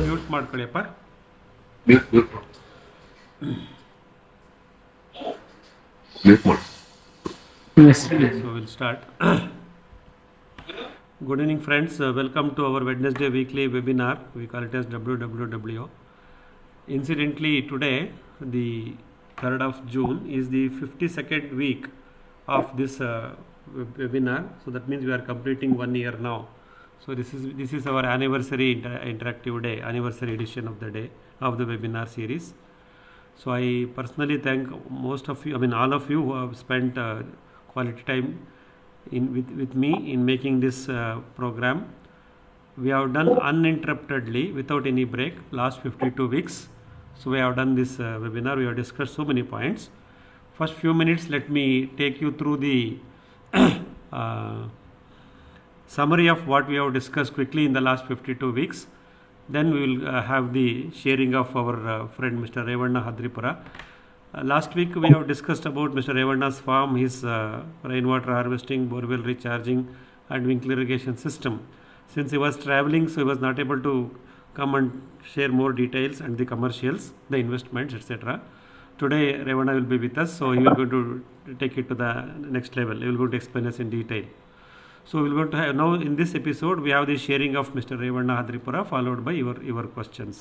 Mute ಮಾಡ್ಕೊಳ್ಳಿಯಪ್ಪ. Okay, so we'll start. Good evening, friends. Welcome to our Wednesday weekly webinar. We call it as WWW. Incidentally, today, the 3rd of June, is the 52nd week of this webinar. So that means we are completing 1 year now. So this is our anniversary interactive day, anniversary edition of the day of the webinar series. So I personally thank most of you, all of you who have spent quality time with me in making this program. We have done uninterruptedly without any break last 52 weeks. So we have done this webinar. We have discussed so many points. First few minutes, let me take you through the summary of what we have discussed quickly in the last 52 weeks. Then we will have the sharing of our friend Mr. Revanna Hadripura. Last week we have discussed about Mr. Revanna's farm, his rainwater harvesting, borewell recharging and winkle irrigation system. Since he was traveling, so he was not able to come and share more details and the commercials, the investments, etc. Today Revanna will be with us, so he will going to take it to the next level. He will going to explain us in detail. So we will going to have now in this episode we have the sharing of Mr. Revanna Hadripura followed by your questions.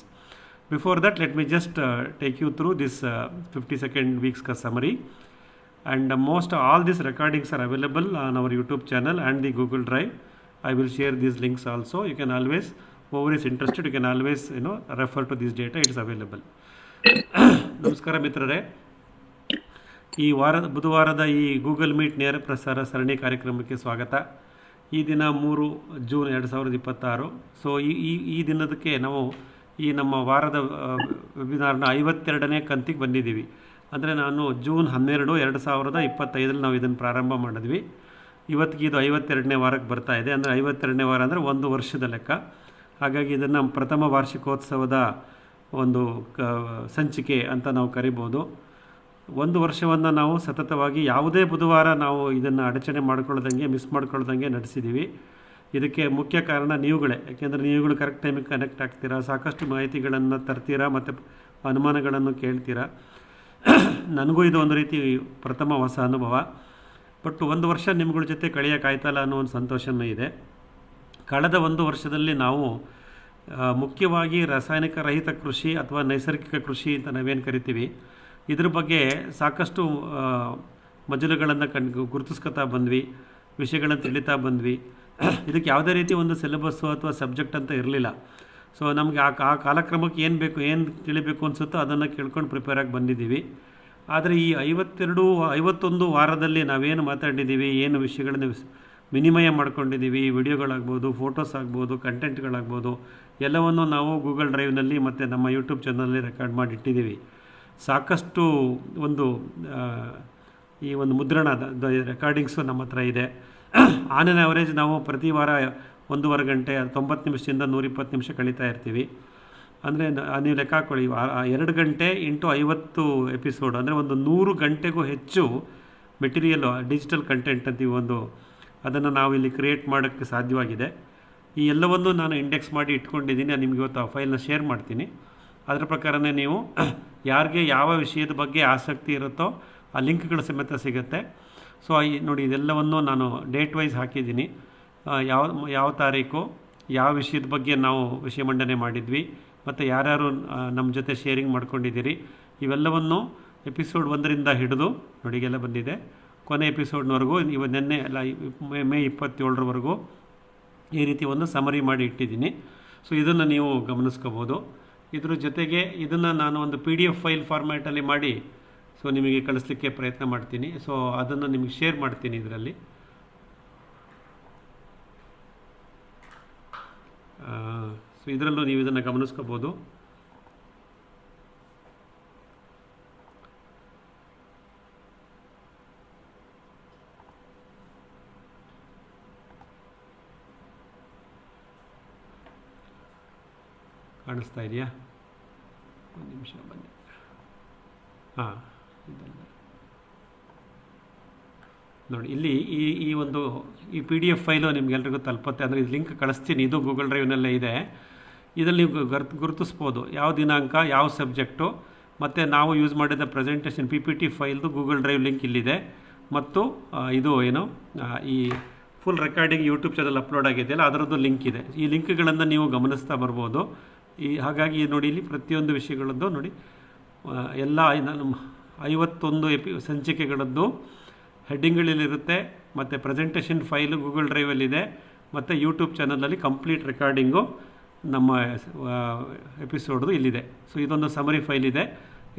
Before that, let me just take you through this 52nd week's summary. And most all these recordings are available on our YouTube channel and the Google Drive. I will share these links also. You can always, whoever is interested, you can always refer to this data. It is available. ನಮಸ್ಕಾರ ಮಿತ್ರರೇ, ಬುಧವಾರದ ಈ Google meet ನೇರ ಪ್ರಸಾರ ಸರಣಿ ಕಾರ್ಯಕ್ರಮಕ್ಕೆ ಸ್ವಾಗತ. ಈ ದಿನ 3 ಜೂನ್ 2026. ಸೊ ಈ ದಿನದಕ್ಕೆ ನಾವು ಈ ನಮ್ಮ ವಾರದ ವೆಬಿನಾರ್ನ 52ನೇ ಕಂತಿಗೆ ಬಂದಿದ್ದೀವಿ. ಅಂದರೆ ನಾನು ಜೂನ್ 12, 2025 ನಾವು ಇದನ್ನು ಪ್ರಾರಂಭ ಮಾಡಿದ್ವಿ. ಇವತ್ತಿಗೆ ಇದು 52ನೇ ವಾರಕ್ಕೆ ಬರ್ತಾ ಇದೆ. ಅಂದರೆ 52ನೇ ವಾರ ಅಂದರೆ 1 ವರ್ಷದ ಲೆಕ್ಕ. ಹಾಗಾಗಿ ಇದನ್ನು ಪ್ರಥಮ ವಾರ್ಷಿಕೋತ್ಸವದ ಒಂದು ಸಂಚಿಕೆ ಅಂತ ನಾವು ಕರಿಬೋದು. 1 ವರ್ಷವನ್ನು ನಾವು ಸತತವಾಗಿ ಯಾವುದೇ ಬುಧವಾರ ನಾವು ಇದನ್ನು ಅಡಚಣೆ ಮಾಡ್ಕೊಳ್ದಂಗೆ, ಮಿಸ್ ಮಾಡ್ಕೊಳ್ದಂಗೆ ನಡೆಸಿದ್ದೀವಿ. ಇದಕ್ಕೆ ಮುಖ್ಯ ಕಾರಣ ನೀವುಗಳೇ. ಯಾಕೆಂದರೆ ನೀವುಗಳು ಕರೆಕ್ಟ್ ಟೈಮಿಗೆ ಕನೆಕ್ಟ್ ಆಗ್ತೀರಾ, ಸಾಕಷ್ಟು ಮಾಹಿತಿಗಳನ್ನು ತರ್ತೀರಾ ಮತ್ತು ಅನುಮಾನಗಳನ್ನು ಕೇಳ್ತೀರಾ. ನನಗೂ ಇದು ಒಂದು ರೀತಿ ಪ್ರಥಮ ಹೊಸ ಅನುಭವ. ಬಟ್ 1 ವರ್ಷ ನಿಮ್ಗಳ ಜೊತೆ ಕಳೆಯೋಕ್ಕಾಯ್ತಲ್ಲ ಅನ್ನೋ ಒಂದು ಸಂತೋಷವೂ ಇದೆ. ಕಳೆದ 1 ವರ್ಷದಲ್ಲಿ ನಾವು ಮುಖ್ಯವಾಗಿ ರಾಸಾಯನಿಕ ರಹಿತ ಕೃಷಿ ಅಥವಾ ನೈಸರ್ಗಿಕ ಕೃಷಿ ಅಂತ ನಾವೇನು ಕರಿತೀವಿ, ಇದ್ರ ಬಗ್ಗೆ ಸಾಕಷ್ಟು ಮಜಲುಗಳನ್ನು ಗುರುತಿಸ್ಕೊತಾ ಬಂದ್ವಿ, ವಿಷಯಗಳನ್ನು ತಿಳಿತಾ ಬಂದ್ವಿ. ಇದಕ್ಕೆ ಯಾವುದೇ ರೀತಿ ಒಂದು ಸಿಲೆಬಸ್ಸು ಅಥವಾ ಸಬ್ಜೆಕ್ಟ್ ಅಂತ ಇರಲಿಲ್ಲ. ಸೊ ನಮಗೆ ಆ ಕಾಲಕ್ರಮಕ್ಕೆ ಏನು ಬೇಕು, ಏನು ತಿಳಿಬೇಕು ಅನಿಸುತ್ತೋ ಅದನ್ನು ಕೇಳ್ಕೊಂಡು ಪ್ರಿಪೇರ್ ಆಗಿ ಬಂದಿದ್ದೀವಿ. ಆದರೆ ಈ 51 ವಾರದಲ್ಲಿ ನಾವೇನು ಮಾತಾಡಿದ್ದೀವಿ, ಏನು ವಿಷಯಗಳನ್ನು ವಿನಿಮಯ ಮಾಡ್ಕೊಂಡಿದ್ದೀವಿ, ವಿಡಿಯೋಗಳಾಗ್ಬೋದು, ಫೋಟೋಸ್ ಆಗ್ಬೋದು, ಕಂಟೆಂಟ್ಗಳಾಗ್ಬೋದು, ಎಲ್ಲವನ್ನು ನಾವು ಗೂಗಲ್ ಡ್ರೈವ್ನಲ್ಲಿ ಮತ್ತು ನಮ್ಮ ಯೂಟ್ಯೂಬ್ ಚಾನಲಲ್ಲಿ ರೆಕಾರ್ಡ್ ಮಾಡಿ ಇಟ್ಟಿದ್ದೀವಿ. ಸಾಕಷ್ಟು ಈ ಒಂದು ಮುದ್ರಣದ ರೆಕಾರ್ಡಿಂಗ್ಸು ನಮ್ಮ ಹತ್ರ ಇದೆ. ಆನ್ ಆನ್ ಆ್ಯಾವ್ರೇಜ್ ನಾವು ಪ್ರತಿ ವಾರ 1.5 ಗಂಟೆ 90 ನಿಮಿಷದಿಂದ 120 ನಿಮಿಷ ಕಳೀತಾ ಇರ್ತೀವಿ. ಅಂದರೆ ನೀವು ಲೆಕ್ಕ ಹಾಕ್ಕೊಳ್ಳಿ, 2 ಗಂಟೆ ಇಂಟು 50 ಎಪಿಸೋಡ್ ಅಂದರೆ ಒಂದು 100 ಗಂಟೆಗೂ ಹೆಚ್ಚು ಮೆಟೀರಿಯಲ್ಲು, ಡಿಜಿಟಲ್ ಕಂಟೆಂಟ್ ಅಂತೀವಿ ಒಂದು, ಅದನ್ನು ನಾವು ಇಲ್ಲಿ ಕ್ರಿಯೇಟ್ ಮಾಡೋಕ್ಕೆ ಸಾಧ್ಯವಾಗಿದೆ. ಈ ಎಲ್ಲವನ್ನು ನಾನು ಇಂಡೆಕ್ಸ್ ಮಾಡಿ ಇಟ್ಕೊಂಡಿದ್ದೀನಿ. ನಾನು ನಿಮಗೆ ಇವತ್ತು ಆ ಫೈಲ್ನ ಶೇರ್ ಮಾಡ್ತೀನಿ. ಅದರ ಪ್ರಕಾರನೇ ನೀವು ಯಾರಿಗೆ ಯಾವ ವಿಷಯದ ಬಗ್ಗೆ ಆಸಕ್ತಿ ಇರುತ್ತೋ ಆ ಲಿಂಕ್ಗಳು ಸಮೇತ ಸಿಗುತ್ತೆ. ಸೊ ನೋಡಿ, ಇದೆಲ್ಲವನ್ನು ನಾನು ಡೇಟ್ ವೈಸ್ ಹಾಕಿದ್ದೀನಿ. ಯಾವ ತಾರೀಕು, ಯಾವ ವಿಷಯದ ಬಗ್ಗೆ ನಾವು ವಿಷಯ ಮಂಡನೆ ಮಾಡಿದ್ವಿ ಮತ್ತು ಯಾರ್ಯಾರು ನಮ್ಮ ಜೊತೆ ಶೇರಿಂಗ್ ಮಾಡ್ಕೊಂಡಿದ್ದೀರಿ, ಇವೆಲ್ಲವನ್ನು ಎಪಿಸೋಡ್ 1ರಿಂದ ಹಿಡಿದು ನೋಡಿಗೆಲ್ಲ ಬಂದಿದೆ. ಕೊನೆ ಎಪಿಸೋಡ್ನವರೆಗೂ ನಿನ್ನೆ ಅಲ್ಲ ಮೇ 27ರವರೆಗೂ ಈ ರೀತಿ ಒಂದು ಸಮರಿ ಮಾಡಿ ಇಟ್ಟಿದ್ದೀನಿ. ಸೊ ಇದನ್ನು ನೀವು ಗಮನಿಸ್ಕೋಬೋದು. ಇದ್ರ ಜೊತೆಗೆ ಇದನ್ನು ನಾನು ಒಂದು PDF ಫೈಲ್ ಫಾರ್ಮ್ಯಾಟಲ್ಲಿ ಮಾಡಿ ಸೊ ನಿಮಗೆ ಕಳಿಸ್ಲಿಕ್ಕೆ ಪ್ರಯತ್ನ ಮಾಡ್ತೀನಿ. ಸೊ ಅದನ್ನು ನಿಮಗೆ ಶೇರ್ ಮಾಡ್ತೀನಿ ಇದರಲ್ಲಿ. ಸೊ ಇದರಲ್ಲೂ ನೀವು ಇದನ್ನು ಗಮನಿಸ್ಕೋಬೋದು. ಕಾಣಿಸ್ತಾ ಇದೆಯಾ? ಒಂದು ನಿಮಿಷ ಬನ್ನಿ. ಹಾಂ, ಇದಲ್ಲ ನೋಡಿ ಇಲ್ಲಿ ಈ ಒಂದು ಈ PDF ಫೈಲು ನಿಮ್ಗೆಲ್ರಿಗೂ ತಲುಪುತ್ತೆ. ಅಂದರೆ ಇದು ಲಿಂಕ್ ಕಳಿಸ್ತೀನಿ, ಇದು ಗೂಗಲ್ ಡ್ರೈವ್ನಲ್ಲೇ ಇದೆ. ಇದರಲ್ಲಿ ನೀವು ಗುರುತಿಸ್ಬೋದು ಯಾವ ದಿನಾಂಕ, ಯಾವ ಸಬ್ಜೆಕ್ಟು, ಮತ್ತು ನಾವು ಯೂಸ್ ಮಾಡಿದ ಪ್ರೆಸೆಂಟೇಷನ್ PPT ಫೈಲ್ದು ಗೂಗಲ್ ಡ್ರೈವ್ ಲಿಂಕ್ ಇಲ್ಲಿದೆ. ಮತ್ತು ಇದು ಏನು ಈ full recording YouTube channel upload ಆಗಿದೆಯಲ್ಲ ಅದರದ್ದು ಲಿಂಕ್ ಇದೆ. ಈ ಲಿಂಕ್ಗಳನ್ನು ನೀವು ಗಮನಿಸ್ತಾ ಬರ್ಬೋದು. ಹಾಗಾಗಿ ನೋಡಿ ಇಲ್ಲಿ ಪ್ರತಿಯೊಂದು ವಿಷಯಗಳದ್ದು ನೋಡಿ ಎಲ್ಲ 51 ಸಂಚಿಕೆಗಳದ್ದು ಹೆಡ್ಡಿಂಗ್ಗಳಲ್ಲಿರುತ್ತೆ. ಮತ್ತು ಪ್ರೆಸೆಂಟೇಷನ್ ಫೈಲು ಗೂಗಲ್ ಡ್ರೈವಲ್ಲಿದೆ. ಮತ್ತು ಯೂಟ್ಯೂಬ್ ಚಾನಲಲ್ಲಿ ಕಂಪ್ಲೀಟ್ ರೆಕಾರ್ಡಿಂಗು ನಮ್ಮ ಎಪಿಸೋಡ್ದು ಇಲ್ಲಿದೆ. ಸೊ ಇದೊಂದು ಸಮರಿ ಫೈಲ್ ಇದೆ.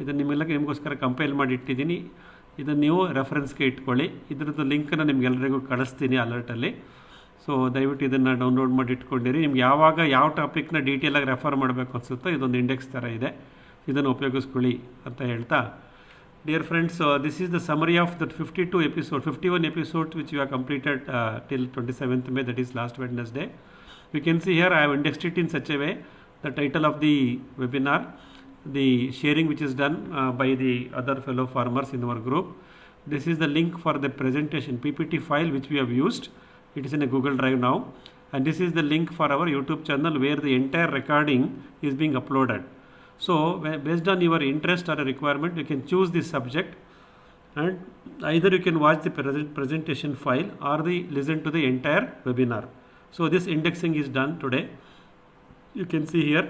ಇದನ್ನು ನಿಮಗೋಸ್ಕರ ಕಂಪೈಲ್ ಮಾಡಿ ಇಟ್ಟಿದ್ದೀನಿ. ಇದನ್ನು ನೀವು ರೆಫರೆನ್ಸ್ಗೆ ಇಟ್ಕೊಳ್ಳಿ. ಇದರದ್ದು ಲಿಂಕನ್ನು ನಿಮ್ಗೆಲ್ಲರಿಗೂ ಕಳಿಸ್ತೀನಿ ಅಲರ್ಟಲ್ಲಿ. ಸೊ ದಯವಿಟ್ಟು ಇದನ್ನು ಡೌನ್ಲೋಡ್ ಮಾಡಿ ಇಟ್ಕೊಂಡಿರಿ. ನಿಮ್ಗೆ ಯಾವಾಗ ಯಾವ ಟಾಪಿಕ್ನ ಡೀಟೇಲಾಗಿ ರೆಫರ್ ಮಾಡಬೇಕು ಅನಿಸುತ್ತೋ ಇದೊಂದು ಇಂಡೆಕ್ಸ್ ಥರ ಇದೆ, ಇದನ್ನು ಉಪಯೋಗಿಸ್ಕೊಳ್ಳಿ ಅಂತ ಹೇಳ್ತಾ, dear friends, this is the summary of that 51 episodes which you have completed till 27th May, that is last Wednesday. You can see here I have indexed it in such a way, the title of the webinar, the sharing which is done by the other fellow farmers in our group. This is the link for the presentation PPT file which we have used. It is in a Google Drive now, and this is the link for our YouTube channel where the entire recording is being uploaded. So based on your interest or a requirement, you can choose this subject, and either you can watch the presentation file or listen to the entire webinar. So this indexing is done today. You can see here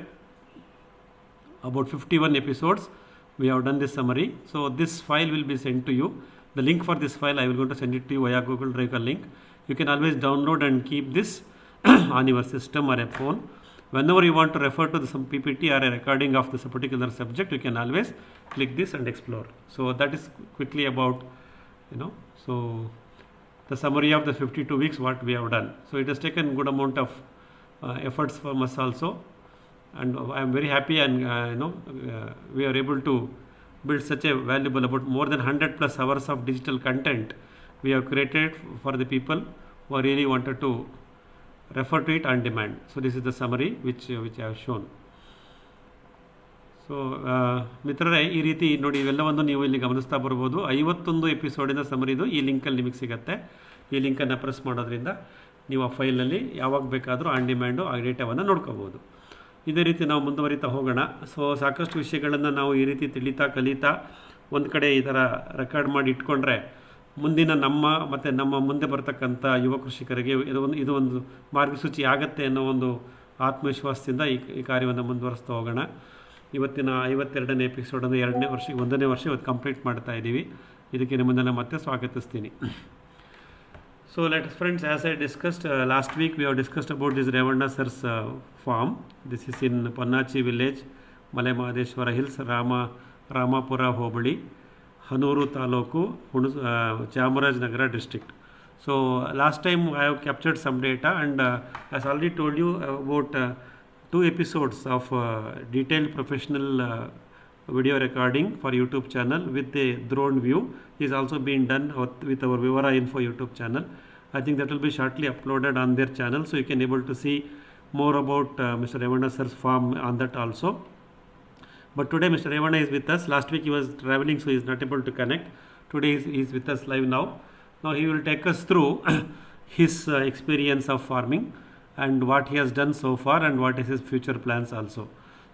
about 51 episodes we have done this summary. So this file will be sent to you. The link for this file I will going to send it to you via Google Drive link. You can always download and keep this on your system or a phone. Whenever you want to refer to some PPT or a recording of this particular subject, you can always click this and explore. So that is quickly about, so the summary of the 52 weeks what we have done. So it has taken good amount of efforts from us also, and I am very happy, and we are able to build such a valuable, about more than 100 plus hours of digital content we have created for the people who really wanted to refer to it on demand. So this is the summary which I have shown. So ಮಿತ್ರರೇ, ಈ ರೀತಿ ನೋಡಿ ಇವೆಲ್ಲವನ್ನು ನೀವು ಇಲ್ಲಿ ಗಮನಿಸ್ತಾ ಬರ್ಬೋದು. 51 ಎಪಿಸೋಡಿನ ಸಮರಿದು ಈ ಲಿಂಕಲ್ಲಿ ನಿಮಗೆ ಸಿಗುತ್ತೆ. ಈ ಲಿಂಕನ್ನು ಪ್ರೆಸ್ ಮಾಡೋದ್ರಿಂದ ನೀವು ಆ ಫೈಲ್ನಲ್ಲಿ ಯಾವಾಗ ಬೇಕಾದರೂ ಆನ್ ಡಿಮ್ಯಾಂಡು ಆ ಡೇಟಾವನ್ನು ನೋಡ್ಕೋಬೋದು. ಇದೇ ರೀತಿ ನಾವು ಮುಂದುವರಿತಾ ಹೋಗೋಣ. ಸೊ ಸಾಕಷ್ಟು ವಿಷಯಗಳನ್ನು ನಾವು ಈ ರೀತಿ ತಿಳಿತಾ ಕಲಿತಾ ಒಂದು ಕಡೆ ಈ ಥರ ರೆಕಾರ್ಡ್ ಮಾಡಿ ಇಟ್ಕೊಂಡ್ರೆ ಮುಂದಿನ ನಮ್ಮ ಮುಂದೆ ಬರ್ತಕ್ಕಂಥ ಯುವ ಕೃಷಿಕರಿಗೆ ಇದು ಒಂದು ಮಾರ್ಗಸೂಚಿ ಆಗುತ್ತೆ ಅನ್ನೋ ಒಂದು ಆತ್ಮವಿಶ್ವಾಸದಿಂದ ಈ ಕಾರ್ಯವನ್ನು ಮುಂದುವರಿಸ್ತಾ ಹೋಗೋಣ. ಇವತ್ತಿನ 52ನೇ ಎಪಿಸೋಡನ್ನು 1ನೇ ವರ್ಷ ಇವತ್ತು ಕಂಪ್ಲೀಟ್ ಮಾಡ್ತಾ ಇದ್ದೀವಿ. ಇದಕ್ಕೆ ನಿಮ್ಮನ್ನು ಮತ್ತೆ ಸ್ವಾಗತಿಸ್ತೀನಿ. So friends, as I discussed last week, we have discussed about this Revanna sir's farm. This is in Ponnachi village, Male Mahadeshwara hills, Ramapura hobli, Hanur taluk, Chamarajanagar district. So last time I have captured some data, and as already told you about 2 episodes of detailed professional video recording for YouTube channel with the drone view is also being done with our Vivara Info YouTube channel. I think that will be shortly uploaded on their channel, so you can able to see more about Mr. Revanna sir's farm on that also. But today Mr. Revanna is with us. Last week he was traveling, so he is not able to connect. Today he is with us live now. Now he will take us through his experience of farming and what he has done so far and what is his future plans also.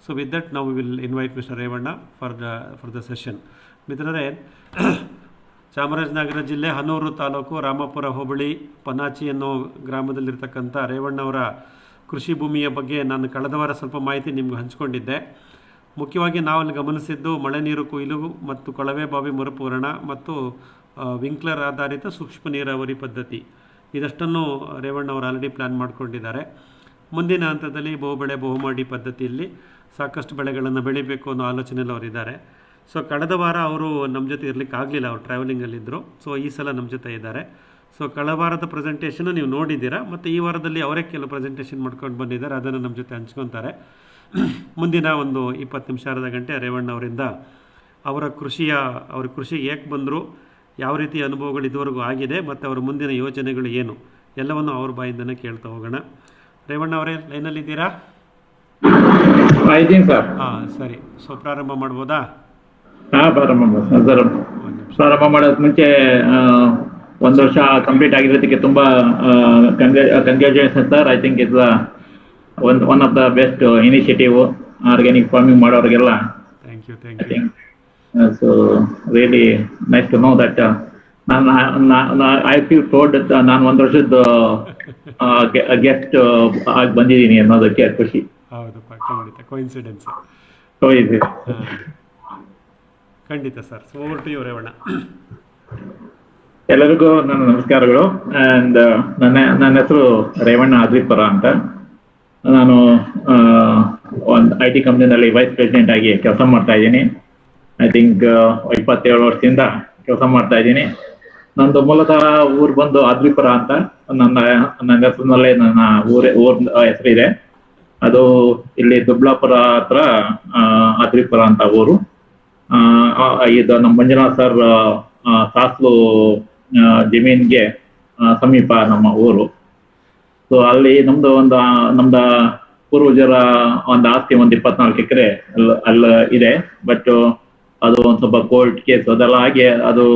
So with that, now we will invite Mr. Revanna for the session. ಮಿತ್ರರೇ, ಚಾಮರಾಜನಗರ ಜಿಲ್ಲೆ, ಹನೂರು ತಾಲೂಕು, ರಾಮಾಪುರ ಹೋಬಳಿ, ಪನಾಚಿ ಅನ್ನೋ ಗ್ರಾಮದಲ್ಲಿರ್ತಕ್ಕಂಥ ರೇವಣ್ಣವರ ಕೃಷಿ ಭೂಮಿಯ ಬಗ್ಗೆ ನಾನು ಕಳೆದ ವಾರ ಸ್ವಲ್ಪ ಮಾಹಿತಿ ನಿಮ್ಗೆ ಹಂಚ್ಕೊಂಡಿದ್ದೆ. ಮುಖ್ಯವಾಗಿ ನಾವಲ್ಲಿ ಗಮನಿಸಿದ್ದು ಮಳೆ ನೀರು ಕೊಯ್ಲು ಮತ್ತು ಕೊಳವೆ ಬಾವಿ ಮರುಪೂರಣ ಮತ್ತು ವಿಂಕ್ಲರ್ ಆಧಾರಿತ ಸೂಕ್ಷ್ಮ ನೀರಾವರಿ ಪದ್ಧತಿ, ಇದಷ್ಟನ್ನು ರೇವಣ್ಣವರು ಆಲ್ರೆಡಿ ಪ್ಲ್ಯಾನ್ ಮಾಡ್ಕೊಂಡಿದ್ದಾರೆ. ಮುಂದಿನ ಹಂತದಲ್ಲಿ ಬಹುಬೆಳೆ ಬಹುಮಾಡಿ ಪದ್ಧತಿಯಲ್ಲಿ ಸಾಕಷ್ಟು ಬೆಳೆಗಳನ್ನು ಬೆಳಿಬೇಕು ಅನ್ನೋ ಆಲೋಚನೆಯಲ್ಲಿ ಅವರಿದ್ದಾರೆ. ಸೊ ಕಳೆದ ವಾರ ಅವರು ನಮ್ಮ ಜೊತೆ ಇರಲಿಕ್ಕಾಗಲಿಲ್ಲ, ಅವರು ಟ್ರಾವೆಲಿಂಗಲ್ಲಿದ್ದರು. ಸೊ ಈ ಸಲ ನಮ್ಮ ಜೊತೆ ಇದ್ದಾರೆ. ಸೊ ಕಳೆದ ವಾರದ ಪ್ರೆಸೆಂಟೇಷನ್ನು ನೀವು ನೋಡಿದ್ದೀರಾ, ಮತ್ತು ಈ ವಾರದಲ್ಲಿ ಅವರೇ ಕೆಲವು ಪ್ರೆಸೆಂಟೇಷನ್ ಮಾಡ್ಕೊಂಡು ಬಂದಿದ್ದಾರೆ, ಅದನ್ನು ನಮ್ಮ ಜೊತೆ ಹಂಚ್ಕೊತಾರೆ. ಮುಂದಿನ ಒಂದು 20 ನಿಮಿಷ ಅರ್ಧ ಗಂಟೆ ರೇವಣ್ಣವರಿಂದ ಅವರ ಕೃಷಿಗೆ ಏಕೆ ಬಂದರು, ಯಾವ ರೀತಿಯ ಅನುಭವಗಳು ಇದುವರೆಗೂ ಆಗಿದೆ, ಮತ್ತು ಅವರ ಮುಂದಿನ ಯೋಜನೆಗಳು ಏನು, ಎಲ್ಲವನ್ನು ಅವ್ರ ಬಾಯಿಂದನೇ ಕೇಳ್ತಾ ಹೋಗೋಣ. ರೇವಣ್ಣ ಅವರೇ, ಲೈನಲ್ಲಿದ್ದೀರಾ? ಹಾಂ, ಸರಿ. ಸೊ ಪ್ರಾರಂಭ ಮಾಡ್ಬೋದಾ? ಪ್ರಾರಂಭ ಮಾಡೋದು ಮುಂಚೆ ಒಂದು ವರ್ಷ ಕಂಪ್ಲೀಟ್ ಆಗಿರೋದಕ್ಕೆ ತುಂಬಾ congratulation sir. I think it's one of the best initiative organic farming ಮಾಡೋರಿಗೆಲ್ಲ. Thank you, I thank you. Think so really nice to know that. I feel proud ನಾನು ಒಂದು ವರ್ಷದ ಗೆಸ್ಟ್ ಆಗಿ ಬಂದಿದ್ದೀನಿ ಅನ್ನೋದಕ್ಕೆ ಖುಷಿ. ಹೌದಪ್ಪ, ಖಂಡಿತ ಕೋಇನ್ಸಿಡೆನ್ಸ್. ಸೊ ಇದು ಖಂಡಿತ sir. So over to you Revanna. ಎಲ್ಲರಿಗೂ ನನ್ನ ನಮಸ್ಕಾರಗಳು. ಆ್ಯಂಡ್ ನನ್ನ ಹೆಸರು ರೇವಣ್ಣ ಆದ್ರಿಪುರ ಅಂತ. ನಾನು ಒಂದು ಐ ಟಿ ಕಂಪ್ನಿನಲ್ಲಿ ವೈಸ್ ಪ್ರೆಸಿಡೆಂಟ್ ಆಗಿ ಕೆಲಸ ಮಾಡ್ತಾ ಇದ್ದೀನಿ. ಐ ಥಿಂಕ್ 27 ವರ್ಷದಿಂದ ಕೆಲಸ ಮಾಡ್ತಾ ಇದ್ದೀನಿ. ನಂದು ಮೂಲತಃ ಊರು ಬಂದು ಆದ್ರಿಪುರ ಅಂತ. ನನ್ನ ಹೆಸರಿನಲ್ಲೇ ನನ್ನ ಊರ ಹೆಸರಿದೆ. ಅದು ಇಲ್ಲಿ ದುಬ್ಲಾಪುರ ಹತ್ರ ಆದ್ರಿಪುರ ಅಂತ ಊರು. ಇದು ನಮ್ಮ ಮಂಜುನಾಥ್ ಸರ್ ಸಾಸ್ಲು ಜಮೀನ್ಗೆ ಸಮೀಪ ನಮ್ಮ ಊರು. ಸೊ ಅಲ್ಲಿ ನಮ್ದು ಪೂರ್ವಜರ ಒಂದು ಆಸ್ತಿ ಒಂದು 24 ಎಕರೆ ಅಲ್ಲ ಇದೆ. ಬಟ್ ಅದು ಒಂದು ಸ್ವಲ್ಪ ಕೋರ್ಟ್ ಕೇಸ್ ಅದೆಲ್ಲ ಆಗಿ ಅದು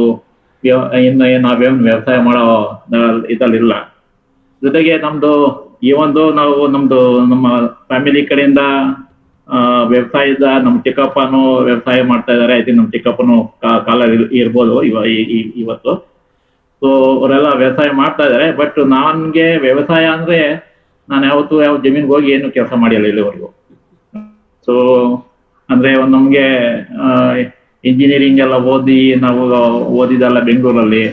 ಇನ್ನು ನಾವೇನು ವ್ಯವಸಾಯ ಮಾಡೋ ಇದಲ್ಲಿಲ್ಲ. ಜೊತೆಗೆ ನಮ್ಮ ಫ್ಯಾಮಿಲಿ ಕಡೆಯಿಂದ ವ್ಯವಸಾಯದ ನಮ್ಮ ಚಿಕ್ಕಪ್ಪನೂ ವ್ಯವಸಾಯ ಮಾಡ್ತಾ ಇದ್ದಾರೆ. ಐ ಥಿಂಕ್ ನಮ್ಮ ಚಿಕ್ಕಪ್ಪನು ಕಾಲ ಇರ್ಬೋದು ಇವತ್ತು. ಸೊ ಅವರೆಲ್ಲ ವ್ಯವಸಾಯ ಮಾಡ್ತಾ ಇದ್ದಾರೆ. ಬಟ್ ನನ್ಗೆ ವ್ಯವಸಾಯ ಅಂದ್ರೆ ನಾನು ಯಾವತ್ತೂ ಯಾವ ಜಮೀನ್ಗೆ ಹೋಗಿ ಏನು ಕೆಲಸ ಮಾಡಿಲ್ಲ ಇಲ್ಲಿವರೆಗೂ. ಸೊ ಅಂದ್ರೆ ನಮ್ಗೆ ಇಂಜಿನಿಯರಿಂಗ್ ಎಲ್ಲ ನಾವು ಓದಿದಲ್ಲ ಬೆಂಗಳೂರಲ್ಲಿ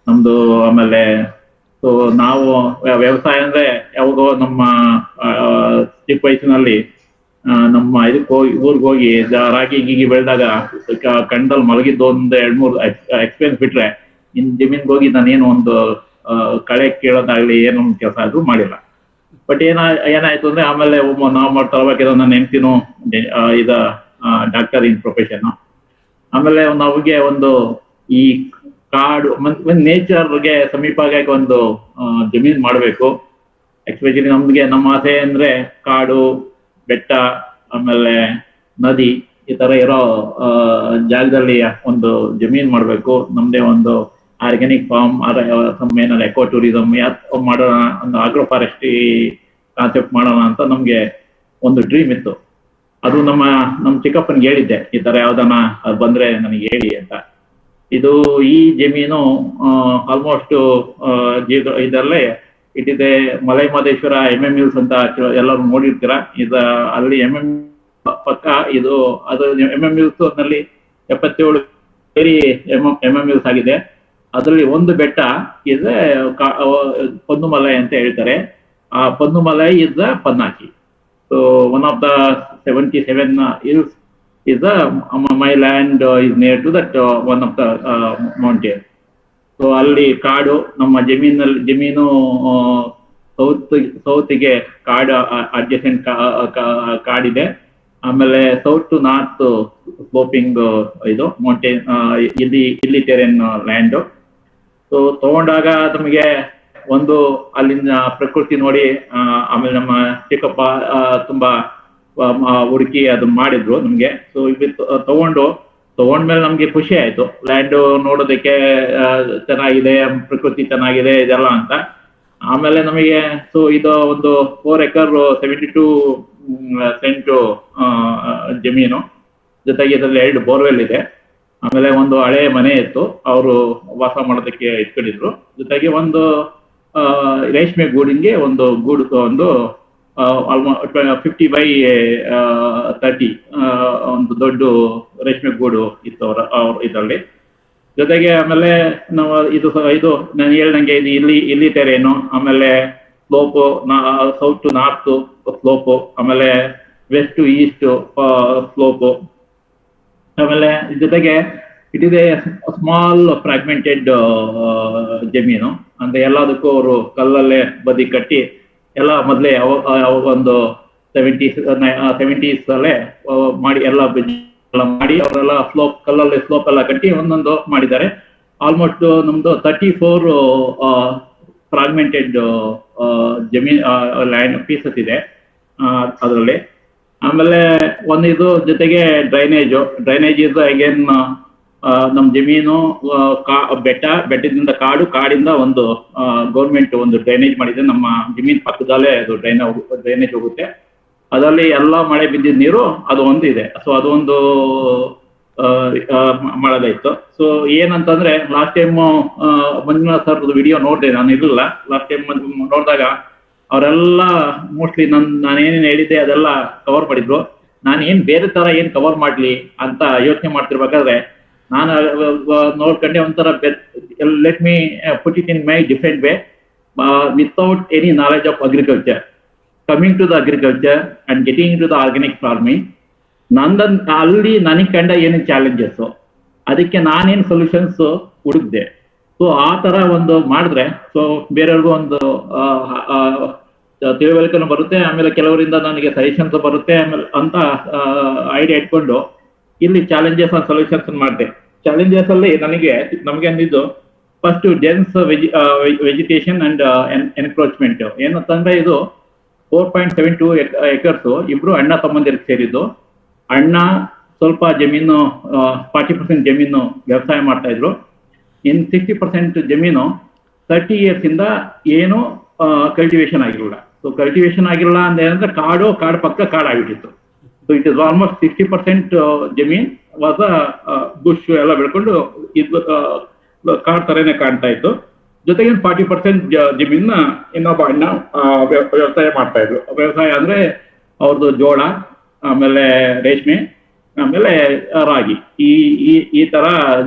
ನಮ್ದು. ಆಮೇಲೆ ಸೊ ನಾವು ವ್ಯವಸಾಯ ಅಂದ್ರೆ ಯಾವಾಗೋ ನಮ್ಮ ಚಿಕ್ಕ ವಯಸ್ಸಿನಲ್ಲಿ ನಮ್ಮ ಊರಿಗೆ ಹೋಗಿ ರಾಗಿ ಗೀಗಿ ಬೆಳೆದಾಗ ಕಣ್ಣಲ್ಲಿ ಮಲಗಿದ್ದು ಒಂದು 2-3 ಎಕ್ಸ್ಪೀರಿಯನ್ಸ್ ಬಿಟ್ರೆ ಇನ್ ಜಮೀನ್ಗೆ ಹೋಗಿ ನಾನೇನು ಒಂದು ಕಳೆ ಕೇಳೋದಾಗ್ಲಿ ಏನೋ ಒಂದು ಕೆಲಸ ಆದ್ರೂ ಮಾಡಿಲ್ಲ. ಬಟ್ ಏನಾಯ್ತು ಅಂದ್ರೆ ಆಮೇಲೆ ನಾವು ಮಾಡ್ತಾ ನನ್ನ ಹೆಂಡ್ತಿನೂ ಡಾಕ್ಟರ್ ಇನ್ ಪ್ರೊಫೆಷನ್. ಆಮೇಲೆ ನಮಗೆ ಒಂದು ಈ ಕಾಡು ನೇಚರ್ಗೆ ಸಮೀಪ ಆಗಿ ಒಂದು ಜಮೀನ್ ಮಾಡಬೇಕು. ಎಸ್ಪೆಷಲಿ ನಮ್ಮ ಆಸೆ ಅಂದ್ರೆ ಕಾಡು, ಬೆಟ್ಟ, ಆಮೇಲೆ ನದಿ ಈ ತರ ಇರೋ ಜಾಗದಲ್ಲಿ ಒಂದು ಜಮೀನ್ ಮಾಡಬೇಕು. ನಮ್ದೇ ಒಂದು ಆರ್ಗ್ಯಾನಿಕ್ ಫಾರ್ಮ್ ಏನಾದ್ರು ಎಕೋ ಟೂರಿಸಮ್ ಮಾಡೋಣ, ಒಂದು ಆಗ್ರೋ ಫಾರೆಸ್ಟ್ರಿ ಕಾನ್ಸೆಪ್ಟ್ ಮಾಡೋಣ ಅಂತ ನಮ್ಗೆ ಒಂದು ಡ್ರೀಮ್ ಇತ್ತು. ಅದು ನಮ್ಮ ಚಿಕ್ಕಪ್ಪನಿಗೆ ಹೇಳಿದ್ದೆ, ಈ ತರ ಯಾವ್ದನ ಬಂದ್ರೆ ನನಗೆ ಹೇಳಿ ಅಂತ. ಈ ಜಮೀನು ಆಲ್ಮೋಸ್ಟ್ ಇದರಲ್ಲೇ ಇಟ್ಟಿದೆ. ಮಲೈ ಮಹದೇಶ್ವರ MMUs ಅಂತ ಎಲ್ಲರೂ ನೋಡಿರ್ತೀರ. ಅಲ್ಲಿ ಪಕ್ಕ ಅದು MMUs ನಲ್ಲಿ 77 MMUs ಆಗಿದೆ. ಅದರಲ್ಲಿ ಒಂದು ಬೆಟ್ಟ ಇದೆ ಪೊನ್ನುಮಲೈ ಅಂತ ಹೇಳ್ತಾರೆ. ಆ Ponnumalai is Ponnachi. So one of the 77 hills is my land is near to that one of the mountain. So ಅಲ್ಲಿ ಕಾಡು, ನಮ್ಮ ಜಮೀನು ಸೌತ್ಗೆ ಕಾಡು ಅಡ್ಜಸೆಂಟ್ ಕಾಡಿದೆ. ಆಮೇಲೆ ಸೌತ್ ಟು ನಾರ್ತ್ ಸ್ಲೋಪಿಂಗ್ ಇದು ಮೌಂಟೇನ್, ಇಲ್ಲಿ ಟೆರೆನ್ ಲ್ಯಾಂಡು. ಸೊ ತಗೊಂಡಾಗ ನಮಗೆ ಒಂದು ಅಲ್ಲಿನ ಪ್ರಕೃತಿ ನೋಡಿ, ಆಮೇಲೆ ನಮ್ಮ ಚಿಕ್ಕಪ್ಪ ತುಂಬಾ ಹುಡುಕಿ ಅದನ್ನ ಮಾಡಿದ್ರು ನಮ್ಗೆ. ಸೊ ತಗೊಂಡ್ಮೇಲೆ ನಮ್ಗೆ ಖುಷಿ ಆಯ್ತು. ಲ್ಯಾಂಡ್ ನೋಡೋದಕ್ಕೆ ಚೆನ್ನಾಗಿದೆ, ಪ್ರಕೃತಿ ಚೆನ್ನಾಗಿದೆ ಇದೆಲ್ಲ ಅಂತ. ಆಮೇಲೆ ನಮಗೆ ಸೊ ಇದು ಒಂದು 4 acre 72 cent ಜಮೀನು. ಜೊತೆಗೆ ಇದರಲ್ಲಿ 2 ಬೋರ್ವೆಲ್ ಇದೆ. ಆಮೇಲೆ ಒಂದು ಹಳೆ ಮನೆ ಇತ್ತು, ಅವರು ವಾಸ ಮಾಡೋದಕ್ಕೆ ಇಟ್ಕೊಂಡಿದ್ರು. ಜೊತೆಗೆ ಒಂದು ರೇಷ್ಮೆ ಗೂಡಿಗೆ ಒಂದು ಆಲ್ಮೋಸ್ಟ್ 50 by 30 ಒಂದು ದೊಡ್ಡ ರೇಷ್ಮೆ ಗೂಡು ಇತ್ತು ಅವ್ರ ಇದರಲ್ಲಿ. ಜೊತೆಗೆ ಆಮೇಲೆ ನಾವು ಇದು ನಾನು ಹೇಳ್ದಂಗೆ ಇಲ್ಲಿ ಟೆರೇನು, ಆಮೇಲೆ slope, south to north slope, ಆಮೇಲೆ ವೆಸ್ಟ್ ಟು ಈಸ್ಟ್ ಸ್ಲೋಪು. ಆಮೇಲೆ ಜೊತೆಗೆ ಇಟಿದೆ ಸ್ಮಾಲ್ ಫ್ರಾಗ್ಮೆಂಟೆಡ್ ಜಮೀನು. ಅಂದ್ರೆ ಎಲ್ಲದಕ್ಕೂ ಅವರು ಕಲ್ಲಲ್ಲೇ ಬದಿ ಕಟ್ಟಿ ಎಲ್ಲ ಮೊದಲೇ ಒಂದು 70s ಅಲ್ಲೇ ಮಾಡಿ ಎಲ್ಲ ಮಾಡಿ ಅವರೆಲ್ಲ ಕಲ್ಲಲ್ಲಿ ಸ್ಲೋಪ್ ಎಲ್ಲ ಕಟ್ಟಿ ಒಂದೊಂದು ಮಾಡಿದ್ದಾರೆ. ಆಲ್ಮೋಸ್ಟ್ ನಮ್ದು 34 ಫ್ರಾಗ್ಮೆಂಟೆಡ್ ಜಮೀನ್ ಲ್ಯಾಂಡ್ ಪೀಸಸ್ ಇದೆ ಅದರಲ್ಲಿ. ಆಮೇಲೆ ಜೊತೆಗೆ ಡ್ರೈನೇಜ್ ಇಸ್ ಅಗೇನ್ ನಮ್ಮ ಜಮೀನು ಬೆಟ್ಟದಿಂದ ಕಾಡಿಂದ ಒಂದು ಗೌರ್ಮೆಂಟ್ ಒಂದು ಡ್ರೈನೇಜ್ ಮಾಡಿದೆ. ನಮ್ಮ ಜಮೀನ್ ಪಕ್ಕದಲ್ಲೇ ಅದು ಡ್ರೈನೇಜ್ ಹೋಗುತ್ತೆ. ಅದರಲ್ಲಿ ಎಲ್ಲ ಮಳೆ ಬಿದ್ದಿದ್ದ ನೀರು ಅದು ಒಂದು ಇದೆ. ಸೊ ಅದು ಒಂದು ಮಾಡೋದಾಯ್ತು. ಸೊ ಏನಂತಂದ್ರೆ last time Manjunath sir video ನೋಡಿದೆ, ನಾನು ಇರಲಿಲ್ಲ ಲಾಸ್ಟ್ ಟೈಮ್ ನೋಡಿದಾಗ. ಅವರೆಲ್ಲ ಮೋಸ್ಟ್ಲಿ ನಾನೇನೇನು ಹೇಳಿದ್ದೆ ಅದೆಲ್ಲ ಕವರ್ ಮಾಡಿದ್ರು. ನಾನು ಏನ್ ಬೇರೆ ತರ ಏನ್ ಕವರ್ ಮಾಡ್ಲಿ ಅಂತ ಯೋಚನೆ ಮಾಡ್ತಿರ್ಬೇಕಾದ್ರೆ ನಾನು ನೋಡ್ಕೊಂಡೆ ಒಂಥರ let me put it in my different way without any knowledge of agriculture, coming to the agriculture and getting to the organic farming. ಅಲ್ಲಿ ನನಗೆ ಕಂಡ ಏನು ಚಾಲೆಂಜಸ್, ಅದಕ್ಕೆ ನಾನೇನು ಸೊಲ್ಯೂಷನ್ಸ್ ಹುಡುಕ್ದೆ. ಸೊ ಆ ತರ ಒಂದು ಮಾಡಿದ್ರೆ ಸೊ ಬೇರೆಯವ್ರಿಗೂ ಒಂದು ತಿಳುವಳಿಕೆನೂ ಬರುತ್ತೆ, ಆಮೇಲೆ ಕೆಲವರಿಂದ ನನಗೆ ಸಜೆಷನ್ಸ್ ಬರುತ್ತೆ ಆಮೇಲೆ ಅಂತ ಐಡಿಯಾ ಇಟ್ಕೊಂಡು ಇಲ್ಲಿ ಚಾಲೆಂಜಸ್ ಅಂಡ್ ಸೊಲ್ಯೂಷನ್ಸ್ ಮಾಡಿದೆ. ಚಾಲೆಂಜಸ್ ಅಲ್ಲಿ ನಮಗೆ ಅಂದಿದ್ದು first dense vegetation and encroachment. ಏನಂತಂದ್ರೆ ಇದು 4.72 ಎಕರ್ಸ್ ಇಬ್ರು ಅಣ್ಣ ತಮ್ಮಂದಿರಿಗೆ ಸೇರಿದ್ದು. ಅಣ್ಣ ಸ್ವಲ್ಪ ಜಮೀನು 40% ಜಮೀನು ವ್ಯವಸಾಯ ಮಾಡ್ತಾ ಇದ್ರು. ಇನ್ 60% ಜಮೀನು 30 years ಇಂದ ಏನು ಕಲ್ಟಿವೇಶನ್ ಆಗಿರಲಿಲ್ಲ. ಸೊ ಕಲ್ಟಿವೇಶನ್ ಆಗಿರಲ್ಲ ಅಂದ್ರೆ ಕಾಡು ಪಕ್ಕ ಕಾಡಾಗ್ಬಿಟ್ಟಿತ್ತು. ಸೊ ಇಟ್ ಇಸ್ ಆಲ್ಮೋಸ್ಟ್ 60% ಜಮೀನ್ ವಾಸ ಬುಷ್ ಎಲ್ಲ ಬೆಳ್ಕೊಂಡು ಇದು ಕಾಡ್ ತರನೇ ಕಾಣ್ತಾ ಇತ್ತು. ಜೊತೆಗೆ 40% ಜಮೀನ ಇನ್ನೊಬ್ಬ ಅಣ್ಣ ವ್ಯವಸಾಯ ಮಾಡ್ತಾ ಇದ್ರು. ವ್ಯವಸಾಯ ಅಂದ್ರೆ ಅವ್ರದ್ದು ಜೋಳ, ಆಮೇಲೆ ರೇಷ್ಮೆ, ಆಮೇಲೆ ರಾಗಿ, ಈ ತರ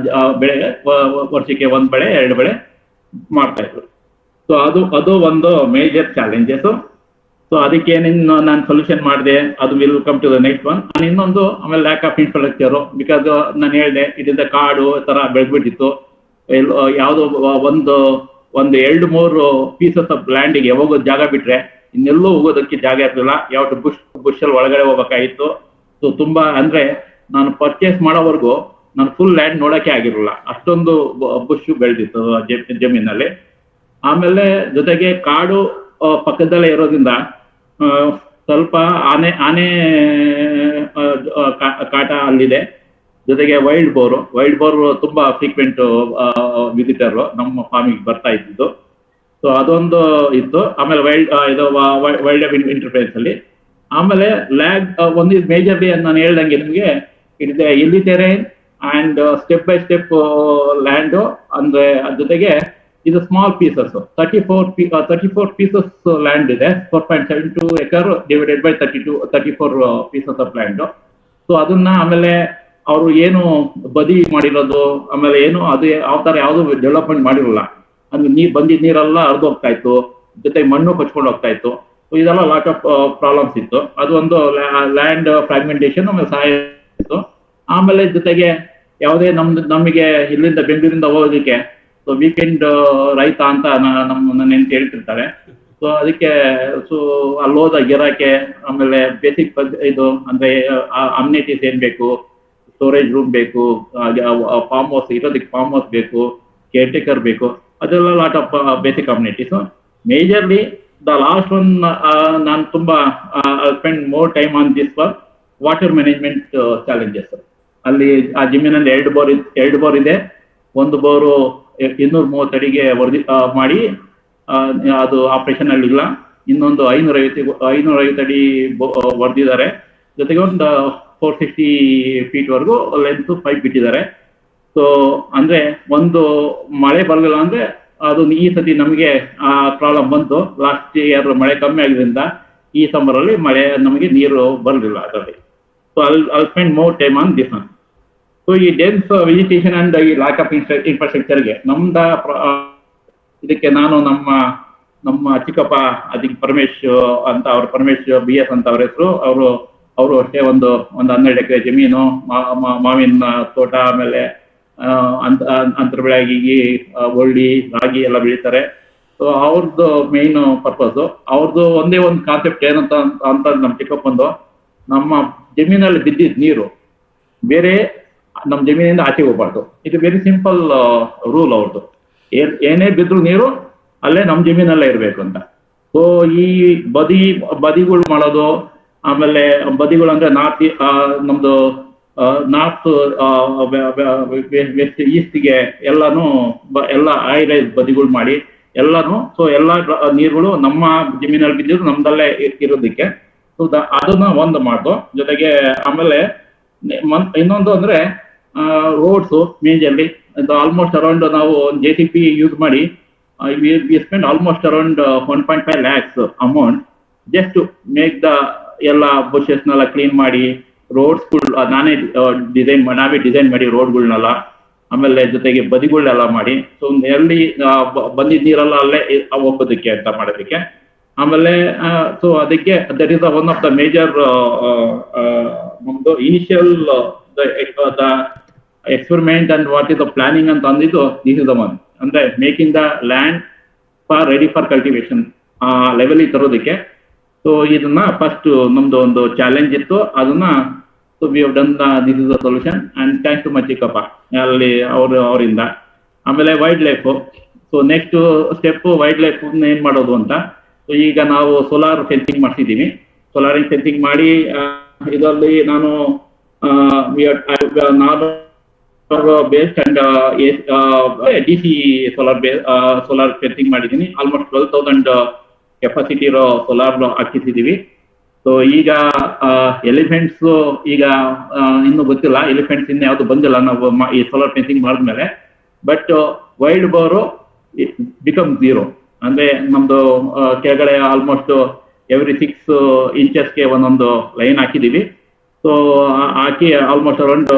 ಬೆಳೆ ವರ್ಷಕ್ಕೆ 1 ಬೆಳೆ 2 ಬೆಳೆ ಮಾಡ್ತಾ ಇದ್ರು. ಸೊ ಅದು ಒಂದು ಮೇಜರ್ ಚಾಲೆಂಜಸ್. ಸೊ ಅದಕ್ಕೆ ನಾನು ಸೊಲ್ಯೂಷನ್ ಮಾಡಿದೆ. ಅದು will come to the next one. ಇನ್ನೊಂದು ಆಮೇಲೆ ಲ್ಯಾಕ್ ಆಫ್ ಇನ್ಫ್ರಾಸ್ಟ್ರಕ್ಚರ್. ಬಿಕಾಸ್ ನಾನು ಹೇಳಿದೆ ಇದರಿಂದ ಕಾಡು ತರ ಬೆಳೆದ್ಬಿಟ್ಟಿತ್ತು. ಯಾವುದೋ ಒಂದು 2-3 ಪೀಸಸ್ ಆಫ್ ಲ್ಯಾಂಡಿಗೆ ಹೋಗೋದು ಜಾಗ ಬಿಟ್ರೆ ಇನ್ನೆಲ್ಲೂ ಹೋಗೋದಕ್ಕೆ ಜಾಗ ಇರ್ಲಿಲ್ಲ. ಯಾವತ್ತು ಬುಷಲ್ಲಿ ಒಳಗಡೆ ಹೋಗ್ಬೇಕಾಗಿತ್ತು. ಸೊ ತುಂಬಾ ಅಂದ್ರೆ ನಾನು ಪರ್ಚೇಸ್ ಮಾಡೋವರೆಗೂ ನಾನು ಫುಲ್ ಲ್ಯಾಂಡ್ ನೋಡೋಕೆ ಆಗಿರಲಿಲ್ಲ, ಅಷ್ಟೊಂದು ಬುಷ್ ಬೆಳೆದಿತ್ತು ಜಮೀನಲ್ಲಿ. ಆಮೇಲೆ ಜೊತೆಗೆ ಕಾಡು ಪಕ್ಕದಲ್ಲೇ ಇರೋದ್ರಿಂದ ಸ್ವಲ್ಪ ಆನೆ ಕಾಟ ಅಲ್ಲಿದೆ. ಜೊತೆಗೆ ವೈಲ್ಡ್ ಬೋರ್ ತುಂಬಾ ಫ್ರೀಕ್ವೆಂಟ್ ವಿಸಿಟರ್ ನಮ್ಮ ಫಾರ್ಮಿಗೆ ಬರ್ತಾ ಇದ್ದು. ಸೊ ಅದೊಂದು ಇತ್ತು. ಆಮೇಲೆ ವೈಲ್ಡ್ ಲೈಫ್ ಇಂಟರ್ಫೇರೆನ್ಸ್ ಅಲ್ಲಿ ಆಮೇಲೆ ಲ್ಯಾಗ್ ಒಂದು ಮೇಜರ್ಲಿ ನಾನು ಹೇಳ್ದಂಗೆ ನಿಮಗೆ ಇಟ್ ಇಸ್ ಎಲ್ಲಿ terrain and step by step land. ಅಂದ್ರೆ ಅದ್ರ ಜೊತೆಗೆ ಇದು ಸ್ಮಾಲ್ ಪೀಸಸ್ 34 ಪೀಸಸ್ ಲ್ಯಾಂಡ್ ಇದೆ. 4.72 acre divided by 34 pieces of land. So ಅದನ್ನ ಆಮೇಲೆ ಅವರು ಏನು ಬದಿ ಮಾಡಿರೋದು, ಆಮೇಲೆ ಏನು ಅದು ಯಾವ ತರ ಯಾವುದು ಡೆವಲಪ್ಮೆಂಟ್ ಮಾಡಿರಲ್ಲ. ಅಂದ್ರೆ ಬಂದಿದ್ದ ನೀರೆಲ್ಲ ಹರಿದು ಹೋಗ್ತಾ ಇತ್ತು, ಜೊತೆಗೆ ಮಣ್ಣು ಕೊಚ್ಕೊಂಡು ಹೋಗ್ತಾ ಇತ್ತು. ಇದೆಲ್ಲ ಲಾಟ್ ಆಫ್ ಪ್ರಾಬ್ಲಮ್ಸ್ ಇತ್ತು. ಅದು ಒಂದು ಲ್ಯಾಂಡ್ ಫ್ರಾಗ್ಮೆಂಟೇಶನ್ ಆಮೇಲೆ ಸಹಾಯ ಇತ್ತು. ಆಮೇಲೆ ಜೊತೆಗೆ ಯಾವುದೇ ನಮಗೆ ಇಲ್ಲಿಂದ ಬೆಂಗಳೂರಿಂದ ಹೋಗೋದಕ್ಕೆ ಸೊ ವೀಕೆಂಡ್ ರೈತ ಅಂತ ನನ್ನ ನೆನ್ಪು ಹೇಳ್ತಿರ್ತಾರೆ. ಸೊ ಅದಕ್ಕೆ ಅಲ್ಲಿ ಹೋದ ಗಿರಾಕೆ, ಆಮೇಲೆ ಬೇಸಿಕ್ ಇದು ಅಂದ್ರೆ ಅಮ್ಯುನಿಟೀಸ್ ಏನ್ ಬೇಕು, ಸ್ಟೋರೇಜ್ ರೂಮ್ ಬೇಕು, ಫಾರ್ಮ್ ಹೌಸ್ ಇರೋದಕ್ಕೆ ಫಾರ್ಮ್ ಹೌಸ್ ಬೇಕು, ಕೇರ್ ಟೇಕರ್ ಬೇಕು, ಅದೆಲ್ಲ lot of basic amenities. Majorly the last one ನಾನು ತುಂಬಾ spend more time on this for water management challenges. ಅಲ್ಲಿ ಆ ಜಮೀನಲ್ಲಿ 2 ಬೋರ್ ಇದೆ. ಒಂದು ಬೋರು 230 ಅಡಿಗೆ ಮಾಡಿ ಅದು ಆಪರೇಷನ್ ಅಲ್ಲಿ ಇಲ್ಲ. ಇನ್ನೊಂದು 550 ಅಡಿ ಹೊಡೆದಿದ್ದಾರೆ. ಜೊತೆಗೆ ಒಂದು 460 ಫೀಟ್ ವರೆಗೂ ಲೆಂತ್ ಪೈಪ್ ಬಿಟ್ಟಿದ್ದಾರೆ. ಸೊ ಅಂದ್ರೆ ಒಂದು ಮಳೆ ಬರಲಿಲ್ಲ ಅಂದ್ರೆ ಅದು ಈ ಸತಿ ನಮಗೆ ಆ ಪ್ರಾಬ್ಲಮ್ ಬಂತು. ಲಾಸ್ಟ್ ಇಯರ್ ಮಳೆ ಕಮ್ಮಿ ಆಗಿದ್ರಿಂದ ಈ ಸಮ್ಮರ್ ಅಲ್ಲಿ ಮಳೆ ನಮಗೆ ನೀರು ಬರಲಿಲ್ಲ ಅದರಲ್ಲಿ. So I spend more time on this one. So ಈ ಡೆನ್ಸ್ ವೆಜಿಟೇಷನ್ ಅಂಡ್ ಈ ಲ್ಯಾಕ್ ಆಫ್ ಇನ್ಫ್ರಾಸ್ಟ್ರಕ್ಚರ್ಗೆ ಇದಕ್ಕೆ ನಾನು ನಮ್ಮ ಚಿಕ್ಕಪ್ಪ ಅದಕ್ಕೆ ಪರಮೇಶ್ ಅಂತ, ಅವ್ರ ಪರಮೇಶ್ BS ಅಂತ ಅವ್ರ ಹೆಸರು. ಅವರು ಅಷ್ಟೇ ಒಂದು 12 ಎಕರೆ ಜಮೀನು, ಮಾವಿನ ತೋಟ, ಆಮೇಲೆ ಅಂತರ ಬೆಳೆಯಾಗಿ ಒಳ್ಳಿ ರಾಗಿ ಎಲ್ಲ ಬೆಳೀತಾರೆ. ಸೊ ಅವ್ರದ್ದು ಮೇನ್ ಪರ್ಪಸ್, ಅವ್ರದ್ದು ಒಂದೇ ಒಂದು ಕಾನ್ಸೆಪ್ಟ್ ಏನಂತ ನಮ್ಮ ಚಿಕ್ಕಪ್ಪಂದು, ನಮ್ಮ ಜಮೀನಲ್ಲಿ ಬಿದ್ದಿದ್ದ ನೀರು ಬೇರೆ ನಮ್ಮ ಜಮೀನಿಂದ ಆಚೆಗೆ ಹೋಗ್ಬಾರ್ದು. ಇದು ವೆರಿ ಸಿಂಪಲ್ ರೂಲ್ ಅವ್ರದ್ದು. ಏನೇ ಬಿದ್ರು ನೀರು ಅಲ್ಲೇ ನಮ್ಮ ಜಮೀನಲ್ಲೇ ಇರಬೇಕು ಅಂತ. ಸೊ ಈ ಬದಿಗಳು ಮಾಡೋದು, ಆಮೇಲೆ ಬದಿಗಳು ಅಂದ್ರೆ ನಮ್ದು ನಾರ್ತ್ ವೆಸ್ಟ್ ಈಸ್ಟ್ಗೆ ಎಲ್ಲಾನು ಎಲ್ಲ ರೈಸ್ ಬದಿಗಳು ಮಾಡಿ ಎಲ್ಲಾನು. ಸೊ ಎಲ್ಲ ನೀರುಗಳು ನಮ್ಮ ಜಮೀನಲ್ಲಿ ಬಿದ್ದಿದ್ದು ನಮ್ದಲ್ಲೇ ಇರೋದಕ್ಕೆ. ಸೊ ಅದನ್ನ ಒಂದು ಮಾಡ್ದು. ಜೊತೆಗೆ ಆಮೇಲೆ ಇನ್ನೊಂದು ಅಂದ್ರೆ ರೋಡ್ಸು ಮೇಜರ್ಲಿ ಆಲ್ಮೋಸ್ಟ್ ಅರೌಂಡ್ ನಾವು JCP ಯೂಸ್ ಮಾಡಿ we spend almost around 1.5 lakhs amount just to make the ಎಲ್ಲ ಬುಷಸ್ನೆಲ್ಲ ಕ್ಲೀನ್ ಮಾಡಿ ರೋಡ್ಸ್ಗಳು ನಾವೇ ಡಿಸೈನ್ ಮಾಡಿ ರೋಡ್ಗಳನ್ನೆಲ್ಲ, ಆಮೇಲೆ ಜೊತೆಗೆ ಬದಿಗಳನ್ನೆಲ್ಲ ಮಾಡಿ. ಸೊ ಎಲ್ಲಿ ಬಂದಿದ್ದ ನೀರೆಲ್ಲ ಅಲ್ಲೇ ಹೋಗೋದಕ್ಕೆ ಅಂತ ಮಾಡೋದಕ್ಕೆ. ಆಮೇಲೆ ಸೊ ಅದಕ್ಕೆ that is one of the major ಒಂದು initial the experiment and what is the planning ಅಂತ ಅಂದಿದ್ದು ದಿಸ್ ಇಸ್ ದ ಒನ್. ಅಂದ್ರೆ making the land ready for cultivation ಆ ಲೆವೆಲ್ ತರೋದಕ್ಕೆ. ಸೊ ಇದನ್ನ ಫಸ್ಟ್ ನಮ್ದು ಒಂದು ಚಾಲೆಂಜ್ ಇತ್ತು. ಅದನ್ನ so we have done this is the solution and thanks to Machikappa ಅಲ್ಲಿ ಅವರಿಂದ. ಆಮೇಲೆ wildlife. So next step wildlife ಏನ್ ಮಾಡೋದು ಅಂತ. ಸೊ ಈಗ ನಾವು ಸೋಲಾರ್ ಫೆನ್ಸಿಂಗ್ ಮಾಡಿಸಿದೀವಿ. ಸೋಲಾರ್ ಫೆನ್ಸಿಂಗ್ ಮಾಡಿ ಇದರಲ್ಲಿ ನಾನು based and DC solar fencing ಮಾಡಿದ್ದೀನಿ. ಆಲ್ಮೋಸ್ಟ್ 12,000 ಕೆಪಾಸಿಟಿ ಇರೋ ಸೋಲಾರ್ ಹಾಕಿಸಿದೀವಿ. ಸೊ ಈಗ ಎಲಿಫೆಂಟ್ಸ್ ಈಗ ಇನ್ನೂ ಗೊತ್ತಿಲ್ಲ, ಎಲಿಫೆಂಟ್ಸ್ ಇನ್ನು ಯಾವ್ದು ಬಂದಿಲ್ಲ ನಾವು ಈ ಸೋಲಾರ್ ಫೆನ್ಸಿಂಗ್ ಮಾಡಿದ್ಮೇಲೆ. But wild bore become 0. ಅಂದ್ರೆ ನಮ್ದು ಕೆಳಗಡೆ ಆಲ್ಮೋಸ್ಟ್ ಎವ್ರಿ 6 ಇಂಚಸ್ಗೆ ಒಂದೊಂದು ಲೈನ್ ಹಾಕಿದೀವಿ. ಸೊ ಹಾಕಿ ಆಲ್ಮೋಸ್ಟ್ ಅರೌಂಡ್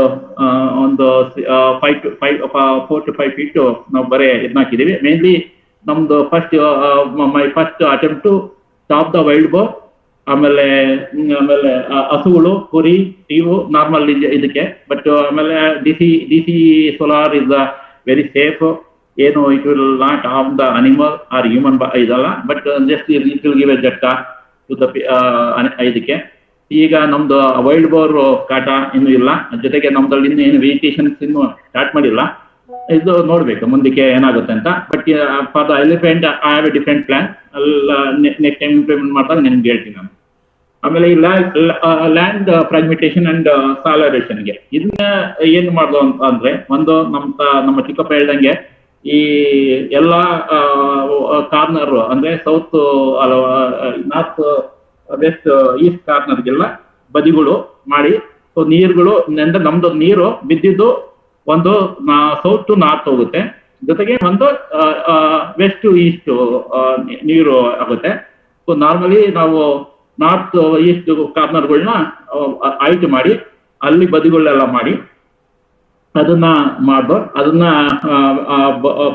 ಒಂದು 4 to 5 feet ನಾವು ಬರೀ ಇದನ್ನ ಹಾಕಿದೀವಿ. ಮೇನ್ಲಿ ನಮ್ದು my first attempt to stop the wild boar. ಆಮೇಲೆ ಹಸುಗಳು, ಕುರಿ, ಇವು ನಾರ್ಮಲ್ ಇದಕ್ಕೆ. ಬಟ್ ಆಮೇಲೆ DC solar is very safe. ಏನು it will not harm the animal or human ಇದಲ್ಲ, but just it will give a ಜಟ್ಟ ಟು ದ ಇದಕ್ಕೆ. ಈಗ ನಮ್ದು ವೈಲ್ಡ್ ಬೋರ್ ಕಾಟ ಇನ್ನೂ ಇಲ್ಲ. ಜೊತೆಗೆ ನಮ್ದ್ರಲ್ಲಿ ಇನ್ನು ಏನು ವೆಜಿಟೇಷನ್ಸ್ ಇನ್ನು ಸ್ಟಾರ್ಟ್ ಮಾಡಿಲ್ಲ. ಇದು ನೋಡ್ಬೇಕು ಮುಂದಕ್ಕೆ ಏನಾಗುತ್ತೆ ಅಂತ. But for the elephant I have A different plan. Next time implement ಮಾಡ್ದಾಗ ನಿಮ್ಗೆ ಹೇಳ್ತೀನಿ ನಾನು. ಆಮೇಲೆ ಈ ಲ್ಯಾಂಡ್ ಫ್ರಾಗ್ಮೆಂಟೇಷನ್ ಅಂಡ್ ಸಾಲರೇಷನ್ಗೆ ಇದನ್ನ ಏನ್ ಮಾಡ್ದು ಅಂತ ಅಂದ್ರೆ, ಒಂದು ನಮ್ಮ ಚಿಕ್ಕಪ್ಪ ಹೇಳ್ದಂಗೆ ಈ ಎಲ್ಲ ಕಾರ್ನರ್ ಅಂದ್ರೆ ಸೌತ್ ನಾರ್ತ್ ವೆಸ್ಟ್ ಈಸ್ಟ್ ಕಾರ್ನರ್ಗೆಲ್ಲ ಬದಿಗಳು ಮಾಡಿ. ಸೊ ನೀರುಗಳು ಅಂದ್ರೆ ನಮ್ದು ನೀರು ಬಿದ್ದಿದ್ದು ಒಂದು ಸೌತ್ ಟು ನಾರ್ತ್ ಹೋಗುತ್ತೆ, ಜೊತೆಗೆ ಒಂದು ವೆಸ್ಟ್ ಟು ಈಸ್ಟ್ ನೀರು ಆಗುತ್ತೆ. ಸೊ ನಾರ್ಮಲಿ ನಾವು ನಾರ್ತ್ ಈಸ್ಟ್ ಕಾರ್ನರ್ಗಳನ್ನ ಆಯ್ಕೆ ಮಾಡಿ ಅಲ್ಲಿ ಬದಿಗಳನ್ನೆಲ್ಲ ಮಾಡಿ ಅದನ್ನ ಮಾಡ್ದು. ಅದನ್ನ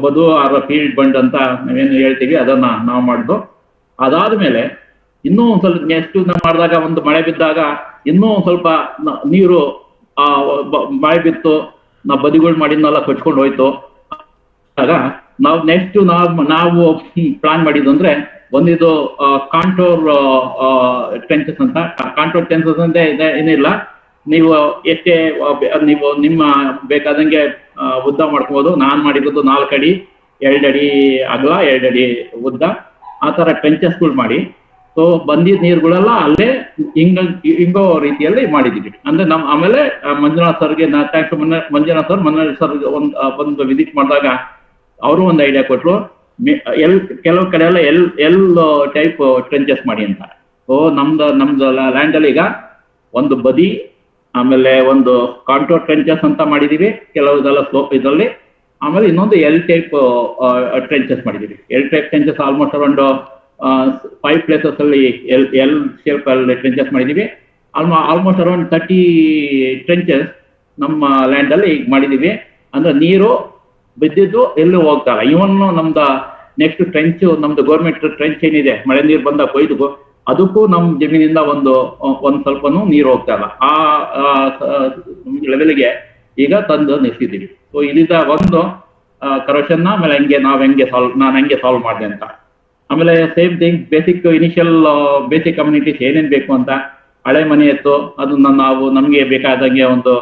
ಬದು ಆರ್ ಫೀಲ್ಡ್ ಬಂಡ್ ಅಂತ ನಾವೇನು ಹೇಳ್ತೀವಿ ಅದನ್ನ ನಾವು ಮಾಡ್ದು. ಅದಾದ್ಮೇಲೆ ಇನ್ನೂ ಒಂದ್ ಸ್ವಲ್ಪ ನೆಕ್ಸ್ಟ್ ಮಾಡಿದಾಗ ಒಂದು ಮಳೆ ಬಿದ್ದಾಗ ಇನ್ನೂ ಒಂದ್ ಸ್ವಲ್ಪ ನೀರು ಮಳೆ ಬಿತ್ತು, ನಾವು ಬದಿಗಳು ಮಾಡಿದ್ನೆಲ್ಲ ಕೊಚ್ಕೊಂಡು ಹೋಯ್ತು. ಆಗ ನಾವು ನೆಕ್ಸ್ಟ್ ನಾವು ಪ್ಲಾನ್ ಮಾಡಿದ್ದು ಅಂದ್ರೆ ಒಂದಿದು ಕಾಂಟೋರ್ ಟ್ರೆಂಚಸ್ ಅಂತ. ಕಾಂಟೋರ್ ಟ್ರೆಂಚಸ್ ಅಂದ್ರೆ ಏನಿಲ್ಲ, ನೀವು ಎಷ್ಟೇ ನೀವು ನಿಮ್ಮ ಬೇಕಾದಂಗೆ ಉದ್ದ ಮಾಡ್ಕೋಬಹುದು. ನಾನ್ ಮಾಡಿರೋದು 4 ಅಡಿ 2 ಅಡಿ ಅಗಲ 2 ಅಡಿ ಉದ್ದ ಆ ತರ ಟ್ರೆಂಚಸ್ಗಳು ಮಾಡಿ. ಸೊ ಬಂದಿದ್ದ ನೀರುಗಳೆಲ್ಲ ಅಲ್ಲೇ ಹಿಂಗೋ ರೀತಿಯಲ್ಲಿ ಮಾಡಿದೀವಿ. ಅಂದ್ರೆ ಆಮೇಲೆ ಮಂಜುನಾಥ್ ಸರ್ಗೆ ಥ್ಯಾಂಕ್ಸ್. ಮಂಜುನಾಥ್ ಸರ್ ಒಂದು ವಿಸಿಟ್ ಮಾಡಿದಾಗ ಅವರು ಒಂದು ಐಡಿಯಾ ಕೊಟ್ರು. ಕೆಲವು ಕಡೆ ಎಲ್ಲ ಎಲ್ ಟೈಪ್ ಟ್ರೆಂಚಸ್ ಮಾಡಿ ಅಂತ. ಸೊ ನಮ್ದು ಲ್ಯಾಂಡ್ ಅಲ್ಲಿ ಈಗ ಒಂದು ಬದಿ, ಆಮೇಲೆ ಒಂದು ಕಾಂಟೋರ್ ಟ್ರೆಂಚಸ್ ಅಂತ ಮಾಡಿದೀವಿ ಕೆಲವುದೆಲ್ಲ ಸ್ಲೋಪ್ ಇದರಲ್ಲಿ. ಆಮೇಲೆ ಇನ್ನೊಂದು ಎಲ್ ಟೈಪ್ ಟ್ರೆಂಚಸ್ ಮಾಡಿದೀವಿ. L type trenches almost around 5 places ಅಲ್ಲಿ ಎಲ್ ಶೇಪ್ ಅಲ್ಲಿ ಟ್ರೆಂಚಸ್ ಮಾಡಿದೀವಿ. ಆಲ್ಮೋಸ್ಟ್ ಅರೌಂಡ್ 30 ಟ್ರೆಂಚಸ್ ನಮ್ಮ ಲ್ಯಾಂಡ್ ಅಲ್ಲಿ ಮಾಡಿದೀವಿ. ಅಂದ್ರೆ ನೀರು ಬಿದ್ದಿದ್ದು ಎಲ್ಲೂ ಹೋಗ್ತಾರ. ಇವನ್ ನಮ್ದು ನೆಕ್ಸ್ಟ್ ಟ್ರೆಂಚ್, ನಮ್ದು ಗೌರ್ಮೆಂಟ್ ಟ್ರೆಂಚ್ ಏನಿದೆ ಮಳೆ ನೀರು ಬಂದ ಕೊಯ್ದು ಅದಕ್ಕೂ ನಮ್ಮ ಜಮೀನಿಂದ ಒಂದು ಸ್ವಲ್ಪನೂ ನೀರು ಹೋಗ್ತಾ ಇಲ್ಲ. ಆ ಲೆವೆಲ್ಗೆ ಈಗ ತಂದು ನಿಲ್ಸಿದ್ದೀವಿ. ಸೊ ಇದೀಗ ಒಂದು ಕರೆಕ್ಷನ್. ಆಮೇಲೆ ನಾನು ಹೆಂಗೆ ಸಾಲ್ವ್ ಮಾಡಿದೆ ಅಂತ. ಆಮೇಲೆ same thing basic initial basic communities ಏನೇನ್ ಬೇಕು ಅಂತ ಹಳೆ ಮನೆ ಇತ್ತು, ಅದನ್ನ ನಾವು ನಮ್ಗೆ ಬೇಕಾದಂಗೆ ಒಂದು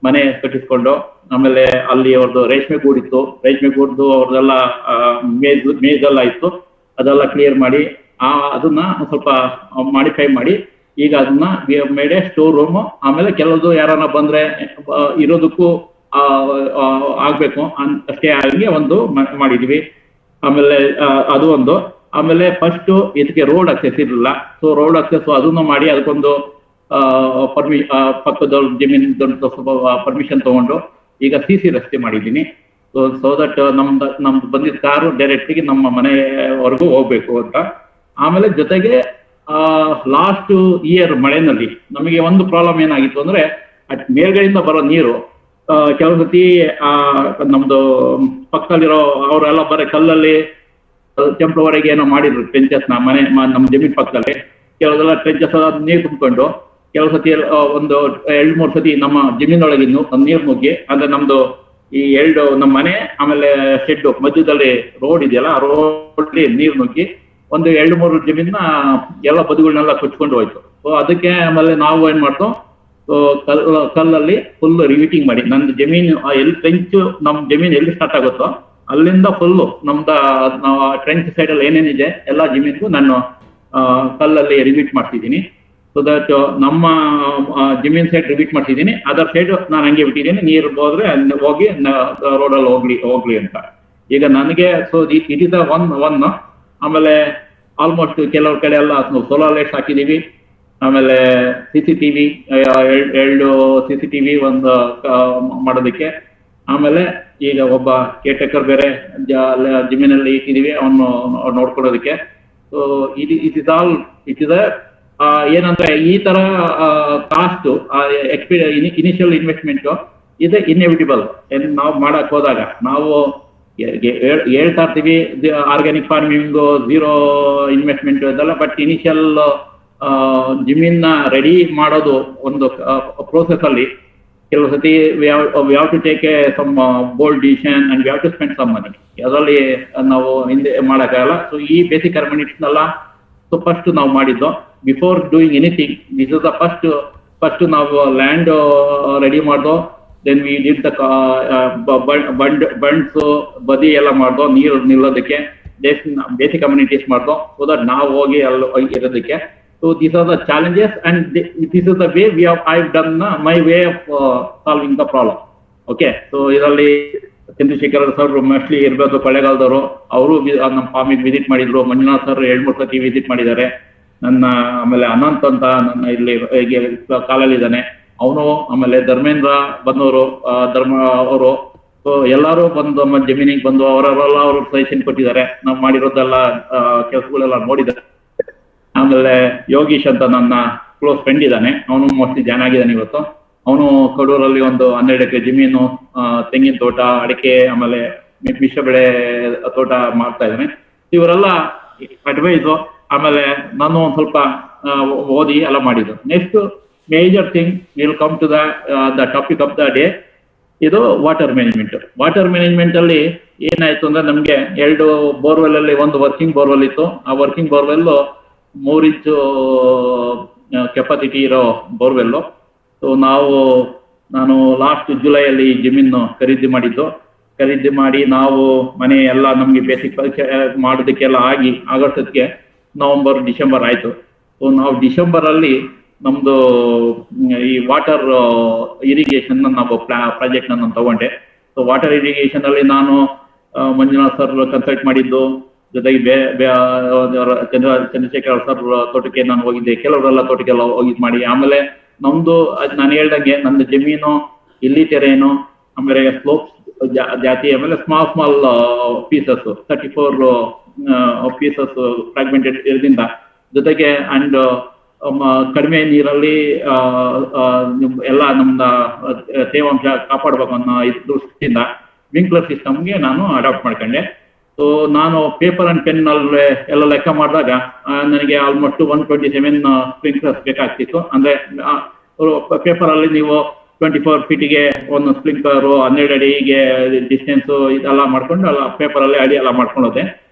ಮನೆ ಕಟ್ಟಿಸ್ಕೊಂಡು, ಆಮೇಲೆ ಅಲ್ಲಿ ಅವ್ರದ್ದು ರೇಷ್ಮೆ ಗೂಡಿತ್ತು, ರೇಷ್ಮೆ ಗೂಡ್ದು ಅವ್ರದ್ದೆಲ್ಲ ಮೇಜೆಲ್ಲ ಇತ್ತು, ಅದೆಲ್ಲ ಕ್ಲಿಯರ್ ಮಾಡಿ ಅದನ್ನ ಸ್ವಲ್ಪ ಮಾಡಿಫೈ ಮಾಡಿ ಈಗ ಅದನ್ನ ಮೇಡೆ ಸ್ಟೋರ್ ರೂಮ್, ಆಮೇಲೆ ಕೆಲವುದು ಯಾರನ್ನ ಬಂದ್ರೆ ಇರೋದಕ್ಕೂ ಆಗ್ಬೇಕು ಅಷ್ಟೇ ಆಗಿ ಒಂದು ಮಾಡಿದ್ವಿ. ಆಮೇಲೆ ಅದು ಒಂದು. ಆಮೇಲೆ ಫಸ್ಟ್ ಇದಕ್ಕೆ ರೋಡ್ ಅಕ್ಸೆಸ್ ಇರಲಿಲ್ಲ, ಸೊ ರೋಡ್ ಅಕ್ಸೆಸ್ ಅದನ್ನು ಮಾಡಿ ಅದಕ್ಕೊಂದು ಪಕ್ಕದ ಜಮೀನ್ ಪರ್ಮಿಷನ್ ತಗೊಂಡು ಈಗ CC ರಸ್ತೆ ಮಾಡಿದ್ದೀನಿ. ಸೊ ದಟ್ ನಮ್ದು ಬಂದಿದ್ದ ಕಾರು ಡೈರೆಕ್ಟಿಗೆ ನಮ್ಮ ಮನೆವರೆಗೂ ಹೋಗ್ಬೇಕು ಅಂತ. ಆಮೇಲೆ ಜೊತೆಗೆ ಲಾಸ್ಟ್ ಇಯರ್ ಮಳೆನಲ್ಲಿ ನಮಗೆ ಒಂದು ಪ್ರಾಬ್ಲಮ್ ಏನಾಗಿತ್ತು ಅಂದ್ರೆ ಮೇಲ್ಗಡೆಯಿಂದ ಬರೋ ನೀರು ಕೆಲವು ಸತಿ ನಮ್ದು ಪಕ್ಕದಲ್ಲಿರೋ ಅವರೆಲ್ಲ ಬರೀ ಕಲ್ಲಲ್ಲಿ ಟೆಂಪ್ರವರೆಗೆ ಏನೋ ಮಾಡಿದ್ರು ಟ್ರೆಂಚಸ್ ನಮ್ಮ ಜಮೀನ್ ಪಕ್ಕದಲ್ಲಿ. ಕೆಲವೆಲ್ಲ ಟ್ರೆಂಚಸ್ ನೀರು ತುಂಬಿಕೊಂಡು ಕೆಲವು ಸತಿ ಒಂದು 2-3 ಸತಿ ನಮ್ಮ ಜಮೀನೊಳಗೆ ನೀರು ನುಗ್ಗಿ, ಅಂದ್ರೆ ನಮ್ದು ಈ ನಮ್ಮ ಮನೆ ಆಮೇಲೆ ಶೆಡ್ ಮಧ್ಯದಲ್ಲಿ ರೋಡ್ ಇದೆಯಲ್ಲ, ಆ ರೋಡ್ ನೀರು ನುಗ್ಗಿ ಒಂದು 2-3 ಜಮೀನ ಎಲ್ಲ ಬದುಗಳನ್ನೆಲ್ಲ ಕೊಚ್ಕೊಂಡು ಹೋಯ್ತು. ಸೊ ಅದಕ್ಕೆ ಆಮೇಲೆ ನಾವು ಏನ್ ಮಾಡ್ತೋ, ಕಲ್ಲಲ್ಲಿ ಫುಲ್ ರಿವಿಟಿಂಗ್ ಮಾಡಿ ನಂದು ಜಮೀನು ಎಲ್ಲಿ ಟ್ರೆಂಚ್ ನಮ್ ಜಮೀನ್ ಎಲ್ಲಿ ಸ್ಟಾರ್ಟ್ ಆಗುತ್ತೋ ಅಲ್ಲಿಂದ ಫುಲ್ಲು ಟ್ರೆಂಚ್ ಸೈಡ್ ಅಲ್ಲಿ ಏನೇನಿದೆ ಎಲ್ಲ ಜಮೀನ್ಗೂ ನಾನು ಕಲ್ಲಲ್ಲಿ ರಿವಿಟ್ ಮಾಡ್ತಿದ್ದೀನಿ. ಸೊ ದಟ್ ನಮ್ಮ ಜಮೀನ್ ಸೈಡ್ ರಿವಿಟ್ ಮಾಡ್ತಿದ್ದೀನಿ, ಅದರ್ ಸೈಡ್ ನಾನು ಹಂಗೆ ಬಿಟ್ಟಿದ್ದೀನಿ, ನೀರು ಹೋದ್ರೆ ಹೋಗಿ ರೋಡಲ್ಲಿ ಹೋಗ್ಲಿ ಅಂತ. ಈಗ ನನಗೆ ಸೊ ಇಟ್ ಇಸ್ ಒನ್. ಆಮೇಲೆ ಆಲ್ಮೋಸ್ಟ್ ಕೆಲವು ಕಡೆ ಎಲ್ಲ ಸೋಲಾರ್ ಲೈಟ್ಸ್ ಹಾಕಿದೀವಿ. ಆಮೇಲೆ CCTV 2 CCTV ಒಂದು ಮಾಡೋದಕ್ಕೆ. ಆಮೇಲೆ ಈಗ ಒಬ್ಬ ಕೇರ್ಟೇಕರ್ ಬೇರೆ ಜಮೀನಲ್ಲಿ ಇಟ್ಟಿದೀವಿ, ಅವನು ನೋಡ್ಕೊಡೋದಕ್ಕೆ. ಸೊ ಇಟ್ ಇಸ್ ಏನಂದ್ರೆ ಈ ತರ ಕಾಸ್ಟ್ ಇನಿಷಿಯಲ್ ಇನ್ವೆಸ್ಟ್ಮೆಂಟ್ ಇದೆ ಇನ್ಎವಿಟಬಲ್. ನಾವು ಮಾಡಕ್ ಹೋದಾಗ ನಾವು ಹೇಳ್ತಾ ಇರ್ತೀವಿ ಆರ್ಗ್ಯಾನಿಕ್ ಫಾರ್ಮಿಂಗ್ ಝೀರೋ ಇನ್ವೆಸ್ಟ್ಮೆಂಟ್ ಇದೆಲ್ಲ, ಬಟ್ ಇನಿಷಿಯಲ್ ಜಮೀನ್ನ ರೆಡಿ ಮಾಡೋದು ಒಂದು ಪ್ರೋಸೆಸ್ ಅಲ್ಲಿ ಕೆಲವು ಸತಿ we have to take some bold decision and we have to spend some money. ಅದರಲ್ಲಿ ನಾವು ಹಿಂದೆ ಮಾಡೋಕ್ಕಾಗಲ್ಲ. ಸೊ ಈ ಬೇಸಿಕ್ ಅರ್ಮಿನಿಟ್ಸ್ನೆಲ್ಲ ಸೊ ಫಸ್ಟ್ ನಾವು ಮಾಡಿದ್ದು before doing anything. This is the first ನಾವು ಲ್ಯಾಂಡ್ ರೆಡಿ ಮಾಡ್ದೋ, then we did the bunds ಬದಿ ಎಲ್ಲ ಮಾಡ್ದೋ ನೀರು ನಿಲ್ಲೋದಕ್ಕೆ, ಬೇಸಿಕ್ ಕಮ್ಯುನಿಟೀಸ್ ಮಾಡ್ದೋ, ಸೊ ದಟ್ ನಾವು ಹೋಗಿ ಅಲ್ಲಿ ಇರೋದಕ್ಕೆ. So these are the challenges and this is the way I've done my way of solving the problem. Okay, so ಇದರಲ್ಲಿ ಚಂದ್ರಶೇಖರ್ ಸರ್ ಮೋಸ್ಟ್ಲಿ ಇರ್ಬೋದು ಕೊಳ್ಳೇಗಾಲದವರು, ಅವರು ನಮ್ಮ ಫಾರ್ಮಿಗೆ ವಿಸಿಟ್ ಮಾಡಿದ್ರು. ಮಂಜುನಾಥ್ ಸರ್ 2-3 ಸತಿ ವಿಸಿಟ್ ಮಾಡಿದ್ದಾರೆ. ಆಮೇಲೆ ಅನಂತ್ ಅಂತ ನನ್ನ ಇಲ್ಲಿ ಕಾಲಲ್ಲಿದ್ದಾನೆ ಅವನು, ಆಮೇಲೆ ಧರ್ಮೇಂದ್ರ ಬಂದವರು ಅವರು. ಸೊ ಎಲ್ಲರೂ ಬಂದು ನಮ್ಮ ಜಮೀನಿಗೆ ಬಂದು ಅವರೆಲ್ಲ ಅವರು ಸಜೆಷನ್ ಕೊಟ್ಟಿದ್ದಾರೆ. ನಾವು ಮಾಡಿರೋದೆಲ್ಲ ಕೆಲಸಗಳೆಲ್ಲ ನೋಡಿದ್ದಾರೆ. ಆಮೇಲೆ ಯೋಗೀಶ್ ಅಂತ ನನ್ನ ಕ್ಲೋಸ್ ಫ್ರೆಂಡ್ ಇದ್ದಾನೆ, ಅವನು ಮೋಸ್ಟ್ಲಿ ಜಾಯ್ನ್ ಆಗಿದ್ದಾನೆ ಇವತ್ತು. ಅವನು ಕಡೂರಲ್ಲಿ ಒಂದು 12 ಎಕರೆ ಜಮೀನು, ತೆಂಗಿನ ತೋಟ, ಅಡಿಕೆ, ಆಮೇಲೆ ಮಿಶ್ರ ಬೆಳೆ ತೋಟ ಮಾಡ್ತಾ ಇದ್ದಾನೆ. ಇವರೆಲ್ಲ ಅಡ್ವೈಸು. ಆಮೇಲೆ ನಾನು ಒಂದು ಸ್ವಲ್ಪ ಓದಿ ಎಲ್ಲ ಮಾಡಿದ್ದು. Next major thing will come to the topic of the day, ಇದು ವಾಟರ್ ಮ್ಯಾನೇಜ್ಮೆಂಟ್. ವಾಟರ್ ಮ್ಯಾನೇಜ್ಮೆಂಟ್ ಅಲ್ಲಿ ಏನಾಯ್ತು ಅಂದ್ರೆ ನಮ್ಗೆ 2 ಬೋರ್ವೆಲ್ ಅಲ್ಲಿ ಒಂದು ವರ್ಕಿಂಗ್ ಬೋರ್ವೆಲ್ ಇತ್ತು. ಆ ವರ್ಕಿಂಗ್ ಬೋರ್ವೆಲ್ 3 ಇಂಚು ಕೆಪಾಸಿಟಿ ಇರೋ ಬೋರ್ವೆಲ್ಲು. ಸೊ ನಾನು ಲಾಸ್ಟ್ ಜುಲೈಯಲ್ಲಿ ಜಮೀನು ಖರೀದಿ ಮಾಡಿ ನಾವು ಮನೆ ಎಲ್ಲ ನಮಗೆ ಬೇಸಿಕ್ ಮಾಡೋದಕ್ಕೆಲ್ಲ ಆಗಷ್ಟೊತ್ತಿಗೆ ನವೆಂಬರ್ ಡಿಸೆಂಬರ್ ಆಯಿತು. ಸೊ ನಾವು ಡಿಸೆಂಬರಲ್ಲಿ ನಮ್ಮದು ಈ ವಾಟರ್ ಇರಿಗೇಷನ್ ನಾವು ಪ್ರಾಜೆಕ್ಟ್ ನಾನು ತಗೊಂಡೆ. ಸೊ ವಾಟರ್ ಇರಿಗೇಷನ್ ಅಲ್ಲಿ ನಾನು ಮಂಜುನಾಥ್ ಸರ್ ಕನ್ಸಲ್ಟ್ ಮಾಡಿದ್ದು, ಜೊತೆಗೆ ಚಂದ್ರಶೇಖರ್ ಸರ್ ತೋಟಕ್ಕೆ ನಾನು ಹೋಗಿದ್ದೆ, ಕೆಲವರೆಲ್ಲ ತೋಟಕ್ಕೆಲ್ಲ ಮಾಡಿ. ಆಮೇಲೆ ನಮ್ದು ನಾನು ಹೇಳ್ದಂಗೆ ನಂದು ಜಮೀನು ಇಲ್ಲಿ ಟೆರೇನು, ಆಮೇಲೆ ಸ್ಲೋಪ್ಸ್ ಜಾತಿ, ಆಮೇಲೆ ಸ್ಮಾಲ್ ಪೀಸಸ್ 34 ಪೀಸಸ್ ಫ್ರಾಗ್ಮೆಂಟೆಡ್ ಇರೋದ್ರಿಂದ, ಜೊತೆಗೆ ಅಂಡ್ ಕಡಿಮೆ ನೀರಲ್ಲಿ ಎಲ್ಲ ನಮ್ದ ತೇವಾಂಶ ಕಾಪಾಡ್ಬೇಕು ಅನ್ನೋ ದೃಷ್ಟಿಯಿಂದ ವಿಂಕ್ಲರ್ ಸಿಸ್ಟಮ್ಗೆ ನಾನು ಅಡಾಪ್ಟ್ ಮಾಡ್ಕೊಂಡೆ. ಸೊ ನಾನು ಪೇಪರ್ ಅಂಡ್ ಪೆನ್ ಅಲ್ಲಿ ಎಲ್ಲ ಲೆಕ್ಕ ಮಾಡಿದಾಗ ನನಗೆ ಆಲ್ಮೋಸ್ಟ್ 127 ಸ್ಪ್ರಿಂಕ್ಲರ್ಸ್ ಬೇಕಾಗ್ತಿತ್ತು. ಅಂದ್ರೆ ಪೇಪರ್ ಅಲ್ಲಿ ನೀವು 24 ಫೀಟಿಗೆ ಒಂದು ಸ್ಪ್ರಿಂಕ್ಲರು, 12 ಅಡಿಗೆ ಡಿಸ್ಟೆನ್ಸ್ ಇದೆಲ್ಲ ಮಾಡ್ಕೊಂಡು ಎಲ್ಲ ಪೇಪರ್ ಅಲ್ಲಿ ಅಡಿ ಎಲ್ಲ ಮಾಡ್ಕೊಳ್ಳೋದೆ.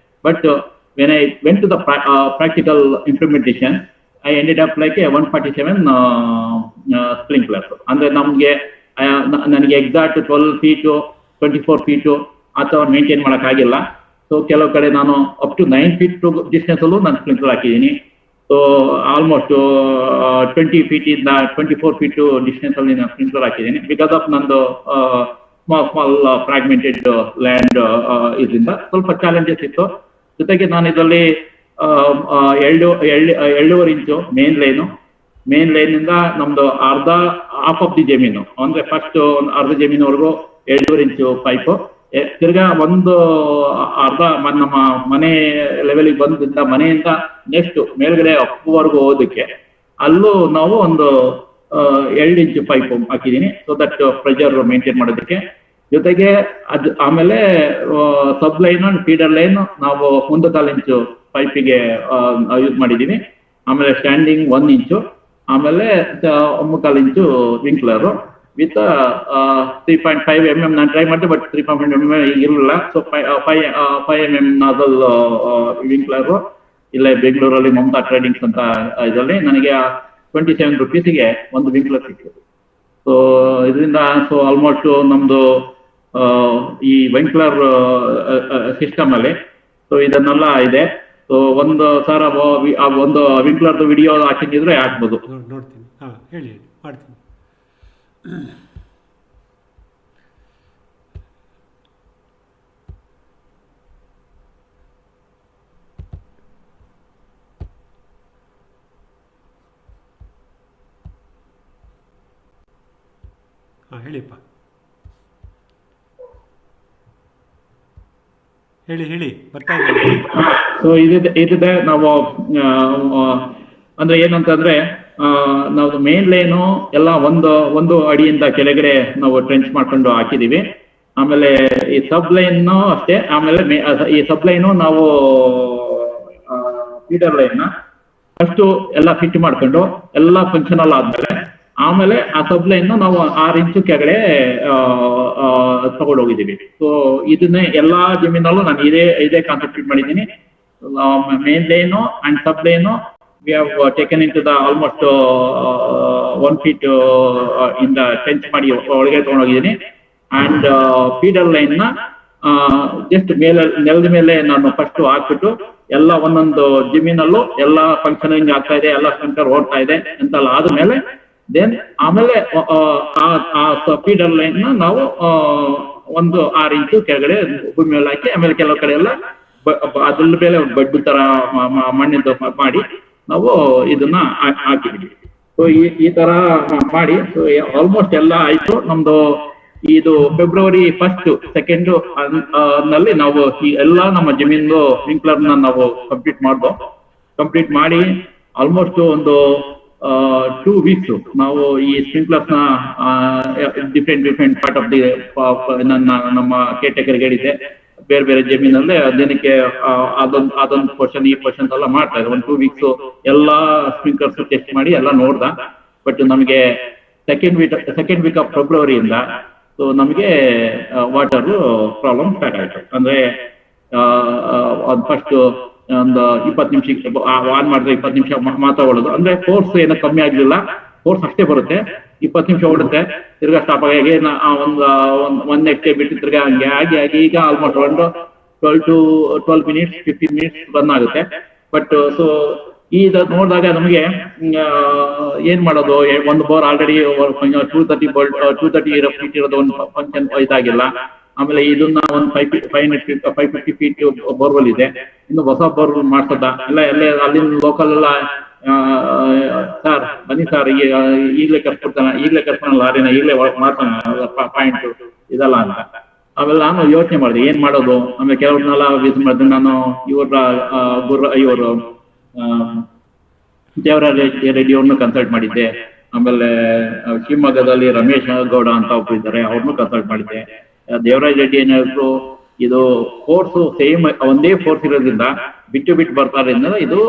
But when I went to the practical implementation I ended up like 147 sprinklers. ಅಂದ್ರೆ ನನಗೆ ಎಕ್ಸಾಕ್ಟ್ 12 ಫೀಟು 24 ಫೀಟು ಅಥವಾ ಮೇಂಟೈನ್ ಮಾಡೋಕ್ಕಾಗಿಲ್ಲ. ಸೊ ಕೆಲವು ಕಡೆ ನಾನು ಅಪ್ ಟು 9 ಫೀಟ್ ಡಿಸ್ಟೆನ್ಸ್ ಅಲ್ಲೂ ನಾನು ಸ್ಪ್ರಿಂಕ್ಲರ್ ಹಾಕಿದ್ದೀನಿ. ಸೊ ಸೊ ಆಲ್ಮೋಸ್ಟ್ 20 feet ಇಂದ 24 feet ಡಿಸ್ಟೆನ್ಸ್ ಅಲ್ಲಿ ನಾನು ಸ್ಪ್ರಿಂಕ್ಲರ್ ಹಾಕಿದ್ದೀನಿ ಬಿಕಾಸ್ ಆಫ್ ನಂದು ಸ್ಮಾಲ್ ಫ್ರಾಗ್ಮೆಂಟೆಡ್ ಲ್ಯಾಂಡ್ ಇದರಿಂದ ಸ್ವಲ್ಪ ಚಾಲೆಂಜಸ್ ಇತ್ತು. ಜೊತೆಗೆ ನಾನು ಇದರಲ್ಲಿ 2.5 ಇಂಚು ಮೇನ್ ಲೈನಿಂದ ನಮ್ದು ಹಾಫ್ ಆಫ್ ದಿ ಜಮೀನು ಅಂದ್ರೆ ಫಸ್ಟ್ ಒಂದು ಅರ್ಧ ಜಮೀನವರೆಗೂ 2.5 ಇಂಚು ಪೈಪು, ತಿರ್ಗಾ ಒಂದು ಅರ್ಧ ನಮ್ಮ ಮನೆ ಲೆವೆಲಿಗೆ ಬಂದಿಂದ ಮನೆಯಿಂದ ನೆಕ್ಸ್ಟ್ ಮೇಲ್ಗಡೆ ಅಪ್ಪವರೆಗೂ ಹೋಗೋದಕ್ಕೆ ಅಲ್ಲೂ ನಾವು ಒಂದು 2 ಇಂಚು ಪೈಪ್ ಹಾಕಿದ್ದೀನಿ. ಸೊ ದಟ್ ಪ್ರೆಷರ್ ಮೇಂಟೈನ್ ಮಾಡೋದಕ್ಕೆ. ಜೊತೆಗೆ ಆಮೇಲೆ ಸಬ್ ಲೈನ್ ಅಂಡ್ ಫೀಡರ್ ಲೈನ್ ನಾವು 1.25 ಇಂಚು ಪೈಪಿಗೆ ಯೂಸ್ ಮಾಡಿದ್ದೀನಿ. ಆಮೇಲೆ ಸ್ಟ್ಯಾಂಡಿಂಗ್ 1 ಇಂಚು, ಆಮೇಲೆ 3.25 ಇಂಚು ವಿಂಕ್ಲರು ವಿತ್ 3.5 mm ನಾನು ಟ್ರೈ ಮಾಡಿದೆ, ಬಟ್ 3.5 mm ಇರಲಿಲ್ಲ. ಸೊ 5 mm ನಾಜಲ್ ವಿಂಕ್ಲರು ಇಲ್ಲೇ ಬೆಂಗಳೂರಲ್ಲಿ ಮಮತಾ ಟ್ರೇಡಿಂಗ್ಸ್ ಅಂತ ಇದರಲ್ಲಿ ನನಗೆ 27 rupeesಗೆ ಒಂದು ವಿಂಕ್ಲರ್ ಸಿಕ್ಕಿದೆ. ಸೊ ಇದರಿಂದ ಸೊ ಆಲ್ಮೋಸ್ಟ್ ನಮ್ದು ಈ ವಿಂಕ್ಲರ್ ಸಿಸ್ಟಮ್ ಅಲ್ಲಿ ಸೊ ಇದನ್ನೆಲ್ಲ ಇದೆ. ಸೊ ಒಂದು ಒಂದು ವಿಂಕ್ಲರ್ದು ವಿಡಿಯೋ ಹಾಕಿದ್ರೆ ಹಾಕ್ಬೋದು. ನೋಡ್ತೀನಿ. ಹಾಂ, ಹೇಳಿ ಮಾಡ್ತೀನಿ. ಹಾಂ, ಹೇಳಿಪ್ಪ, ಹೇಳಿ ಬರ್ತಾ ಇದೆ. ಸೊ ಇದಿದೆ ನಾವು ಅಂದ್ರೆ ಏನಂತಂದ್ರೆ ನಾವು ಮೇನ್ ಲೈನು ಎಲ್ಲ ಒಂದು ಅಡಿಯಿಂದ ಕೆಳಗಡೆ ನಾವು ಟ್ರೆಂಚ್ ಮಾಡ್ಕೊಂಡು ಹಾಕಿದೀವಿ. ಆಮೇಲೆ ಈ ಸಬ್ ಲೈನ್ ಅಷ್ಟೇ. ಆಮೇಲೆ ಈ ಸಬ್ ಲೈನು ನಾವು ಫೀಡರ್ ಲೈನ್ ಫಸ್ಟ್ ಎಲ್ಲ ಫಿಟ್ ಮಾಡ್ಕೊಂಡು ಎಲ್ಲ ಫಂಕ್ಷನಲ್ ಆದ್ಮೇಲೆ ಆಮೇಲೆ ಆ ಸಬ್ ಲೈನ್ ನಾವು 6 ಇಂಚು ಕೆಳಗಡೆ ತಗೊಂಡೋಗಿದ್ದೀವಿ. ಸೊ ಇದನ್ನೇ ಎಲ್ಲಾ ಜಮೀನಲ್ಲೂ ನಾನು ಇದೇ ಕಾನ್ಸೆಪ್ಟ್ ಮಾಡಿದ್ದೀನಿ. Main line and sub line we have taken into the almost 1 feet in the trench ಮಾಡಿ ಒಳಗೆ ತಗೊಂಡೋಗಿದ್ದೀನಿ. ಅಂಡ್ ಫೀಡರ್ ಲೈನ್ ನ ಜಸ್ಟ್ ನೆಲದ ಮೇಲೆ ನಾನು ಫಸ್ಟ್ ಹಾಕ್ಬಿಟ್ಟು ಎಲ್ಲ ಒಂದೊಂದು ಜಮೀನಲ್ಲೂ ಎಲ್ಲ ಫಂಕ್ಷನಿಂಗ್ ಆಗ್ತಾ ಇದೆ, ಎಲ್ಲ ಸ್ಪ್ರಿಂಕ್ಲರ್ ಓಡ್ತಾ ಇದೆ ಅಂತೆಲ್ಲ ಆದ್ಮೇಲೆ ದೆನ್ ಆಮೇಲೆ ಆ ಫೀಡರ್ ಲೈನ್ ನ ನಾವು ಒಂದು 6 ಇಂಚು ಕೆಳಗಡೆ ಭೂಮಿ ಮೇಲೆ ಹಾಕಿ ಆಮೇಲೆ ಕೆಲವು ಕಡೆ ಎಲ್ಲ ಅದ್ರ ಮೇಲೆ ಬಡ್ಡು ತರ ಮಣ್ಣಿಂದ ಮಾಡಿ ನಾವು ಇದನ್ನ ಹಾಕಿದ್ವಿ. ಸೊ ಈ ತರ ಮಾಡಿ ಸೊ ಆಲ್ಮೋಸ್ಟ್ ಎಲ್ಲ ಆಯ್ತು ನಮ್ದು. ಇದು February 1st 2nd ನಲ್ಲಿ ನಾವು ಈ ಎಲ್ಲಾ ನಮ್ಮ ಜಮೀನು ಸ್ಪ್ರಿಂಕ್ಲರ್ ನಾವು ಕಂಪ್ಲೀಟ್ ಮಾಡಿ ಆಲ್ಮೋಸ್ಟ್ ಒಂದು 2 weeks ನಾವು ಈ ಸ್ಪ್ರಿಂಕ್ಲರ್ಸ್ ನ ಡಿಫ್ರೆಂಟ್ ಪಾರ್ಟ್ ಆಫ್ ದಿ ನಮ್ಮ ಕೇಟಗರಿಗೆ ಇದೆ. ಬೇರೆ ಜಮೀನಲ್ಲಿ ದಿನಕ್ಕೆ ಅದೊಂದು ಪೋರ್ಷನ್ ಈ ಪೋರ್ಷನ್ ಎಲ್ಲ ಮಾಡ್ತಾ ಇದ್ದಾರೆ. 1-2 weeks ಎಲ್ಲಾ ಸ್ಪ್ರಿಂಕ್ಲರ್ಸ್ ಟೆಸ್ಟ್ ಮಾಡಿ ಎಲ್ಲ ನೋಡ್ದ. ಬಟ್ ನಮಗೆ ಸೆಕೆಂಡ್ ವೀಕ್ ಆಫ್ ಫೆಬ್ರವರಿಯಿಂದ ಸೊ ನಮಗೆ ವಾಟರ್ ಪ್ರಾಬ್ಲಮ್ ಸ್ಟಾರ್ಟ್ ಆಯ್ತು. ಅಂದ್ರೆ ಫಸ್ಟ್ ಒಂದು 20 ನಿಮಿಷ ಆನ್ ಮಾಡಿದ್ರೆ 20 ನಿಮಿಷ ಮಾತಾಡೋದು. ಅಂದ್ರೆ ಫೋರ್ಸ್ ಏನೋ ಕಮ್ಮಿ ಆಗ್ಲಿಲ್ಲ, ಫೋರ್ಸ್ ಅಷ್ಟೇ ಬರುತ್ತೆ. 20 ನಿಮಿಷ ಓಡುತ್ತೆ, ತಿರ್ಗಾ ಸ್ಟಾಪ್ ಆಗಿ ಒಂದ್ ನೆಕ್ಸ್ಟ್ ಬಿಟ್ಟು ತಿರ್ಗಾ ಹಂಗೆ ಆಗಿ ಈಗ ಆಲ್ಮೋಸ್ಟ್ ಒಂದು 12 minutes 15 minutes ರನ್ ಆಗುತ್ತೆ. ಬಟ್ ಸೊ ಈಗ ನೋಡಿದಾಗ ನಮಗೆ ಏನ್ ಮಾಡೋದು, ಒಂದು ಬೋರ್ ಆಲ್ರೆಡಿ 230 ಫೀಟ್ ಇರೋದು ಒಂದು ಫಂಕ್ಷನ್ ಇದಾಗಿಲ್ಲ. ಆಮೇಲೆ ಇದನ್ನ ಒಂದು 550 feet ಬೋರ್ವೆಲ್ ಇದೆ. ಇನ್ನು ಹೊಸ ಬೋರ್ವೆಲ್ ಮಾಡ್ಸದ ಎಲ್ಲ ಅಲ್ಲಿನ ಲೋಕಲ್ ಎಲ್ಲ ಸರ್ ಬನ್ನಿ ಸರ್ ಈಗಲೇ ಕರ್ಸ್ಕೊಡ್ತಾನೆ ಲಾರಿನ ಈಗಲೇ ಮಾಡ್ತಾನೆ ಪಾಯಿಂಟ್ ಇದಲ್ಲ ಅಂತ. ಆಮೇಲೆ ನಾನು ಯೋಚನೆ ಮಾಡಿದೆ ಏನ್ ಮಾಡೋದು. ಆಮೇಲೆ ಕೆಲವ್ರನ್ನೆಲ್ಲ ವಿಸಿಟ್ ಮಾಡಿದೆ ನಾನು. ಇವರು ದೇವರಾಜ ರೆಡ್ಡಿ ಅವ್ರನ್ನು ಕನ್ಸಲ್ಟ್ ಮಾಡಿದ್ದೆ. ಆಮೇಲೆ ಶಿವಮೊಗ್ಗದಲ್ಲಿ ರಮೇಶ್ ಗೌಡ ಅಂತ ಒಬ್ರು ಇದ್ದಾರೆ, ಅವ್ರನ್ನು ಕನ್ಸಲ್ಟ್ ಮಾಡಿದ್ದೆ. ದೇವರಾಜ್ ರೆಡ್ಡಿ ಏನಾದ್ರು ಇದು ಫೋರ್ಸ್ ಸೇಮ್ ಒಂದೇ ಫೋರ್ಸ್ ಇರೋದ್ರಿಂದ ಬಿಟ್ಟು ಬರ್ತಾರೆ ಅಂದ್ರೆ ಇದು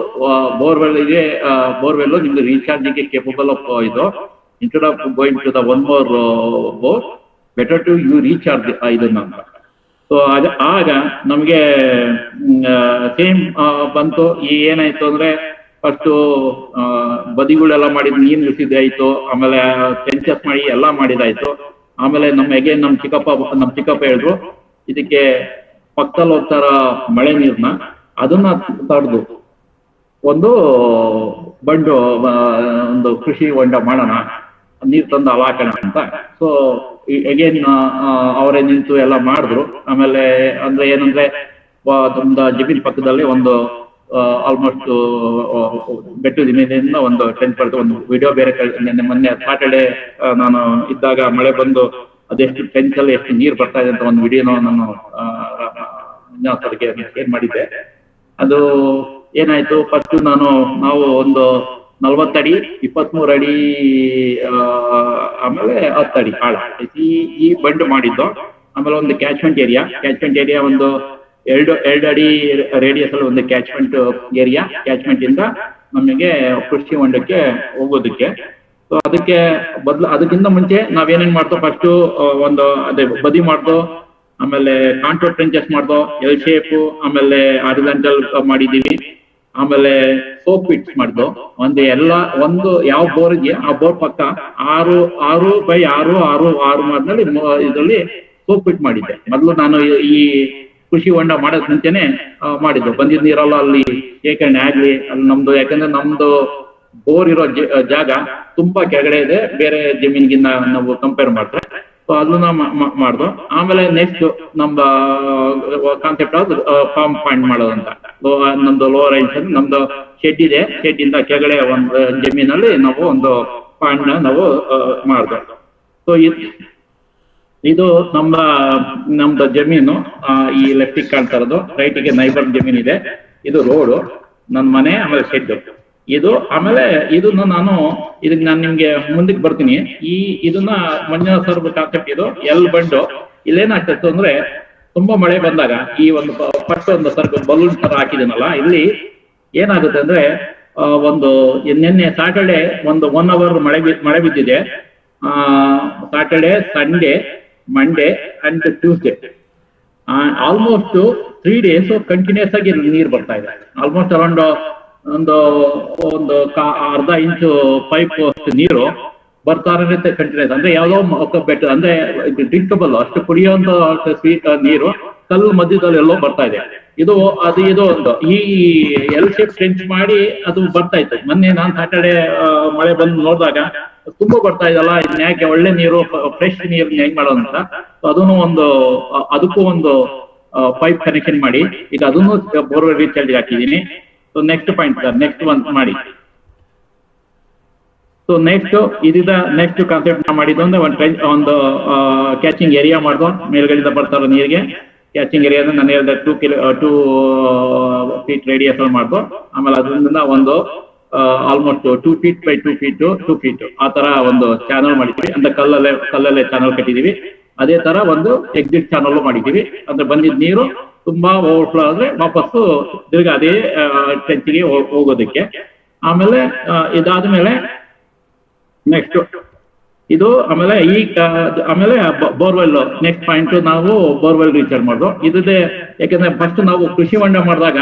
ಬೋರ್ವೆಲ್ ನಿಮ್ದು ರೀಚಾರ್ಜಿಗೆ ಕೇಪಬಲ್ ಆಫ್ ಇದು. Instead of going to the one more bore better to you recharge ಇದನ್ನ ಅಂತ. ಸೊ ಆಗ ನಮ್ಗೆ ಸೇಮ್ ಬಂತು. ಏನಾಯ್ತು ಅಂದ್ರೆ ಫಸ್ಟ್ ಬದಿಗಳೆಲ್ಲ ಮಾಡಿದ್ ನೀರ್ ನಿಲ್ಸಿದ್ರೆ ಆಯ್ತು, ಆಮೇಲೆ ಸೆನ್ಸಸ್ ಮಾಡಿ ಎಲ್ಲಾ ಮಾಡಿದಾಯ್ತು. ಆಮೇಲೆ ನಮ್ಮ ಚಿಕ್ಕಪ್ಪ ಹೇಳಿದ್ರು ಇದಕ್ಕೆ ಪಕ್ಕದಲ್ಲಿ ಹೋಗ್ತಾರ ಮಳೆ ನೀರ್ನ ಅದನ್ನ ತಡೆದು ಒಂದು ಬಂಡು ಒಂದು ಕೃಷಿ ಹೊಂಡ ಮಾಡೋಣ, ನೀರು ತಂದು ಅಲ್ಲಿ ಹಾಕೋಣ ಅಂತ. ಸೊ ಅಗೇನ್ ಅವರೇ ನಿಂತು ಎಲ್ಲ ಮಾಡಿದ್ರು. ಆಮೇಲೆ ಅಂದ್ರೆ ಏನಂದ್ರೆ ನಮ್ದು ಜಮೀನ್ ಪಕ್ಕದಲ್ಲಿ ಒಂದು ಆಲ್ಮೋಸ್ಟ್ ಬೆಟ್ಟು ಜಮೀನಿಂದ ಒಂದು 10% ಒಂದು ವಿಡಿಯೋ ಬೇರೆ ಮೊನ್ನೆ ಸಾಟರ್ಡೆ ನಾನು ಇದ್ದಾಗ ಮಳೆ ಬಂದು ಅದೆಷ್ಟು ಟೆನ್ಸಲ್ಲಿ ಎಷ್ಟು ನೀರು ಬರ್ತಾ ಇದೆ ಅಂತ ಒಂದು ವಿಡಿಯೋನ ನಾನು ಏನ್ ಮಾಡಿದ್ದೆ. ಅದು ಏನಾಯ್ತು, ಫಸ್ಟ್ ನಾವು ಒಂದು 40 ಅಡಿ 23 ಅಡಿ ಆಮೇಲೆ 10 ಅಡಿ ಆಳ ಈ ಬಂಡ್ ಮಾಡಿದ್ದು. ಆಮೇಲೆ ಒಂದು ಕ್ಯಾಚ್ಮೆಂಟ್ ಏರಿಯಾ ಒಂದು ಎರಡು ಅಡಿ ರೇಡಿಯಸ್ ಅಲ್ಲಿ ಒಂದು ಕ್ಯಾಚ್ಮೆಂಟ್ ಏರಿಯಾ. ಕ್ಯಾಚ್ಮೆಂಟ್ ಇಂದ ನಮಗೆ ಕೃಷಿ ಹೊಂಡಕ್ಕೆ ಹೋಗೋದಕ್ಕೆ. ಸೊ ಅದಕ್ಕಿಂತ ಮುಂಚೆ ನಾವೇನೇನ್ ಮಾಡ್ದೋ, ಫಸ್ಟ್ ಒಂದು ಅದೇ ಬದಿ ಮಾಡ್ದೋ, ಆಮೇಲೆ ಕಾಂಟೂರ್ ಟ್ರೆಂಚಸ್ ಮಾಡ್ದೋ, ಎಲ್ ಶೇಪ್, ಆಮೇಲೆ ಹಾರಿಜಾಂಟಲ್ ಮಾಡಿದೀವಿ. ಆಮೇಲೆ ಸೋಪ್ ಪಿಟ್ಸ್ ಮಾಡ್ದು. ಒಂದು ಯಾವ ಬೋರ್ ಇದೆಯಾ ಆ ಬೋರ್ ಪಕ್ಕ 6x6 ಮಾಡಿದ್ಮೇಲೆ ಇದರಲ್ಲಿ ಸೋಪ್ ಪಿಟ್ ಮಾಡಿದ್ದೆ. ಮೊದಲು ನಾನು ಈ ಕೃಷಿ ಹೊಂಡ ಮಾಡೋದ್ ಮುಂಚೆನೆ ಮಾಡಿದ್ದು. ಬಂದಿದ್ದ ನೀರೆಲ್ಲ ಅಲ್ಲಿ ಶೇಖರಣೆ ಆಗ್ಲಿ ಅಲ್ಲಿ ನಮ್ದು, ಯಾಕಂದ್ರೆ ನಮ್ದು ಬೋರ್ ಇರೋ ಜಾಗ ತುಂಬಾ ಕೆಳಗಡೆ ಇದೆ ಬೇರೆ ಜಮೀನ್ಗಿನ್ನ ನಾವು ಕಂಪೇರ್ ಮಾಡಿದ್ರೆ. ಸೊ ಅದನ್ನ ಮಾಡ್ದು. ಆಮೇಲೆ ನೆಕ್ಸ್ಟ್ ನಮ್ಮ ಕಾನ್ಸೆಪ್ಟ್ ಆಫ್ ಫಾರ್ಮ್ ಪಾಯಿಂಟ್ ಮಾಡೋದಂತ. ನಮ್ದು ಲೋವರ್ ರೈನ್ಸ್ ನಮ್ದು ಶೆಡ್ ಇದೆ, ಶೆಡ್ ಇಂದ ಕೆಳಗಡೆ ಒಂದು ಜಮೀನಲ್ಲಿ ನಾವು ಒಂದು ಪಾಯಿಂಟ್ ನಾವು ಮಾಡ್ದು. ಸೊ ಇದು ನಮ್ದು ಜಮೀನು. ಈ ಲೆಫ್ಟಿಗೆ ಕಾಣ್ತಾ ಇರೋದು, ರೈಟಿಗೆ ನೈಬರ್ ಜಮೀನ್ ಇದೆ. ಇದು ರೋಡು, ನನ್ನ ಮನೆ, ಆಮೇಲೆ ಶೆಡ್ ಇದು. ಆಮೇಲೆ ಇದನ್ನ ನಾನು ನಿಮ್ಗೆ ಮುಂದಕ್ಕೆ ಬರ್ತೀನಿ. ಇದನ್ನ ಮಂಜುನಾಥ್ ಸರ್ ಕಾನ್ಸೆಪ್ಟ್ ಇದು ಎಲ್ ಬಂಡು. ಇಲ್ಲೇನಾಗ್ತಿತ್ತು ಅಂದ್ರೆ ತುಂಬಾ ಮಳೆ ಬಂದಾಗ ಈ ಒಂದು ಫಸ್ಟ್ ಒಂದು ಬಲೂನ್ ತರ ಹಾಕಿದನಲ್ಲ, ಇಲ್ಲಿ ಏನಾಗುತ್ತೆ ಅಂದ್ರೆ ನಿನ್ನೆ ಸಾಟರ್ಡೆ ಒಂದು 1 hour ಮಳೆ ಬಿದ್ದಿದೆ. Saturday, Sunday, Monday and Tuesday almost 3 days continuous ಆಗಿ ನೀರು ಬರ್ತಾ ಇದೆ. ಆಲ್ಮೋಸ್ಟ್ ಅರೌಂಡ್ ಒಂದು ಅರ್ಧ ಇಂಚು ಪೈಪ್ ನೀರು ಬರ್ತಾ ಇರುತ್ತೆ ಕಂಟಿನ್ಯೂಸ್. ಅಂದ್ರೆ ಯಾವ್ದೋ ಬೆಟ್ಟ ಅಂದ್ರೆ ಡ್ರಿಂಕಬಲ್, ಅಷ್ಟು ಕುಡಿಯುವಂತ ಸ್ವೀಟ್ ನೀರು ಕಲ್ಲು ಮಧ್ಯದಲ್ಲಿ ಎಲ್ಲೋ ಬರ್ತಾ ಇದೆ. ಇದು ಒಂದು ಈ ಎಲ್ ಶೇಪ್ ಟ್ರೆಂಚ್ ಮಾಡಿ ಅದು ಬರ್ತಾ ಇತ್ತು. ಮೊನ್ನೆ ನಾನು ಸಾಟರ್ಡೆ ಮಳೆ ಬಂದು ನೋಡಿದಾಗ ತುಂಬಾ ಬರ್ತಾ ಇದಲ್ಲ, ಇದನ್ನ ಯಾಕೆ ಒಳ್ಳೆ ನೀರು ಫ್ರೆಶ್ ನೀರು ಹೆಂಗ್ ಮಾಡೋದಂತ ಅದಕ್ಕೂ ಒಂದು ಪೈಪ್ ಕನೆಕ್ಷನ್ ಮಾಡಿ ಈಗ ಅದನ್ನು ಬೋರ್ವೆಲ್ ರೀಚಾರ್ಜ್ ಹಾಕಿದೀನಿ. So next point sir, next ಒಂದು ಮಾಡಿ. ಸೊ ನೆಕ್ಸ್ಟ್ ಕಾನ್ಸೆಪ್ಟ್ ಮಾಡಿದ್ದು ಅಂದ್ರೆ ಒಂದು ಕ್ಯಾಚಿಂಗ್ ಏರಿಯಾ ಮಾಡ್ದು. ಮೇಲ್ಗಡೆಯಿಂದ ಬರ್ತಾರೋ ನೀರಿಗೆ ಕ್ಯಾಚಿಂಗ್ ಏರಿಯಾ ನಾನು ಹೇಳಿದೆ 2 feet ರೇಡಿಯಸ್ ಮಾಡ್ದು. ಆಮೇಲೆ ಅದರಿಂದ ಒಂದು ಆಲ್ಮೋಸ್ಟ್ 2 feet by 2 feet ಆ ತರ ಒಂದು ಚಾನಲ್ ಮಾಡಿದೀವಿ. ಅಂದ್ರೆ ಕಲ್ಲಲ್ಲೇ ಚಾನಲ್ ಕಟ್ಟಿದೀವಿ. ಅದೇ ತರ ಒಂದು ಎಕ್ಸಿಟ್ ಚಾನಲ್ ಮಾಡಿದೀವಿ. ಅಂದ್ರೆ ಬಂದಿದ್ದ ನೀರು ತುಂಬಾ ಓವರ್ಫ್ಲೋ ಆದ್ರೆ ವಾಪಸ್ಸು ತಿರ್ಗಿ ಅದೇ ಟ್ರೆಂಚಿಗೆ ಹೋಗೋದಕ್ಕೆ. ಆಮೇಲೆ ಇದಾದ್ಮೇಲೆ ನೆಕ್ಸ್ಟ್ ಇದು ಆಮೇಲೆ ಬೋರ್ವೆಲ್ ನೆಕ್ಸ್ಟ್ ಪಾಯಿಂಟ್ ನಾವು ಬೋರ್ವೆಲ್ ರೀಚಾರ್ಜ್ ಮಾಡೋದು. ಇದೇ ಯಾಕಂದ್ರೆ ಫಸ್ಟ್ ನಾವು ಕೃಷಿ ಹೊಂಡ ಮಾಡಿದಾಗ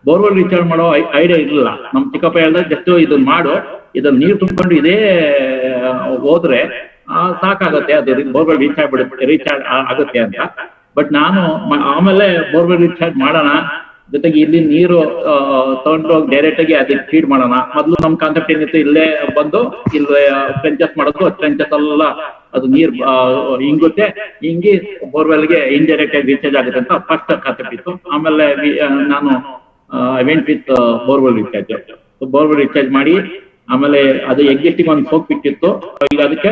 ಬೋರ್ವೆಲ್ ರೀಚಾರ್ಜ್ ಮಾಡೋ ಐಡಿಯಾ ಇರಲಿಲ್ಲ. ನಮ್ ಚಿಕ್ಕಪ್ಪ ಹೇಳ್ದಾಗ ಜಸ್ಟ್ ಇದನ್ನ ನೀರು ತುಂಬಿಕೊಂಡು ಇದೇ ಹೋದ್ರೆ ಸಾಕಾಗತ್ತೆ, ಅದು ಬೋರ್ವೆಲ್ ರೀಚಾರ್ಜ್ ಆಗುತ್ತೆ ಅಂತ. ಬಟ್ ನಾನು ಆಮೇಲೆ ಬೋರ್ವೆಲ್ ರೀಚಾರ್ಜ್ ಮಾಡೋಣ, ಜೊತೆಗೆ ಇಲ್ಲಿ ನೀರು ತಗೊಂಡೋಗಿ ಡೈರೆಕ್ಟ್ ಆಗಿ ಅದಕ್ಕೆ ಫೀಡ್ ಮಾಡೋಣ. ಮೊದಲು ನಮ್ ಕಾನ್ಸೆಪ್ಟ್ ಏನಿತ್ತು, ಇಲ್ಲೇ ಬಂದು ಇಲ್ಲಿ ಟ್ರೆಂಚಸ್ ಮಾಡೋದು, ಟ್ರೆಂಚಸ್ ಎಲ್ಲ ಅದು ನೀರು ಹಿಂಗುತ್ತೆ, ಹಿಂಗಿ ಬೋರ್ವೆಲ್ಗೆ ಇಂಡೈರೆಕ್ಟ್ ಆಗಿ ರೀಚಾರ್ಜ್ ಆಗುತ್ತೆ ಅಂತ ಫಸ್ಟ್ ಕಾನ್ಸೆಪ್ಟ್ ಇತ್ತು. ಆಮೇಲೆ ನಾನು ವೆಂಟ್ ವಿತ್ ಬೋರ್ವೆಲ್ ರೀಚಾರ್ಜ್ ಮಾಡಿ ಆಮೇಲೆ ಅದು ಎಕ್ಸಿಸ್ಟಿಂಗ್ ಒಂದು ಸೋಪ್ ಬಿಟ್ಟಿತ್ತು. ಈಗ ಅದಕ್ಕೆ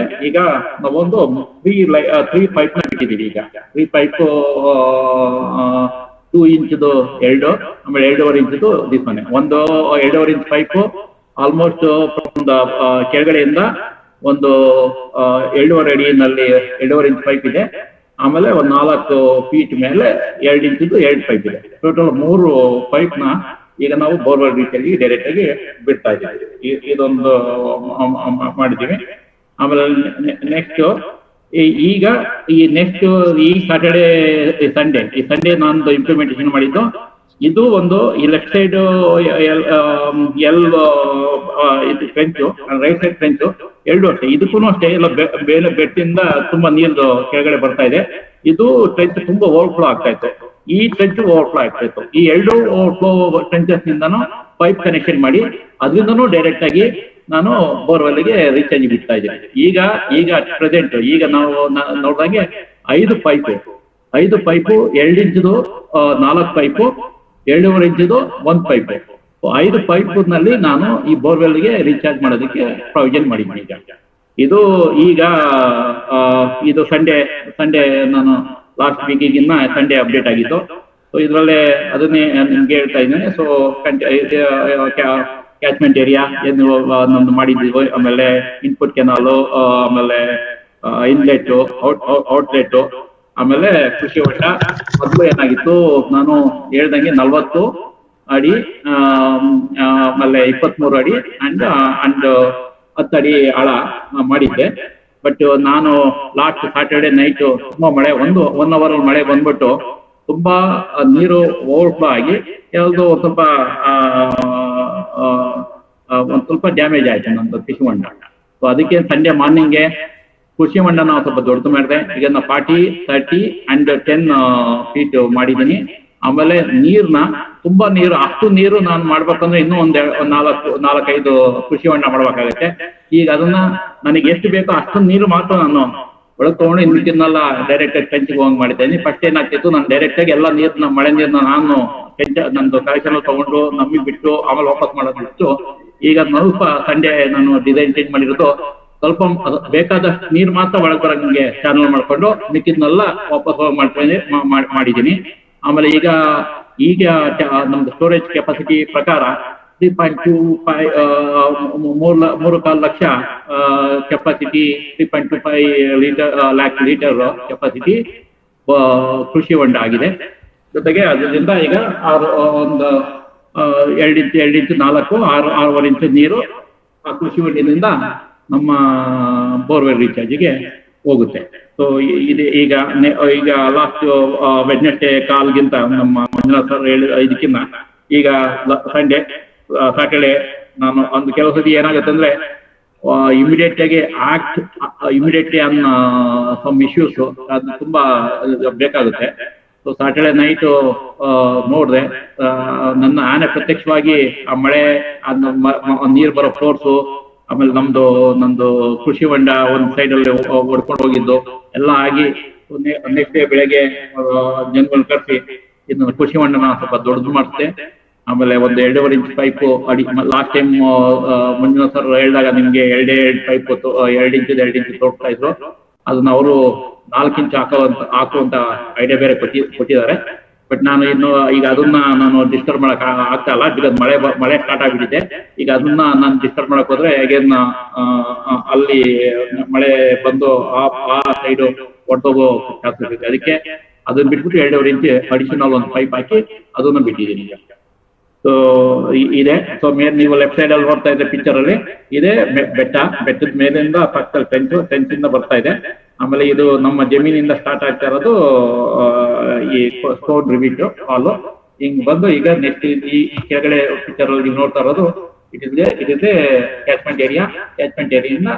ನಾವೊಂದು 3 ಪೈಪ್ ನ ಬಿಟ್ಟಿದ್ದೀವಿ. ಈಗ 3 ಪೈಪ್ 2 ಇಂಚದು 2, ಆಮೇಲೆ 2.5 ಇಂಚದು ದಿಸ್ಮನೆ. ಒಂದು 2.5 ಇಂಚ್ ಪೈಪು ಆಲ್ಮೋಸ್ಟ್ ಒಂದು ಕೆಳಗಡೆಯಿಂದ ಒಂದು 2.5 ಅಡಿನಲ್ಲಿ 2.5 ಇಂಚ್ ಪೈಪ್ ಇದೆ. ಆಮೇಲೆ ಒಂದು 4 feet ಮೇಲೆ 2 ಇಂಚದು 2 ಪೈಪ್ ಇದೆ. ಟೋಟಲ್ 3 ಪೈಪ್ ನ ಈಗ ನಾವು ಬೋರ್ವೆಲ್ ರೀತಿಯಲ್ಲಿ ಡೈರೆಕ್ಟ್ ಆಗಿ ಬಿಡ್ತಾ ಇದ್ದೀವಿ. ಇದೊಂದು ಮಾಡಿದ್ದೀವಿ. ಆಮೇಲೆ ನೆಕ್ಸ್ಟ್ ಈ ಸ್ಯಾಟರ್ಡೆ ಸಂಡೇ ನಾನು ಇಂಪ್ಲಿಮೆಂಟೇಷನ್ ಮಾಡಿದ್ದು. ಇದು ಒಂದು ಈ ಲೆಫ್ಟ್ ಸೈಡ್ ಇದು ಫ್ರೆಂಚು, ರೈಟ್ ಸೈಡ್ ಫ್ರೆಂಚು 2 ಅಷ್ಟೇ. ಇದಕ್ಕೂ ಅಷ್ಟೇ ಎಲ್ಲ ಬೆಟ್ಟಿಂದ ತುಂಬಾ ನೀರು ಕೆಳಗಡೆ ಬರ್ತಾ ಇದೆ. ಇದು ಟ್ರೆಂಚ್ ತುಂಬಾ ಓವರ್ಫ್ಲೋ ಆಗ್ತಾ ಇತ್ತು. ಈ ಟ್ರೆಂಚ್ ಓವರ್ಫ್ಲೋ ಆಗ್ತಿತ್ತು. ಈ ಎರಡು ಓವರ್ಫ್ಲೋ ಟ್ರೆಂಚಸ್ ನಿಂದನೂ ಪೈಪ್ ಕನೆಕ್ಷನ್ ಮಾಡಿ ಅದರಿಂದನೂ ಡೈರೆಕ್ಟ್ ಆಗಿ ನಾನು ಬೋರ್ವೆಲ್ಗೆ ರೀಚಾರ್ಜ್ ಬಿಡ್ತಾ ಇದ್ದೀನಿ. ಈಗ ಪ್ರೆಸೆಂಟ್ ಈಗ ನಾವು ನೋಡಿದಾಗೆ 5 ಪೈಪು 2 ಇಂಚದು 4 ಪೈಪು 2.5 ಇಂಚದು 1 ಪೈಪು 5 ಪೈಪ್ ನಲ್ಲಿ ನಾನು ಈ ಬೋರ್ವೆಲ್ಗೆ ರೀಚಾರ್ಜ್ ಮಾಡೋದಕ್ಕೆ ಪ್ರಾವಿಷನ್ ಮಾಡಿದ್ದೀನಿ. ಇದು ಸಂಡೇ ನಾನು ಲಾಸ್ಟ್ ವೀಕಿಗಿನ್ನ ಸಂಡೇ ಅಪ್ಡೇಟ್ ಆಗಿತ್ತು. ಸೊ ಇದರಲ್ಲೇ ಅದನ್ನೇ ನಿಮ್ಗೆ ಹೇಳ್ತಾ ಇದ್ದೇನೆ. ಸೊ ಕ್ಯಾಚ್ಮೆಂಟ್ ಏರಿಯಾ ಏನು ನಮ್ದು ಮಾಡಿದ್ದೀವಿ, ಆಮೇಲೆ ಇನ್ಪುಟ್ ಕೆನಾಲು, ಆಮೇಲೆ ಇನ್ಲೆಟ್, ಔಟ್ಲೆಟ್, ಆಮೇಲೆ ಕೃಷಿ ಹೊಂಡ. ಮೊದಲು ಏನಾಗಿತ್ತು, ನಾನು ಹೇಳ್ದಂಗೆ 40 ಅಡಿ, ಆಮೇಲೆ 23 ಅಡಿ ಅಂಡ್ 10 ಅಡಿ ಆಳ ಮಾಡಿದ್ದೆ. ಬಟ್ ನಾನು ಲಾಸ್ಟ್ ಸ್ಯಾಟರ್ಡೆ ನೈಟ್ ತುಂಬಾ ಮಳೆ, 1 ಅವರ್ ಮಳೆ ಬಂದ್ಬಿಟ್ಟು ತುಂಬಾ ನೀರು ಓವರ್ಫ್ಲೋ ಆಗಿ ಯಾವ್ದು ಒಂದ್ ಸ್ವಲ್ಪ ಡ್ಯಾಮೇಜ್ ಆಯ್ತು ನಂದು ಕೃಷಿ ಹೊಂಡ. ಸೊ ಅದಕ್ಕೆ ಸಂಡೇ ಮಾರ್ನಿಂಗ್ಗೆ ಕೃಷಿ ಹೊಂಡ ನಾವು ಸ್ವಲ್ಪ ದೊಡ್ಡದು ಮಾಡಿದೆ. ಈಗ ನಾನು 40, 30 ಅಂಡ್ 10 ಫೀಟ್ ಮಾಡಿದ್ದೀನಿ. ಆಮೇಲೆ ತುಂಬಾ ನೀರು, ಅಷ್ಟು ನೀರು ನಾನು ಮಾಡ್ಬೇಕಂದ್ರೆ ಇನ್ನೂ 4-5 ಕೃಷಿ ಹೊಂಡ ಮಾಡ್ಬೇಕಾಗತ್ತೆ. ಈಗ ಅದನ್ನ ನನಗೆ ಎಷ್ಟು ಬೇಕೋ ಅಷ್ಟು ನೀರು ಮಾತ್ರ ನಾನು ಒಳಗೆ ತಗೊಂಡು ಇನ್ನಕ್ಕೆಲ್ಲ ಡೈರೆಕ್ಟ್ ಆಗಿ ಟ್ರೆಂಚ್ಗೆ ಹೋಗಿ ಮಾಡಿದ್ದೇನೆ. ಫಸ್ಟ್ ಏನಾಗ್ತಿತ್ತು, ನಾನು ಡೈರೆಕ್ಟ್ ಆಗಿ ಎಲ್ಲ ನೀರ್ನ, ಮಳೆ ನೀರ್ನ ನಾನು ನಂದು ಕಲೆಕ್ಷನ್ ತಗೊಂಡು ನಮಗೆ ಬಿಟ್ಟು ಆಮೇಲೆ ವಾಪಸ್ ಮಾಡೋದು ಬಿಟ್ಟು, ಈಗ ಸ್ವಲ್ಪ ಸಂಡೇ ನಾನು ಡಿಸೈನ್ ಚೇಂಜ್ ಮಾಡಿರೋದು, ಸ್ವಲ್ಪ ಬೇಕಾದಷ್ಟು ನೀರು ಮಾತ್ರ ಒಳಗೆ ಬರೋಂಗೆ ಚಾನಲ್ ಮಾಡ್ಕೊಂಡು ಮಿಕ್ಕಿದ್ನೆಲ್ಲ ವಾಪಸ್ ಮಾಡಿದ್ದೀನಿ. ಆಮೇಲೆ ಈಗ ನಮ್ದು ಸ್ಟೋರೇಜ್ ಕೆಪಾಸಿಟಿ ಪ್ರಕಾರ 3.25 3.25 lakh capacity, 3.25 lac litre capacity ಕೃಷಿ ಹೊಂಡ ಆಗಿದೆ. ಜೊತೆಗೆ ಅದರಿಂದ ಈಗ 2 ಇಂಚು 4, 6.5 ಇಂಚು ನೀರು ಆ ಕೃಷಿ ಹೊಂಡದಿಂದ ನಮ್ಮ ಬೋರ್ವೆಲ್ ರೀಚಾರ್ಜ್ಗೆ ಹೋಗುತ್ತೆ. ಸೊ ಈಗ ಲಾಸ್ಟ್ ವೆಡ್ನೆಸ್ಡೇ ಕಾಲ್ಗಿಂತ ನಮ್ಮ ಮಂಜುನಾಥ್ ಸರ್ ಇದಕ್ಕಿಂತ ಈಗ ಸ್ಯಾಟರ್ಡೇ ನಾನು ಒಂದು ಕೆಲವು ಸತಿ ಏನಾಗುತ್ತೆ ಅಂದ್ರೆ ಇಮಿಡಿಯೇಟ್ಲಿ ಆನ್ ಸಮ್ ಇಶ್ಯೂಸ್ ಅದು ತುಂಬಾ ಬೇಕಾಗುತ್ತೆ. ಸೊ ಸ್ಯಾಟರ್ಡೇ ನೈಟು ನೋಡಿದೆ, ನನ್ನ ಆನೆ ಪ್ರತ್ಯಕ್ಷವಾಗಿ ಆ ಮಳೆ, ನೀರು ಬರೋ ಫೋರ್ಸು, ಆಮೇಲೆ ನಂದು ಕೃಷಿ ಹೊಂಡ ಒಂದ್ ಸೈಡ್ ಅಲ್ಲಿ ಹೊಡ್ಕೊಂಡು ಹೋಗಿದ್ದು ಎಲ್ಲ ಆಗಿ ನೆಕ್ಸ್ಟ್ ಡೇ ಬೆಳಗ್ಗೆ ಜನಗಳು ಕರೆಸಿ ಇದನ್ನ ಕೃಷಿ ಹೊಂಡನ ಸ್ವಲ್ಪ ದೊಡ್ಡದು ಮಾಡಿಸ್ದೆ. ಆಮೇಲೆ ಒಂದು 2.5 ಇಂಚ್ ಪೈಪು ಅಡಿ, ಲಾಸ್ಟ್ ಟೈಮ್ ಮಂಜುನಾಥ್ ಸರ್ ಹೇಳಿದಾಗ ನಿಮ್ಗೆ 2 ಪೈಪ್ 2 ಇಂಚ್ ತೋರಿಸ್ತಾ ಇದ್ರು. ಅದನ್ನ ಅವರು 4 ಇಂಚ್ ಹಾಕುವಂತ ಐಡಿಯಾ ಬೇರೆ ಕೊಟ್ಟಿದ್ದಾರೆ. ಬಟ್ ನಾನು ಈಗ ಅದನ್ನ ನಾನು ಡಿಸ್ಟರ್ಬ್ ಮಾಡಕ್ ಆಗ್ತಾ ಇಲ್ಲ, ಬಿಕಾಸ್ ಮಳೆ ಸ್ಟಾರ್ಟ್ ಆಗ್ಬಿಟ್ಟಿದೆ. ಈಗ ಅದನ್ನ ನಾನು ಡಿಸ್ಟರ್ಬ್ ಮಾಡಕ್ ಹೋದ್ರೆ ಅಗೇನ್ ಅಲ್ಲಿ ಮಳೆ ಬಂದು ಆ ಸೈಡ್ ಹೊರಟೋಗೋ ಚಾನ್ಸಸ್ ಇದೆ. ಅದಕ್ಕೆ ಅದನ್ನ ಬಿಟ್ಬಿಟ್ಟು 2.5 ಇಂಚ್ ಅಡಿಷನಲ್ ಒಂದು ಪೈಪ್ ಹಾಕಿ ಅದನ್ನ ಬಿಟ್ಟಿದ್ದೀನಿ. ಸೊ ಇದೆ. ಸೊ ನೀವು ಲೆಫ್ಟ್ ಸೈಡ್ ಅಲ್ಲಿ ನೋಡ್ತಾ ಇದ್ದೆ ಪಿಕ್ಚರ್ ಅಲ್ಲಿ ಇದೆ ಬೆಟ್ಟದ ಮೇಲಿಂದ ಪಕ್ಕದಲ್ಲಿ ಟೆಂಚಿಂದ ಬರ್ತಾ ಇದೆ. ಆಮೇಲೆ ಇದು ನಮ್ಮ ಜಮೀನಿಂದ ಸ್ಟಾರ್ಟ್ ಆಗ್ತಾ ಇರೋದು ಈ ಸ್ಟೋನ್ ರಿವೀಟ್ ಹಾಲು ಹಿಂಗ್ ಬಂದು ಈಗ ನೆಕ್ಸ್ಟ್ ಈ ಕೆಳಗಡೆ ಪಿಕ್ಚರ್ ಅಲ್ಲಿ ನೋಡ್ತಾ ಇರೋದು ಇಟ್ ಇಸ್ ಕ್ಯಾಚ್ಮೆಂಟ್ ಏರಿಯಾದಿಂದ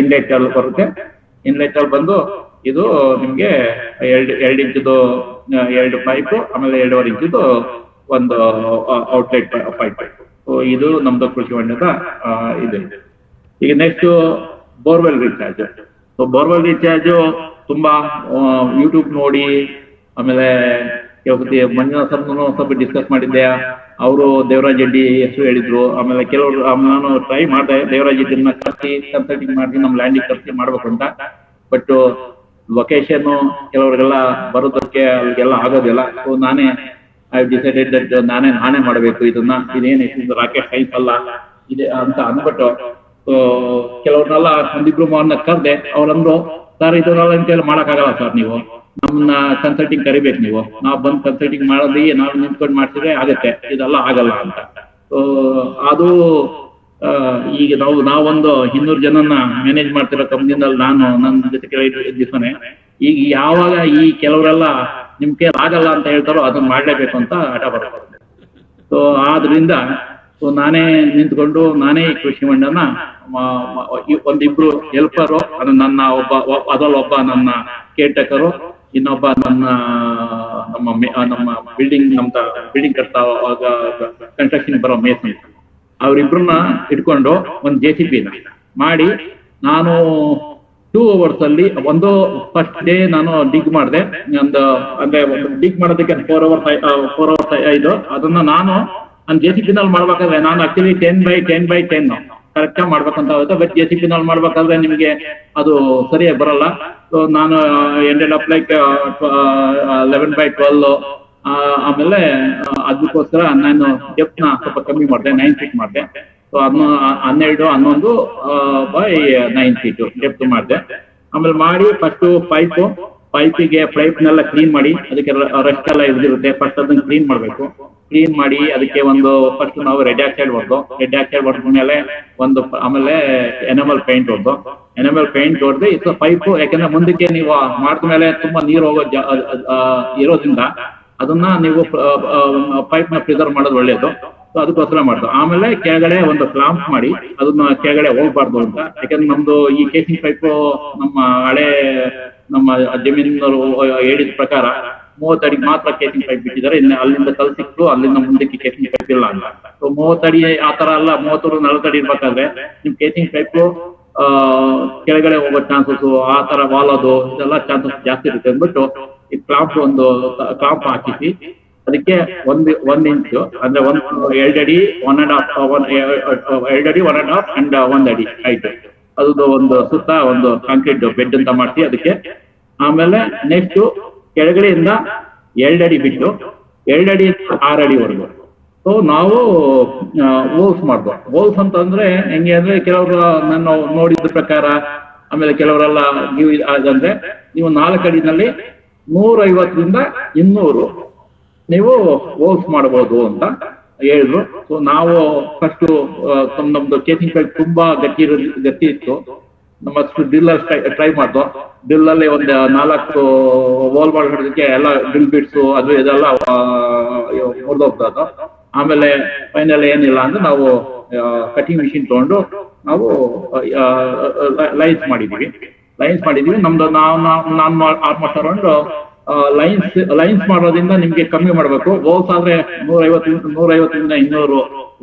ಇನ್ಲೆಟ್ ಅಲ್ಲಿ ಬರುತ್ತೆ. ಇನ್ಲೆಟ್ ಅಲ್ಲಿ ಬಂದು ಇದು ನಿಮ್ಗೆ 2 ಇಂಚದು 2 ಪೈಪ್, ಆಮೇಲೆ 2.5 ಇಂಚದು ಒಂದು ಔಟ್ಲೆಟ್ ಪೈಪ್. ಇದು ನಮ್ದು ಕೃಷಿ ಹೊಂಡದ ಇದೆ. ಈಗ next borewell recharge. So borewell recharge ತುಂಬಾ ಯೂಟ್ಯೂಬ್ ನೋಡಿ, ಆಮೇಲೆ ಮಂಜುನಾಥ್ ಸರ್ನು ಸ್ವಲ್ಪ ಡಿಸ್ಕಸ್ ಮಾಡಿದ್ದೆ. ಅವರು ದೇವರಾಜ್ ರೆಡ್ಡಿ ಹೆಸರು ಹೇಳಿದ್ರು. ಆಮೇಲೆ ಕೆಲವರು ನಾನು ಟ್ರೈ ಮಾಡಿದೆ ದೇವರಾಜ್ ರೆಡ್ಡಿನ ಕನ್ಸಲ್ಟಿಂಗ್ ಮಾಡಿ ನಮ್ಮ ಲ್ಯಾಂಡಿಗೆ ಖರ್ಚು ಮಾಡ್ಬೇಕು ಅಂತ. ಬಟ್ ಲೊಕೇಶನ್ ಕೆಲವರಿಗೆಲ್ಲ ಬರೋದಕ್ಕೆ ಅಲ್ಲಿಗೆಲ್ಲ ಆಗೋದಿಲ್ಲ. ಸೊ ನಾನೇ ಐ ಡಿಸೈಡೆಡ್ ದಟ್ ನಾನೇ ಮಾಡಬೇಕು ಇದೇನು ರಾಕೆಟ್ ಸೈನ್ಸ್ ಅಲ್ಲ ಇದೆ ಅಂತ ಅಂದ್ಬಿಟ್ಟು ಕೆಲವ್ರನ್ನೆಲ್ಲ ಒಂದಿಬ್ರು ಮಾವನ್ನ ಕರೆದೆ. ಅವ್ರಂದ್ರು, ಸರ್ ಇದನ್ನೆಲ್ಲ ಮಾಡಕ್ಕಾಗಲ್ಲ ಸರ್, ನೀವು ನಮ್ಮನ್ನ ಕನ್ಸಲ್ಟಿಂಗ್ ಕರಿಬೇಕು, ನಾವು ಬಂದು ಕನ್ಸಲ್ಟಿಂಗ್ ಮಾಡೋದಿ ನಾವು ನಿಂತ್ಕೊಂಡು ಮಾಡ್ತಿದ್ರೆ ಆಗತ್ತೆ, ಇದೆಲ್ಲ ಆಗಲ್ಲ ಅಂತ. ಅದು ಈಗ ನಾವೊಂದು 200 ಜನನ್ನ ಮ್ಯಾನೇಜ್ ಮಾಡ್ತಿರೋ ಕಂಪ್ನಿನಲ್ಲಿ ನಾನು ನನ್ನ ಜೊತೆ ಕೆಲವು ದಿವಸನೇ ಈಗ ಯಾವಾಗ ಈ ಕೆಲವರೆಲ್ಲ ನಿಮ್ ಕೈಲಿ ಆಗಲ್ಲ ಅಂತ ಹೇಳ್ತಾರೋ ಅದನ್ನ ಮಾಡ್ಲೇಬೇಕು ಅಂತ ಹಠ ಬರುತ್ತೆ. ಸೊ ಆದ್ರಿಂದ ನಾನೇ ನಿಂತ್ಕೊಂಡು ನಾನೇ ಈ ಕೃಷಿ ಹೊಂಡನ ಒಂದಿಬ್ರು ಹೆಲ್ಪರು, ನನ್ನ ಒಬ್ಬ ನನ್ನ ಕೇರ್ ಟೇಕರು, ಇನ್ನೊಬ್ಬ ನಮ್ಮ ಬಿಲ್ಡಿಂಗ್ ಬಿಲ್ಡಿಂಗ್ ಕಟ್ತಾ ಕನ್ಸ್ಟ್ರಕ್ಷನ್ ಬರೋ ಮೇಸನ್, ಅವರಿಬ್ರನ್ನ ಇಟ್ಕೊಂಡು ಒಂದು JCB ಮಾಡಿ ನಾನು 2 hours ಅಲ್ಲಿ ಫಸ್ಟ್ ಡೇ ನಾನು ಡಿಗ್ ಮಾಡಿದೆ. ಅಂದ್ರೆ ಡಿಗ್ ಮಾಡೋದಕ್ಕೆ 4 hours ಇದು ಅದನ್ನ ನಾನು JCB ನಲ್ಲಿ ಮಾಡ್ಬೇಕಾದ್ರೆ ನಾನು ಆಕ್ಚುಲಿ 10x10x10 ಕರೆಕ್ಟ್ ಆಗಿ ಮಾಡ್ಬೇಕಂತ ಆಗುತ್ತೆ. ಬಟ್ JCB ನಲ್ಲಿ ಮಾಡ್ಬೇಕಾದ್ರೆ ನಿಮಗೆ ಅದು ಸರಿಯಾಗಿ ಬರಲ್ಲ. ಸೊ ನಾನು ಎಂಡೆಡ್ ಅಪ್ ಲೈಕ್ 11x12. ಆಮೇಲೆ ಅದಕ್ಕೋಸ್ಕರ ನಾನು ಡೆಪ್ತ್ ನ ಸ್ವಲ್ಪ ಕಮ್ಮಿ ಮಾಡಿದೆ, 9 feet ಮಾಡಿದೆ. ಸೊ ಅದನ್ನ 12, 11 by 9 feet ಡೆಪ್ತ್ ಮಾಡಿದೆ. ಆಮೇಲೆ ಮಾಡಿ ಫಸ್ಟ್ ಪೈಪಿಗೆ ಪೈಪ್ನೆಲ್ಲ ಕ್ಲೀನ್ ಮಾಡಿ, ಅದಕ್ಕೆ ರಸ್ಟ್ ಎಲ್ಲ ಇದಿರುತ್ತೆ. ಫಸ್ಟ್ ಅದನ್ನ ಕ್ಲೀನ್ ಮಾಡಬೇಕು. ಕ್ಲೀನ್ ಮಾಡಿ ಅದಕ್ಕೆ ಫಸ್ಟ್ ನಾವು ರೆಡ್ ಆಕ್ಸೈಡ್ ಹೊಡೆದ ಮೇಲೆ ಆಮೇಲೆ ಎನಮಲ್ ಪೇಂಟ್ ಹೊಡೆದು ಇದು ಪೈಪ್, ಯಾಕಂದ್ರೆ ಮುಂದಕ್ಕೆ ನೀವು ಮಾಡಿದ್ಮೇಲೆ ತುಂಬಾ ನೀರು ಇರೋದ್ರಿಂದ ಅದನ್ನ ನೀವು ಪೈಪ್ ನ ಪ್ರಿಸರ್ವ್ ಮಾಡೋದು ಒಳ್ಳೇದು. ಸೊ ಅದಕ್ಕೋಸ್ಕರ ಮಾಡ್ದು. ಆಮೇಲೆ ಕೆಳಗಡೆ ಒಂದು ಕ್ಲಾಂಪ್ ಮಾಡಿ ಅದನ್ನ ಕೆಳಗಡೆ ಹೋಗ್ಬಾರ್ದು ಅಂತ, ಯಾಕಂದ್ರೆ ನಮ್ದು ಈ ಕೇಸಿಂಗ್ ಪೈಪ್ ನಮ್ಮ ಜಮೀನಿನವರು ಹೇಳಿದ ಪ್ರಕಾರ 30 ಅಡಿ ಮಾತ್ರ ಕೇಸಿಂಗ್ ಪೈಪ್ ಬಿಟ್ಟಿದ್ದಾರೆ. ಅಲ್ಲಿಂದ ಕಲ್ಸಿಟ್ಟು ಅಲ್ಲಿಂದ ಮುಂದಕ್ಕೆ ಕೇಸಿಂಗ್ ಪೈಪ್ ಇಲ್ಲ ಅಂತ. ಸೊ 30 ಅಡಿ ಆತರ ಅಲ್ಲ, 30-40 ಅಡಿ ಇರ್ಬೇಕಾದ್ರೆ ನಿಮ್ ಕೇಸಿಂಗ್ ಪೈಪ್ ಕೆಳಗಡೆ ಹೋಗೋ ಚಾನ್ಸಸ್, ಆ ತರ ವಾಲೋದು ಇದೆಲ್ಲ ಚಾನ್ಸಸ್ ಜಾಸ್ತಿ ಇರುತ್ತೆ ಅಂದ್ಬಿಟ್ಟು ಈ ಕ್ಲಾಂಪ್ ಹಾಕಿಸಿ ಅದಕ್ಕೆ 1 ಇಂಚು ಅಂದ್ರೆ 2 ಅಡಿ 1.5 ಅಂಡ್ 1 ಅಡಿ ಹೈಟ್ ಅದು ಒಂದು ಸುತ್ತ ಒಂದು ಕಾಂಕ್ರೀಟ್ ಬೆಡ್ ಅಂತ ಮಾಡ್ತಿ ಅದಕ್ಕೆ. ಆಮೇಲೆ ನೆಕ್ಸ್ಟ್ ಕೆಳಗಡೆಯಿಂದ 2 ಅಡಿ ಬಿಟ್ಟು 2 ಅಡಿ 6 ಅಡಿವರೆಗೂ ಸೊ ನಾವು ವೋಲ್ಸ್ ಮಾಡ್ದು. ವೋಲ್ಸ್ ಅಂತಂದ್ರೆ ಹೆಂಗೆ ಅಂದ್ರೆ ಕೆಲವರು ನಾನು ನೋಡಿದ ಪ್ರಕಾರ, ಆಮೇಲೆ ಕೆಲವರೆಲ್ಲ ನೀವು ಅಂದ್ರೆ ನೀವು 4 ಅಡಿನಲ್ಲಿ 150ರಿಂದ 200 ನೀವು ವೋಲ್ಸ್ ಮಾಡಬಹುದು ಅಂತ ಹೇಳಿದ್ರು. ಸೊ ನಾವು ಫಸ್ಟ್ ನಮ್ದು ಕೇಸಿಂಗ್ ಪೈಪ್ ತುಂಬಾ ಗಟ್ಟಿ ಇತ್ತು. ನಮ್ಮ ಡ್ರಿಲ್ ಟ್ರೈ ಮಾಡ್ದು. ಡ್ರಿಲ್ ಅಲ್ಲಿ ಒಂದು 4 ವೋಲ್ ಮಾಡೋದಕ್ಕೆ ಎಲ್ಲ ಡ್ರಿಲ್ ಬಿಟ್ಸು ಅದು ಇದೆಲ್ಲ ಮುರಿದೋಗ್ತದ. ಆಮೇಲೆ ಫೈನಲ್ ಏನಿಲ್ಲ ಅಂದ್ರೆ ನಾವು ಕಟಿಂಗ್ ಮಿಷಿನ್ ತಗೊಂಡು ನಾವು ಲೈನ್ಸ್ ಮಾಡಿದೀವಿ. ನಮ್ದು ನಾನು ಆಲ್ಮೋಸ್ಟ್ ಅರೌಂಡ್ ಲೈನ್ಸ್ ಮಾಡೋದ್ರಿಂದ ನಿಮ್ಗೆ ಕಮ್ಮಿ ಮಾಡ್ಬೇಕು. ವೋಲ್ಸ್ ಆದ್ರೆ 150ರಿಂದ 200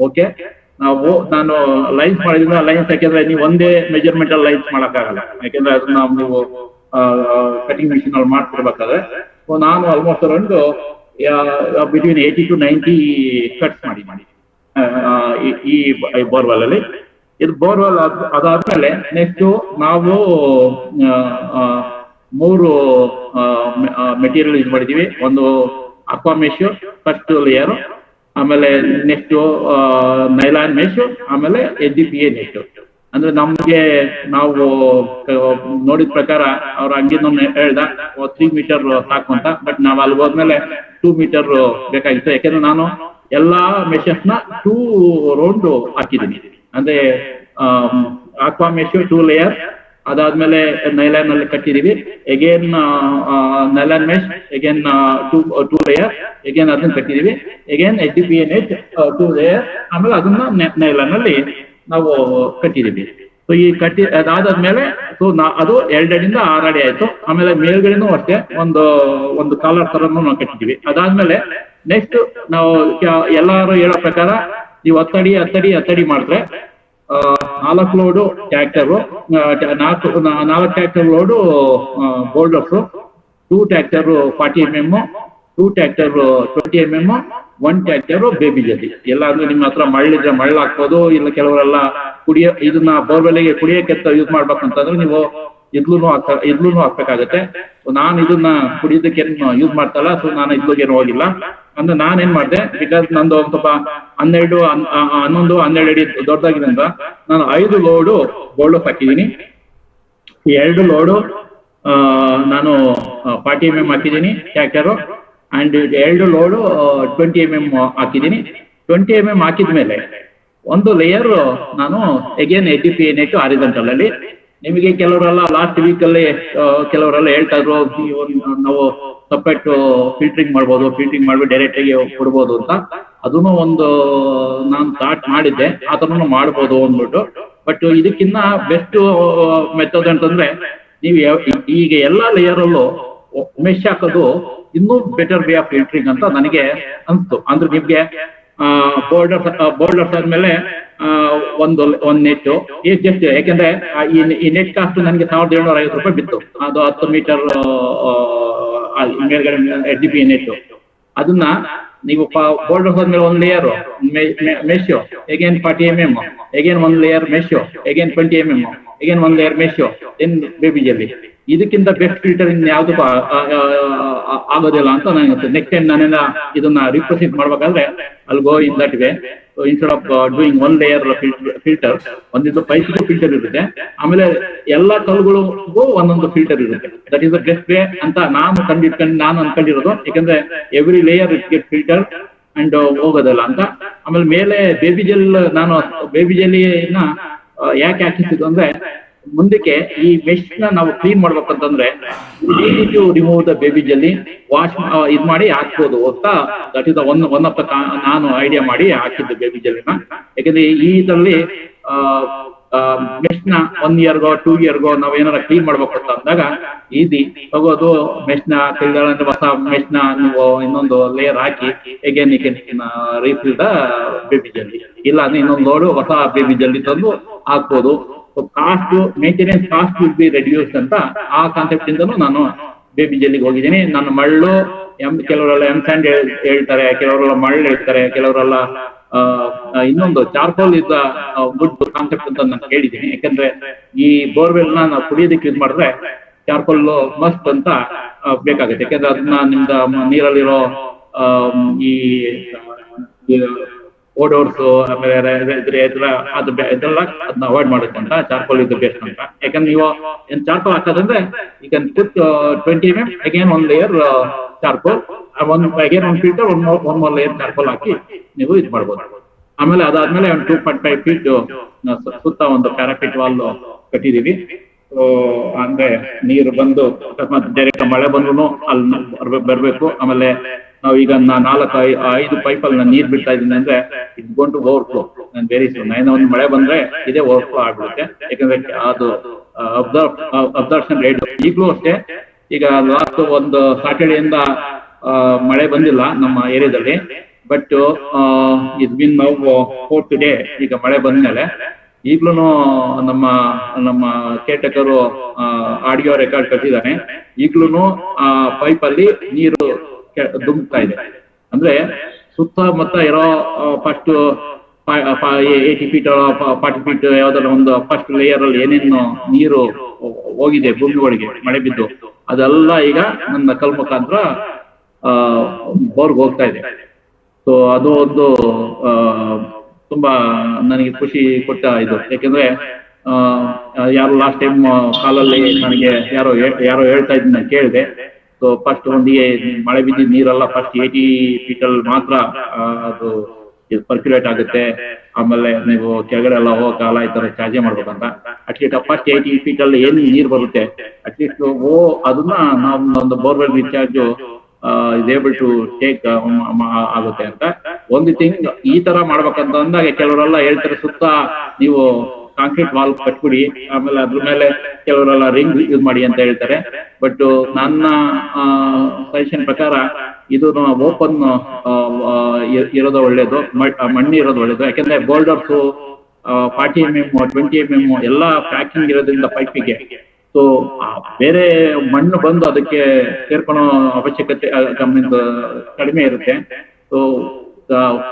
ಓಕೆ. ನಾನು ಲೈನ್ಸ್ ಮಾಡಿದ್ರೆ ಲೈನ್ಸ್ ಯಾಕೆಂದ್ರೆ ನೀವು ಒಂದೇ ಮೆಜರ್ಮೆಂಟ್ ಅಲ್ಲಿ ಲೈನ್ಸ್ ಮಾಡಕ್ಕಾಗಲ್ಲ, ಯಾಕೆಂದ್ರೆ ಅದನ್ನ ನೀವು ಕಟಿಂಗ್ ಮಿಷಿನ್ ಅಲ್ಲಿ ಮಾಡ್ತಿರ್ಬೇಕಾದ್ರೆ. ನಾನು almost around between 80 to 90 cuts ಮಾಡಿ ಈ ಬೋರ್ವೆಲ್ ಅಲ್ಲಿ. ಇದು ಬೋರ್ವೆಲ್ ಅದಾದ್ಮೇಲೆ ನೆಕ್ಸ್ಟ್ ನಾವು 3 ಮೆಟೀರಿಯಲ್ ಯೂಸ್ ಮಾಡಿದೀವಿ. ಒಂದು ಅಕ್ವಾ ಮೆಶ್ ಫಸ್ಟ್ ಲೇಯರ್, ಆಮೇಲೆ ನೆಕ್ಸ್ಟ್ ನೈಲಾನ್ ಮೆಶ್, ಆಮೇಲೆ HDPE ನೆಟ್. ಅಂದ್ರೆ ನಾವು ನೋಡಿದ ಪ್ರಕಾರ ಅವ್ರ ಅಂಗಡಿನ ಹೇಳ್ದ 3 ಮೀಟರ್ ಸಾಕು ಅಂತ. ಬಟ್ ನಾವ್ ಅಲ್ಲಿ ಹೋದ್ಮೇಲೆ 2 ಮೀಟರ್ ಬೇಕಾಗಿತ್ತು, ಯಾಕಂದ್ರೆ ನಾನು ಎಲ್ಲಾ ಮೆಷಸ್ ನ 2 ರೌಂಡ್ ಹಾಕಿದ್ದೀನಿ. ಅಂದ್ರೆ ಅಕ್ವಾ ಮೆಶ್ 2 ಲೇಯರ್, ಅದಾದ್ಮೇಲೆ ನೈಲಾನ್ ಅಲ್ಲಿ ಕಟ್ಟಿದೀವಿ. Again nylon mesh, again 2 layer, again ಅದನ್ನ ಕಟ್ಟಿದೀವಿ. ಅಗೇನ್ HDPE ನೆಟ್ 2 ಲೇಯರ್, ಆಮೇಲೆ ಅದನ್ನ ನೈಲಾನ್ ಅಲ್ಲಿ ನಾವು ಕಟ್ಟಿದೀವಿ. ಸೊ ಈ ಅದಾದ್ಮೇಲೆ ಸೊ ಅದು 2 ಅಡಿಯಿಂದ 6 ಅಡಿ ಆಯ್ತು. ಆಮೇಲೆ ಮೇಲ್ಗಡೆನೂ ಅಷ್ಟೇ ಒಂದು ಕಾಲರ್ ತರನು ನಾವು ಕಟ್ಟಿದೀವಿ. ಅದಾದ್ಮೇಲೆ ನೆಕ್ಸ್ಟ್ ನಾವು ಎಲ್ಲಾರು ಹೇಳೋ ಪ್ರಕಾರ ನೀವು 10 ಅಡಿ ಮಾಡಿದ್ರೆ 4 load tractor, 4 tractor load boulders, 2 tractor 40 mm, 2 tractor 20 mm, 1 tractor baby ಜಲ್ಲಿ. ಎಲ್ಲ ಅಂದ್ರೆ ನಿಮ್ಮ ಹತ್ರ ಮಳ್ಳಿದ್ರೆ ಮಳ್ಳ ಹಾಕ್ಬೋದು. ಇಲ್ಲ ಕೆಲವರೆಲ್ಲ ಇದನ್ನ ಬೋರ್ವೆಲ್ಗೆ ಕುಡಿಯಕ್ಕೆ ಯೂಸ್ ಮಾಡ್ಬೇಕಂತಂದ್ರೆ ನೀವು ಇದ್ಲೂನು ಹಾಕ್ಬೇಕಾಗತ್ತೆ. ನಾನು ಇದನ್ನ ಕುಡಿಯೋದಕ್ಕೆ ಯೂಸ್ ಮಾಡ್ತಲ್ಲ, ಸೊ ನಾನು ಇದ್ಲುಗೇನು ಹೋಗಿಲ್ಲ. ಅಂದ್ರೆ ನಾನೇನ್ ಮಾಡಿದೆ, ಬಿಕಾಸ್ ನಂದು ಒಂದು ಸ್ವಲ್ಪ 11-12 ಅಡಿ ದೊಡ್ಡದಾಗಿದೆ ಅಂತ ನಾನು 5 ಲೋಡು ಬೋಲ್ಡರ್ಸ್ ಹಾಕಿದ್ದೀನಿ. 2 ಲೋಡು ನಾನು 40 mm ಹಾಕಿದ್ದೀನಿ ಟ್ರ್ಯಾಕ್ಟರು, ಅಂಡ್ 2 ಲೋಡು 20 mm ಹಾಕಿದ್ದೀನಿ. 20 mm ಹಾಕಿದ್ಮೇಲೆ ಒಂದು ಲೇಯರ್ ನಾನು ಅಗೇನ್ HDPE ನೆಟ್ ಹಾರಿಜಾಂಟಲ್ ಅಲ್ಲಿ. ನಿಮಗೆ ಕೆಲವರೆಲ್ಲ ಲಾಸ್ಟ್ ವೀಕ್ ಅಲ್ಲಿ ಕೆಲವರೆಲ್ಲ ಹೇಳ್ತಾ ಇದ್ರು ನಾವು ಸಪ್ರೇಟ್ ಫಿಲ್ಟರಿಂಗ್ ಮಾಡ್ಬೋದು, ಫಿಲ್ಟರಿಂಗ್ ಮಾಡ್ಬಿಟ್ಟು ಡೈರೆಕ್ಟ್ ಆಗಿ ಕೊಡ್ಬೋದು ಅಂತ. ಅದನ್ನು ಒಂದು ನಾನು ಸ್ಟಾರ್ಟ್ ಮಾಡಿದ್ದೆ, ಅದನ್ನು ಮಾಡ್ಬೋದು ಅಂದ್ಬಿಟ್ಟು. ಬಟ್ ಇದಕ್ಕಿನ್ನ ಬೆಸ್ಟ್ ಮೆಥಡ್ ಅಂತಂದ್ರೆ ನೀವು ಈಗ ಎಲ್ಲಾ ಲೇಯರ್ ಅಲ್ಲೂ ಮೆಶ್ ಹಾಕೋದು ಇನ್ನೂ ಬೆಟರ್ ವೇ ಆಫ್ ಫಿಲ್ಟರಿಂಗ್ ಅಂತ ನನಗೆ ಅನ್ಸ್ತು. ಅಂದ್ರೆ ನಿಮ್ಗೆ ಬೋರ್ಡರ್ಸ್ ಆದ್ಮೇಲೆ ಒಂದು ನೆಟ್ ಜಸ್ಟ್ ಯಾಕೆಂದ್ರೆ ಈ ನೆಟ್ ಕಾಸ್ಟ್ ನನಗೆ 1750 ರೂಪಾಯಿ ಬಿತ್ತು. ಅದು 10 ಮೀಟರ್ ಮೇಲ್ಗಡೆ HDP ನೆಟ್. ಅದನ್ನ ನೀವು ಬೋರ್ಡರ್ಸ್ ಆದ್ಮೇಲೆ ಒಂದು layer mesh, again 40 mm, again ಒಂದು layer mesh, again 20 mm, again ಒಂದು layer mesh in baby jelly. ಇದಕ್ಕಿಂತ ಬೆಸ್ಟ್ ಫಿಲ್ಟರ್ ಇನ್ ಯಾವ್ದು ಆಗೋದಿಲ್ಲ ಅಂತ ನನಗೆ ನೆಕ್ಸ್ಟ್ ಟೈಮ್ ನಾನೆಲ್ಲ ಇದನ್ನ ರಿಪ್ರೆಸೆಂಟ್ ಮಾಡ್ಬೇಕಾದ್ರೆ ಅಲ್ಲಿ go in that way. Instead of doing one layer filter, ಒಂದಿದ್ದು ಪೈಪ್ಗೂ ಫಿಲ್ಟರ್ ಇರುತ್ತೆ, ಆಮೇಲೆ ಎಲ್ಲಾ ಕಲ್ಲುಗಳಿಗೂ ಒಂದೊಂದು ಫಿಲ್ಟರ್ ಇರುತ್ತೆ. That is the best way ಅಂತ ನಾನು ಅನ್ಕೊಂಡಿರೋದು. ಯಾಕಂದ್ರೆ every layer it get filter and ಹೋಗೋದಲ್ಲ ಅಂತ. ಆಮೇಲೆ ಮೇಲೆ ಬೇಬಿ ಜೆಲ್, ನಾನು ಬೇಬಿ ಜೆಲ್ಲಿನ ಯಾಕೆ ಹಾಕಿಸಿದ್ದು ಅಂದ್ರೆ, ಮುಂದಕ್ಕೆ ಈ ಮೆಶ್ ನ ನಾವು ಕ್ಲೀನ್ ಮಾಡ್ಬೇಕಂತಂದ್ರೆ remove the baby jelly, wash ಇದ್ ಮಾಡಿ ಹಾಕ್ಬೋದು ಅಂತ. That is one of the ನಾನು ಐಡಿಯಾ ಮಾಡಿ ಹಾಕಿದ್ದು ಬೇಬಿ ಜೆಲ್ಲಿನ. ಯಾಕಂದ್ರೆ ಈ ಇದರಲ್ಲಿ ಮೆಶ್ ನ 1 ಇಯರ್ಗೋ 2 ಇಯರ್ಗೋ ನಾವ್ ಏನಾರ ಕ್ಲೀನ್ ಮಾಡ್ಬೇಕು ಅಂತ ಅಂದಾಗ ಈಸಿ ತಗೋದು. ಮೆಶ್ ನ ತೆಗೆದ್ರೆ ಹೊಸ ಮೆಶ್ ನ ನೀವು ಇನ್ನೊಂದು layer hockey again refill the baby jelly, ಇಲ್ಲ ಅಂದ್ರೆ ಇನ್ನೊಂದು ಲೋಡು ಹೊಸ ಬೇಬಿ ಜೆಲ್ಲಿ ತಂದು ಹಾಕ್ಬೋದು. Cost, maintenance cost will be reduced ಅಂತ ಆ ಕಾನ್ಸೆಪ್ಟ್ ಇಂದನೂ ನಾನು ಬೇಬಿ ಜೆಲ್ಲಿಗೆ ಹೋಗಿದ್ದೀನಿ. ನಾನು ಮಳ್ಳು ಕೆಲವರೆಲ್ಲ ಸ್ಯಾಂಡ್ ಹೇಳ್ತಾರೆ, ಕೆಲವರೆಲ್ಲ ಮಳ್ಳು ಹೇಳ್ತಾರೆ, ಕೆಲವರೆಲ್ಲ ಇನ್ನೊಂದು ಚಾರ್ಕೋಲ್ ಇದ್ದ ಗುಡ್ ಕಾನ್ಸೆಪ್ಟ್ ಅಂತ ನಾನು ಕೇಳಿದ್ದೀನಿ. ಯಾಕಂದ್ರೆ ಈ ಬೋರ್ವೆಲ್ ನ ನಾವು ಕುಡಿಯೋದಕ್ಕೆ ಯೂಸ್ ಮಾಡಿದ್ರೆ ಚಾರ್ಕೋಲ್ ಮಸ್ಟ್ ಅಂತ ಬೇಕಾಗುತ್ತೆ. ಯಾಕಂದ್ರೆ ಅದನ್ನ ನಿಮ್ದ ನೀರಲ್ಲಿರೋ ಈ ಓಡೋರ್ಸು ಆಮೇಲೆ ಇದೆಲ್ಲ ಅದನ್ನ ಅವಾಯ್ಡ್ ಮಾಡುತ್ತೆ ಅಂತ ಚಾರ್ಕೋಲ್ ಇದು ಬೆಸ್ಟ್ ಅಂತ. ಯಾಕಂದ್ರೆ ನೀವು ಏನ್ ಚಾರ್ಕೋಲ್ ಹಾಕೋದಂದ್ರೆ you can put 20 mm, again one layer charcoal, again ಒಂದು filter, one more layer charcoal ಹಾಕಿ ನೀವು ಇದು ಮಾಡ್ಬೋದು. ಆಮೇಲೆ ಅದಾದ್ಮೇಲೆ ಒಂದು 2.5 feet ಸುತ್ತ ಒಂದು ಪ್ಯಾರಾಫಿಟ್ ವಾಲ್ ಕಟ್ಟಿದೀವಿ. ಅಂದ್ರೆ ನೀರು ಬಂದು ಅಕಸ್ಮಾತ್ ಡೈರೆಕ್ಟ್ ಮಳೆ ಬಂದ್ರು ಅಲ್ಲಿ ಬರ್ಬೇಕು. ಆಮೇಲೆ ನಾವು ಈಗ 4-5 ಪೈಪಲ್ಲಿ ನೀರ್ ಬಿಡ್ತಾ ಇದ್ದೀನಿ ಅಂದ್ರೆ it's gone to overflow very soon. ಒಂದು ಮಳೆ ಬಂದ್ರೆ ಇದೇ ಓವರ್ಫ್ಲೋ ಆಗ್ಬಿಡುತ್ತೆ. ಯಾಕಂದ್ರೆ ಅದು ಅಬ್ಸರ್ಪ್ಷನ್ ರೇಟ್ ಈಗಲೂ ಅಷ್ಟೇ. ಈಗ ಲಾಸ್ಟ್ ಒಂದು ಸಾಟರ್ಡೆಯಿಂದ ಮಳೆ ಬಂದಿಲ್ಲ ನಮ್ಮ ಏರಿಯಾದಲ್ಲಿ, but it's been now 4th day. ಈಗ ಮಳೆ ಬಂದ್ಮೇಲೆ ಈಗ್ಲೂ ನಮ್ಮ ಕೇಟಕರು ಆಡಿಯೋ ರೆಕಾರ್ಡ್ ಕಟ್ಟಿದ್ದಾನೆ. ಈಗ್ಲೂ ಆ ಪೈಪ್ ಅಲ್ಲಿ ನೀರು ಧುಮುಕ್ತಾ ಇದೆ. ಅಂದ್ರೆ ಸುತ್ತಮುತ್ತ ಇರೋ ಫಸ್ಟ್ 80 feet 40 feet ಯಾವ್ದಾರ ಒಂದು ಫಸ್ಟ್ ಲೇಯರ್ ಅಲ್ಲಿ ಏನೇನು ನೀರು ಹೋಗಿದೆ ಭೂಮಿ ಒಳಗೆ ಮಳೆ ಬಿದ್ದು, ಅದೆಲ್ಲ ಈಗ ನನ್ನ ಕಲ್ ಮುಖಾಂತರ ಬೋರ್ಗ್ ಹೋಗ್ತಾ ಇದೆ. ಸೊ ಅದು ಒಂದು ತುಂಬಾ ನನಗೆ ಖುಷಿ ಕೊಟ್ಟ ಇದು. ಯಾಕಂದ್ರೆ ಯಾರು ಲಾಸ್ಟ್ ಟೈಮ್ ಕಾಲಲ್ಲಿ ನನಗೆ ಯಾರೋ ಹೇಳ್ತಾ ಇದ್ದೀನಿ, ನಾನು ಕೇಳಿದೆ. ಸೊ ಫಸ್ಟ್ ಒಂದಿಗೆ ಮಳೆ ಬಿದ್ದಿದ್ದ ನೀರೆಲ್ಲ ಫಸ್ಟ್ 80 feet ಅಲ್ಲಿ ಮಾತ್ರ ಅದು ಪರ್ಕ್ಯುಲೇಟ್ ಆಗುತ್ತೆ. ಆಮೇಲೆ ನೀವು ಕೆಳಗಡೆ ಎಲ್ಲ ಹೋಗಲ್ಲ, ಈ ತರ ಚಾರ್ಜ್ ಮಾಡ್ಬೇಕಂತ. ಅಟ್ಲೀಸ್ಟ್ ಫಸ್ಟ್ 80 feet ಅಲ್ಲಿ ಏನ್ ನೀರ್ ಬರುತ್ತೆ ಅಟ್ಲೀಸ್ಟ್ ಅದನ್ನ ನಾವು ಒಂದು borewell recharge is able to take ಆಗುತ್ತೆ ಅಂತ. ಒಂದು ಥಿಂಗ್ ಈ ತರ ಮಾಡ್ಬೇಕಂತ ಅಂದಾಗ ಕೆಲವರೆಲ್ಲ ಹೇಳ್ತಾರೆ ಸುತ್ತ ನೀವು ಕಾಂಕ್ರೀಟ್ ವಾಲ್ ಕಟ್ಬಿಡಿ, ಆಮೇಲೆ ಅದ್ರ ಮೇಲೆ ಕೆಲವರೆಲ್ಲ ರಿಂಗ್ ಯೂಸ್ ಮಾಡಿ ಅಂತ ಹೇಳ್ತಾರೆ. ಬಟ್ ನನ್ನ ಸಜೆಷನ್ ಪ್ರಕಾರ ಇದು ಓಪನ್ ಇರೋದು ಒಳ್ಳೇದು, ಮಣ್ಣು ಇರೋದು ಒಳ್ಳೇದು. ಯಾಕಂದ್ರೆ ಬೋಲ್ಡರ್ಸು 40 mm 20 mm ಎಲ್ಲ ಪ್ಯಾಕಿಂಗ್ ಇರೋದ್ರಿಂದ ಪೈಪಿಗೆ, ಸೊ ಬೇರೆ ಮಣ್ಣು ಬಂದು ಅದಕ್ಕೆ ಸೇರ್ಕೊಳ್ಳೋ ಅವಶ್ಯಕತೆ ಕಡಿಮೆ ಇರುತ್ತೆ. ಸೊ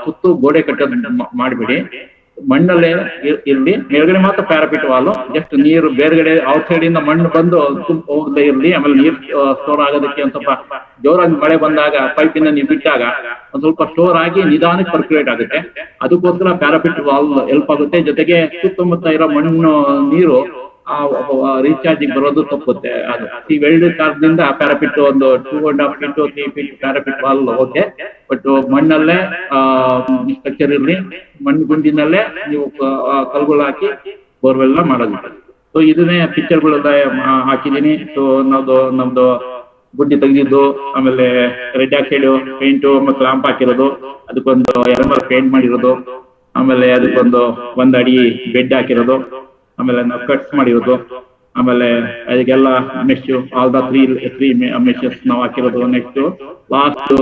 ಸುತ್ತು ಗೋಡೆ ಕಟ್ಟೋದು ಮಾಡ್ಬಿಡಿ, ಮಣ್ಣಲ್ಲೇ ಇರ್ಲಿ, ಮೇಲ್ಗಡೆ ಮಾತ್ರ ಪ್ಯಾರಾಪಿಟ್ ವಾಲು. ಜಸ್ಟ್ ನೀರು ಬೇರೆಗಡೆ ಔಟ್ ಸೈಡ್ ಇಂದ ಮಣ್ಣು ಬಂದು ಹೋಗದೆ ಇರ್ಲಿ. ಆಮೇಲೆ ನೀರು ಸ್ಟೋರ್ ಆಗೋದಕ್ಕೆ ಒಂದ್ ಸ್ವಲ್ಪ ಜೋರಾಗಿ ಮಳೆ ಬಂದಾಗ ಪೈಪಿಂದ ನೀವು ಬಿಟ್ಟಾಗ ಒಂದ್ ಸ್ವಲ್ಪ ಸ್ಟೋರ್ ಆಗಿ ನಿಧಾನಕ್ಕೆ ಪರ್ಕ್ಯುಲೇಟ್ ಆಗುತ್ತೆ. ಅದಕ್ಕೋಸ್ಕರ ಪ್ಯಾರಾಪಿಟ್ ವಾಲ್ ಹೆಲ್ಪ್ ಆಗುತ್ತೆ. ಜೊತೆಗೆ ಸುತ್ತಮುತ್ತ ಇರೋ ಮಣ್ಣು ನೀರು ರೀಚಾರ್ಜಿಂಗ್ ಬರೋದು ತಪ್ಪುತ್ತೆ. ಅದು ಈ ವೆಲ್ಡ್ ಕಾರಣದಿಂದ ಪ್ಯಾರಾಪಿಟ್ ಒಂದು 2.5 feet 3 feet parapet wall okay. But ಮಣ್ಣಲ್ಲೇ ಸ್ಟ್ರಕ್ಚರ್ ಇರ್ಲಿ, ಮಣ್ಣು ಗುಂಡಿನಲ್ಲೇ ನೀವು ಕಲ್ಗಳು ಹಾಕಿ ಬೋರ್ವೆಲ್ ಮಾಡೋದು. ಸೊ ಇದನ್ನೇ ಪಿಕ್ಚರ್ಗಳೆಲ್ಲ ಹಾಕಿದೀನಿ. ಸೊ ನಮ್ದು ಗುಡ್ಡಿ ತೆಗೆದಿದ್ದು, ಆಮೇಲೆ ರೆಡ್ ಆಕ್ಸೈಡ್ ಪೇಂಟು ಮತ್ತೆ ಲ್ಯಾಂಪ್ ಹಾಕಿರೋದು, ಅದಕ್ಕೊಂದು ಎರೆಮರ ಪೇಂಟ್ ಮಾಡಿರೋದು, ಆಮೇಲೆ ಅದಕ್ಕೊಂದು 1 ಅಡಿ ಬೆಡ್ ಹಾಕಿರೋದು, ಆಮೇಲೆ ನಾವು ಕಟ್ಸ್ ಮಾಡಿರೋದು, ಆಮೇಲೆ ಅದಕ್ಕೆಲ್ಲ mesh all the three meshes ನಾವು ಹಾಕಿರೋದು. Next last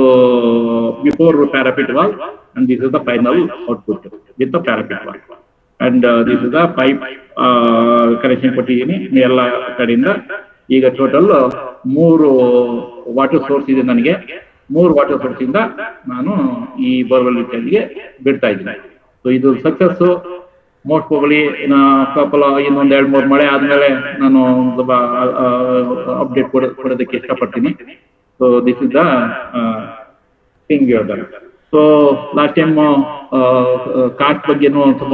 before parapet wall and this is the final output with the parapet wall and this is the pipe connection ಕೊಟ್ಟಿದ್ದೀನಿ ಎಲ್ಲ ಕಡೆಯಿಂದ. ಈಗ ಟೋಟಲ್ 3 ವಾಟರ್ ಸೋರ್ಸ್ ಇದೆ ನನಗೆ. 3 ವಾಟರ್ ಸೋರ್ಸ್ ಇಂದ ನಾನು ಈ ಬೋರ್ವೆಲ್ ರಿಚಾರ್ಜ್ಗೆ ಬಿಡ್ತಾ ಇದ್ದೀನಿ. ಸೊ ಇದು ಸಕ್ಸಸ್. ಮೋಸ್ಟ್ ಪ್ರಾಬಬ್ಲಿ ಇನ್ನೊಂದ್ 2-3 ಮಳೆ ಆದ್ಮೇಲೆ ನಾನು ಸ್ವಲ್ಪ ಅಪ್ಡೇಟ್ ಕೊಡೋದಕ್ಕೆ ಇಷ್ಟಪಡ್ತೀನಿ. So this is the thing. So last time cart ಬಗ್ಗೆನೂ ಸ್ವಲ್ಪ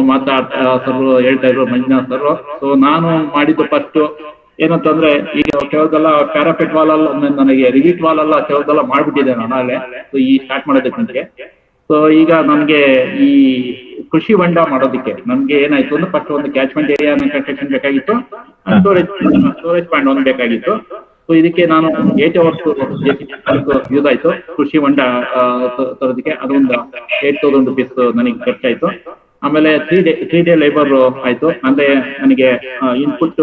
ಸರ್ ಹೇಳ್ತಾ ಇದ್ರು ಮಂಜುನಾಥ್ ಸರ್. ಸೊ ನಾನು ಮಾಡಿದ್ದು ಫಸ್ಟ್ ಏನಂತಂದ್ರೆ, ಈಗ ಕೆಲವದೆಲ್ಲ ಪ್ಯಾರಾಪೆಟ್ ವಾಲ್ ಅಲ್ಲ, ನನಗೆ ರಿವೀಟ್ ವಾಲ್ ಅಲ್ಲ ಕೆಲವದೆಲ್ಲ ಮಾಡ್ಬಿಟ್ಟಿದೆ ನಾನು ಅಲ್ಲೇ. ಸೊ ಈ ಸ್ಟಾರ್ಟ್ ಮಾಡೋದಕ್ಕೆ ಮುಂಚೆ. ಸೊ ಈಗ ನನಗೆ ಈ ಕೃಷಿ ಹೊಂಡ ಮಾಡೋದಕ್ಕೆ ನನ್ಗೆ ಏನಾಯ್ತು ಅಂದ್ರೆ, ಫಸ್ಟ್ ಒಂದು ಕ್ಯಾಚ್ಮೆಂಟ್ ಏರಿಯಾ ಕನ್ಸ್ಟ್ರಕ್ಷನ್ ಬೇಕಾಗಿತ್ತು, ಸ್ಟೋರೇಜ್ ಪಾಯಿಂಟ್ ಒಂದು ಬೇಕಾಗಿತ್ತು. ಸೊ ಇದಕ್ಕೆ ನಾನು 8 ಅವರ್ಸ್ ಯೂಸ್ ಆಯ್ತು ಕೃಷಿ ಹೊಂಡ ತರೋದಕ್ಕೆ. ಅದೊಂದು 8,000 rupees ನನಗೆ ಖರ್ಚಾಯ್ತು. ಆಮೇಲೆ 3 ಡೇ ಲೇಬರ್ ಆಯ್ತು. ಅಂದ್ರೆ ನನಗೆ ಇನ್ಪುಟ್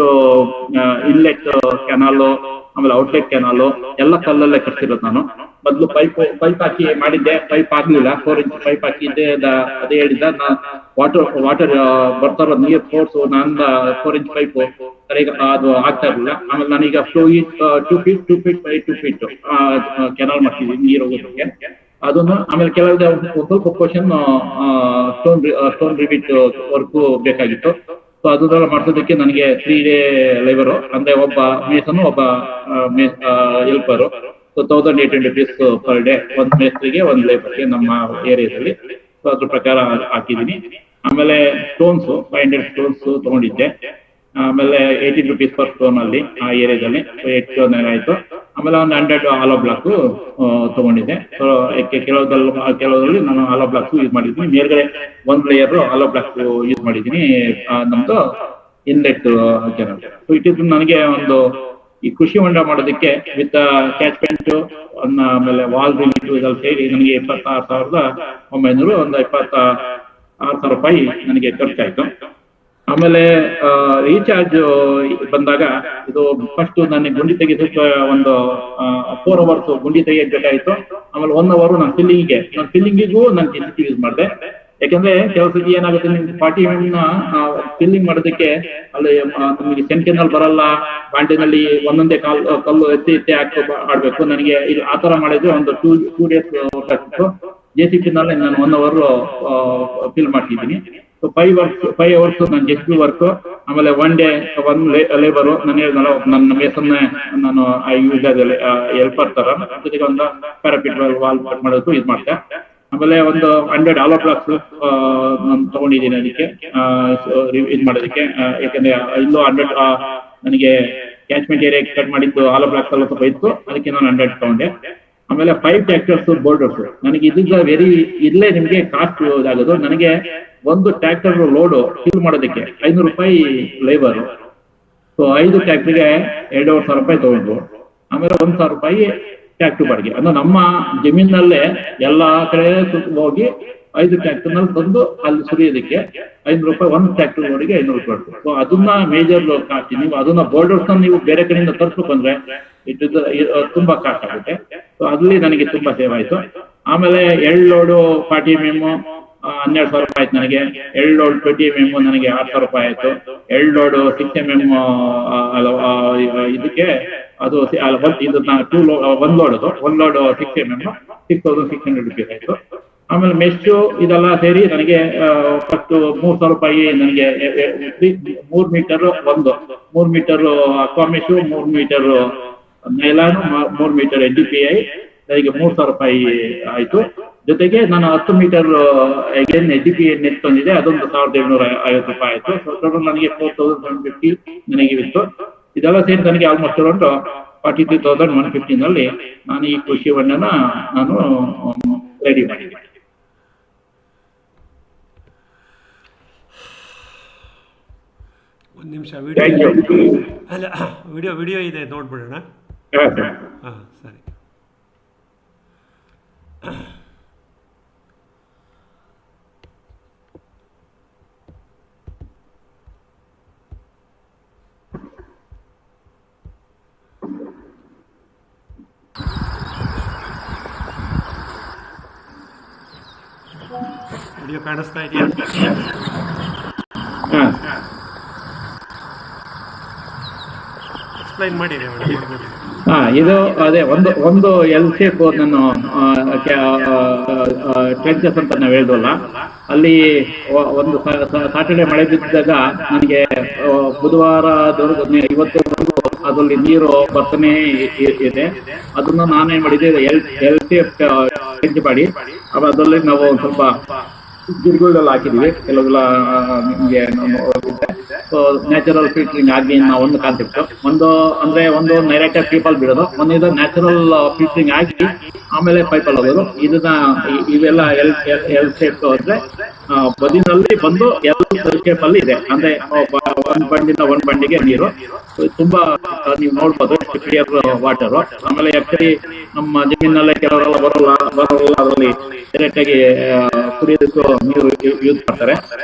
ಇನ್ಲೆಟ್ ಕೆನಾಲು ಆಮೇಲೆ ಔಟ್ಲೆಟ್ ಕೆನಾಲು ಎಲ್ಲ ಕಲ್ಲಲ್ಲೇ ಕಟ್ಸಿರೋದು. ನಾನು ಮೊದಲು ಪೈಪ್ ಹಾಕಿ ಮಾಡಿದ್ದೆ, ಪೈಪ್ ಹಾಕ್ಲಿಲ್ಲ. 4 ಇಂಚ್ ಪೈಪ್ ಹಾಕಿದ್ದೆ. ಅದೇ ಹೇಳಿದ್ದ ವಾಟರ್ ಬರ್ತಾರೋ ನೀರ್ ಫೋರ್ಸ್ ನಾನು 4 ಇಂಚ್ ಪೈಪ್ ಸರಿಗ ಅದು ಆಗ್ತಾ ಇರಲಿಲ್ಲ. ಆಮೇಲೆ ನಾನೀಗ 2 feet by 2 feet ಕೆನಾಲ್ ಮಾಡ್ತಿದ್ದೀನಿ ನೀರು ಹೋಗೋದಕ್ಕೆ. ಅದನ್ನು ಆಮೇಲೆ ಕೆಲವು ಸ್ವಲ್ಪ ಪೋರ್ಷನ್ ಸ್ಟೋನ್ ರಿವಿಟ್ ವರ್ಕ್ ಬೇಕಾಗಿತ್ತು. ಸೊ ಅದನ್ನೆಲ್ಲ ಮಾಡಿಸೋದಕ್ಕೆ ನನಗೆ 3 ಡೇ ಲೇಬರು, ಅಂದ್ರೆ ಒಬ್ಬ ಮೇಸನು ಒಬ್ಬ helper. So 1,800 rupees per day, ಒಂದು ಮೇಸ್ತ್ರಿಗೆ ಒಂದು ಲೇಬರ್ಗೆ ನಮ್ಮ ಏರಿಯಾದಲ್ಲಿ. ಸೊ ಅದ್ರ ಪ್ರಕಾರ ಹಾಕಿದ್ದೀನಿ. ಆಮೇಲೆ ಸ್ಟೋನ್ಸ್ 500 ಸ್ಟೋನ್ಸ್ ತಗೊಂಡಿದ್ದೆ. ಆಮೇಲೆ 18 rupees ಪರ್ ಸ್ಟೋನ್ ಅಲ್ಲಿ ಆ ಏರಿಯಾದಲ್ಲಿ 8 ಸ್ಟೋನ್ ಆಯ್ತು. ಆಮೇಲೆ ಒಂದು 100 ಆಲೋ ಬ್ಲಾಕ್ ತಗೊಂಡಿದ್ದೆ. ಸೊ ಕೆಲವರಲ್ಲಿ ನಾನು ಆಲೋ ಬ್ಲಾಕ್ಸ್ ಯೂಸ್ ಮಾಡಿದ್ದೀನಿ. ಮೇಲ್ಗಡೆ 1 ಲೇಯರ್ ಆಲೋ ಬ್ಲಾಕ್ ಯೂಸ್ ಮಾಡಿದ್ದೀನಿ ನಮ್ದು ಇನ್ಲೆಟ್ ಕೆನಾಲ್. ಸೊ ಇಟ್ಟಿದ್ದು ನನಗೆ ಒಂದು ಈ ಕೃಷಿ ಹೊಂಡ ಮಾಡೋದಕ್ಕೆ ವಿತ್ ಕ್ಯಾಚ್ಮೆಂಟ್ ಆಮೇಲೆ ವಾಲ್ ರಿಲೀಟ್ ಇದೆಲ್ಲ ಸೇರಿ ನನಗೆ 26,900, ಒಂದು 26,000 ರೂಪಾಯಿ ನನಗೆ ಖರ್ಚಾಯ್ತು. ಆಮೇಲೆ ರೀಚಾರ್ಜ್ ಬಂದಾಗ ಇದು ಫಸ್ಟ್ ನನಗೆ ಗುಂಡಿ ತೆಗೆದಕ್ಕೆ ಒಂದು 4 hours ಗುಂಡಿ ತೆಗಿಯಕ್ ಬೇಕಾಯ್ತು. ಆಮೇಲೆ 1 hour ನಾನು ಫಿಲ್ಲಿಂಗಿಗೂ ನಾನು JCB ಯೂಸ್ ಮಾಡಿದೆ. ಯಾಕಂದ್ರೆ ಕೆಲಸಕ್ಕೆ ಏನಾಗುತ್ತೆ, ನಿಮ್ಗೆ 40 mm ಫಿಲ್ಲಿಂಗ್ ಮಾಡೋದಕ್ಕೆ ಅಲ್ಲಿ ನಮಗೆ ಸೆಂಟಿನಲ್ಲಿ ಬರಲ್ಲ. ಬಾಂಡಿನಲ್ಲಿ ಒಂದೊಂದೇ ಕಲ್ಲು ಎತ್ತಿ ಹಾಕಿ ಆಡ್ಬೇಕು. ನನಗೆ ಇದು ಆತರ ಮಾಡಿದ್ರೆ ಒಂದು 2 days ಬೇಕಾಗ್ತಿತ್ತು. JCB ನಲ್ಲಿ ನಾನು 1 hour ಫಿಲ್ ಮಾಡ್ತಿದ್ದೀನಿ. ಸೊ 5 hours ನಾನು JCB ವರ್ಕ್. ಆಮೇಲೆ 1 day 1 ಲೇಬರು. ನನ್ನ ಮೇಸನ್ನ ನಾನು ಹೆಲ್ಪರ್ ತರ ಜೊತೆಗೆ ಒಂದು ಪ್ಯಾರಾಪಿಟ್ ವಾಲ್ ಕಟ್ ಮಾಡೋದು ಇದು ಮಾಡ್ತೆ. ಆಮೇಲೆ ಒಂದು 100 ಆಲೋ ಬ್ಲಾಕ್ಸ್ ನಾನು ತಗೊಂಡಿದ್ದೀನಿ ಅದಕ್ಕೆ ಇದು ಮಾಡೋದಕ್ಕೆ. ಯಾಕಂದ್ರೆ ಇಲ್ಲೂ 100 ನನಗೆ ಕ್ಯಾಚ್ಮೆಂಟ್ ಏರಿಯಾ ಕಟ್ ಮಾಡಿದ್ದು ಆಲೋ ಬ್ಲಾಕ್ಸ್ ಎಲ್ಲ ಸ್ವಲ್ಪ ಇತ್ತು, ಅದಕ್ಕೆ ನಾನು 100 ತಗೊಂಡೆ. ಆಮೇಲೆ 5 ಟ್ರ್ಯಾಕ್ಟರ್ಸ್ ಬೋರ್ಡರ್ಸ್ ನನಗೆ ಇದೀಗ ಇಲ್ಲೇ ನಿಮ್ಗೆ ಕಾಸ್ಟ್ ಆಗೋದು. ನನಗೆ ಒಂದು ಟ್ರ್ಯಾಕ್ಟರ್ ಲೋಡ್ ಫಿಲ್ ಮಾಡೋದಕ್ಕೆ 500 ರೂಪಾಯಿ ಲೇಬರ್. ಸೊ 5 ಟ್ರ್ಯಾಕ್ಟರ್ಗೆ 2,500 ರೂಪಾಯಿ ತಗೊಂಡ್ರು. ಆಮೇಲೆ 1,000 ರೂಪಾಯಿ ಟ್ರ್ಯಾಕ್ಟರ್ ಬಾಡಿಗೆ. ಅಂದ್ರೆ ನಮ್ಮ ಜಮೀನಲ್ಲೇ ಎಲ್ಲಾ ಕಡೆ ಹೋಗಿ 5 ಟ್ರ್ಯಾಕ್ಟರ್ ನಲ್ಲಿ ತಂದು ಅಲ್ಲಿ ಸುರಿಯೋದಕ್ಕೆ 500 ರೂಪಾಯಿ, ಒಂದು ಟ್ರ್ಯಾಕ್ಟರ್ ಲೋಡಿಗೆ 500 ರೂಪಾಯಿ. ಸೊ ಅದನ್ನ ಮೇಜರ್ ಕಾಸ್ಟ್. ನೀವು ಅದನ್ನ ಬೋರ್ಡರ್ಸ್ ನೀವು ಬೇರೆ ಕಡೆಯಿಂದ ತರಿಸ್ಬೇಕು ಅಂದ್ರೆ ತುಂಬಾ ಕಾಸ್ಟ್ ಆಗುತ್ತೆ. ಸೊ ಅಲ್ಲಿ ನನಗೆ ತುಂಬಾ ಸೇವ್ ಆಯ್ತು. ಆಮೇಲೆ 2 ಲೋಡು 40 mm 12,000 ರೂಪಾಯಿ ಆಯ್ತು ನನಗೆ. 2 ಲೋಡ್ 20 mm ನನಗೆ 6,000 ರೂಪಾಯಿ ಆಯ್ತು. 2 ಲೋಡ್ 6 mm ಇದಕ್ಕೆ ಅದು ಇದು 1 ಲೋಡ್ 6 mm 6,600 rupees ಆಯ್ತು. ಆಮೇಲೆ ಮೆಶ್ಶು ಇದೆಲ್ಲ ಸೇರಿ ನನಗೆ ಫಸ್ಟ್ 3,000 ರೂಪಾಯಿ ನನಗೆ 3 metre 3 metre aqua mesh, 3 metre nylon, 3 metre NDPI ನನಗೆ 3,000 ರೂಪಾಯಿ ಆಯ್ತು. ಜೊತೆಗೆ ನಾನು 10 ಮೀಟರ್ NDPI ನೆಟ್ ತಂದಿದೆ, ಅದೊಂದು 1,750 ರೂಪಾಯಿ ಆಯ್ತು. ಟೋಟಲ್ ನನಗೆ 4,750 ನನಗೆ ಇತ್ತು. ಇದೆಲ್ಲ ಸೇರಿ ನನಗೆ ಆಲ್ಮೋಸ್ಟ್ ಅರೌಂಡ್ 43,150 ನಲ್ಲಿ ನಾನು ಈ ಕೃಷಿ ಹೊಂಡನ ನಾನು ರೆಡಿ ಮಾಡಿದ್ದೀನಿ. ಒಂದು ನಿಮಿಷ ವಿಡಿಯೋ ವಿಡಿಯೋ ಇದೆ ನೋಡ್ಬಿಡೋಣ. ಹಾಂ ಸರಿ. ವಿಡಿಯೋ ಕಾಣಿಸ್ತಾ ಇದೆಯಾ? ಹಾ ಎಕ್ಸ್ಪ್ಲೈನ್ ಮಾಡಿ ರೇವಣ್ಣ, ಮಾಡ್ಬೋದು. ಹಾ, ಇದು ಅದೇ ಒಂದು ಎಲ್ ಶೇಪ್ ನಾನು ಟ್ರೆಂಚಸ್ ಅಂತ ನಾವು ಹೇಳಿದ್ವಲ್ಲ, ಅಲ್ಲಿ ಒಂದು ಸಾಟರ್ಡೆ ಮಳೆ ಬಿದ್ದಾಗ ನನಗೆ ಬುಧವಾರ ಇವತ್ತು ಅದರಲ್ಲಿ ನೀರು ಬರ್ತಾನೆ ಇದೆ. ಅದನ್ನು ನಾನೇನ್ ಮಾಡಿದ್ದೆ, ಎಲ್ ಶೇಪ್ ಟ್ರೆಂಚ್ ಮಾಡಿ ಅದರಲ್ಲಿ ನಾವು ಸ್ವಲ್ಪ ಗಿಡಗಳೆಲ್ಲ ಹಾಕಿದ್ವಿ. ಕೆಲವೆಲ್ಲ ನಿಮಗೆ ನ್ಯಾಚುರಲ್ ಫಿಲ್ಟರಿಂಗ್ ಆಗಿ ನಾವು ಒಂದು ಕಾನ್ಸೆಪ್ಟ್, ಒಂದು ಡೈರೆಕ್ಟ್ ಪೀಪಲ್ ಬಿಡೋದು, ಒಂದು ಇದು ನ್ಯಾಚುರಲ್ ಫಿಲ್ಟರಿಂಗ್ ಆಗಿ ಆಮೇಲೆ ಪೈಪಲ್ಲಿ ಹೋಗೋದು. ಇವೆಲ್ಲ ಎಲ್ ಶೇಪ್ ಅಂದ್ರೆ ಬದಿನಲ್ಲಿ ಬಂದು ಎಲ್ ಶೇಪ್ ಅಲ್ಲಿ ಇದೆ. ಅಂದ್ರೆ ಒಂದ್ ಬಂಡಿಂದ ಒಂದ್ ಬಂಡಿಗೆ ನೀರು ತುಂಬಾ ನೀವು ನೋಡ್ಬೋದು, ಕ್ಲಿಯರ್ ವಾಟರ್. ಆಮೇಲೆ ಆಕ್ಚುಲಿ ನಮ್ಮ ಜಮೀನಲ್ಲೇ ಕೆಲವರೆಲ್ಲ ಬರೋಲ್ಲ ಅದರಲ್ಲಿ ಡೈರೆಕ್ಟ್ ಆಗಿ ಕುಡಿಯೋದಕ್ಕೂ ನೀರು ಯೂಸ್ ಮಾಡ್ತಾರೆ.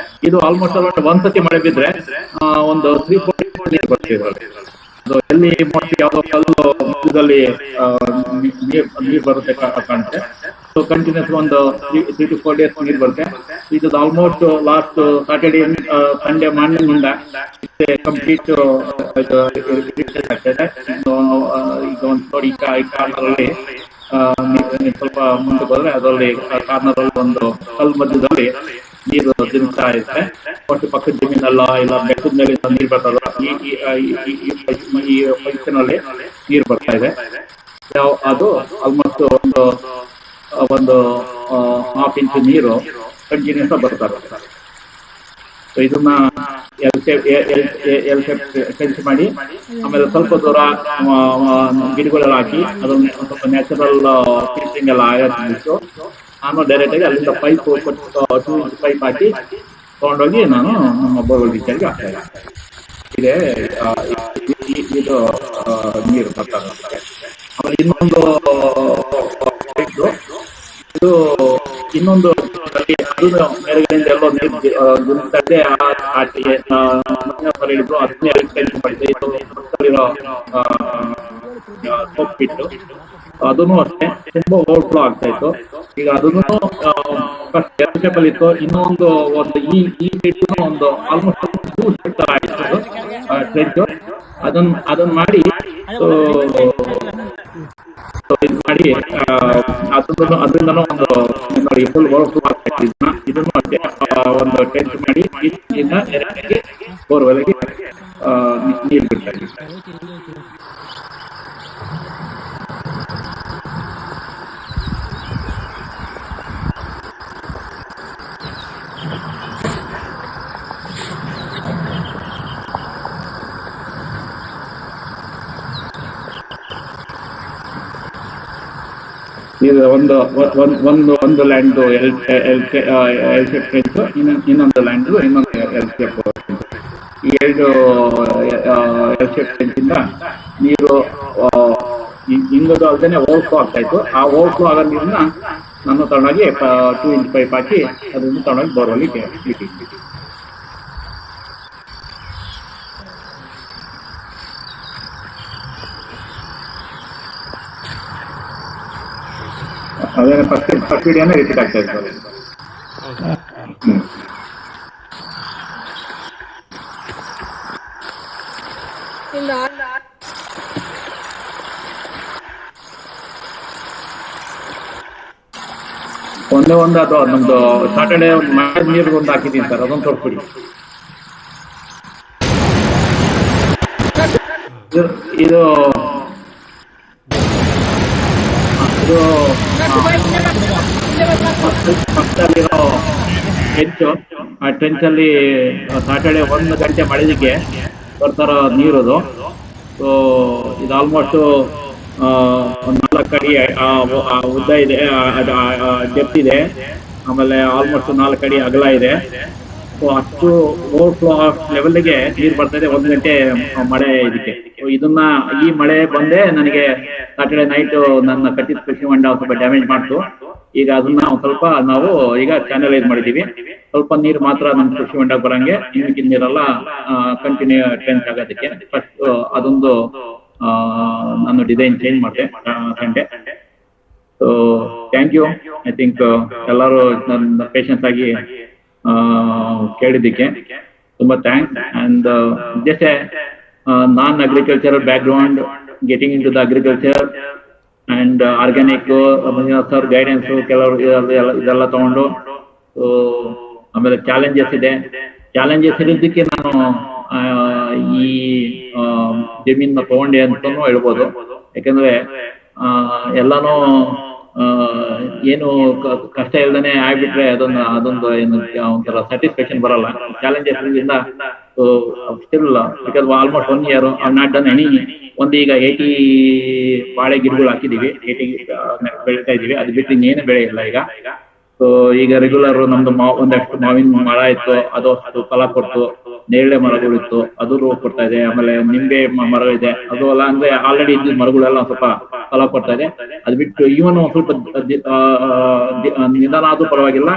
ಇದು ಆಲ್ಮೋಸ್ಟ್ ಒಂದ್ಸತಿ ಮಳೆ ಬಿದ್ರೆ ಒಂದು 3-4 ನೀರು ಬರ್ತಿದ್ರಲ್ಲಿ. ಅದು ಎಲ್ಲಿ ಮೋಸ್ಟ್ಲಿ ಯಾವುದೋ ಕಲ್ಲು ಮಧ್ಯದಲ್ಲಿ ನೀರು ಬರುತ್ತೆ ಕಾಣುತ್ತೆ. ಸೊ ಕಂಟಿನ್ಯೂಸ್ ಒಂದು 3 to 4 days ನೀರು ಬರುತ್ತೆ. ಇದು almost last Saturday Sunday morning ಇಂದ ಕಂಪ್ಲೀಟ್ ಆಗ್ತದೆ. ಈಗ ಒಂದು ನೋಡಿ ಈ ಕಾರ್ನರಲ್ಲಿ ಸ್ವಲ್ಪ ಮುಂದೆ ಹೋದ್ರೆ ಅದರಲ್ಲಿ ಕಾರ್ನರಲ್ಲಿ ಒಂದು ಕಲ್ ಮಧ್ಯದಲ್ಲಿ ನೀರು ತಿರುಗ್ತಾ ಇರುತ್ತೆ. ಒಟ್ಟು ಪಕ್ಕದ ಜಮೀನಲ್ಲ ಇಲ್ಲ ಬೆಟ್ಟದ ಮೇಲೆ ನೀರು ಬರ್ತದ, ಈ ಪೈಪ್ನಲ್ಲಿ ನೀರು ಬರ್ತಾ ಇದೆ. ಅದು ಆಲ್ಮೋಸ್ಟ್ ಒಂದು 1/2 ಇಂಚ್ ನೀರು ಕಂಟಿನ್ಯೂಸ್ ಬರ್ತಾರೆ. ಸೊ ಇದನ್ನ ಎಲ್ ಶೇಪ್ ಟ್ರೆಂಚ್ ಮಾಡಿ ಆಮೇಲೆ ಸ್ವಲ್ಪ ದೂರ ಗಿಡಗಳೆಲ್ಲ ಹಾಕಿ ಅದನ್ನ ಸ್ವಲ್ಪ ನ್ಯಾಚುರಲ್ ಫಿಲ್ಟರಿಂಗ್ ಎಲ್ಲ ಆಗಿತ್ತು. ನಾನು ಡೈರೆಕ್ಟ್ ಆಗಿ ಅಲ್ಲಿಂದ ಪೈಪ್ 2 ಇಂಚ್ ಪೈಪ್ ಹಾಕಿ ತಗೊಂಡೋಗಿ ನಾನು ನಮ್ಮ ಬೋರ್ವೆಲ್ ರೀಚಾರ್ಜ್ ಆಗ್ತಾ ಇದೆ. ಇದು ನೀರು ಬರ್ತಾರೆ. ಆಮೇಲೆ ಇನ್ನೊಂದು ಮೇಲ್ಗಡೆಯಿಂದ ಎಲ್ಲೋ ನೀರು ಹೇಳಿದ್ರು, ಅದನ್ನೇ ಮಾಡಿದ್ದೆ. ಇದು ಹೋಗ್ಬಿಟ್ಟು ಅದನ್ನು ಅಷ್ಟೇ ತುಂಬಾ ಓವರ್ಫ್ಲೋ ಆಗ್ತಾ ಇತ್ತು. ಈಗ ಅದನ್ನು ಫಸ್ಟ್ ಶೇಪಲ್ಲಿ ಇತ್ತು. ಇನ್ನೊಂದು ಈ ಸೈಡ್ ಒಂದು ಆಲ್ಮೋಸ್ಟ್ ಆಯ್ತು ಟ್ರೆಂಚ್. ಅದನ್ನ ಮಾಡಿ ಅದರಿಂದನೂ ಒಂದು ನೋಡಿ ಫುಲ್ ಓವರ್ಫ್ಲೋ ಆಗ್ತಾ ಇತ್ತು. ಇದನ್ನು ಅಷ್ಟೇ ಒಂದು ಟ್ರೆಂಚ್ ಮಾಡಿ ಬೋರ್ವೆಲ್ಗೆ ನೀರು ಬಿಡ್ತಾ ಇದ್ದೀವಿ. ಇದು ಒಂದು ಲ್ಯಾಂಡ್ ಎಲ್ ಶೇಪ್ ಟ್ರೆಂಚ್, ಇನ್ನೊಂದು ಲ್ಯಾಂಡ್ ಇನ್ನೊಂದು ಎಲ್ ಶೇಪ್. ಈ 2 ಎಲ್ ಶೇಪ್ ಟ್ರೆಂಚಿಂದ ನೀರು ಹಿಂಗದು ಅಲ್ಲದೆ ಓವರ್ಫ್ಲೋ ಆಗ್ತಾ ಇತ್ತು. ಆ ಓವರ್ಫ್ಲೋ ಆಗೋ ನೀರನ್ನ ನಾನು ತಗೊಂಡೋಗಿ 2 ಇಂಚ್ ಪೈಪ್ ಹಾಕಿ ಅದನ್ನು ತಗೊಂಡೋಗಿ ಬೋರ್ವೆಲ್ಗೆ ಇಟ್ಟಿದ್ವಿ. ಅದೇ ಫಸ್ಟ್ ವಿಡಿಯೋನೇ ರಿಪೀಟ್ ಆಗ್ತಾ ಇದ್ದಾರೆ. ಒಂದೇ ಒಂದು ಅದು ನಮ್ದು ಸಾಟರ್ಡೆ ಮಳೆ ನೀರು ಒಂದು ಹಾಕಿದ್ದೀನಿ ಸರ್, ಅದೊಂದು ತೋರಿಸ್ಬಿಡಿ. ಇದು ಪಕ್ಕದಲ್ಲಿರೋ ಟ್ರೆಂಚು. ಆ ಟ್ರೆಂಚಲ್ಲಿ ಸಾಟರ್ಡೆ 1 ಗಂಟೆ ಮಳೆದಿಕ್ಕೆ ಬರ್ತಾರ ನೀರದು. ಸೊ ಇದು ಆಲ್ಮೋಸ್ಟ್ 4 ಅಡಿ ಉದ್ದ ಇದೆ, ಡೆಪ್ತ್ ಇದೆ. ಆಮೇಲೆ ಆಲ್ಮೋಸ್ಟ್ 4 ಅಡಿ ಅಗಲ ಇದೆ. ಸೊ ಅಷ್ಟು ಓವರ್ಫ್ಲೋ ಲೆವೆಲ್ಗೆ ನೀರು ಬರ್ತಾ ಇದೆ 1 ಗಂಟೆ ಮಳೆ ಇದಕ್ಕೆ. ಇದನ್ನ ಈ ಮಳೆ ಬಂದೇ ನನಗೆ ಸಾಟರ್ಡೆ ನೈಟ್ ನನ್ನ ಕಟ್ಟಿದ ಕೃಷಿ ಹೊಂಡ ಸ್ವಲ್ಪ ಡ್ಯಾಮೇಜ್ ಮಾಡ್ತು. ಈಗ ಅದನ್ನ ಸ್ವಲ್ಪ ನಾವು ಈಗ ಚಾನಲೈಸ್ ಮಾಡಿದೀವಿ. ಸ್ವಲ್ಪ ನೀರು ಮಾತ್ರ ನಮ್ಮ ಕೃಷಿ ಹೊಂಡ ಬರಂಗೆ, ಇನ್ನಿಕ್ಕಿನ ನೀರೆಲ್ಲ ಕಂಟಿನ್ಯೂ ಟ್ರೆಂಚ್ ಆಗೋದಕ್ಕೆ. ಫಸ್ಟ್ ಅದೊಂದು ನಾನು ಡಿಸೈನ್ ಚೇಂಜ್ ಮಾಡಿದೆ Sunday. So thank you. I think ಎಲ್ಲರೂ ನನ್ನ ಪೇಷನ್ಸ್ ಆಗಿ ಕೇಳಿದ್ದಕ್ಕೆ ತುಂಬಾ thanks. And just non agricultural background getting in to the agriculture and organic Manjunath sir guidance ಕೆಲವರು ಇದೆಲ್ಲ ತಗೊಂಡು, ಆಮೇಲೆ ಚಾಲೆಂಜಸ್ ಇದೆ. ಚಾಲೆಂಜಸ್ ಇರೋದಕ್ಕೆ ನಾನು ಈ ಜಮೀನ ತಗೊಂಡೆ ಅಂತಾನು ಹೇಳ್ಬೋದು. ಯಾಕಂದ್ರೆ ಎಲ್ಲಾನು ಏನು ಕಷ್ಟ ಇಲ್ದೇನೆ ಆಗ್ಬಿಟ್ರೆ ಅದೊಂದು ಏನು ಒಂಥರ ಸ್ಯಾಟಿಸ್ಫ್ಯಾಕ್ಷನ್ ಬರಲ್ಲ. ಚಾಲೆಂಜಸ್ ಇಂದ still because almost 1 year I not done any. ಈಗ 80 ಬಾಳೆ ಗಿಡಗಳು ಹಾಕಿದೀವಿ, 80 ಬೆಳಿತಾ ಇದೀವಿ. ಅದು ಬಿಟ್ಟು ಇನ್ನೇನು ಬೆಳೆ ಇಲ್ಲ ಈಗ. ಸೊ ಈಗ ರೆಗ್ಯುಲರ್ ನಮ್ದು ಒಂದಷ್ಟು ಮಾವಿನ ಮರ ಇತ್ತು, ಅದು ಅಷ್ಟು ಫಲ ಕೊಡ್ತು. ನೇರಳೆ ಮರಗಳು ಇತ್ತು, ಅದು ಕೊಡ್ತಾ ಇದೆ. ಆಮೇಲೆ ನಿಂಬೆ ಮರ ಇದೆ, ಅದು ಅಲ್ಲ ಅಂದ್ರೆ ಆಲ್ರೆಡಿ ಇದ್ದ ಮರಗಳೆಲ್ಲ ಸ್ವಲ್ಪ ಫಲ ಕೊಡ್ತಾ ಇದೆ. ಅದು ಬಿಟ್ಟು ಇವನು ಸ್ವಲ್ಪ ನಿಧಾನ ಆದ್ರೂ ಪರವಾಗಿಲ್ಲ,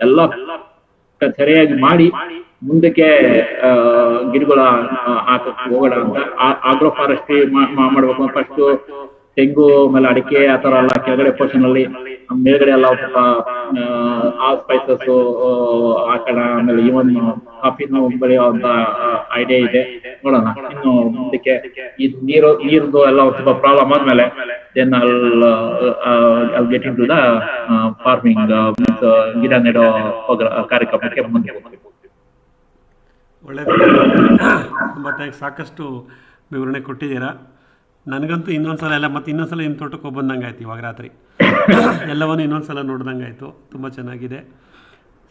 ಎಲ್ಲ ಸರಿಯಾಗಿ ಮಾಡಿ ಮುಂದಕ್ಕೆ ಗಿಡಗಳ ಹಾಕಕ್ ಹೋಗೋಣ ಅಂತ. ಆಗ್ರೋ ಫಾರೆಸ್ಟ್ರಿ ಮಾಡ್ಬೇಕು. ಫಸ್ಟ್ ತೆಂಗು ಆಮೇಲೆ ಅಡಿಕೆ ಆ ತರ ಎಲ್ಲ ಕೆಳಗಡೆ ಪೋರ್ಷನ್ ಅಲ್ಲಿ, ಮೇಲ್ಗಡೆ ಎಲ್ಲ ಸ್ವಲ್ಪ ಸ್ಪೈಸಸ್ ಹಾಕೋಣ. ಆಮೇಲೆ ಇವನ್ ಕಾಫಿನ ಬೆಳೆಯುವಂತ ಐಡಿಯಾ ಇದೆ, ನೋಡೋಣ. ಇನ್ನು ಮುಂದಕ್ಕೆ ಈ ನೀರ್ದು ಎಲ್ಲ ಸ್ವಲ್ಪ ಪ್ರಾಬ್ಲಮ್ ಆದ್ಮೇಲೆ then I'll get into the farming, ಗಿಡ ನೆಡೋ ಕಾರ್ಯಕ್ರಮಕ್ಕೆ ಮುಂದೆ ಹೋಗ್ತೀವಿ. ಒಳ್ಳೆಯದು, ತುಂಬ ಥ್ಯಾಂಕ್ಸ್. ಸಾಕಷ್ಟು ವಿವರಣೆ ಕೊಟ್ಟಿದ್ದೀರಾ. ನನಗಂತೂ ಇನ್ನೊಂದ್ಸಲ ಇನ್ನೊಂದ್ಸಲ ನಿಮ್ಮ ತೋಟಕ್ಕೆ ಹೋಗಿ ಬಂದಂಗೆ ಆಯ್ತು. ಇವಾಗ ರಾತ್ರಿ ಎಲ್ಲವನ್ನೂ ಇನ್ನೊಂದ್ಸಲ ನೋಡ್ದಂಗೆ ಆಯಿತು. ತುಂಬ ಚೆನ್ನಾಗಿದೆ.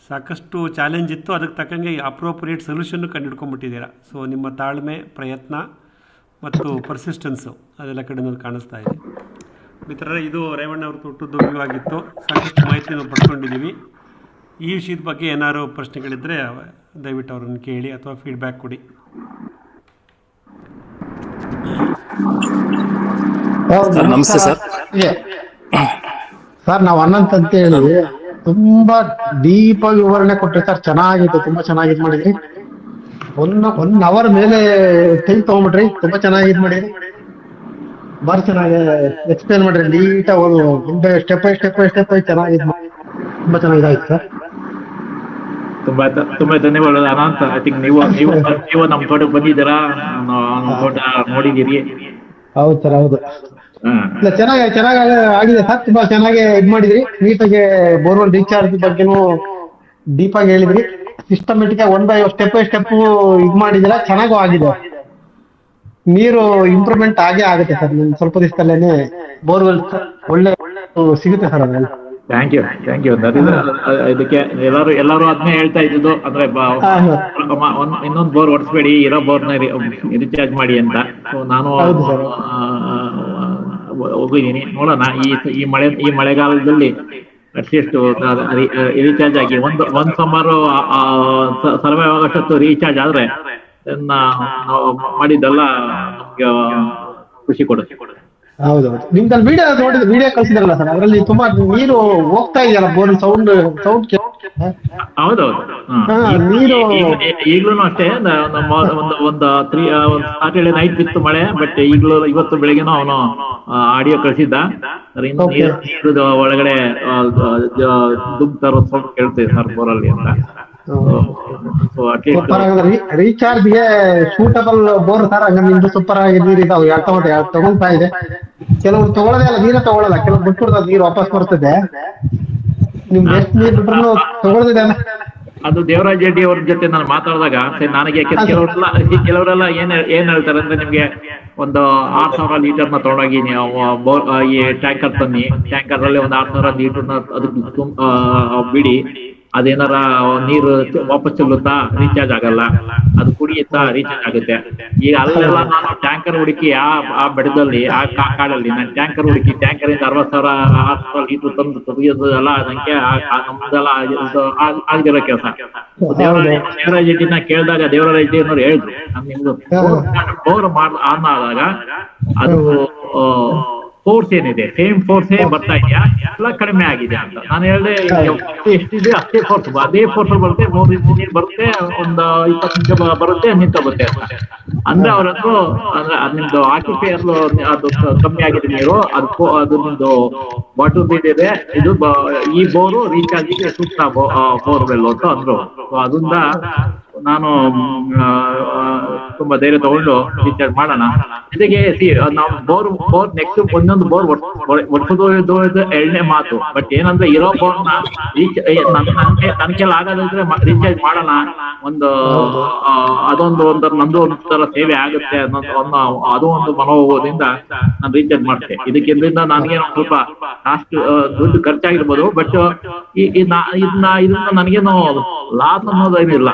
ಸಾಕಷ್ಟು ಚಾಲೆಂಜ್ ಇತ್ತು, ಅದಕ್ಕೆ ತಕ್ಕಂಗೆ ಅಪ್ರೋಪ್ರಿಯೇಟ್ ಸೊಲ್ಯೂಷನ್ನು ಕಂಡುಹಿಡ್ಕೊಂಡ್ಬಿಟ್ಟಿದ್ದೀರಾ. ಸೊ ನಿಮ್ಮ ತಾಳ್ಮೆ, ಪ್ರಯತ್ನ ಮತ್ತು ಪರ್ಸಿಸ್ಟೆನ್ಸು ಅದೆಲ್ಲ ಕಡೆಯಿಂದ ಕಾಣಿಸ್ತಾ ಇದೆ. ಮಿತ್ರರೇ, ಇದು ರೇವಣ್ಣ ಅವ್ರ ತೋಟದ್ದು ವ್ಯೂ ಆಗಿತ್ತು. ಸಾಕಷ್ಟು ಮಾಹಿತಿ ನಾವು ಪಡ್ಕೊಂಡಿದ್ದೀವಿ. ಈ ವಿಷಯದ ಬಗ್ಗೆ ಏನಾದ್ರು ಪ್ರಶ್ನೆಗಳಿದ್ದರೆ ದಯವಿಟ್ಟು ಅವ್ರನ್ನ ಕೇಳಿ ಅಥವಾ ಫೀಡ್ಬ್ಯಾಕ್ ಕೊಡಿ. ನಮಸ್ತೆ ಸರ್. ಸರ್ ನಾವು ಅನಂತ್ ಅಂತ ಹೇಳಿ ತುಂಬಾ ಡೀಪ್ ಆಗಿ ವಿವರಣೆ ಕೊಟ್ರಿ ಸರ್. ಚೆನ್ನಾಗಿತ್ತು, ತುಂಬಾ ಚೆನ್ನಾಗಿ ಮಾಡಿದ್ರಿ. ಒನ್ ಅವರ್ ಮೇಲೆ ಟೈಮ್ ತಗೊಂಡ್ಬಿಟ್ರಿ. ತುಂಬಾ ಚೆನ್ನಾಗಿ ಮಾಡಿದ್ರಿ, ಬಾರಿ ಚೆನ್ನಾಗಿ ಎಕ್ಸ್ಪ್ಲೇನ್ ಮಾಡ್ರಿ. ನೀಟಾಗಿ ಸ್ಟೆಪ್ ಬೈ ಸ್ಟೆಪ್ ಚೆನ್ನಾಗಿ ತುಂಬಾ ಚೆನ್ನಾಗಿದಾಯ್ತು ಸರ್. ತುಂಬಾ ಧನ್ಯವಾದ ಅನಂತ್. ಐ ಥಿಂಕ್ ನೀವು ನಮ್ಮ ತೋಟಕ್ಕೆ ಬಂದಿದ್ದೀರಾ, ನಮ್ಮ ತೋಟ ನೋಡಿದ್ದೀರಿ. ಹೌದು ಸರ್, ಹೌದು. ಇಲ್ಲ, ಚೆನ್ನಾಗಿ ಆಗಿದೆ ಸರ್. ತುಂಬಾ ಚೆನ್ನಾಗಿ ಇದ್ ಮಾಡಿದ್ರಿ. ನೀಟಾಗಿ ಬೋರ್ವೆಲ್ ರೀಚಾರ್ಜ್ ಬಗ್ಗೆನೂ ಡೀಪ್ ಆಗಿ ಹೇಳಿದ್ರಿ. ಸಿಸ್ಟಮೆಟಿಕ್ ಸ್ಟೆಪ್ ಬೈ ಸ್ಟೆಪ್ ಇದ್ ಮಾಡಿದಿರ, ಚೆನ್ನಾಗೂ ಆಗಿದೆ. ನೀರು ಇಂಪ್ರೂವ್ಮೆಂಟ್ ಆಗೇ ಆಗುತ್ತೆ ಸರ್. ಸ್ವಲ್ಪ ದಿವಸದಲ್ಲೇನೆ ಬೋರ್ವೆಲ್ ಒಳ್ಳೆ ಸಿಗುತ್ತೆ ಸರ್. ಅದೆಲ್ಲ ಥ್ಯಾಂಕ್ ಯು. ಇದಕ್ಕೆ ಎಲ್ಲರೂ ಅದನ್ನೇ ಹೇಳ್ತಾ ಇದ್ದು, ಅಂದ್ರೆ ಇನ್ನೊಂದು ಬೋರ್ ಹೊಡಿಸ್ಬೇಡಿ, ಇರೋ ಬೋರ್ನ ರೀಚಾರ್ಜ್ ಮಾಡಿ ಅಂತ. ಸೊ ನಾನು ಹೋಗಿದ್ದೀನಿ. ನೋಡೋಣ, ಈ ಮಳೆಗಾಲದಲ್ಲಿ ಅಟ್ಲೀಸ್ಟ್ ರೀಚಾರ್ಜ್ ಆಗಿ ಒಂದ್ ಸುಮಾರು ಸರ್ವೈವ್ ಆಗೋಷ್ಟು ರೀಚಾರ್ಜ್ ಆದ್ರೆ ನಾವು ಮಾಡಿದ್ದೆಲ್ಲ ನಮ್ಗೆ ಖುಷಿ ಕೊಡುತ್ತೆ. ಹೌದೌದು. ನಿಮ್ದಲ್ಲಿ ವಿಡಿಯೋ ಕಳ್ಸಿದ್ರಲ್ಲ ಸರ್, ಅದರಲ್ಲಿ ತುಂಬಾ ನೀರು ಹೋಗ್ತಾ ಇದೆಯಲ್ಲ, ಬೋರ್ ಸೌಂಡ್ ಹೌದೌದು. ನೀರು ಈಗ್ಲೂ ಅಷ್ಟೇ. ಒಂದು ಸಾಟರ್ಡೆ ನೈಟ್ ಬಿತ್ತು ಮಳೆ, ಬಟ್ ಇವತ್ತು ಬೆಳಗ್ಗೆನೂ ಅವನು ಆಡಿಯೋ ಕಳ್ಸಿದ್ದ. ಇನ್ನು ನೀರು ಒಳಗಡೆ ದುಡ್ಡು ತರೋ ಸೌಂಡ್ ಕೇಳ್ತೇವೆ ಸರ್ ಬೋರಲ್ಲಿ ಅಂತ. ರೀಚಾರ್ಜ್ಗೆ ಸೂಟಬಲ್ ಬೋರ್ ಸರ್. ಹಂಗ ನಿಮ್ದು ಸೂಪರ್ ಆಗಿ ನೀರು ಇದಾವೆ. ತಗೊಳ್ತಾ ಇದೆ. ಕೆಲವ್ರು ತಗೊಳ್ಳೋದೇ ಇಲ್ಲ, ನೀರೇ ತಗೊಳ್ಳಲ್ಲ. ಕೆಲವ್ರು ಬಿಟ್ಬಿಡ್ತಾರೆ, ನೀರು ವಾಪಸ್ ಬರ್ತದೆ. ನಿಮ್ಗೆ ಎಷ್ಟು ನೀರು ಬಿಟ್ರು ತಗೊಳ್ದಿದೆ. ಅದು ದೇವರಾಜ್ ರೆಡ್ಡಿ ಅವ್ರ ಜೊತೆ ನಾನು ಮಾತಾಡಿದಾಗ ನನಗೆ ಕೆಲವರೆಲ್ಲ ಏನ್ ಹೇಳ್ತಾರೆ ಅಂದ್ರೆ, ನಿಮ್ಗೆ ಒಂದು 6,000 ಲೀಟರ್ನ ತಗೊಂಡೋಗಿ ನೀವು ಈ ಟ್ಯಾಂಕರ್ ತನ್ನಿ, ಟ್ಯಾಂಕರ್ ಅಲ್ಲಿ ಒಂದು 6,000 ಲೀಟರ್ನ ಅದಕ್ಕೆ ಬಿಡಿ, ಅದೇನಾರ ನೀರು ವಾಪಸ್ ಚೆಲ್ಲುತ್ತಾ, ರೀಚಾರ್ಜ್ ಆಗಲ್ಲ. ಅದು ಕುಡಿಯುತ್ತಾ, ರೀಚಾರ್ಜ್ ಆಗುತ್ತೆ. ಈಗ ಅಲ್ಲೆಲ್ಲ ನಾನು ಟ್ಯಾಂಕರ್ ಹುಡುಕಿ ಆ ಬೆಡದಲ್ಲಿ, ಆ ಕಾಡಲ್ಲಿ ನಾನು ಟ್ಯಾಂಕರ್ ಹುಡುಕಿ, ಟ್ಯಾಂಕರ್ ಇಂದ 60,000 ಲೀಟರ್ ತಂದು ತೆಗೆಯೋದು ಎಲ್ಲ ಅದಕ್ಕೆ ನಮ್ದೆಲ್ಲ ಆಗಿರೋ ಕೆಲಸ. ದೇವರಾಜ್ ರೆಡ್ಡಿನ ಕೇಳಿದಾಗ ದೇವರಾಜ್ ರೆಡ್ಡಿ ಅನ್ನೋರು ಹೇಳಿದ್ರು, ನಿಮ್ದು ಬೋರ್ ಆನ್ ಆದಾಗ ಅದು ಫೋರ್ಸ್ ಏನಿದೆ ಸೇಮ್ ಫೋರ್ಸ್ ಬರ್ತಾ ಇದೆಯಾ ಎಲ್ಲ ಕಡಿಮೆ ಆಗಿದೆ ಅಂತ ನಾನು ಹೇಳಿದೆ. ಎಷ್ಟಿದೆ ಅಷ್ಟೇ ಫೋರ್ಸ್, ಅದೇ ಫೋರ್ಸ್ ಬರುತ್ತೆ, 3 ಇಂಚ್ ನೀರು ಬರುತ್ತೆ, ಒಂದು 20 ನಿಮಿಷ ಬರುತ್ತೆ, ನಿಂತೋಗುತ್ತೆ ಅಂತ. ಅಂದ್ರೆ ಅವ್ರದ್ದು ಅಂದ್ರೆ ನಿಮ್ದು ಆಕ್ಯುಪೇರ್ ಅದು ಕಮ್ಮಿ ಆಗಿದೆ ನೀರು, ಅದು ನಿಮ್ದು ವಾಟರ್ ಬಿಲ್ ಇದೆ, ಇದು ಈ ಬೋರು ರೀಚಾರ್ಜಿಗೆ ಸೂಕ್ತ ಬೋರ್ವೆಲ್ ಅಂತ ಅಂದ್ರು. ಅದರಿಂದ ನಾನು ತುಂಬಾ ಧೈರ್ಯ ತಗೊಂಡು ರೀಚಾರ್ಜ್ ಮಾಡೋಣ. ಜೊತೆಗೆ ನಾವು ಬೋರ್ ನೆಕ್ಸ್ಟ್ ಒಂದೊಂದು ಬೋರ್ ಒಡ್ಸೋದು ಎರಡನೇ ಮಾತು. ಬಟ್ ಏನಂದ್ರೆ ಇರೋ ಬೋರ್ನ ನನ್ನ ಕೆಲ ಆಗೋದಿದ್ರೆ ರೀಚಾರ್ಜ್ ಮಾಡೋಣ, ಒಂದು ಅದೊಂದು ನಂದು ಒಂಥರ ಸೇವೆ ಆಗುತ್ತೆ ಅನ್ನೋದು ಅದು ಒಂದು ಮನೋಭಾವದಿಂದ ನಾನು ರೀಚಾರ್ಜ್ ಮಾಡ್ತೆ. ಇದಕ್ಕಿಂತ ನನಗೆ ಸ್ವಲ್ಪ ಅಷ್ಟು ದುಡ್ಡು ಖರ್ಚಾಗಿರ್ಬೋದು, ಬಟ್ ಇದರಿಂದ ನನಗೇನು ಲಾಸ್ ಅನ್ನೋದೇನಿಲ್ಲ.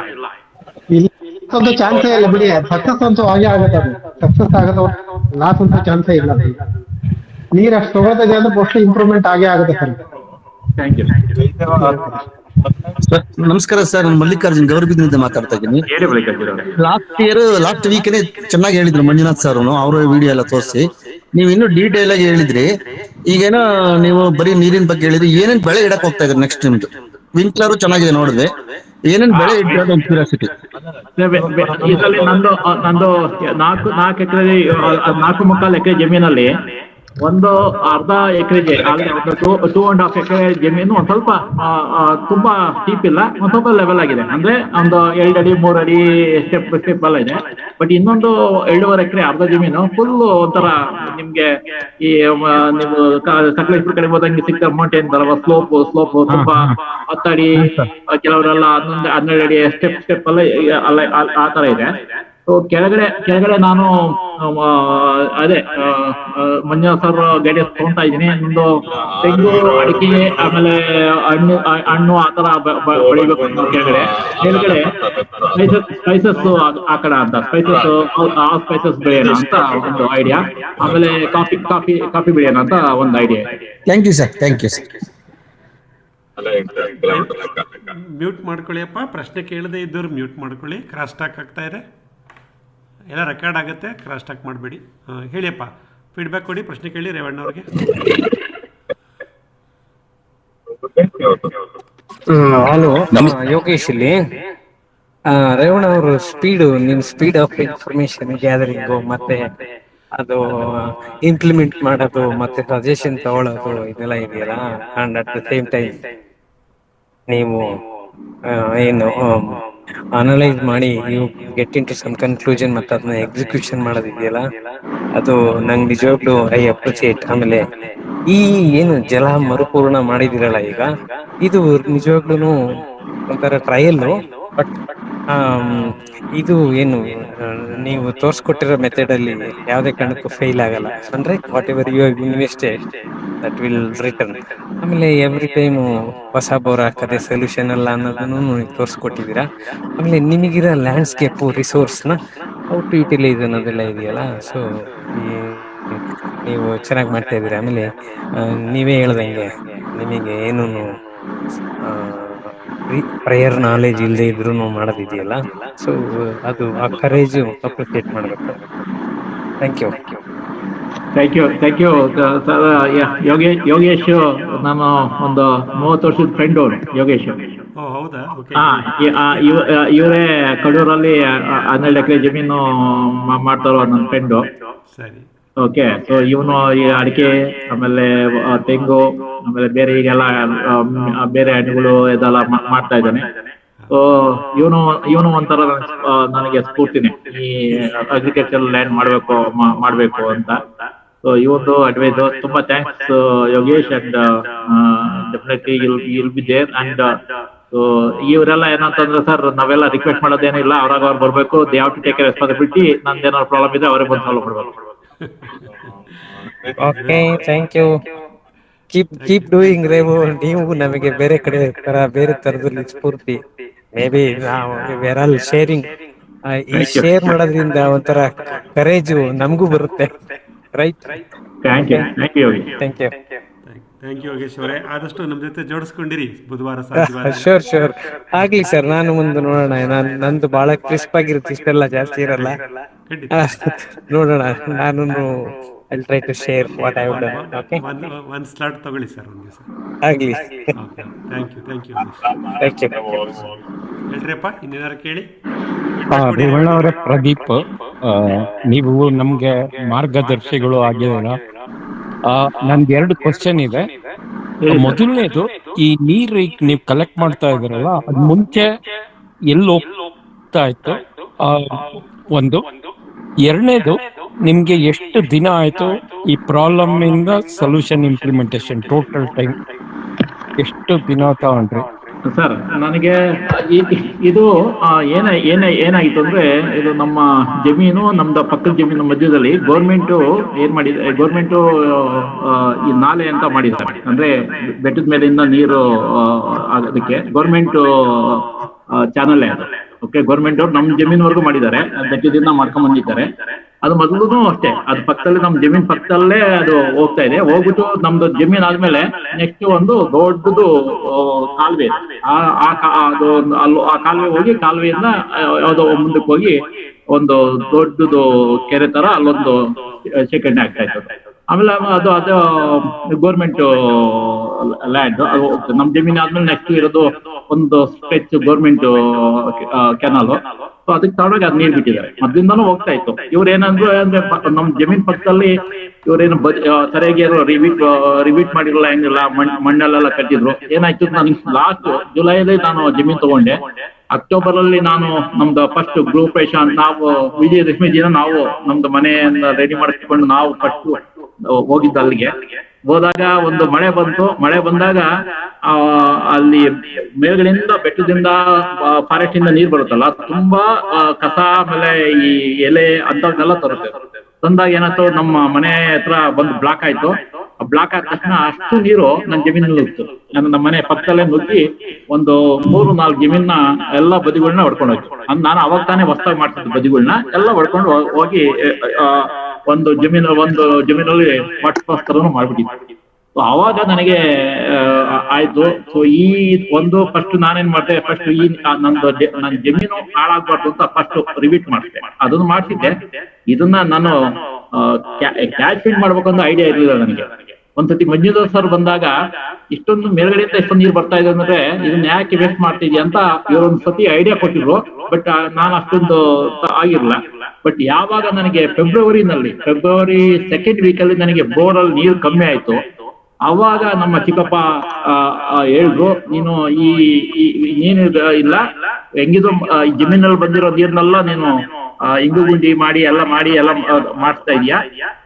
ಒಂದು ಚಾನ್ಸೇ ಇಲ್ಲ ಬಿಡಿ, ಸಕ್ಸಸ್ ಅಂತೂ ಹಾಗೆ ಆಗುತ್ತೆ. ಅದು ಸಕ್ಸಸ್ ಆಗೋದು ಲಾಸ್ ಅಂತೂ ಚಾನ್ಸೇ ಇಲ್ಲ. ನೀರ್ ಅಷ್ಟು ತಗೊಳ್ತದೆ ಅಂದ್ರೆ ಮೋಸ್ಟ್ಲಿ ಇಂಪ್ರೂವ್ಮೆಂಟ್ ಆಗೇ ಆಗುತ್ತೆ ಸರ್. Thank you. ನಮಸ್ಕಾರ ಸರ್, ನಾನು ಮಲ್ಲಿಕಾರ್ಜುನ್ ಗೌರಬಿದ್ದಿಂದ ಮಾತಾಡ್ತಾ ಇದ್ದೀನಿ. ಲಾಸ್ಟ್ ವೀಕ್ ಚೆನ್ನಾಗಿ ಹೇಳಿದ್ರು ಮಂಜುನಾಥ್ ಸರ್, ಅವರ ವಿಡಿಯೋ ಎಲ್ಲ ತೋರಿಸಿ ನೀವು ಇನ್ನೂ ಡೀಟೇಲ್ ಆಗಿ ಹೇಳಿದ್ರಿ. ಈಗೇನೋ ನೀವು ಬರೀ ನೀರಿನ ಬಗ್ಗೆ ಹೇಳಿದ್ರಿ, ಏನೇನ್ ಬೆಳೆ ಇಡಕ್ ಹೋಗ್ತಾ ಇದ್ರಿ ನೆಕ್ಸ್ಟ್ ನಿಮ್ದು? ವಿಂಕ್ಲರು ಚೆನ್ನಾಗಿದೆ ನೋಡಿದ್ರೆ, ಏನೇನ್ ಬೆಳೆ ಇಡೋದು ಕ್ಯೂರಿಯಾಸಿಟಿ. ಇದರಲ್ಲಿ ನಂದು 4 ಎಕರೆ 4.25 ಎಕರೆ ಜಮೀನಲ್ಲಿ ಒಂದು ಅರ್ಧ ಎಕರೆಗೆ 2.5 ಎಕರೆ ಜಮೀನು ಒಂದ್ ಸ್ವಲ್ಪ ತುಂಬಾ ಸ್ಟೀಪ್ ಇಲ್ಲ, ಒಂದ್ ಸ್ವಲ್ಪ ಲೆವೆಲ್ ಆಗಿದೆ. ಅಂದ್ರೆ ಒಂದು 2 ಅಡಿ 3 ಅಡಿ ಸ್ಟೆಪ್ ಎಲ್ಲ ಇದೆ. ಬಟ್ ಇನ್ನೊಂದು 2.5 ಎಕರೆ ಅರ್ಧ ಜಮೀನು ಫುಲ್ ಒಂಥರ ನಿಮ್ಗೆ ಈ ನೀವು ಸಕಲೇಶ್ಪುರ ಕಡೆ ಹೋದಂಗೆ ಸಿಕ್ಕ ಮೌಂಟೇನ್ ತರ ಸ್ಲೋಪ್ ತುಂಬಾ 10 ಅಡಿ, ಕೆಲವರೆಲ್ಲ 11 ಅಡಿ ಸ್ಟೆಪ್ ಎಲ್ಲ ಆ ತರ ಇದೆ. ಕೆಳಗಡೆ ನಾನು ಅದೇ ಮಂಜುನಾಥ್ ಸರ್ ಗೈಡೆನ್ಸ್ ತಗೊಂತಾ ಇದ್ದೀನಿ. ಒಂದು ತೆಂಗು, ಅಡಿಕೆ, ಆಮೇಲೆ ಹಣ್ಣು ಆ ತರ ಬೆಳಿಬೇಕು. ಕೆಳಗಡೆ ಸ್ಪೈಸಸ್ ಹಾಕೋಣ ಅಂತ, ಸ್ಪೈಸಸ್ ಬೆಳೆಯೋಣ ಅಂತ ಒಂದು ಐಡಿಯಾ. ಆಮೇಲೆ ಕಾಫಿ ಬೆಳೆಯೋಣ ಅಂತ ಒಂದು idea. Thank you sir, thank you sir. Mute ಮಾಡ್ಕೊಳ್ಳಿಯಪ್ಪ, ಪ್ರಶ್ನೆ ಕೇಳದೆ ಇದ್ದವ್ರು ಮ್ಯೂಟ್ ಮಾಡ್ಕೊಳ್ಳಿ. ಕ್ರಾಸ್ ಟಾಕ್ ಆಗ್ತಾ ಇದೆ, ಎಲ್ಲ ರೆಕಾರ್ಡ್ ಆಗುತ್ತೆ, ಕ್ರಾಸ್ ಟಾಕ್ ಮಾಡಬೇಡಿ. ಹೇಳಿಯಪ್ಪ, ಫೀಡ್ಬ್ಯಾಕ್ ಕೊಡಿ, ಪ್ರಶ್ನೆ ಕೇಳಿ ರೇವಣ್ಣ ಅವ್ರಿಗೆ. ಹಲೋ, ಯೋಗೇಶ್ ಇಲ್ಲಿ. ರೇವಣ್ಣ ಅವರು ನಿಮ್ ಸ್ಪೀಡ್ ಆಫ್ ಇನ್ಫಾರ್ಮೇಶನ್ ಗ್ಯಾದರಿಂಗು ಮತ್ತೆ ಅದು ಇಂಪ್ಲಿಮೆಂಟ್ ಮಾಡೋದು ಮತ್ತೆ ಸಜೆಷನ್ ತಗೊಳ್ಳೋದು ಇದೆಲ್ಲ ಇದೆಯಲ್ಲ, and at the same time ನೀವು ಏನು ಅನಲೈಸ್ ಮಾಡಿ you get in to some conclusion ಮತ್ತೆ ಅದನ್ನ ಎಕ್ಸಿಕ್ಯೂಷನ್ ಮಾಡೋದಿದೆಯಲ್ಲ, ಅದು ನಂಗೆ ನಿಜವಾಗ್ಲೂ ಐ ಅಪ್ರಿಸಿಯೇಟ್. ಆಮೇಲೆ ಈ ಏನು ಜಲ ಮರುಪೂರ್ಣ ಮಾಡಿದಿರಲ್ಲ ಈಗ, ಇದು ನಿಜವಾಗ್ಲೂ ಒಂಥರ ಟ್ರಯಲ್. ಬಟ್ ಇದು ಏನು ನೀವು ತೋರ್ಸ್ಕೊಟ್ಟಿರೋ ಮೆಥಡ್ ಅಲ್ಲಿ ಯಾವ್ದೇ ಕಾರಣಕ್ಕೂ ಫೇಲ್ ಆಗಲ್ಲ. ಅಂದ್ರೆ whatever you have invested that will return. ಆಮೇಲೆ ಎವ್ರಿ ಟೈಮ್ ಹೊಸ ಬೋರ್ ಹಾಕದೆ ಸೊಲ್ಯೂಷನ್ ಅಲ್ಲ ಅನ್ನೋದನ್ನು ತೋರ್ಸ್ಕೊಟ್ಟಿದ್ದೀರಾ. ಆಮೇಲೆ ನಿಮಗಿರೋ ಲ್ಯಾಂಡ್ಸ್ಕೇಪ್ ರಿಸೋರ್ಸ್ನ ಹೌ ಟು ಯುಟಿಲೈಸ್ ಅನ್ನೋದೆಲ್ಲ ಇದೆಯಲ್ಲ, ಸೊ ನೀವು ಚೆನ್ನಾಗಿ ಮಾಡ್ತಾ ಇದ್ದೀರಾ. ಆಮೇಲೆ ನೀವೇ ಹೇಳ್ದಂಗೆ ನಿಮಗೆ ಏನು ಪ್ರಯರ್ ನಾಲೆಜ್ ಇಲ್ಲದೆ ಇದ್ರೂ ಮಾಡೋದಿದೆಯಲ್ಲ, ಸೊ ಅದು ಆ ಕರೇಜ್ ಅಪ್ರಿಸಿಯೇಟ್ ಮಾಡಬೇಕು. Thank you. Thank you sir. Yogesh ನಾನು ಒಂದು 30 ವರ್ಷದ ಫ್ರೆಂಡ್ ಅವರು ಯೋಗೇಶ್. ಹೌದಾ? ಇವರೇ ಕಡೂರಲ್ಲಿ 12 ಎಕರೆ ಜಮೀನು ಮಾಡ್ತಾರೋ ನನ್ನ ಫ್ರೆಂಡು. ಸರಿ, ಓಕೆ. ಸೊ ಇವನು ಈ ಅಡಿಕೆ, ಆಮೇಲೆ ತೆಂಗು, ಆಮೇಲೆ ಬೇರೆ ಈಗೆಲ್ಲ ಬೇರೆ ಹಣ್ಣುಗಳು ಇದೆಲ್ಲ ಮಾಡ್ತಾ ಇದ್ದಾನೆ. ಸೊ ಇವನು ಒಂಥರ ನನಗೆ ಸ್ಫೂರ್ತಿನೇ, ಈ ಅಗ್ರಿಕಲ್ಚರ್ ಲ್ಯಾಂಡ್ ಮಾಡ್ಬೇಕು ಅಂತ. ಸೊ ಇವತ್ತು ಅಡ್ವೈಸ್ ತುಂಬಾ thanks Yogesh, and definitely will be there. And so ಇವರೆಲ್ಲ ಏನಂತಂದ್ರೆ ಸರ್, ನಾವೆಲ್ಲ ರಿಕ್ವೆಸ್ಟ್ ಮಾಡೋದೇನಿಲ್ಲ, ಅವ್ರಾಗ ಅವ್ರು ಬರ್ಬೇಕು, they have to take responsibility. ನಂದೇನಾದ್ರು ಪ್ರಾಬ್ಲಮ್ ಇದೆ ಅವರೇ ಬಂದು ಸಾಲ್ವ್ ಮಾಡ್ಬೇಕು. Okay, thank you. Keep doing ರೇವು. ನೀವು ನಮಗೆ ಬೇರೆ ಕಡೆ ಬೇರೆ ತರದಲ್ಲಿ ಸ್ಫೂರ್ತಿ. ಮೇ ಬಿ ನಾವು ವೇರ್ ಆಲ್ ಶೇರಿಂಗ್. ಈ ಶೇರ್ ಮಾಡೋದ್ರಿಂದ ಒಂಥರ ಕರೇಜು ನಮಗೂ ಬರುತ್ತೆ, right? Thank you. Thank you Yogesh ಅವರೇ. ಆದಷ್ಟು ನಮ್ಮ ಜೊತೆ ಜೋಡಿಸ್ಕೊಂಡಿರಿ ಬುಧವಾರ. ಶೋರ್ ಆಗ್ಲಿ ಸರ್. ನಾನು ಮುಂದೆ ನೋಡೋಣ. ನಂದು ಬಹಳ ಕ್ರಿಸ್ಪ್ ಆಗಿರುತ್ತೆ, ಇಷ್ಟೆಲ್ಲ ಜಾಸ್ತಿ ಇರಲ್ಲ. ನೋಡೋಣ. ನಾನು I'll try to share what I've done. Okay. ಒಂದು ಸ್ಲಾಟ್ ತಗೊಳ್ಳಿ ಸರ್ ಒಂದು ದಿವಸ. Agli. Okay, thank you Thank you. ಹೇಳ್ರಿಯಪ್ಪ, ಇನ್ನೇನಾರು ಕೇಳಿ. ರೇವಣ್ಣ ಅವರೇ, ಪ್ರದೀಪ್, ನೀವು ನಮ್ಗೆ ಮಾರ್ಗದರ್ಶಿಗಳು ಆಗಿದ್ದೀರ. ನನ್ಗೆ 2 ಕ್ವಶನ್ ಇದೆ. ಮೊದಲನೇದು, ಈ ನೀರು ಈಗ ನೀವು ಕಲೆಕ್ಟ್ ಮಾಡ್ತಾ ಇದ್ದೀರಲ್ಲ, ಅದ್ ಮುಂಚೆ ಎಲ್ಲಿ ಹೋಗ್ತಾ ಇತ್ತು? ಒಂದು. ಎರಡನೇದು, ನಿಮ್ಗೆ ಎಷ್ಟು ದಿನ ಆಯ್ತು ಈ ಪ್ರಾಬ್ಲಮ್ ಇಂದ ಸೊಲ್ಯೂಷನ್ ಇಂಪ್ಲಿಮೆಂಟೇಷನ್? ಟೋಟಲ್ ಟೈಮ್ ಎಷ್ಟು ದಿನ ತಗೊಂಡ್ರಿ? ಸರ್, ನನಗೆ ಇದು ಏನಾಗಿತ್ತು ಅಂದ್ರೆ, ಇದು ನಮ್ಮ ಜಮೀನು, ನಮ್ದು ಪಕ್ಕದ ಜಮೀನು ಮಧ್ಯದಲ್ಲಿ ಗೌರ್ಮೆಂಟು ಏನ್ ಮಾಡಿದೆ, ಗೌರ್ಮೆಂಟು ಈ ನಾಲೆ ಅಂತ ಮಾಡಿದ್ದಾರೆ. ಅಂದ್ರೆ ಬೆಟ್ಟದ ಮೇಲಿಂದ ನೀರು ಆಗೋದಕ್ಕೆ ಗೌರ್ಮೆಂಟ್ ಚಾನಲ್ ಅದು. ಓಕೆ, ಗೌರ್ಮೆಂಟ್ ಅವ್ರು ನಮ್ಮ ಜಮೀನ್ವರೆಗೂ ಮಾಡಿದ್ದಾರೆ, ಬೆಟ್ಟದಿಂದ ಮಾಡ್ಕೊಂಡ್ ಬಂದಿದ್ದಾರೆ. ಅದು ಮೊದಲು ಅಷ್ಟೇ, ಅದು ಪಕ್ಕದಲ್ಲಿ, ನಮ್ಮ ಜಮೀನ್ ಪಕ್ಕದಲ್ಲೇ ಅದು ಹೋಗ್ತಾ ಇದೆ. ಹೋಗ್ಬಿಟ್ಟು ನಮ್ದು ಜಮೀನ್ ಆದ್ಮೇಲೆ ನೆಕ್ಸ್ಟ್ ಒಂದು ದೊಡ್ಡದು ಕಾಲುವೆ, ಅದು ಆ ಕಾಲುವೆ ಹೋಗಿ, ಕಾಲುವೆಯಿಂದ ಯಾವುದೋ ಮುಂದಕ್ಕೆ ಹೋಗಿ ಒಂದು ದೊಡ್ಡದು ಕೆರೆ ತರ ಅಲ್ಲೊಂದು ಶೇಖರಣೆ ಆಗ್ತಾ ಇತ್ತು. ಆಮೇಲೆ ಅದು ಗೌರ್ಮೆಂಟ್ ಲ್ಯಾಂಡ್, ಅದು ನಮ್ ಜಮೀನ್ ಆದ್ಮೇಲೆ ನೆಕ್ಸ್ಟ್ ಇರೋದು ಒಂದು ಸ್ಟ್ರೆಚ್ ಗೌರ್ಮೆಂಟ್ ಕೆನಾಲ್. ಸೊ ಅದಕ್ಕೆ ತಗೊಂಡೋಗಿ ಅದು ನೀರು ಬಿಟ್ಟಿದ್ದಾರೆ. ಮೊದ್ಲಿಂದಾನು ಹೋಗ್ತಾ ಇತ್ತು. ಇವ್ರು ಏನಂದ್ರು ಅಂದ್ರೆ, ನಮ್ ಜಮೀನ್ ಪಕ್ಕದಲ್ಲಿ ಇವ್ರೇನು ಸರಿಯಾಗಿ ರಿವೀಟ್ ಮಾಡಿರಲ್ಲ, ಹೆಂಗಿಲ್ಲ, ಮಣ್ಣಲ್ಲೆಲ್ಲ ಕಟ್ಟಿದ್ರು. ಏನಾಯ್ತು, ನಾನು ಲಾಸ್ಟ್ ಜುಲೈಲಿ ನಾನು ಜಮೀನ್ ತಗೊಂಡೆ. ಅಕ್ಟೋಬರ್ ಅಲ್ಲಿ ನಾನು ನಮ್ದು ಫಸ್ಟ್ ಗೃಹಪ್ರವೇಶ, ನಾವು ವಿಜಯದಶಮಿ ನಾವು ನಮ್ದು ಮನೆಯನ್ನ ರೆಡಿ ಮಾಡಿಕೊಂಡು ನಾವು ಫಸ್ಟ್ ಹೋಗಿದ್ದ. ಅಲ್ಲಿಗೆ ಹೋದಾಗ ಒಂದು ಮಳೆ ಬಂತು. ಮಳೆ ಬಂದಾಗ ಅಲ್ಲಿ ಮೇಲ್ಗಡೆಯಿಂದ, ಬೆಟ್ಟದಿಂದ, ಫಾರೆಸ್ಟ್ ಇಂದ ನೀರ್ ಬರುತ್ತಲ್ಲ, ತುಂಬಾ ಕಸ ಆಮೇಲೆ ಈ ಎಲೆ ಅಂತವನ್ನೆಲ್ಲ ತರುತ್ತೆ. ತಂದಾಗ ಏನಾಯ್ತು, ನಮ್ಮ ಮನೆ ಹತ್ರ ಬಂದು ಬ್ಲಾಕ್ ಆಯ್ತು. ಬ್ಲಾಕ್ ಆದ ತಕ್ಷಣ ಅಷ್ಟು ನೀರು ನನ್ನ ಜಮೀನಲ್ಲಿ ನುಗ್ಗಿತು. ನಮ್ಮ ಮನೆ ಪಕ್ಕದಲ್ಲೇ ನುಗ್ಗಿ ಒಂದು 3-4 ಜಮೀನ ಎಲ್ಲ ಬದಿಗಳನ್ನ ಹೊಡ್ಕೊಂಡು ಹೋಯ್ತು. ನಾನು ಅವಾಗ ತಾನೇ ಹೊಸದಾಗಿ ಮಾಡ್ತಿದ್ದೆ, ಬದಿಗಳನ್ನ ಎಲ್ಲ ಹೊಡ್ಕೊಂಡು ಹೋಗಿ ಒಂದು ಜಮೀನಲ್ಲಿ ವಾಟರ್ ಮಾಡ್ಬಿಟ್ಟಿದ್ದೆ. ಅವಾಗ ನನಗೆ ಆಯ್ತು. ಸೊ ಈ ಒಂದು ಫಸ್ಟ್ ನಾನೇನ್ ಮಾಡ್ದೆ, ಫಸ್ಟ್ ಈ ನನ್ನ ಜಮೀನು ಹಾಳಾಗ್ಬಾರ್ದು ಅಂತ ಫಸ್ಟ್ ರಿವೀಟ್ ಮಾಡಿದೆ. ಅದನ್ನು ಮಾಡ್ತಿದ್ದೆ. ಇದನ್ನ ನಾನು ಕ್ಯಾಚ್ ಫೀಡ್ ಮಾಡ್ಬೇಕಂತ ಐಡಿಯಾ ಇರ್ಲಿಲ್ಲ ನನಗೆ. ಒಂದ್ಸತಿ ಮಂಜುನಾಥ್ ಸರ್ ಬಂದಾಗ, ಇಷ್ಟೊಂದು ಮೇಲ್ಗಡೆಯಿಂದ ಎಷ್ಟೊಂದು ನೀರು ಬರ್ತಾ ಇದೆ ಅಂದ್ರೆ ಇದನ್ನ ಯಾಕೆ ವೇಸ್ಟ್ ಮಾಡ್ತಿದ್ಯಾ ಅಂತ ಇವರೊಂದ್ಸತಿ ಐಡಿಯಾ ಕೊಟ್ಟಿದ್ರು. ಬಟ್ ನಾನು ಅಷ್ಟೊಂದು ಆಗಿರ್ಲಿಲ್ಲ. ಬಟ್ ಯಾವಾಗ ನನಗೆ ಫೆಬ್ರವರಿ 2nd ವೀಕಲ್ಲಿ ನನಗೆ ಬೋರಲ್ಲಿ ನೀರು ಕಮ್ಮಿ ಆಯ್ತು, ಅವಾಗ ನಮ್ಮ ಚಿಕ್ಕಪ್ಪ ಹೇಳಿದ್ರು, ನೀನು ನೀನು ಇಲ್ಲ, ಹೆಂಗಿದ್ರು ಜಮೀನಲ್ಲಿ ಬಂದಿರೋ ನೀರ್ನೆಲ್ಲ ನೀನು ಇಂಗು ಗುಂಡಿ ಮಾಡಿ ಎಲ್ಲ ಮಾಡ್ತಾ ಇದೀಯಾ,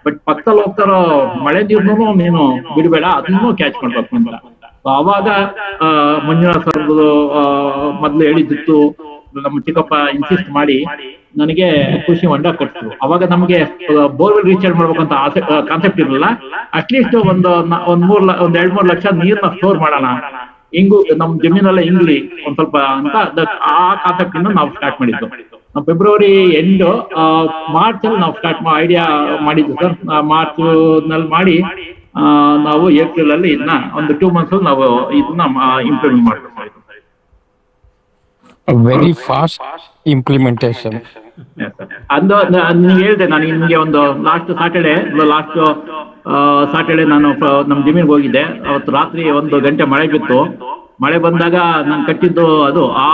ಬಟ್ ಪಕ್ಕದಲ್ಲಿ ಹೋಗ್ತಾರೋ ಮಳೆ ನೀರ್ನು ನೀನು ಬಿಡಬೇಡ, ಅದನ್ನು ಕ್ಯಾಚ್ ಮಾಡ್ಬೇಕು ಅಂತ. ಅವಾಗ ಮಂಜುನಾಥ್ ಸರ್ ಮೊದ್ಲು ಹೇಳಿದ್ದು, ನಮ್ಮ ಚಿಕ್ಕಪ್ಪ ಇನ್ಸಿಸ್ಟ್ ಮಾಡಿ ನನಗೆ ಕೃಷಿ ಹೊಂಡ ಕೊಡ್ತಿದ್ರು. ಅವಾಗ ನಮ್ಗೆ ಬೋರ್ವೆಲ್ ರೀಚಾರ್ಜ್ ಮಾಡ್ಬೇಕಂತ ಕಾನ್ಸೆಪ್ಟ್ ಇರಲಿಲ್ಲ. ಅಟ್ಲೀಸ್ಟ್ ಒಂದು 2-3 ಲಕ್ಷ ನೀರ್ನ ಸ್ಟೋರ್ ಮಾಡೋಣ, ಹಿಂಗು ನಮ್ ಜಮೀನಲ್ಲ ಹಿಂಗ್ಲಿ ಒಂದ್ ಸ್ವಲ್ಪ ಅಂತ ಆ ಕಾನ್ಸೆಪ್ಟ್ ಇಂದ ನಾವು ಸ್ಟಾರ್ಟ್ ಮಾಡಿದ್ದು. ಫೆಬ್ರವರಿ ಎಂಡ್, ಮಾರ್ಚ್ ಅಲ್ಲಿ ನಾವು ಐಡಿಯಾ ಮಾಡಿದ್ದು ಸರ್. ಮಾರ್ಚ್ ನಲ್ಲಿ ಮಾಡಿ ನಾವು ಏಪ್ರಿಲ್ ಅಲ್ಲಿ ಇದನ್ನ ಒಂದು 2 months ನಾವು ಇದನ್ನ ಇಂಪ್ಲಿಮೆಂಟ್ ಮಾಡ್ಬೇಕು. Very fast implementation. ನೀವು ಹೇಳಿದೆ, ನಾನು ನಿಮ್ಗೆ ಒಂದು ಲಾಸ್ಟ್ ಸಾಟರ್ಡೆ ನಾನು ನಮ್ ಜಮೀನ್ಗೆ ಹೋಗಿದ್ದೆ. ಅವತ್ತು ರಾತ್ರಿ 1 ಗಂಟೆ ಮಳೆ ಬಿತ್ತು. ಮಳೆ ಬಂದಾಗ ನಾನು ಕಟ್ಟಿದ್ದು ಅದು ಆ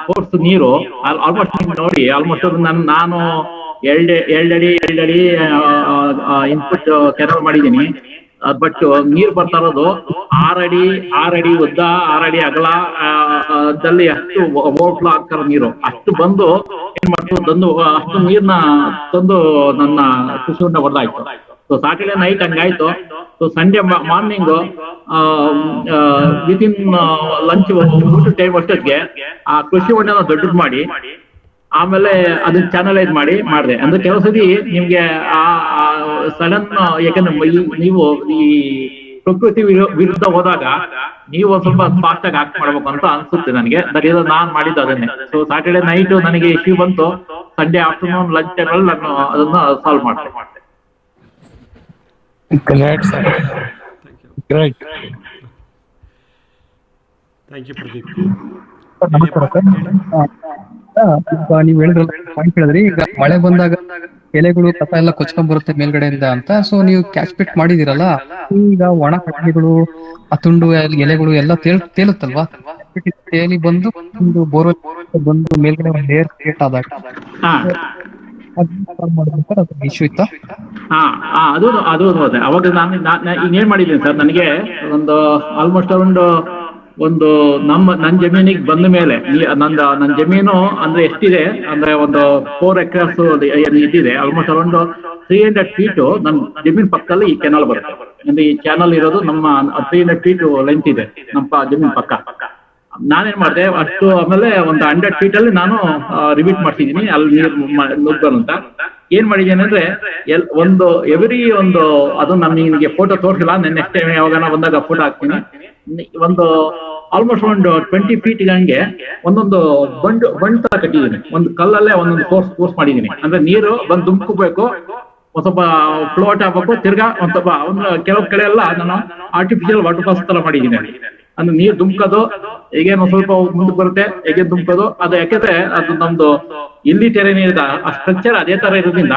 ಕೋರ್ಸ್ ನೀರು ಆಲ್ಮೋಸ್ಟ್ ನೋಡಿ, ಆಲ್ಮೋಸ್ಟ್ ನಾನು 2 ಅಡಿ ಇನ್ಪುಟ್ ಕೆನಲ್ ಮಾಡಿದ್ದೀನಿ. ಬಟ್ ನೀರ್ ಬರ್ತಾ ಇರೋದು 6 ಅಡಿ ಉದ್ದ, 6 ಅಡಿ ಅಗಲ ದಲ್ಲಿ ಅಷ್ಟು ಓವರ್ಫ್ಲೋ ಆಗ್ತಾರ ನೀರು. ಅಷ್ಟು ಬಂದು ಏನ್ ಮಾಡ್ತು, ಅಷ್ಟು ನೀರ್ನ ತಂದು ನನ್ನ ಕೃಷಿ ಹೊಂಡ ಹೊಡೆದಾಯ್ತು. ಸೊ ಸಾಟರ್ಡೆ ನೈಟ್ ಹಂಗಾಯ್ತು. So Sunday morning within lunch ಊಟ ಟೈಮ್ ಅಷ್ಟೊತ್ತಿಗೆ ಆ ಕೃಷಿ ಹೊಂಡನ ದೊಡ್ಡದು ಮಾಡಿ, ಆಮೇಲೆ ಅದನ್ನ ಚಾನಲೈಸ್ ಮಾಡಿದೆ. ಅಂದ್ರೆ ಕೆಲವು ಸತಿ ನಿಮ್ಗೆ ಸಡನ್, ಯಾಕಂದ್ರೆ ನೀವು ಈ ಪ್ರಕೃತಿ ವಿರುದ್ಧ ಹೋದಾಗ ನೀವು ಒಂದ್ ಸ್ವಲ್ಪ ಫಾಸ್ಟ್ ಆಗಿ ಆಕ್ಟ್ ಮಾಡ್ಬೇಕು ಅಂತ ಅನ್ಸುತ್ತೆ ನನಗೆ. ನಾನ್ ಮಾಡಿದ್ದು ಅದನ್ನೇ. ಸೊ ಸಾಟರ್ಡೆ ನೈಟ್ ನನಗೆ ಇಶ್ಯೂ ಬಂತು. ಸಂಡೇ ಆಫ್ಟರ್ನೂನ್ ಲಂಚ್ ಟೈಮಲ್ಲಿ ನಾನು ಅದನ್ನ ಸಾಲ್ವ್ ಮಾಡ್ದೆ. Great sir, great. Thank you Pradeep. ನಮಸ್ಕಾರ ಸರ್. ಈಗ ನೀವು ಹೇಳಿದ್ರಲ್ಲ ಪಾಯಿಂಟ್ ಹೇಳಿದ್ರಿ, ಈಗ ಮಳೆ ಬಂದಾಗ ಎಲೆಗಳು ಕಸ ಎಲ್ಲ ಕೊಚ್ಕೊಂಡ್ ಬರುತ್ತೆ ಮೇಲ್ಗಡೆಯಿಂದ ಅಂತ. ಸೊ ನೀವು ಕ್ಯಾಚ್ ಪಿಟ್ ಮಾಡಿದಿರಲ್ಲ, ಈಗ ಒಣ ಕಡ್ಡಿಗಳು ಆ ತುಂಡು ಎಲೆಗಳು ಎಲ್ಲ ತೇಲುತ್ತಲ್ವಾ, ತೇಲಿ ಬಂದು ಒಂದು ಬೋರ್ವೆಲ್ ಬಂದು ಮೇಲ್ಗಡೆ ಒಂದು ಲೇಯರ್ ಕ್ರಿಯೇಟ್ ಆದಾಗ ಹಾ ಇಶ್ಯೂ ಇತ್ತಾ? ಅದು ಅದೇ. ಅವಾಗ ನಾನು ಇನ್ನೇನ್ ಮಾಡಿದ್ದೀನಿ ಸರ್, ನನಗೆ ಒಂದು ಆಲ್ಮೋಸ್ಟ್ ಒಂದು ನನ್ನ ಜಮೀನಿಗೆ ಬಂದ ಮೇಲೆ ನನ್ನ ಜಮೀನು ಅಂದ್ರೆ ಎಷ್ಟಿದೆ ಅಂದ್ರೆ ಒಂದು 4 acres ಇದಿದೆ. ಆಲ್ಮೋಸ್ಟ್ ಅರೌಂಡ್ 300 feet ನನ್ನ ಜಮೀನ್ ಪಕ್ಕದಲ್ಲಿ ಈ ಕೆನಾಲ್ ಬರುತ್ತೆ. ಅಂದ್ರೆ ಈ ಚಾನಲ್ ಇರೋದು ನಮ್ಮ 300 feet ಲೆಂತ್ ಇದೆ ನಮ್ಮ ಜಮೀನ್ ಪಕ್ಕ. ನಾನೇನ್ ಮಾಡಿದೆ ಅಷ್ಟು, ಆಮೇಲೆ ಒಂದು 100 feet ಅಲ್ಲಿ ನಾನು ರಿಪೀಟ್ ಮಾಡ್ತಿದ್ದೀನಿ ಅಲ್ಲಿ ನೀರು ನುಗ್ಗಲು ಅಂತ. ಏನ್ ಮಾಡಿದ್ದೇನೆ ಅಂದ್ರೆ ಅದು ನಿಮಗೆ ಫೋಟೋ ತೋರಿಸಿಲ್ಲ, ನೆಕ್ಸ್ಟ್ ಟೈಮ್ ಯಾವಾಗ ಬಂದಾಗ ಫೋಟೋ ಹಾಕ್ತೀನಿ. ಒಂದು ಆಲ್ಮೋಸ್ಟ್ ಒಂದು 20 feet ಹಂಗೆ ಒಂದೊಂದು ಬಂಡ್ ತರ ಕಟ್ಟಿದ್ದೀನಿ. ಒಂದು ಕಲ್ಲಲ್ಲೇ ಒಂದೊಂದು ಕೋರ್ಸ್ ಮಾಡಿದ್ದೀನಿ. ಅಂದ್ರೆ ನೀರು ಬಂದು ದುಮ್ಕೋಬೇಕು, ಒಂದ್ ಸ್ವಲ್ಪ ಫ್ಲೋಟ್ ಆಗ್ಬೇಕು, ತಿರ್ಗಾ ಒಂದ್ ಸ್ವಲ್ಪ ಕೆಲವು ಕಡೆ ಎಲ್ಲ ನಾನು ಆರ್ಟಿಫಿಷಿಯಲ್ ವಾಟರ್ ಫಾಲ್ಸ್ ತರ ಮಾಡಿದ್ದೀನಿ. ಅಂದ್ರೆ ನೀರು ದುಮ್ಕೋದು ಈಗೇನು ಸ್ವಲ್ಪ ಮುಂದಕ್ಕೆ ಬರುತ್ತೆ, ಹೇಗೆ ದುಮ್ಕೋದು ಅದು. ಯಾಕಂದ್ರೆ ಅದು ನಮ್ದು ಇಲ್ಲಿ ಟೆರೇನ್ ಇದೆ, ಆ ಸ್ಟ್ರಕ್ಚರ್ ಅದೇ ತರ ಇರೋದ್ರಿಂದ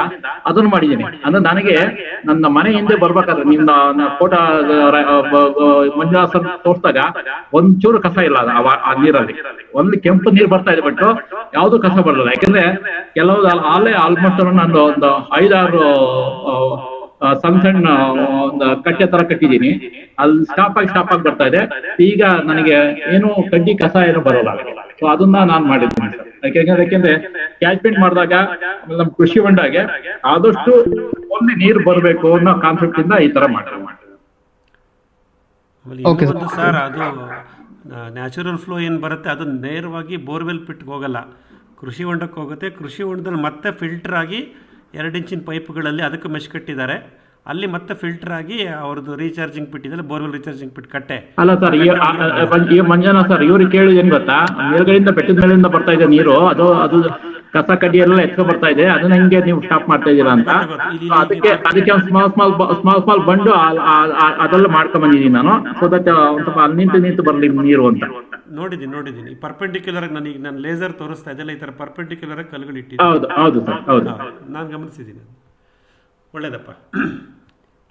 ಅದನ್ನು ಮಾಡಿದ್ದೀನಿ. ಅಂದ್ರೆ ನನಗೆ ನನ್ನ ಮನೆ ಹಿಂದೆ ಬರ್ಬೇಕಾದ್ರೆ ನಿಮ್ನ ಫೋಟೋ ಮಂಜುನಾಥ್ ತೋರಿಸಿದಾಗ ಒಂಚೂರು ಕಸ ಇಲ್ಲ ಆ ನೀರಲ್ಲಿ. ಒಂದು ಕೆಂಪು ನೀರು ಬರ್ತಾ ಇದೆ, ಬಟ್ ಯಾವ್ದು ಕಸ ಬರಲ್ಲ. ಯಾಕಂದ್ರೆ ಕೆಲವು ಅಲ್ಲೇ ಆಲ್ಮೋಸ್ಟ್ ನಾನು ಒಂದು 5-6 ಸಣ್ಣ ಒಂದು ಕಟ್ಟೆ ತರ ಕಟ್ಟಿದ್ದೀನಿ. ಅಲ್ಲಿ ಸ್ಟಾಪ್ ಆಗಿ ಬರ್ತಾ ಇದೆ. ಈಗ ನನಗೆ ಏನು ಕಡ್ಡಿ ಕಸ ಏನು ಬರೋಲ್ಲ. ಸೊ ಅದನ್ನ ನಾನು ಮಾಡಿದ್ದೀನಿ. ಯಾಕೆಂದ್ರೆ ಕ್ಯಾಚ್ಮೆಂಟ್ ಮಾಡಿದಾಗ ನಮ್ಮ ಕೃಷಿ ಹೊಂಡಾಗೆ ಆದಷ್ಟು ಒಂದು ನೀರು ಬರಬೇಕು ಅನ್ನೋ ಕಾನ್ಸೆಪ್ಟ್ ಇಂದ ಈ ತರ ಮಾಡ್ತಾರೆ. ಸರ್ ಅದು ನ್ಯಾಚುರಲ್ ಫ್ಲೋ ಏನು ಬರುತ್ತೆ ಅದು ನೇರವಾಗಿ ಬೋರ್ವೆಲ್ ಪಿಟ್ಗೆ ಹೋಗಲ್ಲ, ಕೃಷಿ ಹೊಂಡಕ್ಕೆ ಹೋಗುತ್ತೆ. ಕೃಷಿ ಹೊಂಡದಲ್ಲಿ ಮತ್ತೆ ಫಿಲ್ಟರ್ ಆಗಿ 2 ಇಂಚಿನ ಪೈಪ್ಗಳಲ್ಲಿ ಅದಕ್ಕೆ ಮೆಶ್ ಕಟ್ಟಿದ್ದಾರೆ. ಅಲ್ಲಿ ಮತ್ತೆ ಫಿಲ್ಟರ್ ಆಗಿ ಅವ್ರದ್ದು ರೀಚಾರ್ಜಿಂಗ್ ಪಿಟ್ ಇದೆ, ಬೋರ್ವೆಲ್ ರೀಚಾರ್ಜಿಂಗ್ ಪಿಟ್ ಕಟ್ಟೆ. ಅಲ್ಲ ಸರ್, ಈ ಮಂಜುನಾಥ್ ಸರ್ ಇವ್ರಿಗೆ ಕೇಳಿದೇನು ಗೊತ್ತಾ, ಮೇಲ್ಗಡೆಯಿಂದ ಬೆಟ್ಟದ ಮೇಲಿಂದ ಬರ್ತಾ ಇದೆ ನೀರು, ಅದು ಕಸ ಕಡ್ಡಿ ಎಲ್ಲ ಎತ್ಕೊ ಬರ್ತಾ ಇದೆ, ಅದನ್ನ ಹೆಂಗೆ ನೀವು ಸ್ಟಾಪ್ ಮಾಡ್ತಾ ಇದ್ದೀರಾ ಅಂತ. ಅದಕ್ಕೆ ಸ್ಮಾಲ್ ಬಂಡು ಅದೆಲ್ಲ ಮಾಡ್ಕೊಂಡ್ ಬಂದಿದ್ದೀನಿ ನಾನು. ಸೊ ದಟ್ ಒಂದ್ ಸ್ವಲ್ಪ ನಿಂತು ಬರ್ಲಿ ನೀರು ಅಂತ ನೋಡಿದ್ದೀನಿ. ಪರ್ಪೆಂಡಿಕ್ಯುಲರ್ ನನಗೆ ನಾನು ಲೇಸರ್ ತೋರಿಸ್ತಾ ಇದೆಲ್ಲ ಈ ತರ ಪರ್ಪೆಂಡಿಕ್ಯುಲರ್ ಕಲ್ಲುಗಳು ಇಟ್ಟಿದ್ದೀನಿ. ಹೌದು ಸರ್, ಹೌದು ನಾನು ಗಮನಿಸಿದ್ದೀನಿ. ಒಳ್ಳೇದಪ್ಪ,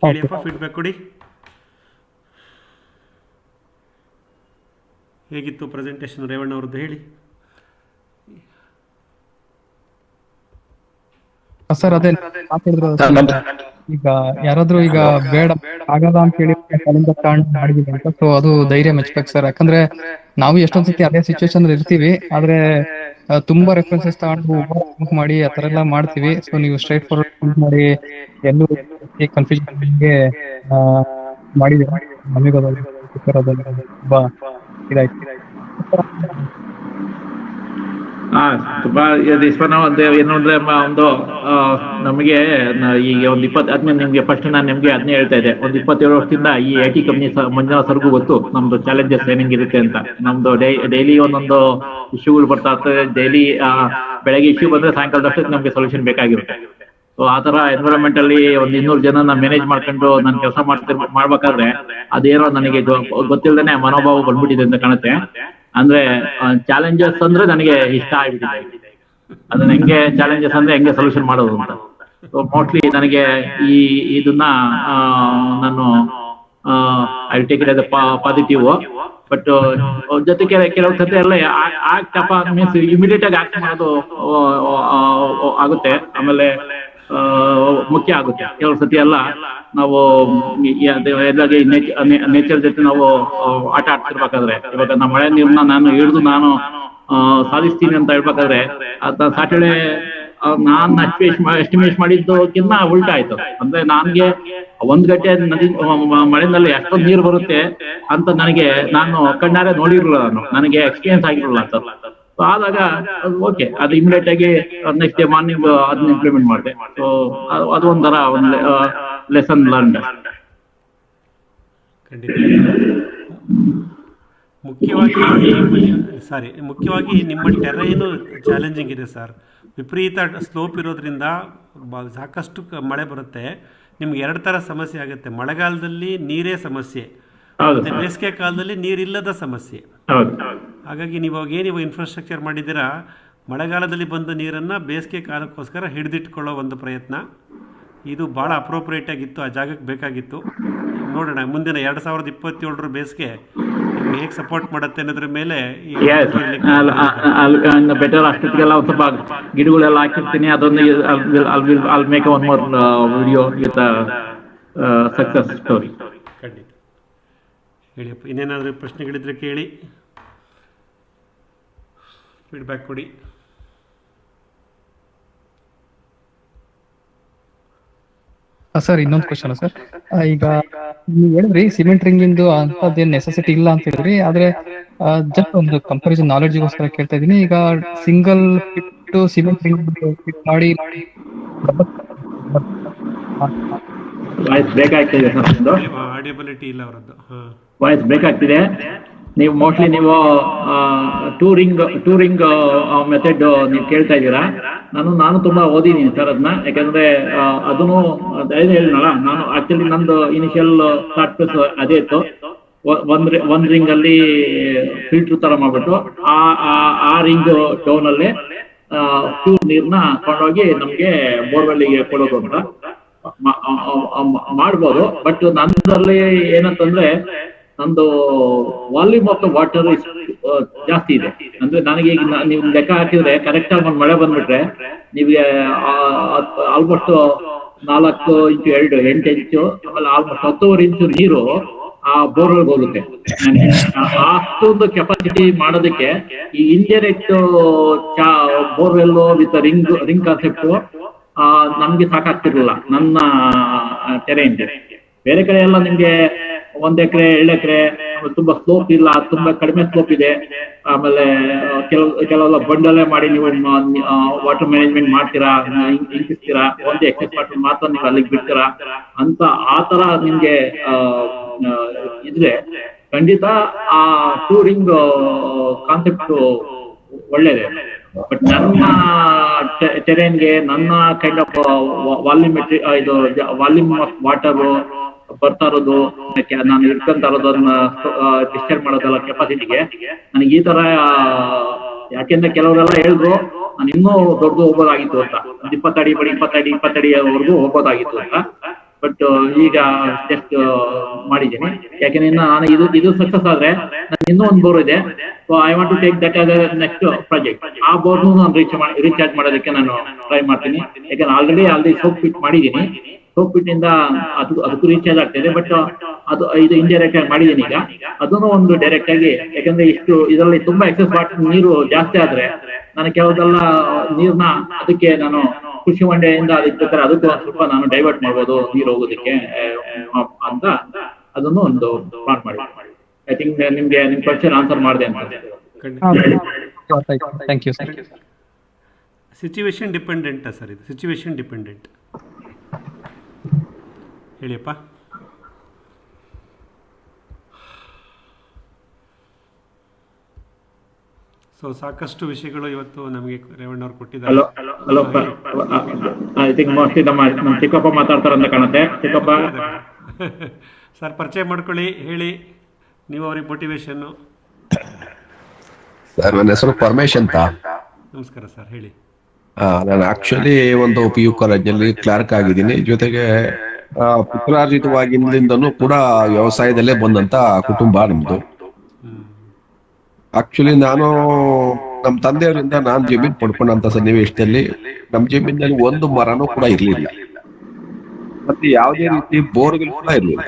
ಕೇಳಿಯಪ್ಪ, ಫೀಡ್ಬ್ಯಾಕ್ ಕೊಡಿ. ಹೇಗಿತ್ತು ಪ್ರೆಸೆಂಟೇಷನ್ ರೇವಣ್ಣ ಅವ್ರದ್ದು ಹೇಳಿ. ಸರ್ ಅದೇ ಈಗ ಯಾರಾದ್ರೂ ಈಗ ಬೇಡ ಆಗಲ್ಲ ಅಂತ ಹೇಳಿ ಕಲಿಂದ ಮಾಡಿದೀವಿ ಅಂತ, ಸೊ ಅದು ಧೈರ್ಯ ಮೆಚ್ಬೇಕು ಸರ್. ಯಾಕಂದ್ರೆ ನಾವು ಎಷ್ಟೊಂದ್ಸತಿ ಅದೇ ಸಿಚುವೇಶನ್ ಇರ್ತೀವಿ, ಆದ್ರೆ ತುಂಬಾ ರೆಫರೆನ್ಸಸ್ ತಗೊಂಡು ಮಾಡಿ ಆ ತರ ಎಲ್ಲ ಮಾಡ್ತೀವಿ. ಸೊ ನೀವು ಸ್ಟ್ರೈಟ್ ಫಾರ್ವರ್ಡ್ ಮಾಡಿ ಎಲ್ಲೂ ಕನ್ಫ್ಯೂಷನ್ ಮಾಡಿದೀರ, ನಮಗೋದಲ್ಲಿ ತುಂಬಾ ಇದಾಯ್ತು. ತುಂಬಾ ಏನು ಅಂದ್ರೆ ಒಂದು ನಮಗೆ ಈಗ ಒಂದು 20 ನಿಮ್ಗೆ ಫಸ್ಟ್ ನಾನು ನಿಮ್ಗೆ ಅದನ್ನೇ ಹೇಳ್ತಾ ಇದ್ದೆ, ಒಂದು 27 ವರ್ಷದಿಂದ ಈ IT ಕಂಪ್ನಿ ಮಂಜುನಾಥ್ ಸರ್ಗೂ ಗೊತ್ತು ನಮ್ದು ಚಾಲೆಂಜಸ್ ಏನಿಂಗ್ ಇರುತ್ತೆ ಅಂತ. ನಮ್ದು ಡೈಲಿ ಒಂದೊಂದು ಇಶ್ಯೂಗಳು ಬರ್ತಾ ಇರ್ತದೆ. ಡೈಲಿ ಬೆಳಗ್ಗೆ ಇಶ್ಯೂ ಬಂದ್ರೆ ಸಾಯಂಕಾಲದಷ್ಟಕ್ಕೆ ನಮ್ಗೆ ಸೊಲ್ಯೂಷನ್ ಬೇಕಾಗಿರುತ್ತೆ. ಸೊ ಆ ತರ ಎನ್ವಿರಾನ್ಮೆಂಟ್ ಅಲ್ಲಿ ಒಂದು 200 ಜನನ ಮ್ಯಾನೇಜ್ ಮಾಡ್ಕೊಂಡು ನಾನು ಕೆಲಸ ಮಾಡ್ಬೇಕಾದ್ರೆ ಅದೇನೋ ನನಗೆ ಗೊತ್ತಿಲ್ಲದೇನೆ ಮನೋಭಾವ ಬಂದ್ಬಿಟ್ಟಿದೆ ಅಂತ ಕಾಣುತ್ತೆ. ಅಂದ್ರೆ ಚಾಲೆಂಜಸ್ ಅಂದ್ರೆ ನನಗೆ ಇಷ್ಟ ಆಗ್ಬಿಟ್ಟಿದೆ. ಅದನ್ನ ಹೆಂಗೆ ಚಾಲೆಂಜಸ್ ಅಂದ್ರೆ ಹೆಂಗೆ ಸೊಲ್ಯೂಷನ್ ಮಾಡೋದು ಅಂತ. ಸೊ ಮೋಸ್ಟ್ಲಿ ನನಗೆ ಇದನ್ನ ನಾನು I take it as positive. But ಜೊತೆಗೆ ಕೆಲವು ಸತಿ ಎಲ್ಲ ಆಕ್ಟ್ ಅಪ್ ಮೀನ್ಸ್ ಇಮಿಡಿಯೇಟ್ ಆಗಿ ಆಕ್ಟ್ ಮಾಡೋದು ಆಗುತ್ತೆ, ಆಮೇಲೆ ಮುಖ್ಯ ಆಗುತ್ತೆ. ಕೆಲವು ಸತಿ ಎಲ್ಲ ನಾವು ನೇಚರ್ ಜೊತೆ ನಾವು ಆಟ ಆಡ್ತಿರ್ಬೇಕಾದ್ರೆ, ಇವಾಗ ನಮ್ಮ ಮಳೆ ನೀರನ್ನ ನಾನು ಹಿಡಿದು ನಾನು ಸಾಧಿಸ್ತೀನಿ ಅಂತ ಹೇಳ್ಬೇಕಾದ್ರೆ ಸಾಟರ್ಡೆ ನಾನ್ ಎಸ್ಟಿಮೇಟ್ ಮಾಡಿದ್ದಕ್ಕಿಂತ ಉಲ್ಟಾ ಆಯ್ತು. ಅಂದ್ರೆ ನನ್ಗೆ 1 ಗಂಟೆ ನದಿ ಮಳೆನಲ್ಲಿ ಎಷ್ಟೊಂದು ನೀರು ಬರುತ್ತೆ ಅಂತ ನಾನು ಕಣ್ಣಾರೆ ನೋಡಿರಲಿಲ್ಲ, ನನಗೆ ಎಕ್ಸ್ಪೀರಿಯನ್ಸ್ ಆಗಿರಲಿಲ್ಲ ಅಂತ. ಆದಾಗ ಓಕೆ, ಅದು ಇಮಿಡಿಯೇಟ್ ಆಗಿ ನೆಕ್ಸ್ಟ್ ಡೇ ಮಾರ್ನಿಂಗ್ ಅದನ್ನ ಇಂಪ್ಲಿಮೆಂಟ್ ಮಾಡಿದೆ. ಸೊ ಅದು ಒಂಥರ ಒಂದು ಲೆಸನ್ ಲರ್ನ್ಡ್. ಮುಖ್ಯವಾಗಿ ನಿಮ್ಮ ಟೆರೈನು ಚಾಲೆಂಜಿಂಗ್ ಇದೆ ಸರ್. ವಿಪರೀತ ಸ್ಲೋಪ್ ಇರೋದ್ರಿಂದ ಸಾಕಷ್ಟು ಮಳೆ ಬರುತ್ತೆ. ನಿಮ್ಗೆ 2 ಥರ ಸಮಸ್ಯೆ ಆಗುತ್ತೆ. ಮಳೆಗಾಲದಲ್ಲಿ ನೀರೇ ಸಮಸ್ಯೆ, ಮತ್ತೆ ಬೇಸಿಗೆ ಕಾಲದಲ್ಲಿ ನೀರಿಲ್ಲದ ಸಮಸ್ಯೆ. ಹಾಗಾಗಿ ನೀವು ಇನ್ಫ್ರಾಸ್ಟ್ರಕ್ಚರ್ ಮಾಡಿದ್ದೀರಾ, ಮಳೆಗಾಲದಲ್ಲಿ ಬಂದ ನೀರನ್ನು ಬೇಸಿಗೆ ಕಾಲಕ್ಕೋಸ್ಕರ ಹಿಡಿದಿಟ್ಕೊಳ್ಳೋ ಒಂದು ಪ್ರಯತ್ನ. ಇದು ಭಾಳ ಅಪ್ರೋಪ್ರಿಯೇಟ್ ಆಗಿತ್ತು, ಆ ಜಾಗಕ್ಕೆ ಬೇಕಾಗಿತ್ತು. ನೋಡೋಣ ಮುಂದಿನ 2027 ಬೇಸಿಗೆ ಹೇಗೆ ಸಪೋರ್ಟ್ ಮಾಡುತ್ತೆ ಅನ್ನೋದ್ರ ಮೇಲೆ ಬೆಟರ್. ಅಷ್ಟೊತ್ತಿಗೆಲ್ಲ ಒಂದು ಸ್ವಲ್ಪ ಗಿಡಗಳೆಲ್ಲ ಹಾಕಿರ್ತೀನಿ. ಅದೊಂದು I'll make one more video with a success story. ಖಂಡಿತ ಹೇಳಿಯಪ್ಪ. ಇನ್ನೇನಾದರೂ ಪ್ರಶ್ನೆಗಳಿದ್ರೆ ಕೇಳಿ, ಫೀಡ್ಬ್ಯಾಕ್ ಕೊಡಿ. ಸರ್ ಇನ್ನೊಂದು ಕ್ವಶನ್ ಸರ್, ಈಗ ನೀವು ಹೇಳಿದ್ರಿ ಸಿಮೆಂಟ್ ರಿಂಗಿಂದು ಅಂತದ್ದೇನು ನೆಸೆಸಿಟಿ ಇಲ್ಲ ಅಂತ ಹೇಳಿದ್ರಿ, ಆದ್ರೆ ಜಸ್ಟ್ ಒಂದು ಕಂಪಾರಿಸನ್ ನಾಲೆಡ್ಜಿಗೋಸ್ಕರ ಕೇಳ್ತಾ ಇದೀನಿ. ಈಗ single fit cement ring fit ಮಾಡಿ ವಾಯ್ಸ್ ಬ್ರೇಕ್ ಆಗ್ತಿದೆ ಸರ್, ಆಡಿಯಬಿಲಿಟಿ ಇಲ್ಲ ಅವರದ್ದು. ವಾಯ್ಸ್ ಬ್ರೇಕ್ ಆಗ್ತಿದೆ. ನೀವು ಮೋಸ್ಟ್ಲಿ ನೀವು ಟೂ ರಿಂಗ್ ಮೆಥಡ್ ನೀವು ಕೇಳ್ತಾ ಇದ್ದೀರಾ. ನಾನು ತುಂಬಾ ಓದಿದ್ದೀನಿ ಸರ್ ಅದನ್ನ. ಯಾಕಂದ್ರೆ ಅದನ್ನು ಹೇಳಿದ್ನಲ್ಲ, ನಾನು ಆಕ್ಚುಲಿ ನಂದು ಇನಿಷಿಯಲ್ ಸ್ಟಾರ್ಟ್ ಪ್ಲೇಸ್ ಅದೇ ಇತ್ತು. ಒಂದ್ ರಿಂಗ್ ಅಲ್ಲಿ ಫಿಲ್ಟರ್ ತರ ಮಾಡ್ಬಿಟ್ಟು ಆ ರಿಂಗ್ ಡೌನ್ ಅಲ್ಲಿ ಪ್ಯೂರ್ ನೀರ್ನ ಕೊಂಡೋಗಿ ನಮ್ಗೆ ಬೋರ್ವೆಲ್ಗೆ ಕೊಡೋದು ಅಂತ ಮಾಡ್ಬೋದು. ಬಟ್ ನಂದಲ್ಲಿ ಏನಂತಂದ್ರೆ ನಂದು ವಾಲ್ಯೂಮ್ ಆಫ್ ದ ವಾಟರ್ ಜಾಸ್ತಿ ಇದೆ. ಅಂದ್ರೆ ನನಗೆ ಈಗ ನೀವು ಲೆಕ್ಕ ಹಾಕಿದ್ರೆ ಕರೆಕ್ಟ್ ಆಗಿ ಒಂದು ಮಳೆ ಬಂದ್ಬಿಟ್ರೆ ನಿಮ್ಗೆ ಆಲ್ಮೋಸ್ಟ್ 4x2 8 ಇಂಚು, ಆಮೇಲೆ ಆಲ್ಮೋಸ್ಟ್ 10 ಇಂಚು ನೀರು ಆ ಬೋರ್ವೆಲ್ ಹೋಗುತ್ತೆ. ಅಷ್ಟೊಂದು ಕೆಪಾಸಿಟಿ ಮಾಡೋದಕ್ಕೆ ಈ indirect borewell with ring concept ನಮ್ಗೆ ಸಾಕಾಗ್ತಿರ್ಲಿಲ್ಲ ನನ್ನ ಟೆರೇನ್ಗೆ. ಬೇರೆ ಕಡೆ ಎಲ್ಲ ನಿಮ್ಗೆ 1 ಎಕರೆ 2 ಎಕರೆ ತುಂಬಾ ಸ್ಲೋಪ್ ಇಲ್ಲ, ತುಂಬಾ ಕಡಿಮೆ ಸ್ಲೋಪ್ ಇದೆ. ಆಮೇಲೆ ಕೆಲವೆಲ್ಲ ಬಂಡಲೆ ಮಾಡಿ ನೀವು ವಾಟರ್ ಮ್ಯಾನೇಜ್ಮೆಂಟ್ ಮಾಡ್ತೀರಾ, ಇಂಕಿಸ್ತೀರಾ, ಒಂದು ಎಕ್ಸೆಸ್ ವಾಟರ್ ಮಾತ್ರ ನೀವು ಅಲ್ಲಿಗೆ ಬಿಡ್ತೀರಾ ಅಂತ ಆ ತರ ನಿಮ್ಗೆ ಇದ್ರೆ ಖಂಡಿತ ಆ ಟೂರಿಂಗ್ ಕಾನ್ಸೆಪ್ಟ್ ಒಳ್ಳೇದೇ. ಬಟ್ ನನ್ನ ಟೆರೇನ್ಗೆ ನನ್ನ ಕೈಂಡ್ ಆಫ್ ವಾಲ್ಯೂಮೆಟ್ರಿ ಇದು ವಾಲ್ಯೂಮ್ ಆಫ್ ವಾಟರ್ ಬರ್ತಾ ಇರೋದು, ನಾನು ಇಟ್ಕೊಂತ ಇರೋದು, ಅದನ್ನ ಡಿಸ್ಚಾರ್ಜ್ ಮಾಡೋದಲ್ಲ ಕೆಪಾಸಿಟಿಗೆ ನನಗೆ ಈ ತರ. ಯಾಕೆಂದ್ರೆ ಕೆಲವರೆಲ್ಲ ಹೇಳಿದ್ರು ನಾನು ಇನ್ನೂ ದೊಡ್ಡದು ಹೋಗ್ಬೋದಾಗಿತ್ತು ಅಂತ, 20 ಅಡಿವರೆಗೂ ಹೋಗ್ಬೋದಾಗಿತ್ತು ಅಂತ. ಬಟ್ ಈಗ ಜಸ್ಟ್ ಮಾಡಿದ್ದೀನಿ. ಯಾಕೆಂದ್ರೆ ನಾನು ಇದು ಸಕ್ಸಸ್ ಆದ್ರೆ ನನ್ಗೆ ಇನ್ನೂ ಒಂದು ಬೋರ್ ಇದೆ. So I want to take that as next project. ಆ ಬೋರ್ನು ನಾನು ರೀಚಾರ್ಜ್ ಮಾಡೋದಕ್ಕೆ ನಾನು ಟ್ರೈ ಮಾಡ್ತೀನಿ. ಯಾಕಂದ್ರೆ ಆಲ್ರೆಡಿ ಸೋಪ್ ಫಿಟ್ ಮಾಡಿದ್ದೀನಿ. ಸೋಪ್ ಫಿಟ್ ಇಂದ ಅದಕ್ಕೂ ರೀಚಾರ್ಜ್ ಆಗ್ತಿದೆ. ಬಟ್ ಇದು ಇಂಡೈರೆಕ್ಟ್ ಆಗಿ ಮಾಡಿದ್ದೀನಿ. ಈಗ ಅದನ್ನು ಒಂದು ಡೈರೆಕ್ಟ್ ಆಗಿ, ಯಾಕಂದ್ರೆ ಇದರಲ್ಲಿ ತುಂಬಾ ಎಕ್ಸೆಸ್ ವಾಟರ್ ನೀರು ಜಾಸ್ತಿ ಆದ್ರೆ ನಾನು ಕೆಲವೆಲ್ಲ ನೀರ್ನ ಅದಕ್ಕೆ ನಾನು ಕೃಷಿ ಹೊಂಡೆಯಿಂದ ಅದಕ್ಕೆ ಅದಕ್ಕೂ ಸ್ವಲ್ಪ ನಾನು ಡೈವರ್ಟ್ ಮಾಡ್ಬೋದು ನೀರು ಹೋಗೋದಕ್ಕೆ ಅಂತ ಅದನ್ನು ಒಂದು ಪ್ಲಾನ್ ಮಾಡಿ. ಐ ಥಿಂಕ್ ನಿಮ್ಗೆ ನಿಮ್ ಕ್ವಶನ್ ಆನ್ಸರ್ ಮಾಡಿದೆ ಅಂತ. Thank you sir. Situation dependent sir, ಇದು ಸಿಚುವೇಶನ್ ಡಿಪೆಂಡೆಂಟ್. ಹೇಳಿಯಪ್ಪ. ಸೊ ಸಾಕಷ್ಟು ವಿಷಯಗಳು ಇವತ್ತು ನಮಗೆ ರೇವಣ್ಣವ್ರು ಕೊಟ್ಟಿದ್ದಾರೆ. ಐ ಥಿಂಕ್ ಮೋಸ್ಟ್ಲಿ ನಮ್ಮ ಚಿಕ್ಕಪ್ಪ ಮಾತಾಡ್ತಾರೆ ಅಂತ ಕಾಣುತ್ತೆ. ಚಿಕ್ಕಪ್ಪ ಸರ್ ಪರಿಚಯ ಮಾಡ್ಕೊಳ್ಳಿ, ಹೇಳಿ ನೀವು ಅವ್ರಿಗೆ ಮೋಟಿವೇಶನ್ನು. ಸರ್ ನನ್ನ ಹೆಸರು ಪರಮೇಶ್ ಅಂತ. ನಮಸ್ಕಾರ ಸರ್, ಹೇಳಿ. ನಾನು ಆಕ್ಚುಲಿ ಒಂದು PU ಕಾಲೇಜಲ್ಲಿ ಕ್ಲಾರ್ಕ್ ಆಗಿದ್ದೀನಿ. ಜೊತೆಗೆ ಪಿತ್ರಾರ್ಜಿತವಾಗಿಂದಲೂ ಕೂಡ ವ್ಯವಸಾಯದಲ್ಲೇ ಬಂದಂತ ಕುಟುಂಬ ನಮ್ದು. ಆಕ್ಚುಲಿ ನಾನು ನಮ್ಮ ತಂದೆಯವರಿಂದ ನಾನು ಜಮೀನ್ ಪಡ್ಕೊಂಡಂತ ಸನ್ನಿವೇಶದಲ್ಲಿ ನಮ್ಮ ಜಮೀನಲ್ಲಿ ಒಂದು ಮರನೂ ಕೂಡ ಇರ್ಲಿಲ್ಲ, ಮತ್ತೆ ಯಾವುದೇ ರೀತಿ ಬೋರ್ಗಳು ಕೂಡ ಇರ್ಲಿಲ್ಲ.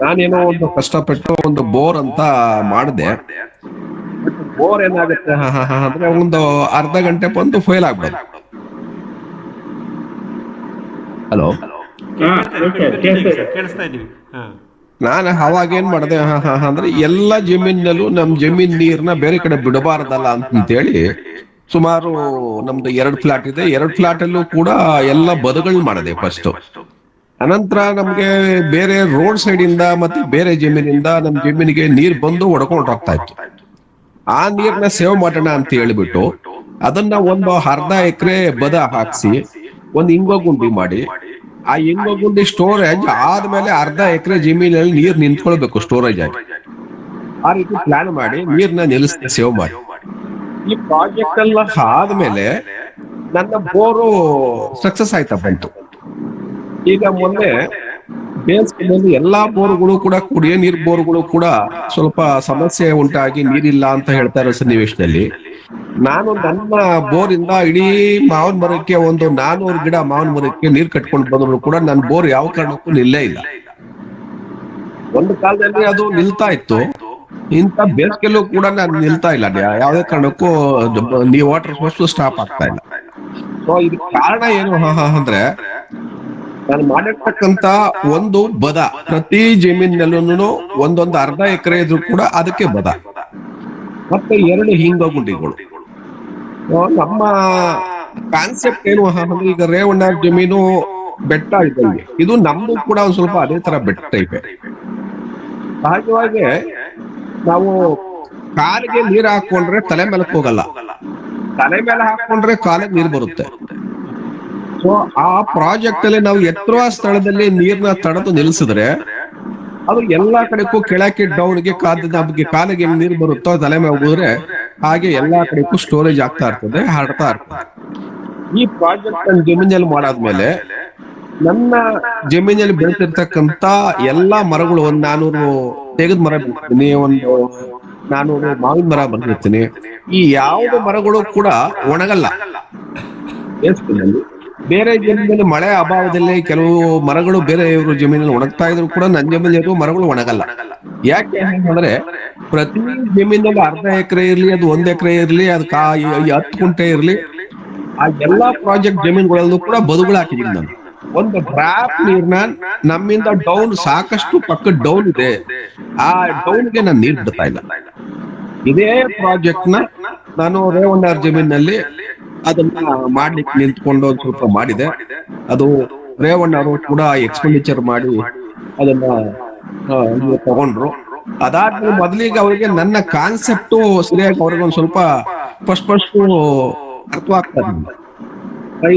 ನಾನೇನೋ ಒಂದು ಕಷ್ಟಪಟ್ಟು ಒಂದು ಬೋರ್ ಅಂತ ಮಾಡಿದೆ. ಬೋರ್ ಏನಾಗುತ್ತೆ ಅಂದ್ರೆ ಒಂದು ಅರ್ಧ ಗಂಟೆ ಬಂದು ಫೇಲ್ ಆಗ್ಬೋದು. ಹಲೋ, ಕೇಳಿಸ್ತಾ ಇದೀವಿ. ನಾನು ಅವಾಗ ಏನ್ ಮಾಡಿದೆ ಅಂದ್ರೆ ಎಲ್ಲ ಜಮೀನಲ್ಲೂ ನಮ್ ಜಮೀನ್ ನೀರ್ನ ಬೇರೆ ಕಡೆ ಬಿಡಬಾರ್ದಲ್ಲ ಅಂತೇಳಿ ಸುಮಾರು ನಮ್ದು 2 ಫ್ಲಾಟ್ ಇದೆ. 2 ಫ್ಲಾಟ್ ಅಲ್ಲೂ ಕೂಡ ಎಲ್ಲ ಬದುಗಳನ್ನ ಮಾಡಿದೆ ಫಸ್ಟ್. ಅನಂತರ ನಮ್ಗೆ ಬೇರೆ ರೋಡ್ ಸೈಡ್ ಇಂದ ಮತ್ತೆ ಬೇರೆ ಜಮೀನಿಂದ ನಮ್ ಜಮೀನಿಗೆ ನೀರ್ ಬಂದು ಹೊಡ್ಕೊಂಡು ಹೋಗ್ತಾ ಇತ್ತು. ಆ ನೀರ್ನ ಸೇವ್ ಮಾಡೋಣ ಅಂತ ಹೇಳ್ಬಿಟ್ಟು ಅದನ್ನ ಒಂದು ಅರ್ಧ ಎಕರೆ ಬದ ಹಾಕ್ಸಿ ಒಂದು ಇಂಗೋ ಗುಂಡಿ ಮಾಡಿ, ಆ ಇಂಗೋ ಗುಂಡಿ ಸ್ಟೋರೇಜ್ ಆದ್ಮೇಲೆ ಅರ್ಧ ಎಕರೆ ಜಮೀನಲ್ಲಿ ನೀರ್ ನಿಂತ್ಕೊಳ್ಬೇಕು ಸ್ಟೋರೇಜ್ ಆಗಿ. ಆ ರೀತಿ ಪ್ಲಾನ್ ಮಾಡಿ ನೀರ್ನ ನಿಲ್ಲಿಸ್ತಾ ಸೇವ್ ಮಾಡಿ ಈ ಪ್ರಾಜೆಕ್ಟ್ ಎಲ್ಲ ಆದ್ಮೇಲೆ ನನ್ನ ಬೋರು ಸಕ್ಸಸ್ ಆಯ್ತಾ ಬಂತು. ಈಗ ಮೊನ್ನೆ ಬೇಸಿಗೆಯಲ್ಲಿ ಎಲ್ಲಾ ಬೋರ್ಗಳು ಕೂಡ ಕುಡಿಯೋ ನೀರ್ ಬೋರ್ಗಳು ಕೂಡ ಸ್ವಲ್ಪ ಸಮಸ್ಯೆ ಉಂಟಾಗಿ ನೀರಿಲ್ಲ ಅಂತ ಹೇಳ್ತಾ ಇರೋ ಸನ್ನಿವೇಶದಲ್ಲಿ ನಾನು ನನ್ನ ಬೋರಿಂದ ಇಡೀ ಮಾವಿನ ಮರಕ್ಕೆ ಒಂದು 400 ಗಿಡ ಮಾವಿನ ಮರಕ್ಕೆ ನೀರ್ ಕಟ್ಕೊಂಡು ಬಂದ್ರು ಕೂಡ ನನ್ನ ಬೋರ್ ಯಾವ ಕಾರಣಕ್ಕೂ ನಿಲ್ಲೇ ಇಲ್ಲ. ಒಂದು ಕಾಲದಲ್ಲಿ ಅದು ನಿಲ್ತಾ ಇತ್ತು, ಇಂಥ ಬೇಸಿಗೆಲ್ಲೂ ಕೂಡ ನಾನು ನಿಲ್ತಾ ಇಲ್ಲ, ಯಾವುದೇ ಕಾರಣಕ್ಕೂ ನೀವು ವಾಟರ್ ಸೋರ್ಸ್ ಸ್ಟಾಪ್ ಆಗ್ತಾ ಇಲ್ಲ. ಸೊ ಇದಕ್ಕೆ ಕಾರಣ ಏನು ಅಂದ್ರೆ ನಾನು ಮಾಡಿರ್ತಕ್ಕಂತ ಒಂದು ಬದ, ಪ್ರತಿ ಜಮೀನಲ್ಲೂ ಒಂದೊಂದು ಅರ್ಧ ಎಕರೆ ಇದ್ರು ಕೂಡ ಅದಕ್ಕೆ ಬದ, ಮತ್ತೆ 2 ಹಿಂಗ ಗುಂಡಿಗಳು. ನಮ್ಮ ಕಾನ್ಸೆಪ್ಟ್ ಏನು ಅಂದ್ರೆ ಈಗ ರೇವಣ್ಣ ಜಮೀನು ಬೆಟ್ಟ ಇದ್ದಂಗೆ, ಇದು ನಮ್ದು ಕೂಡ ಒಂದ್ ಸ್ವಲ್ಪ ಅದೇ ತರ ಬೆಟ್ಟ ಇದೆ. ಸಹಜವಾಗಿ ನಾವು ಕಾಲಿಗೆ ನೀರ್ ಹಾಕೊಂಡ್ರೆ ತಲೆ ಮೇಲಕ್ಕೆ ಹೋಗಲ್ಲ, ತಲೆ ಮೇಲೆ ಹಾಕೊಂಡ್ರೆ ಕಾಲಿಗೆ ನೀರ್ ಬರುತ್ತೆ. ಸೊ ಆ ಪ್ರಾಜೆಕ್ಟ್ ಅಲ್ಲಿ ನಾವು ಎತ್ತರವಾದ ಸ್ಥಳದಲ್ಲಿ ನೀರ್ನ ತಡೆದು ನಿಲ್ಸಿದ್ರೆ ಅದು ಎಲ್ಲಾ ಕಡೆಗೂ ಕೆಳಕ್ಕೆ ಡೌನ್ಗೆ ನಮ್ಗೆ ಕಾಲಿಗೆ ನೀರು ಬರುತ್ತೋ ತಲೆ ಮೇಲೆ ಹೋದ್ರೆ ಹಾಗೆ ಎಲ್ಲಾ ಕಡೆಗೂ ಸ್ಟೋರೇಜ್ ಆಗ್ತಾ ಇರ್ತದೆ, ಹರಡ್ತಾ ಇರ್ತದೆ. ಈ ಪ್ರಾಜೆಕ್ಟ್ ನನ್ನ ಜಮೀನಲ್ಲಿ ಮಾಡಾದ್ಮೇಲೆ ನನ್ನ ಜಮೀನಲ್ಲಿ ಬೆಳೆತಿರ್ತಕ್ಕಂತ ಎಲ್ಲಾ ಮರಗಳು, ಒಂದ್ 400 ತೆಗೆದ ಮರ ಬೆಳೆಸ್ತೀನಿ, ಒಂದು 400 ಮಾವಿನ ಮರ ಬಂದಿರ್ತೀನಿ. ಈ ಯಾವ್ದು ಮರಗಳು ಕೂಡ ಒಣಗಲ್ಲ. ಬೇಸಿಗೆಯಲ್ಲಿ ಬೇರೆ ಜಮೀನಲ್ಲಿ ಮಳೆ ಅಭಾವದಲ್ಲಿ ಕೆಲವು ಮರಗಳು ಬೇರೆ ಇವರು ಜಮೀನಲ್ಲಿ ಒಣಗ್ತಾ ಇದ್ರು ಕೂಡ ನನ್ನ ಜಮೀನಿರೋ ಮರಗಳು ಒಣಗಲ್ಲ. ಯಾಕೆ ಅಂದ್ರೆ ಪ್ರತಿ ಜಮೀನಲ್ಲಿ ಅರ್ಧ ಎಕರೆ ಇರ್ಲಿ, ಅದು 1 ಎಕರೆ ಇರ್ಲಿ, ಅದು 10 ಗುಂಟೆ ಇರ್ಲಿ, ಆ ಎಲ್ಲಾ ಪ್ರಾಜೆಕ್ಟ್ ಜಮೀನುಗಳಲ್ಲೂ ಕೂಡ ಬದುಗಳು ಹಾಕಿದ್ದೀನಿ ನಾನು. ಒಂದು ಡ್ರಾಪ್ ನೀರ್ನ ನಮ್ಮಿಂದ ಡೌನ್ ಸಾಕಷ್ಟು ಪಕ್ಕ ಡೌನ್ ಇದೆ, ಆ ಡೌನ್ಗೆ ನಾನು ನೀರ್ ಬಿಡ್ತಾ ಇಲ್ಲ. ಇದೇ ಪ್ರಾಜೆಕ್ಟ್ ನ ನಾನು ರೇವಣ್ಣ ಜಮೀನಲ್ಲಿ ಅದನ್ನ ಮಾಡ್ಲಿಕ್ಕೆ ನಿಂತ್ಕೊಂಡು ಒಂದ್ ಸ್ವಲ್ಪ ಮಾಡಿದೆ. ಅದು ರೇವಣ್ಣ ಅವರು ಕೂಡ ಎಕ್ಸ್ಪೆಂಡಿಚರ್ ಮಾಡಿ ಅದನ್ನ ತಗೊಂಡ್ರು. ಅದಾದ್ಮೇಲೆ ಮೊದಲಿಗೆ ಅವರಿಗೆ ನನ್ನ ಕಾನ್ಸೆಪ್ಟ್ ಸರಿಯಾಗಿ ಅವ್ರಿಗೆ ಒಂದ್ ಸ್ವಲ್ಪ ಫಸ್ಟ್ ಅರ್ಥವಾಗ್ತಾ ಇರಲಿಲ್ಲ.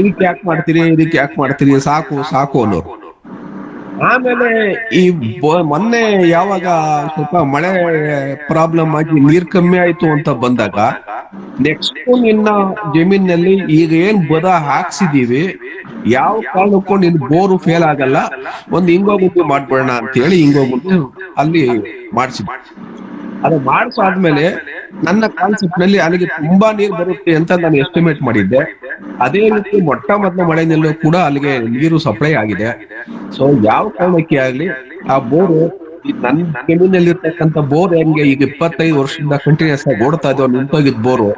ಇದಕ್ಕೆ ಯಾಕೆ ಮಾಡ್ತೀರಿ ಸಾಕು ಅನ್ನೋರು. ಆಮೇಲೆ ಈ ಮೊನ್ನೆ ಯಾವಾಗ ಸ್ವಲ್ಪ ಮಳೆ ಪ್ರಾಬ್ಲಮ್ ಆಗಿ ನೀರ್ ಕಮ್ಮಿ ಆಯ್ತು ಅಂತ ಬಂದಾಗ ನೆಕ್ಸ್ಟ್ ನಿನ್ನ ಜಮೀನಲ್ಲಿ ಈಗ ಏನ್ ಬದ ಹಾಕ್ಸಿದೀವಿ, ಯಾವ ಕಾರಣಕ್ಕೂ ನಿನ್ ಬೋರು ಫೇಲ್ ಆಗಲ್ಲ, ಒಂದು ಹಿಂಗೋಗುಂಡಿ ಮಾಡ್ಬಿಡೋಣ ಅಂತ ಹೇಳಿ ಹಿಂಗೋಗುಂಡಿ ಅಲ್ಲಿ ಮಾಡಿಸಿದ್ವಿ. ಅದು ಮಾಡಿಸಾದ್ಮೇಲೆ ನನ್ನ ಕಾನ್ಸೆಪ್ಟ್ ನಲ್ಲಿ ಅಲ್ಲಿಗೆ ತುಂಬಾ ನೀರು ಬರುತ್ತೆ ಅಂತ ನಾನು ಎಸ್ಟಿಮೇಟ್ ಮಾಡಿದ್ದೆ. ಅದೇ ರೀತಿ ಮೊದಲ ಮಳೆನಲ್ಲೂ ಕೂಡ ಅಲ್ಲಿಗೆ ನೀರು ಸಪ್ಲೈ ಆಗಿದೆ. ಸೊ ಯಾವ ಕಾರಣಕ್ಕೆ ಆಗ್ಲಿ ಆ ಬೋರು ನನ್ನ ಜಮೀನಲ್ಲಿರ್ತಕ್ಕಂಥ ಬೋರ್ ಹೆಂಗೆ ಈಗ 25 ವರ್ಷದಿಂದ ಕಂಟಿನ್ಯೂಸ್ ಆಗಿ ಓಡ್ತಾ ಇದ್ದೋ ನಿಂತೋಗಿದ್ ಬೋರು,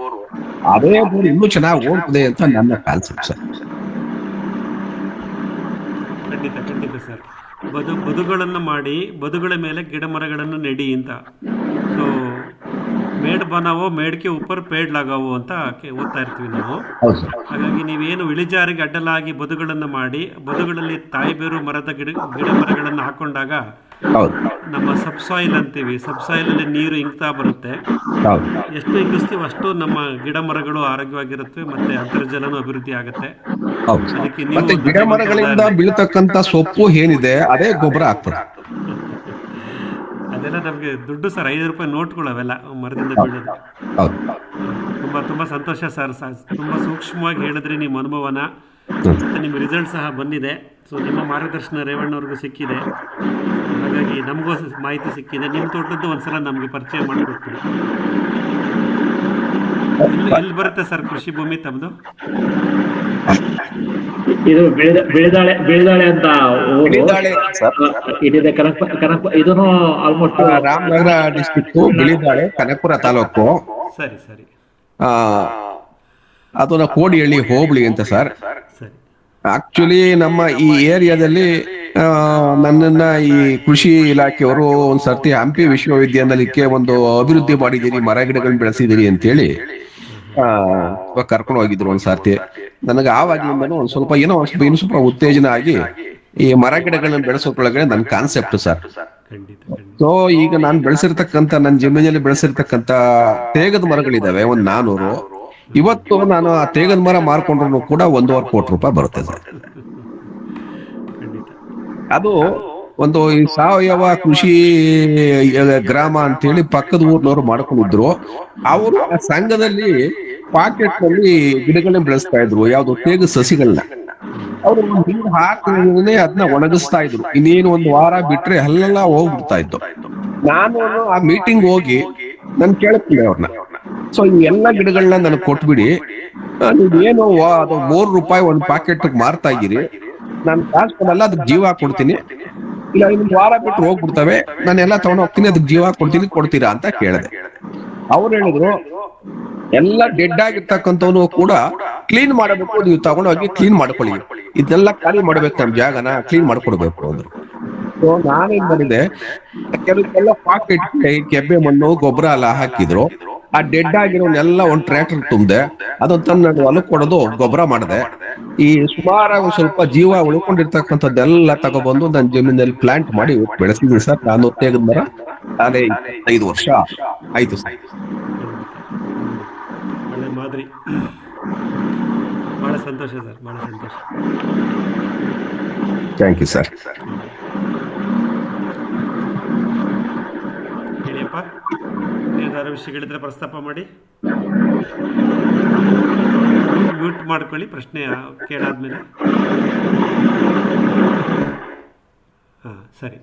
ಅದೇ ಬೋರ್ ಇನ್ನೂ ಚೆನ್ನಾಗಿ ಓಡ್ತದೆ ಅಂತ ನನ್ನ ಕಾನ್ಸೆಪ್ಟ್ ಸರ್. ಖಂಡಿತ ಸರ್. ಬದುಗಳನ್ನು ಮಾಡಿ ಬದುಗಳ ಮೇಲೆ ಗಿಡ ಮರಗಳನ್ನು ನೆಡಿ ಅಂತ. ಸೊ ಮೇಡ್ ಬನಾವೋ ಮೇಡ್ಕೆ ಉಪ್ಪರ್ ಪೇಡ್ ಲಾಗಾವೋ ಅಂತ ಓದ್ತಾ ಇರ್ತೀವಿ ನಾವು. ಹಾಗಾಗಿ ನೀವೇನು ಇಳಿಜಾರಿಗೆ ಅಡ್ಡಲಾಗಿ ಬದುಗಳನ್ನು ಮಾಡಿ ಬದುಗಳಲ್ಲಿ ತಾಯಿಬೇರು ಮರದ ಗಿಡ ಮರಗಳನ್ನು ಹಾಕೊಂಡಾಗ ನಮ್ಮ ಸಬ್ಸಾಯಿಲ್ ಅಂತೀವಿ, ಸಬ್ಸಾಯಿಲಲ್ಲಿ ನೀರು ಇಂಗ್ತಾ ಬರುತ್ತೆ. ಎಷ್ಟು ಇಂಗಿಸ್ತೀವಿ ಅಷ್ಟು ನಮ್ಮ ಗಿಡ ಮರಗಳು ಆರೋಗ್ಯವಾಗಿರುತ್ತವೆ, ಮತ್ತೆ ಅಂತರ್ಜಲನೂ ಅಭಿವೃದ್ಧಿ ಆಗುತ್ತೆ. ಮತ್ತೆ ಗಿಡ ಮರಗಳಿಂದ ಬೀಳ್ತಕ್ಕಂತ ಸೊಪ್ಪು ಏನಿದೆ ಅದೇ ಗೊಬ್ಬರ ಆಗ್ತದೆ. ಅದೆಲ್ಲ ನಮಗೆ ದುಡ್ಡು ಸರ್, 5 ರೂಪಾಯಿ ನೋಟ್ಗಳು ಅವೆಲ್ಲ ಮರದಿಂದ ಬೀಳೋದು. ತುಂಬಾ ಸಂತೋಷ ಸರ್. ತುಂಬಾ ಸೂಕ್ಷ್ಮವಾಗಿ ಹೇಳಿದ್ರಿ ನಿಮ್ಮ ಅನುಭವನ, ಮತ್ತೆ ನಿಮ್ಮ ರಿಸಲ್ಟ್ ಸಹ ಬಂದಿದೆ. ಸೊ ನಿಮ್ಮ ಮಾರ್ಗದರ್ಶನ ರೇವಣ್ಣವ್ರಿಗೂ ಸಿಕ್ಕಿದೆ, ಹಾಗಾಗಿ ನಮಗೂ ಮಾಹಿತಿ ಸಿಕ್ಕಿದೆ. ನಿಮ್ಮ ತೋಟದ್ದು ಒಂದ್ಸಲ ನಮಗೆ ಪರಿಚಯ ಮಾಡಿಕೊಡ್ತೀವಿ. ಎಲ್ಲಿ ಬರುತ್ತೆ ಸರ್ ಕೃಷಿ ಭೂಮಿ ತಮ್ಮದು? ಇದು ಬೆಳೆದಾಳೆ ಅಂತ ಇದಿದೆ. ಇದನ್ನು ಆಲ್ಮೋಸ್ಟ್ ರಾಮನಗರ ಡಿಸ್ಟಿಕ್, ಬಿಳಿದಾಳೆ, ಕನಕಪುರ ತಾಲೂಕು. ಸರಿ. ಅದನ್ನ ಕೋಡಿಹಳ್ಳಿ ಹೋಬಳಿ ಅಂತ ಸರ್. ಆಕ್ಚುಲಿ ನಮ್ಮ ಈ ಏರಿಯಾದಲ್ಲಿ ನನ್ನನ್ನ ಈ ಕೃಷಿ ಇಲಾಖೆಯವರು ಒಂದ್ಸರ್ತಿ ಹಂಪಿ ವಿಶ್ವವಿದ್ಯಾನಿಲಯಕ್ಕೆ ಒಂದು ಅಭಿವೃದ್ಧಿ ಮಾಡಿದೀರಿ, ಮರ ಗಿಡಗಳನ್ನ ಬೆಳೆಸಿದಿರಿ ಅಂತೇಳಿ ಕರ್ಕೊಂಡು ಹೋಗಿದ್ರು ಒಂದ್ಸರ್ತಿ. ನನಗೆ ಆವಾಗಿಂದನೂ ಒಂದ್ ಸ್ವಲ್ಪ ಇನ್ನು ಸ್ವಲ್ಪ ಉತ್ತೇಜನ ಆಗಿ ಈ ಮರ ಗಿಡಗಳನ್ನ ಬೆಳೆಸೋದ್ರೊಳಗಡೆ ನನ್ನ ಕಾನ್ಸೆಪ್ಟ್ ಸರ್. ಸೊ ಈಗ ನಾನು ಬೆಳೆಸಿರ್ತಕ್ಕಂಥ ನನ್ನ ಜಮೀನಲ್ಲಿ ಬೆಳೆಸಿರ್ತಕ್ಕಂಥ ತೇಗದ ಮರಗಳಿದಾವೆ ಒಂದ್ 400. ಇವತ್ತು ನಾನು ಆ ತೇಗದ ಮರ ಮಾರ್ಕೊಂಡ್ರು ಕೂಡ 1.25 ಕೋಟಿ ರೂಪಾಯಿ ಬರುತ್ತೆ ಸರ್. ಅದು ಒಂದು ಈ ಸಾವಯವ ಕೃಷಿ ಗ್ರಾಮ ಅಂತೇಳಿ ಪಕ್ಕದ ಊರ್ನವ್ರು ಮಾಡ್ಕೊಂಡಿದ್ರು. ಅವರು ಆ ಸಂಘದಲ್ಲಿ ಪಾಕೆಟ್ ನಲ್ಲಿ ಗಿಡಗಳನ್ನ ಬೆಳೆಸ್ತಾ ಇದ್ರು, ಯಾವ್ದು ತೇಗು ಸಸಿಗಳನ್ನ. ಅವ್ರು ನೀರು ಹಾಕಿದ್ರೆ ಅದನ್ನ ಒಣಗಿಸ್ತಾ ಇದ್ರು. ಇನ್ನೇನು ಒಂದು ವಾರ ಬಿಟ್ರೆ ಅಲ್ಲೆಲ್ಲ ಹೋಗ್ಬಿಡ್ತಾ ಇತ್ತು. ನಾನು ಆ ಮೀಟಿಂಗ್ ಹೋಗಿ ನಾನು ಕೇಳ್ತೀನಿ ಅವ್ರನ್ನ, ಸೊ ಈ ಎಲ್ಲಾ ಗಿಡಗಳನ್ನ ನನಗೆ ಕೊಟ್ಬಿಡಿ, ನೀವೇನು ಅದು ₹3 ಒಂದು ಪ್ಯಾಕೆಟ್ ಮಾರ್ತಾ ಇದ್ದೀರಿ, ನಾನು ಕಾಸು ಕೊಡಲ್ಲ, ಅದಕ್ಕೆ ಜೀವ ಕೊಡ್ತೀನಿ, ಇಲ್ಲ ಇನ್ನೊಂದು ವಾರ ಬಿಟ್ಟು ಹೋಗ್ಬಿಡ್ತವೆ, ನಾನೆಲ್ಲ ತಗೊಂಡು ಹೋಗ್ತೀನಿ, ಅದಕ್ಕೆ ಜೀವ ಕೊಡ್ತೀರಾ ಅಂತ ಕೇಳಿದೆ. ಅವ್ರು ಹೇಳಿದ್ರು, ಎಲ್ಲ ಡೆಡ್ ಆಗಿರ್ತಕ್ಕಂಥವ್ನು ಕೂಡ ಕ್ಲೀನ್ ಮಾಡಬೇಕು, ನೀವು ತಗೊಂಡೋಗಿ ಕ್ಲೀನ್ ಮಾಡ್ಕೊಳ್ಳಿ, ಇದನ್ನೆಲ್ಲ ಖಾಲಿ ಮಾಡ್ಬೇಕು, ನಮ್ ಜಾಗನ ಕ್ಲೀನ್ ಮಾಡ್ಕೊಡ್ಬೇಕು ಅಂದ್ರು. ಸೊ ನಾನೇನ್ ಮಾಡಿದೆ, ಕೆಲವೆಲ್ಲ ಪಾಕೆಟ್ ಕೆಬ್ಬೆ ಮಣ್ಣು ಗೊಬ್ಬರ ಎಲ್ಲ ಹಾಕಿದ್ರು, ಆ ಡೆಡ್ ಆಗಿರೋನೆಲ್ಲ ಒಂದ್ ಟ್ರ್ಯಾಕ್ಟರ್ ತುಂಬಿದೆ, ಅದನ್ನ ತಂದು ಹೊಲಕ್ಕೆ ಕೊಡೋದು ಗೊಬ್ಬರ ಮಾಡಿದೆ. ಈ ಸುಮಾರಾಗಿ ಒಂದ್ ಸ್ವಲ್ಪ ಜೀವ ಉಳ್ಕೊಂಡಿರ್ತಕ್ಕಂಥದ್ದೆಲ್ಲ ತಗೊಬಂದು ನನ್ನ ಜಮೀನಲ್ಲಿ ಪ್ಲಾಂಟ್ ಮಾಡಿ ಬೆಳೆಸಿದ್ವಿ ಸರ್. ನಾನು ತೆಗೆದ ಮರ ನಾನೇ 5 ವರ್ಷ ಆಯ್ತು ಸರ್. ಒಳ್ಳೆ ಮಾದರಿ, ಬಹಳ ಸಂತೋಷ ಸರ್, ಬಹಳ ಸಂತೋಷ. Thank you sir. ಹೇಳಿಯಪ್ಪ, ಏನಾದ್ರು ವಿಷಯಗಳಿದ್ರೆ ಪ್ರಸ್ತಾಪ ಮಾಡಿ. ಮ್ಯೂಟ್ ಮಾಡ್ಕೊಳ್ಳಿ ಪ್ರಶ್ನೆ ಕೇಳಾದ್ಮೇಲೆ. ಹಾಂ ಸರಿ,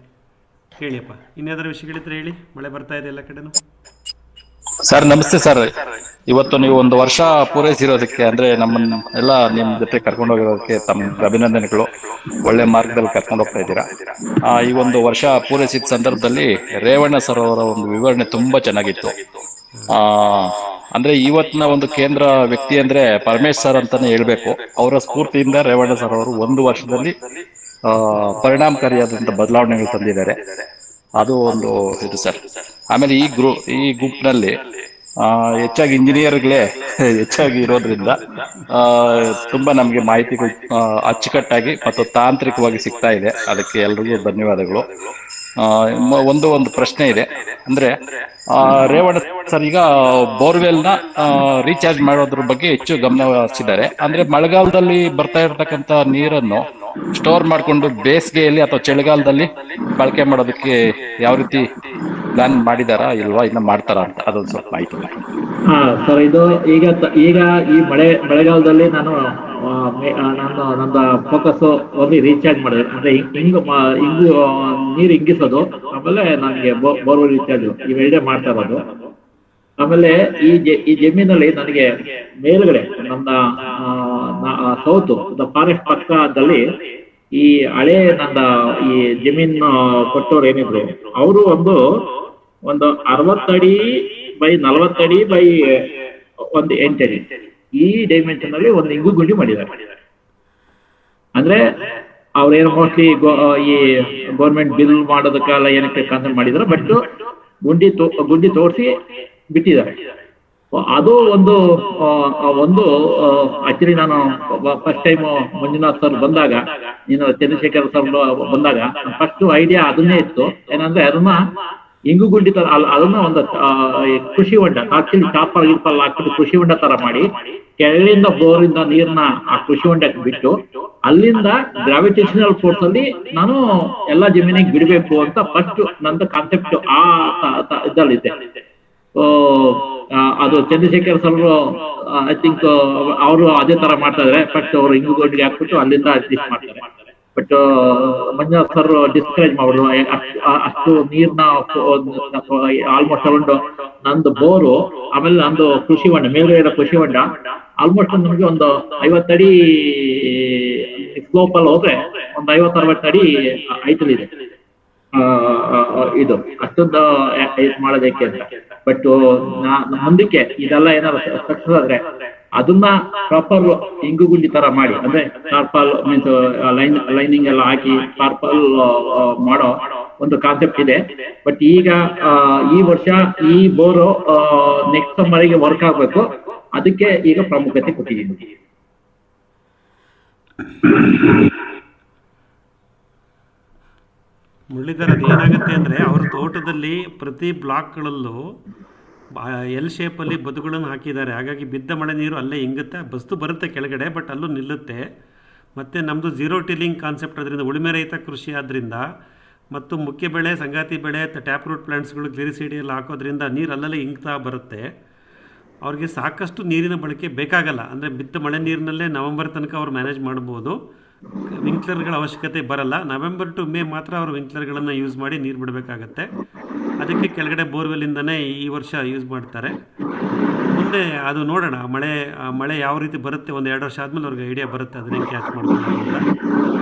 ಹೇಳಿಯಪ್ಪ. ಇನ್ಯಾವುದಾದ್ರು ವಿಷಯಗಳಿದ್ರೆ ಹೇಳಿ. ಮಳೆ ಬರ್ತಾ ಇದೆ ಎಲ್ಲ ಕಡೆನೂ. ಸರ್ ನಮಸ್ತೆ ಸರ್. ಇವತ್ತು ನೀವು 1 ವರ್ಷ ಪೂರೈಸಿರೋದಕ್ಕೆ, ಅಂದ್ರೆ ನಮ್ಮನ್ನ ಎಲ್ಲ ನಿಮ್ ಜೊತೆ ಕರ್ಕೊಂಡು ಹೋಗಿರೋದಕ್ಕೆ ತಮ್ಮ ಅಭಿನಂದನೆಗಳು. ಒಳ್ಳೆ ಮಾರ್ಗದಲ್ಲಿ ಕರ್ಕೊಂಡು ಹೋಗ್ತಾ ಇದ್ದೀರಾ. ಈ 1 ವರ್ಷ ಪೂರೈಸಿದ ಸಂದರ್ಭದಲ್ಲಿ ರೇವಣ್ಣ ಸರ್ ಅವರ ಒಂದು ವಿವರಣೆ ತುಂಬಾ ಚೆನ್ನಾಗಿತ್ತು. ಅಂದ್ರೆ ಇವತ್ತಿನ ಒಂದು ಕೇಂದ್ರ ವ್ಯಕ್ತಿ ಅಂದ್ರೆ ಪರಮೇಶ್ ಸರ್ ಅಂತಾನೆ ಹೇಳ್ಬೇಕು. ಅವರ ಸ್ಫೂರ್ತಿಯಿಂದ ರೇವಣ್ಣ ಸರ್ ಅವರು 1 ವರ್ಷದಲ್ಲಿ ಪರಿಣಾಮಕಾರಿಯಾದಂತ ಬದಲಾವಣೆಗಳು ತಂದಿದ್ದಾರೆ. ಅದು ಒಂದು ಇದು ಸರ್. ಆಮೇಲೆ ಈ ಗ್ರೂಪ್ ನಲ್ಲಿ ಹೆಚ್ಚಾಗಿ ಇಂಜಿನಿಯರ್ಗಳೇ ಹೆಚ್ಚಾಗಿ ಇರೋದ್ರಿಂದ ತುಂಬಾ ನಮ್ಗೆ ಮಾಹಿತಿಗಳು ಅಚ್ಚುಕಟ್ಟಾಗಿ ಮತ್ತು ತಾಂತ್ರಿಕವಾಗಿ ಸಿಗ್ತಾ ಇದೆ. ಅದಕ್ಕೆ ಎಲ್ರಿಗೂ ಧನ್ಯವಾದಗಳು. ಒಂದು ಪ್ರಶ್ನೆ ಇದೆ, ಅಂದ್ರೆ ರೇವಣ್ಣ ಸರ್ ಈಗ ಬೋರ್ವೆಲ್ ನ ರೀಚಾರ್ಜ್ ಮಾಡೋದ್ರ ಬಗ್ಗೆ ಹೆಚ್ಚು ಗಮನ ಹರಿಸಿದ್ದಾರೆ. ಅಂದ್ರೆ ಮಳೆಗಾಲದಲ್ಲಿ ಬರ್ತಾ ಇರತಕ್ಕಂತ ನೀರನ್ನು ಸ್ಟೋರ್ ಮಾಡ್ಕೊಂಡು ಬೇಸಿಗೆಯಲ್ಲಿ ಅಥವಾ ಚಳಿಗಾಲದಲ್ಲಿ ಬಳಕೆ ಮಾಡೋದಕ್ಕೆ ಯಾವ ರೀತಿ ಪ್ಲಾನ್ ಮಾಡಿದಾರಾ ಇಲ್ವಾ, ಇನ್ನ ಮಾಡ್ತಾರಾ ಅಂತ ಅದೊಂದು ಸ್ವಲ್ಪ ಮಾಹಿತಿ. ಸರ್, ಇದು ಈಗ ಈ ಮಳೆಗಾಲದಲ್ಲಿ ನಾನು ನನ್ನ ಫೋಕಸ್ ಓನ್ಲಿ ರೀಚಾರ್ಜ್ ಮಾಡಿದೆ. ಅಂದ್ರೆ ನೀರು ಇಂಗಿಸೋದು, ಆಮೇಲೆ ನನಗೆ ಬೋರ್ವೆಲ್ ರೀಚಾರ್ಜ್ ಇವೆರಡೇ ಮಾಡ್ತಾ ಇರೋದು. ಆಮೇಲೆ ಈ ಜಮೀನಲ್ಲಿ ನನಗೆ ಮೇಲ್ಗಡೆ ನನ್ನ ಸೌತ್ ಫಾರೆಸ್ಟ್ ಪಕ್ಕದಲ್ಲಿ ಈ ಹಳೆ ನನ್ನ ಈ ಜಮೀನು ಕೊಟ್ಟವ್ರು ಏನಿದ್ರು, ಅವರು ಒಂದು 60 ಅಡಿ ಬೈ 40 ಅಡಿ ಬೈ 8 ಅಡಿ ಈ ಡೈಮೆನ್ಷನ್ ಅಲ್ಲಿ ಒಂದು ಇಂಗು ಗುಂಡಿ ಮಾಡಿದ್ದಾರೆ. ಅಂದ್ರೆ ಅವ್ರೇನು ಮೋಸ್ಟ್ಲಿ ಈ ಗೌರ್ಮೆಂಟ್ ಬಿಲ್ ಮಾಡೋದಕ್ಕೆಲ್ಲ ಏನಕ್ಕೆ ಕಾನ್ಸೆಪ್ಟ್ ಮಾಡಿದ್ರು, ಬಟ್ ಗುಂಡಿ ತೋರಿಸಿ ಬಿಟ್ಟಿದ್ದಾರೆ. ಅದು ಒಂದು ಆಕ್ಚುಲಿ ನಾನು ಫಸ್ಟ್ ಟೈಮ್ ಮಂಜುನಾಥ್ ಸರ್ ಬಂದಾಗ, ಚಂದ್ರಶೇಖರ್ ಸರ್ ಬಂದಾಗ ಫಸ್ಟ್ ಐಡಿಯಾ ಅದನ್ನೇ ಇತ್ತು. ಏನಂದ್ರೆ ಅದನ್ನ ಇಂಗು ಗುಂಡಿ ತರ ಅದನ್ನ ಒಂದು ಕೃಷಿ ಹೊಂಡ, ಆಕ್ಚುಲಿ ಟಾಪರ್ ಗಿಲ್ಪಲ್ ಹಾಕ್ಬಿಟ್ಟು ಕೃಷಿ ಹೊಂಡ ತರ ಮಾಡಿ, ಕೆಳಗಿಂದ ಬೋರಿಂದ ನೀರ್ನ ಆ ಕೃಷಿ ಹೊಂಡಕ್ಕೆ ಬಿಟ್ಟು, ಅಲ್ಲಿಂದ ಗ್ರಾವಿಟೇಷನಲ್ ಫೋರ್ಸ್ ಅಲ್ಲಿ ನಾನು ಎಲ್ಲಾ ಜಮೀನಿಗೆ ಬಿಡಬೇಕು ಅಂತ ಫಸ್ಟ್ ನಂದು ಕಾನ್ಸೆಪ್ಟ್ ಇದಲ್ಲಿದೆ. ಅದು ಚಂದ್ರಶೇಖರ್ ಸರ್ ಐ ಥಿಂಕ್ ಅವರು ಅದೇ ತರ ಮಾಡ್ತಾ ಇದಾರೆ. ಫಸ್ಟ್ ಅವರು ಇಂಗು ಗುಂಡಿಗೆ ಹಾಕ್ಬಿಟ್ಟು ಅಲ್ಲಿಂದ ಅಡ್ಜಸ್ಟ್ ಮಾಡ್ತಾರೆ. ಬಟ್ ಮಂಜುನಾಥ್ ಸರ್ ಡಿಸ್ಕರೇಜ್ ಮಾಡಿದ್ರು. ಅಷ್ಟು ನೀರ್ನ ಆಲ್ಮೋಸ್ಟ್ ಅರೌಂಡ್ ನಂದು ಬೋರು, ಆಮೇಲೆ ನಂದು ಕೃಷಿ ಹೊಂಡ, ಮೇಲ್ಗಡೆ ಕೃಷಿ ಹೊಂಡ ಆಲ್ಮೋಸ್ಟ್ ನಮ್ಗೆ ಒಂದು 50 ಅಡಿ ಸ್ಲೋಪ್ ಅಲ್ಲಿ ಹೋದ್ರೆ ಒಂದು 50-60 ಅಡಿ ಹೈಟಲ್ ಇದೆ. ಇದು ಅಷ್ಟೊಂದು ಮಾಡೋದಕ್ಕೆ ಅಂತ. ಬಟ್ ಮುಂದಕ್ಕೆ ಇದೆಲ್ಲ ಏನಾದ್ರು ಸಕ್ಸಸ್ ಆದ್ರೆ ಅದನ್ನ ಪ್ರಾಪರ್ ಇಂಗು ಗುಂಡಿ ತರ ಮಾಡಿ, ಅಂದ್ರೆ ಟಾರ್ಪಲ್ ಮೀನ್ಸ್ ಲೈನಿಂಗ್ ಎಲ್ಲ ಹಾಕಿ ಟಾರ್ಪಲ್ ಮಾಡೋ ಒಂದು ಕಾನ್ಸೆಪ್ಟ್ ಇದೆ. ಬಟ್ ಈಗ ಈ ವರ್ಷ ಈ ಬೋರು ನೆಕ್ಸ್ಟ್ ಸಮ್ಮರ್ಗೆ ವರ್ಕ್ ಆಗ್ಬೇಕು, ಅದಕ್ಕೆ ಈಗ ಪ್ರಾಮುಖ್ಯತೆ ಕೊಟ್ಟಿದ್ದೀನಿ. ಮುರಳೀಧರ್, ಅದು ಏನಾಗುತ್ತೆ ಅಂದರೆ ಅವ್ರ ತೋಟದಲ್ಲಿ ಪ್ರತಿ ಬ್ಲಾಕ್ಗಳಲ್ಲೂ ಎಲ್ ಶೇಪಲ್ಲಿ ಬದುಗಳನ್ನು ಹಾಕಿದ್ದಾರೆ. ಹಾಗಾಗಿ ಬಿದ್ದ ಮಳೆ ನೀರು ಅಲ್ಲೇ ಇಂಗುತ್ತೆ, ಬಸ್ತು ಬರುತ್ತೆ ಕೆಳಗಡೆ, ಬಟ್ ಅಲ್ಲೂ ನಿಲ್ಲುತ್ತೆ. ಮತ್ತು ನಮ್ಮದು ಝೀರೋ ಟಿಲ್ಲಿಂಗ್ ಕಾನ್ಸೆಪ್ಟ್ ಅದರಿಂದ ಉಳುಮೆ ರಹಿತ ಕೃಷಿ ಆದ್ದರಿಂದ, ಮತ್ತು ಮುಖ್ಯ ಬೆಳೆ, ಸಂಗಾತಿ ಬೆಳೆ, ಟ್ಯಾಪ್ ರೂಟ್ ಪ್ಲಾಂಟ್ಸ್ಗಳು, ಗ್ಲಿರಿಸಿಡಿ ಎಲ್ಲ ಹಾಕೋದ್ರಿಂದ ನೀರು ಅಲ್ಲಲ್ಲೇ ಇಂಗ್ತಾ ಬರುತ್ತೆ. ಅವ್ರಿಗೆ ಸಾಕಷ್ಟು ನೀರಿನ ಬಳಕೆ ಬೇಕಾಗಲ್ಲ. ಅಂದರೆ ಬಿದ್ದ ಮಳೆ ನೀರಿನಲ್ಲೇ ನವೆಂಬರ್ ತನಕ ಅವ್ರು ಮ್ಯಾನೇಜ್ ಮಾಡ್ಬೋದು. ವಿಂಕ್ಲರ್ಗಳ ಅವಶ್ಯಕತೆ ಬರಲ್ಲ. ನವೆಂಬರ್ ಟು ಮೇ ಮಾತ್ರ ಅವರು ವಿಂಕ್ಲರ್ಗಳನ್ನು ಯೂಸ್ ಮಾಡಿ ನೀರು ಬಿಡಬೇಕಾಗತ್ತೆ. ಅದಕ್ಕೆ ಕೆಳಗಡೆ ಬೋರ್ವೆಲ್ಲಿಂದನೇ ಈ ವರ್ಷ ಯೂಸ್ ಮಾಡ್ತಾರೆ. ಮುಂದೆ ಅದು ನೋಡೋಣ, ಮಳೆ ಯಾವ ರೀತಿ ಬರುತ್ತೆ, ಒಂದು 2 ವರ್ಷ ಆದಮೇಲೆ ಅವ್ರಿಗೆ ಐಡಿಯಾ ಬರುತ್ತೆ ಅದನ್ನೇ ಕ್ಯಾಚ್ ಮಾಡ್ಕೊಂಡು ಅಂತ.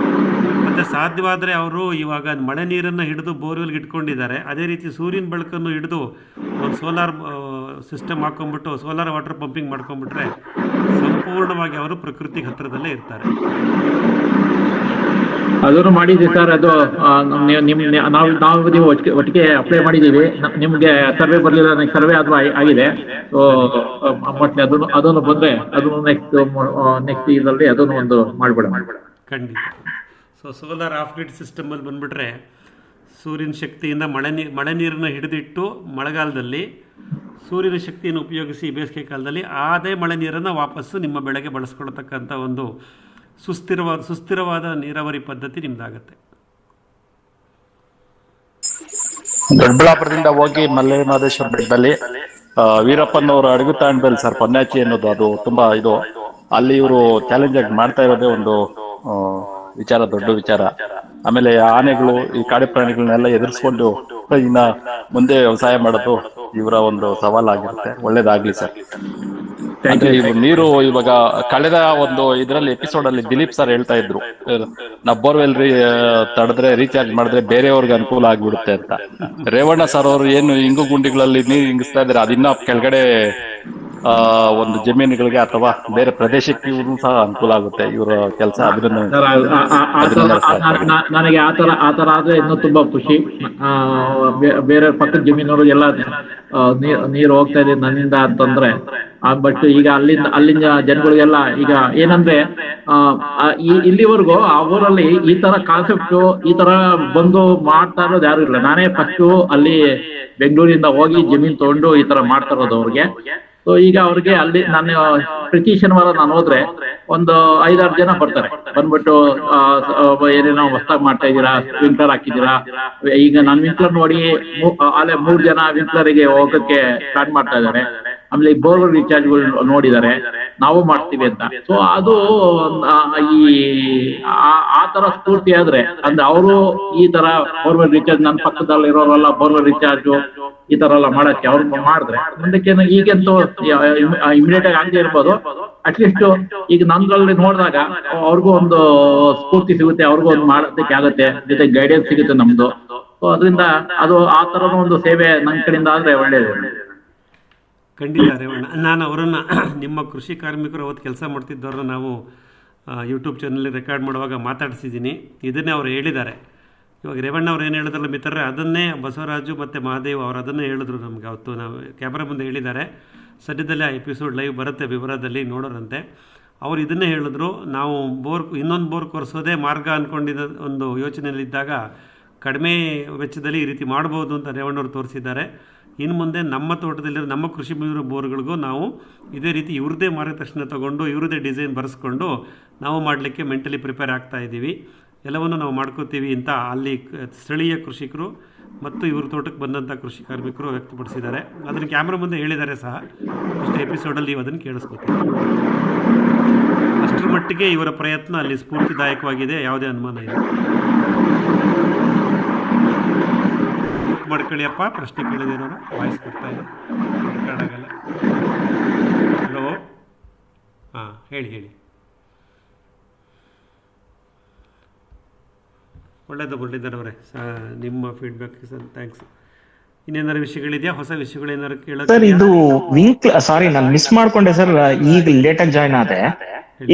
ಮತ್ತು ಸಾಧ್ಯವಾದರೆ ಅವರು ಇವಾಗ ಮಳೆ ನೀರನ್ನು ಹಿಡಿದು ಬೋರ್ವೆಲ್ಗೆ ಇಟ್ಕೊಂಡಿದ್ದಾರೆ. ಅದೇ ರೀತಿ ಸೂರ್ಯನ ಬೆಳಕನ್ನು ಹಿಡಿದು ಒಂದು ಸೋಲಾರ್ ಸಿಸ್ಟಮ್ ಹಾಕ್ಕೊಂಬಿಟ್ಟು ಸೋಲಾರ್ ವಾಟರ್ ಪಂಪಿಂಗ್ ಮಾಡ್ಕೊಂಬಿಟ್ರೆ ಸಂಪೂರ್ಣವಾಗಿ ಅವರು ಪ್ರಕೃತಿಗೆ ಹತ್ತಿರದಲ್ಲೇ ಇರ್ತಾರೆ. ಅದನ್ನು ಮಾಡಿದ್ವಿ ಸರ್. ಅದು ನಾವು ನೀವು ಒಟ್ಟಿಗೆ ಅಪ್ಲೈ ಮಾಡಿದ್ದೀವಿ. ನಿಮಗೆ ಸರ್ವೆ ಬರಲಿಲ್ಲ, ನನಗೆ ಸರ್ವೆ ಅದು ಆಗಿದೆ. ಸೊ ಮತ್ತೆ ಅದನ್ನು ಬಂದರೆ ಅದನ್ನು ನೆಕ್ಸ್ಟ್ ಇದರಲ್ಲಿ ಅದನ್ನು ಒಂದು ಮಾಡಿಬಿಡ. ಖಂಡಿತ. ಸೊ ಸೋಲಾರ್ ಆಫ್ ಗ್ರಿಡ್ ಸಿಸ್ಟಮಲ್ಲಿ ಬಂದುಬಿಟ್ರೆ ಸೂರ್ಯನ ಶಕ್ತಿಯಿಂದ ಮಳೆ ನೀರನ್ನು ಹಿಡಿದಿಟ್ಟು ಮಳೆಗಾಲದಲ್ಲಿ ಸೂರ್ಯನ ಶಕ್ತಿಯನ್ನು ಉಪಯೋಗಿಸಿ ಬೇಸಿಗೆ ಕಾಲದಲ್ಲಿ ಅದೇ ಮಳೆ ನೀರನ್ನು ವಾಪಸ್ಸು ನಿಮ್ಮ ಬೆಳೆಗೆ ಬಳಸ್ಕೊಳ್ತಕ್ಕಂಥ ಒಂದು ಸುಸ್ಥಿರವಾದ ನೀರಾವರಿ ಪದ್ಧತಿ ನಿಮ್ದಾಗತ್ತೆ. ದೊಡ್ಡಬಳ್ಳಾಪುರದಿಂದ ಹೋಗಿ ಮಲ್ಲೇಮಹದೇಶ್ವರ ಬೆಟ್ಟದಲ್ಲಿ ವೀರಪ್ಪನವರ ಅಡಗು ತಾಂಡದಲ್ಲಿ ಸರ್ ಪನ್ಯಾಚಿ ಅನ್ನೋದು, ಅದು ತುಂಬಾ ಇದು ಅಲ್ಲಿ ಇವರು ಚಾಲೆಂಜ್ ಆಗಿ ಮಾಡ್ತಾ ಇರೋದೇ ಒಂದು ವಿಚಾರ, ದೊಡ್ಡ ವಿಚಾರ. ಆಮೇಲೆ ಆನೆಗಳು, ಈ ಕಾಡು ಪ್ರಾಣಿಗಳನ್ನೆಲ್ಲ ಎದುರಿಸ್ಕೊಂಡು ಇನ್ನ ಮುಂದೆ ವ್ಯವಸಾಯ ಮಾಡೋದು ಇವರ ಒಂದು ಸವಾಲಾಗಿರುತ್ತೆ. ಒಳ್ಳೇದಾಗ್ಲಿ ಸರ್. ಅಂದ್ರೆ ನೀರು ಇವಾಗ ಕಳೆದ ಒಂದು ಇದರಲ್ಲಿ ಎಪಿಸೋಡ್ ಅಲ್ಲಿ ದಿಲೀಪ್ ಸರ್ ಹೇಳ್ತಾ ಇದ್ರು, ನಾವು ಬೋರ್ವೆಲ್ ತಡೆದ್ರೆ ರೀಚಾರ್ಜ್ ಮಾಡಿದ್ರೆ ಬೇರೆಯವ್ರಿಗೆ ಅನುಕೂಲ ಆಗ್ಬಿಡುತ್ತೆ ಅಂತ. ರೇವಣ್ಣ ಸರ್ ಅವರು ಏನು ಇಂಗು ಗುಂಡಿಗಳಲ್ಲಿ ನೀರು ಇಂಗಿಸ್ತಾ ಇದ್ರೆ ಅದಿನ್ನ ಕೆಳಗಡೆ ಒಂದು ಜಮೀನುಗಳಿಗೆ ಅಥವಾ ಬೇರೆ ಪ್ರದೇಶಕ್ಕೆ ಇವ್ರು ಸಹ ಅನುಕೂಲ ಆಗುತ್ತೆ ಇವರ ಕೆಲಸ. ನನಗೆ ಆತರ ಆದ್ರೆ ಇನ್ನೂ ತುಂಬಾ ಖುಷಿ. ಬೇರೆ ಪಕ್ಕದ ಜಮೀನವರು ಎಲ್ಲ ನೀರು ಹೋಗ್ತಾ ಇದೆ ನನ್ನಿಂದ ಅಂತಂದ್ರೆ. ಬಟ್ ಈಗ ಅಲ್ಲಿನ ಜನಗಳಿಗೆಲ್ಲ ಈಗ ಏನಂದ್ರೆ ಇಲ್ಲಿವರೆಗೂ ಆ ಊರಲ್ಲಿ ಈ ತರ ಕಾನ್ಸೆಪ್ಟ್ ಈ ತರ ಬಂದು ಮಾಡ್ತಾ ಇರೋದು ಯಾರು ಇಲ್ಲ. ನಾನೇ ಫಸ್ಟ್ ಅಲ್ಲಿ ಬೆಂಗಳೂರಿಂದ ಹೋಗಿ ಜಮೀನ್ ತಗೊಂಡು ಈ ತರ ಮಾಡ್ತಾ ಇರೋದು ಅವ್ರಿಗೆ. ಸೊ ಈಗ ಅವ್ರಿಗೆ ಅಲ್ಲಿ ನಾನು ಪ್ರತಿ ಶನಿವಾರ ನಾನು ಹೋದ್ರೆ ಒಂದು 5-6 ಜನ ಬರ್ತಾರೆ. ಬಂದ್ಬಿಟ್ಟು ಏನೇನೋ ಹೊಸ್ದಾಗಿ ಮಾಡ್ತಾ ಇದ್ದೀರಾ, ವಿಂಕ್ಲರ್ ಹಾಕಿದ್ದೀರಾ. ಈಗ ನಾನು ವಿಂಕ್ಲರ್ ನೋಡಿ ಅಲ್ಲೇ 3 ಜನ ವಿಂಕ್ಲರಿಗೆ ಹೋಗಕ್ಕೆ ಸ್ಟಾರ್ಟ್ ಮಾಡ್ತಾ ಇದ್ದಾರೆ. ಆಮೇಲೆ ಬೋರ್ವೆಲ್ ರೀಚಾರ್ಜ್ಗಳು ನೋಡಿದ್ದಾರೆ, ನಾವು ಮಾಡ್ತೀವಿ ಅಂತ. ಸೊ ಅದು ಆ ತರ ಸ್ಫೂರ್ತಿ ಆದ್ರೆ ಅಂದ್ರೆ ಅವರು ಈ ತರ ಬೋರ್ವೆಲ್ ರೀಚಾರ್ಜ್ ನನ್ನ ಪಕ್ಕದಲ್ಲಿ ಇರೋರೆಲ್ಲ ಬೋರ್ವೆಲ್ ರೀಚಾರ್ಜ್ ಈ ತರ ಎಲ್ಲ ಮಾಡಕ್ಕೆ ಅವ್ರು ಮಾಡಿದ್ರೆ ಮುಂದಕ್ಕೆ ಈಗಂತೂ ಇಮಿಡಿಯೇಟ್ ಆಗಿ ಆಗದೆ ಇರ್ಬೋದು. ಅಟ್ಲೀಸ್ಟ್ ಈಗ ನನ್ಗಳಲ್ಲಿ ನೋಡಿದಾಗ ಅವ್ರಿಗೂ ಒಂದು ಸ್ಫೂರ್ತಿ ಸಿಗುತ್ತೆ, ಅವ್ರಿಗೂ ಒಂದು ಮಾಡೋದಕ್ಕೆ ಆಗುತ್ತೆ, ಜೊತೆ ಗೈಡೆನ್ಸ್ ಸಿಗುತ್ತೆ ನಮ್ದು. ಸೊ ಅದರಿಂದ ಅದು ಆ ತರದ ಒಂದು ಸೇವೆ ನನ್ನ ಕಡೆಯಿಂದ ಆದ್ರೆ ಒಳ್ಳೇದು. ಖಂಡಿತ ರೇವಣ್ಣ, ನಾನು ಅವರನ್ನು ನಿಮ್ಮ ಕೃಷಿ ಕಾರ್ಮಿಕರು ಅವತ್ತು ಕೆಲಸ ಮಾಡ್ತಿದ್ದವ್ರನ್ನ ನಾವು ಯೂಟ್ಯೂಬ್ ಚಾನಲ್ಲಿ ರೆಕಾರ್ಡ್ ಮಾಡುವಾಗ ಮಾತಾಡಿಸಿದ್ದೀನಿ. ಇದನ್ನೇ ಅವರು ಹೇಳಿದ್ದಾರೆ. ಇವಾಗ ರೇವಣ್ಣ ಅವ್ರು ಏನು ಹೇಳಿದ್ರಲ್ಲ ಮಿತ್ರರೇ, ಅದನ್ನೇ ಬಸವರಾಜು ಮತ್ತು ಮಹಾದೇವ್ ಅವರು ಅದನ್ನೇ ಹೇಳಿದ್ರು ನಮಗೆ ಅವತ್ತು. ನಾವು ಕ್ಯಾಮ್ರಾ ಮುಂದೆ ಹೇಳಿದ್ದಾರೆ. ಸದ್ಯದಲ್ಲೇ ಆ ಎಪಿಸೋಡ್ ಲೈವ್ ಬರುತ್ತೆ, ವಿವರದಲ್ಲಿ ನೋಡೋರಂತೆ. ಅವರು ಇದನ್ನೇ ಹೇಳಿದ್ರು, ನಾವು ಇನ್ನೊಂದು ಬೋರ್ ಕೊರೆಸೋದೇ ಮಾರ್ಗ ಅಂದ್ಕೊಂಡಿದ್ದ ಒಂದು ಯೋಚನೆಯಲ್ಲಿದ್ದಾಗ ಕಡಿಮೆ ವೆಚ್ಚದಲ್ಲಿ ಈ ರೀತಿ ಮಾಡ್ಬೋದು ಅಂತ ರೇವಣ್ಣವ್ರು ತೋರಿಸಿದ್ದಾರೆ. ಇನ್ನು ಮುಂದೆ ನಮ್ಮ ತೋಟದಲ್ಲಿರೋ ನಮ್ಮ ಕೃಷಿ ಬೋರ್ಗಳಿಗೂ ನಾವು ಇದೇ ರೀತಿ ಇವ್ರದ್ದೇ ಮಾರ್ಗದರ್ಶನ ತೊಗೊಂಡು ಇವ್ರದ್ದೇ ಡಿಸೈನ್ ಬರೆಸ್ಕೊಂಡು ನಾವು ಮಾಡಲಿಕ್ಕೆ ಮೆಂಟಲಿ ಪ್ರಿಪೇರ್ ಆಗ್ತಾ ಇದ್ದೀವಿ. ಎಲ್ಲವನ್ನು ನಾವು ಮಾಡ್ಕೋತೀವಿ ಅಂತ ಅಲ್ಲಿ ಸ್ಥಳೀಯ ಕೃಷಿಕರು ಮತ್ತು ಇವ್ರ ತೋಟಕ್ಕೆ ಬಂದಂಥ ಕೃಷಿ ಕಾರ್ಮಿಕರು ವ್ಯಕ್ತಪಡಿಸಿದ್ದಾರೆ. ಅದನ್ನು ಕ್ಯಾಮ್ರಾ ಮುಂದೆ ಹೇಳಿದ್ದಾರೆ ಸಹ. ಇಷ್ಟು ಎಪಿಸೋಡಲ್ಲಿ ನೀವು ಅದನ್ನು ಕೇಳಿಸ್ಕೊತೀವಿ. ಅಷ್ಟರ ಮಟ್ಟಿಗೆ ಇವರ ಪ್ರಯತ್ನ ಅಲ್ಲಿ ಸ್ಫೂರ್ತಿದಾಯಕವಾಗಿದೆ, ಯಾವುದೇ ಅನುಮಾನ ಇಲ್ಲ. ಮಾಡ್ಕೊಳ್ಳಿಯಪ್ಪ, ಪ್ರಶ್ನೆ ಕೇಳಿದಿರೋರು ವಾಯ್ಸ್ ಬರ್ತಾ ಇದೆ, ರೆಕಾರ್ಡ್ ಆಗಲ್ಲ. ಹಲೋ, ಹಾಂ ಹೇಳಿ. ಒಳ್ಳೆಯದ್ದಾರೆ ಅವರೇ, ನಿಮ್ಮ ಫೀಡ್ಬ್ಯಾಕ್ ಸರ್ ಥ್ಯಾಂಕ್ಸ್. ಇನ್ನೇನಾರು ವಿಷಯಗಳಿದೆಯಾ, ಹೊಸ ವಿಷಯಗಳು ಏನಾರು ಕೇಳೋದು? ಸರ್ ಇದು ಸಾರಿ ನಾನು ಮಿಸ್ ಮಾಡ್ಕೊಂಡೆ ಸರ್, ಈಗ ಲೇಟ್ ಆಗಿ ಜಾಯ್ನ್ ಆದೆ.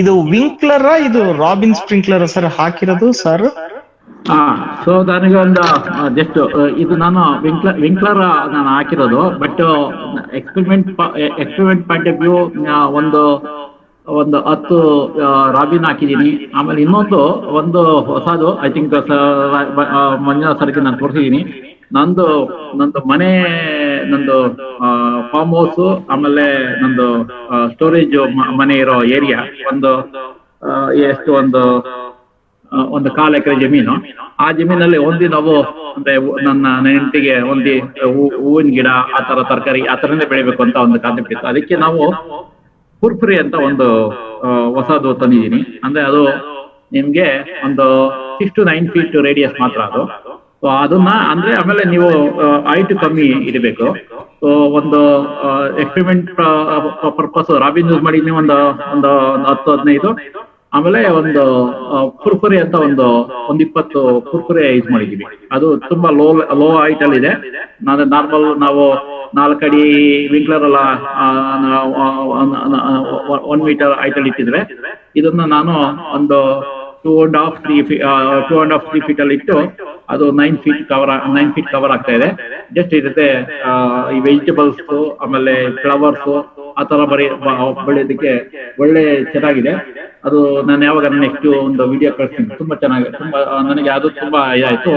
ಇದು ವಿಂಕ್ಲರ್, ಇದು ರಾಬಿನ್ ಸ್ಪ್ರಿಂಕ್ಲರ್ ಸರ್ ಹಾಕಿರೋದು ಸರ್? ಸೊ ನನಗೆ ಒಂದು ಜಸ್ಟ್ ಇದು ನಾನು ವಿಂಕ್ಲರ್ ನಾನು ಹಾಕಿರೋದು. But experiment point of view ಒಂದು 10 ರಾಬಿನ್ ಹಾಕಿದ್ದೀನಿ. ಆಮೇಲೆ ಇನ್ನೊಂದು ಹೊಸದು ಐ ಥಿಂಕ್ ಮಂಜುನಾಥ್ ಸರ್ಗೆ ನಾನು ತೋರಿಸಿದ್ದೀನಿ. ನಂದು ಮನೆ, ನಂದು ಫಾರ್ಮ್ ಹೌಸ್, ಆಮೇಲೆ ನಂದು ಸ್ಟೋರೇಜ್ ಮನೆ ಇರೋ ಏರಿಯಾ ಒಂದು ಒಂದು 1/4 ಎಕರೆ ಜಮೀನು. ಆ ಜಮೀನಲ್ಲಿ ಒಂದು ನಾವು ಅಂದ್ರೆ ನನ್ನ ಹೆಂಡತಿಗೆ ಒಂದು ಹೂವಿನ ಗಿಡ, ಆ ತರ ತರಕಾರಿ ಆ ತರನೇ ಬೆಳಿಬೇಕು ಅಂತ ಒಂದು ಕಾನ್ಸೆಪ್ಟ್ ಇತ್ತು. ಅದಕ್ಕೆ ನಾವು ಪುರ್ಪುರಿ ಅಂತ ಒಂದು ಹೊಸದು ತಂದಿದ್ದೀನಿ. ಅಂದ್ರೆ ಅದು ನಿಮ್ಗೆ ಒಂದು 6 to 9 feet ರೇಡಿಯಸ್ ಮಾತ್ರ ಅದು. ಸೊ ಅದನ್ನ ಅಂದ್ರೆ ಆಮೇಲೆ ನೀವು ಹೈಟ್ ಕಮ್ಮಿ ಇಡಬೇಕು. ಸೊ ಒಂದು ಎಕ್ಸ್ಪೆರಿಮೆಂಟ್ ಪರ್ಪಸ್ ರಾಬಿನ್ ಯೂಸ್ ಮಾಡಿದ್ನಿ ಒಂದು 10-15. ಆಮೇಲೆ ಒಂದು ಪುರ್ಪುರಿ ಅಂತ ಒಂದು 20 ಪುರ್ಪುರಿ ಯೂಸ್ ಮಾಡಿದೀವಿ. ಅದು ತುಂಬಾ ಲೋ ಹೈಟ್ ಅಲ್ಲಿ ಇದೆ. ನಾರ್ಮಲ್ ನಾವು 4 ಅಡಿ ವಿಂಕ್ಲರ್ ಅಲ್ಲ 1 ಮೀಟರ್ ಹೈಟ್ ಅಲ್ಲಿ ಇಟ್ಟಿದ್ರೆ, ಇದನ್ನ ನಾನು ಒಂದು 2.5-3 feet ಅಲ್ಲಿ ಇಟ್ಟು ಅದು 9 feet ಕವರ್ ಆಗ್ತಾ ಇದೆ. ಜಸ್ಟ್ ಇರುತ್ತೆ ಈ ವೆಜಿಟೇಬಲ್ಸ್ ಆಮೇಲೆ ಫ್ಲವರ್ಸ್ ಆ ತರ ಬೆಳೆಯೋದಕ್ಕೆ ಒಳ್ಳೆ ಚೆನ್ನಾಗಿದೆ. ಅದು ನಾನು ಯಾವಾಗ ನೆಕ್ಸ್ಟ್ ಒಂದು ವಿಡಿಯೋ ಕಳಿಸ್ತೀನಿ. ತುಂಬಾ ಚೆನ್ನಾಗಿದೆ. ತುಂಬಾ ನನಗೆ ಅದು ತುಂಬಾ ಇದಾಯ್ತು.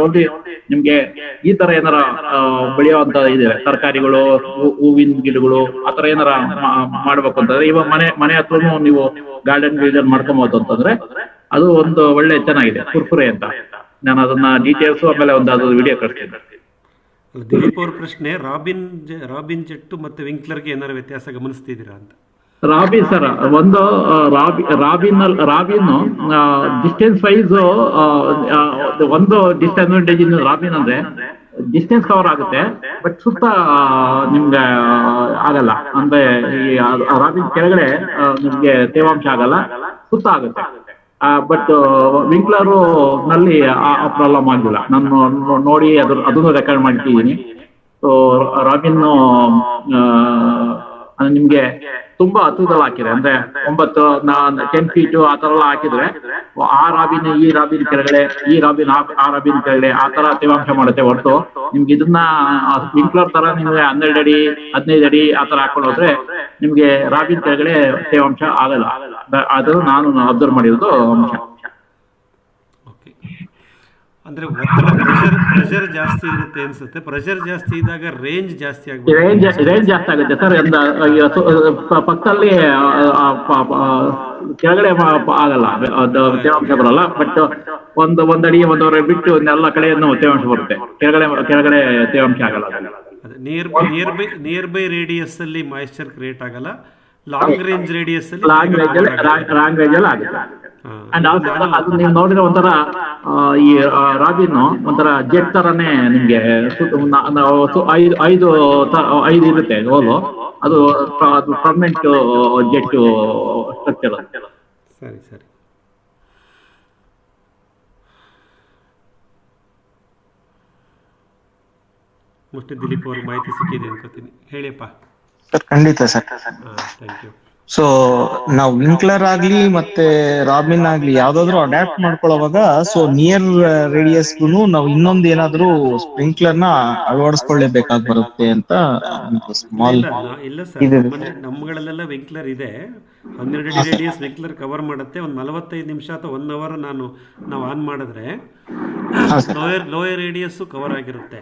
ಒಂದು ನಿಮ್ಗೆ ಈ ತರ ಏನಾರ ಬೆಳೆಯುವಂತ ಇದೆ ತರಕಾರಿಗಳು, ಹೂವಿನ ಗಿಡಗಳು ಆ ತರ ಏನಾರ ಮಾಡ್ಬೇಕು ಅಂತಂದ್ರೆ, ಇವಾಗ ಮನೆ ಹತ್ರನು ನೀವು ಗಾರ್ಡನ್ ಮಾಡ್ಕೊಬಹುದು ಅಂತಂದ್ರೆ ಅದು ಒಂದು ಒಳ್ಳೆ ಚೆನ್ನಾಗಿದೆ ಪುರ್ಪುರೆ ಅಂತ. ನಾನು ಅದನ್ನ ಡೀಟೇಲ್ಸ್ ಆಮೇಲೆ ಅದು ವಿಡಿಯೋ ಕಳಿಸ್ತೀನಿ. ದಿಲೀಪ್ ಅವ್ರ ಪ್ರಶ್ನೆ, ರಾಬಿನ್ ಜೆಟ್ಟು ಮತ್ತೆ ವಿಂಕ್ಲರ್ಗೆ ಏನಾದ್ರು ವ್ಯತ್ಯಾಸ ಗಮನಿಸ್ತಿದ್ದೀರಾ ಅಂತ. ರಾಬಿನ್ ಸರ್, ಒಂದು ರಾಬಿನ್ ಡಿಸ್ಟೆನ್ಸ್ ವೈಸ್ ಒಂದು ಡಿಸ್ಅಡ್ವಾಂಟೇಜ್ ಇನ್ ರಾಬಿನ್ ಅಂದ್ರೆ ಡಿಸ್ಟೆನ್ಸ್ ಕವರ್ ಆಗುತ್ತೆ, ಬಟ್ ಸುತ್ತ ನಿಮ್ಗೆ ಆಗಲ್ಲ. ಅಂದ್ರೆ ಈ ರಾಬಿನ್ ಕೆಳಗಡೆ ನಿಮ್ಗೆ ತೇವಾಂಶ ಆಗಲ್ಲ, ಸುತ್ತ ಆಗುತ್ತೆ. ಬಟ್ ವಿಂಕ್ಲರು ನಲ್ಲಿ ಆ ಪ್ರಾಬ್ಲಮ್ ಆಗಿಲ್ಲ. ನಾನು ನೋಡಿ ಅದನ್ನು ರೆಕಾರ್ಡ್ ಮಾಡ್ತಿದ್ದೀನಿ. ಸೊ ರಾಬಿನ್ ನಿಮ್ಗೆ ತುಂಬಾ ಹತ್ತದಲ್ಲಿ ಹಾಕಿದ್ರೆ ಅಂದ್ರೆ 9-10 feet ಆ ತರ ಎಲ್ಲ ಹಾಕಿದ್ರೆ ಆ ರಾಬಿನ್ ಈ ರಾಬಿನ್ ಕೆಳಗಡೆ, ಈ ರಾಬಿನ್ ಆ ರಾಬಿನ್ ಕೆಳಗಡೆ ಆ ತರ ತೇವಾಂಶ ಮಾಡುತ್ತೆ ಹೊರತು ನಿಮ್ಗೆ ಇದನ್ನ ವಿಂಕ್ಲರ್ ತರ ನಿಮ್ಗೆ 12 ಅಡಿ 15 ಅಡಿ ಆ ತರ ಹಾಕೊಂಡು ಹೋದ್ರೆ ನಿಮ್ಗೆ ರಾಬಿನ್ ಕೆಳಗಡೆ ತೇವಾಂಶ ಆಗಲ್ಲ. ಅದು ನಾನು ಅಬ್ಸರ್ವ್ ಮಾಡಿರೋದು ಅಂಶ. ಅಂದ್ರೆ ಪ್ರೆಷರ್ ಜಾಸ್ತಿ ಇರುತ್ತೆ ಅನ್ಸುತ್ತೆ. ಪ್ರೆಷರ್ ಜಾಸ್ತಿ ಇದ್ದಾಗ ರೇಂಜ್ ಜಾಸ್ತಿ ಆಗುತ್ತೆ. ರೇಂಜ್ ಜಾಸ್ತಿ ಆಗುತ್ತೆ ಸರ್. ಪಕ್ಕದಲ್ಲಿ ಕೆಳಗಡೆ ಆಗಲ್ಲ, ತೇವಾಂಶ ಬರಲ್ಲ. ಬಟ್ ಒಂದ್ ಅಡಿ 1.5 ಬಿಟ್ಟು ಎಲ್ಲ ಕಡೆಯನ್ನು ತೇವಾಂಶ ಬರುತ್ತೆ. ಕೆಳಗಡೆ ತೇವಾಂಶ ಆಗಲ್ಲ. ನಿಯರ್ ಬೈ ರೇಡಿಯಸ್ ಅಲ್ಲಿ ಮಾಯಿಶ್ಚರ್ ಕ್ರಿಯೇಟ್ ಆಗಲ್ಲ. ಲಾಂಗ್ ರೇಂಜ್ ರೇಡಿಯಸ್ ಅಲ್ಲಿ ಲಾಂಗ್ ರೇಂಜ್ ಅಲ್ಲಿ ಆಗುತ್ತೆ. ಅಂಡ್ ಅದು ನೀವು ನೋಡಿದ್ರೆ ಒಂಥರ ಈ ರಾಬಿನ್ ಒಂಥರ ಜೆಟ್ ತರನೇ ನಿಮ್ಗೆ 5 ಇರುತ್ತೆ ಹೋಲು. ಅದು ಪರ್ಮನೆಂಟ್ ಜೆಟ್ ಸ್ಟ್ರಕ್ಚರ್. ಸರಿ ಸರಿ. ಮೋಸ್ಟ್ಲಿ ದಿಲೀಪ್ ಅವ್ರಿಗೆ ಮಾಹಿತಿ ಸಿಕ್ಕಿದೆ ಅನ್ಕೋತೀನಿ. ಹೇಳಿಯಪ್ಪ. ಖಂಡಿತ ಸರ್. Thank you. ಸೊ ನಾವು ವಿಂಕ್ಲರ್ ಆಗ್ಲಿ ಮತ್ತೆ ರಾಬಿನ್ ಆಗ್ಲಿ ಯಾವ್ದಾದ್ರು ಅಡ್ಯಾಪ್ಟ್ ಮಾಡ್ಕೊಳ್ಳೋವಾಗ ಸೊ ನಿಯರ್ ರೇಡಿಯಸ್ಗೂ ನಾವು ಇನ್ನೊಂದು ಏನಾದ್ರು ಸ್ಪ್ರಿಂಕ್ಲರ್ ನ ಅಳವಡಿಸ್ಕೊಳ್ಳೇಬೇಕಾಗಿ ಬರುತ್ತೆ ಅಂತ ಸ್ಮಾಲ್. ಇಲ್ಲ ಸರ್, ನಮ್ಗಳಲ್ಲೆಲ್ಲ ವಿಂಕ್ಲರ್ ಇದೆ. 12 ಅಡಿ ರೇಡಿಯಸ್ ವಿಂಕ್ಲರ್ ಕವರ್ ಮಾಡುತ್ತೆ. ಒಂದು 45 ನಿಮಿಷ ಅಥವಾ 1 hour ನಾವು ಆನ್ ಮಾಡಿದ್ರೆ ಲೋಯರ್ ರೇಡಿಯಸ್ ಕವರ್ ಆಗಿರುತ್ತೆ.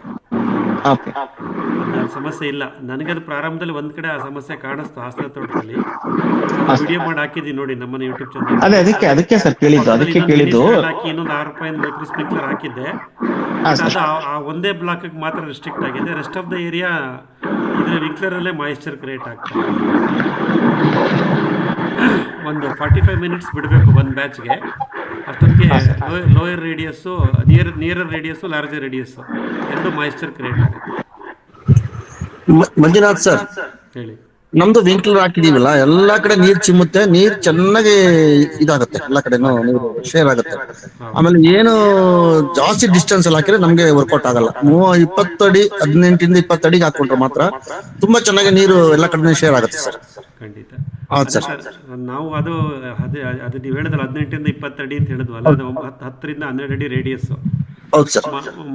ಸಮಸ್ಯೆ ಇಲ್ಲ. ನನಗದು ಪ್ರಾರಂಭದಲ್ಲಿ ಒಂದ್ ಕಡೆ ಆ ಸಮಸ್ಯೆ ಕಾಣಿಸ್ತು ಹಾಸನ ತೋಟದಲ್ಲಿ. ವಿಡಿಯೋ ಮಾಡಿ ಹಾಕಿದೀನಿ ನೋಡಿ ನಮ್ಮನೆ ಯೂಟ್ಯೂಬ್ ಚಾನಲ್. ಅದಕ್ಕೆ ಸರ್ ಕೇಳಿದ್ದು ಹಾಕಿ ಇನ್ನೊಂದು 6 ರೂಪಾಯಿ ಮೈಕ್ರೋ ಸ್ಪ್ರಿಂಕ್ಲರ್ ಹಾಕಿದ್ದೆ. ಆ ಒಂದೇ ಬ್ಲಾಕ್ ಮಾತ್ರ ರೆಸ್ಟ್ರಿಕ್ಟ್ ಆಗಿದೆ. ರೆಸ್ಟ್ ಆಫ್ ದ ಏರಿಯಾ ಇದ್ರ ವಿಂಕ್ಲರ್ ಅಲ್ಲೇ ಮಾಯಿಶ್ಚರ್ ಕ್ರಿಯೇಟ್ ಆಗ್ತದೆ. ಒಂದು 45 minutes ಬಿಡಬೇಕು ಒಂದು ಬ್ಯಾಚ್ಗೆ. ಅಷ್ಟೊತ್ತಿಗೆ lower radius, nearer radius, larger radius ಎರಡು ಮಾಯಿಶ್ಚರ್ ಕ್ರಿಯೇಟ್ ಆಗುತ್ತೆ. ಮಂಜುನಾಥ್ ಸರ್, ಹೇಳಿ. ನಮ್ದು ವಿಂಕ್ಲರ್ ಹಾಕಿದೀವಲ್ಲ, ಎಲ್ಲಾ ಕಡೆ ನೀರ್ ಚಿಮ್ಮುತ್ತೆ, ನೀರ್ ಚೆನ್ನಾಗಿ ಇದಾಗುತ್ತೆ, ಎಲ್ಲಾ ಕಡೆನೂ ನೀರು ಶೇರ್ ಆಗುತ್ತೆ. ಆಮೇಲೆ ಏನು ಜಾಸ್ತಿ ಡಿಸ್ಟೆನ್ಸ್ ಅಲ್ಲಿ ಹಾಕಿದ್ರೆ ನಮ್ಗೆ ವರ್ಕೌಟ್ ಆಗಲ್ಲ. 20 ಅಡಿ 18-20 ಅಡಿಗೆ ಹಾಕೊಂಡ್ರೆ ಮಾತ್ರ ತುಂಬಾ ಚೆನ್ನಾಗಿ ನೀರು ಎಲ್ಲಾ ಕಡೆ ಶೇರ್ ಆಗುತ್ತೆ ಸರ್. ಖಂಡಿತ. ಹೌದು ಸರ್. ನಾವು ಅದು ನೀವು ಹೇಳಿದ್ರೆ 18-20 ಅಡಿ ಅಂತ ಹೇಳಿದ್ವಲ್ಲ, ಅದು 10-12 ಅಡಿ ರೇಡಿಯಸ್. ಹೌದು ಸರ್.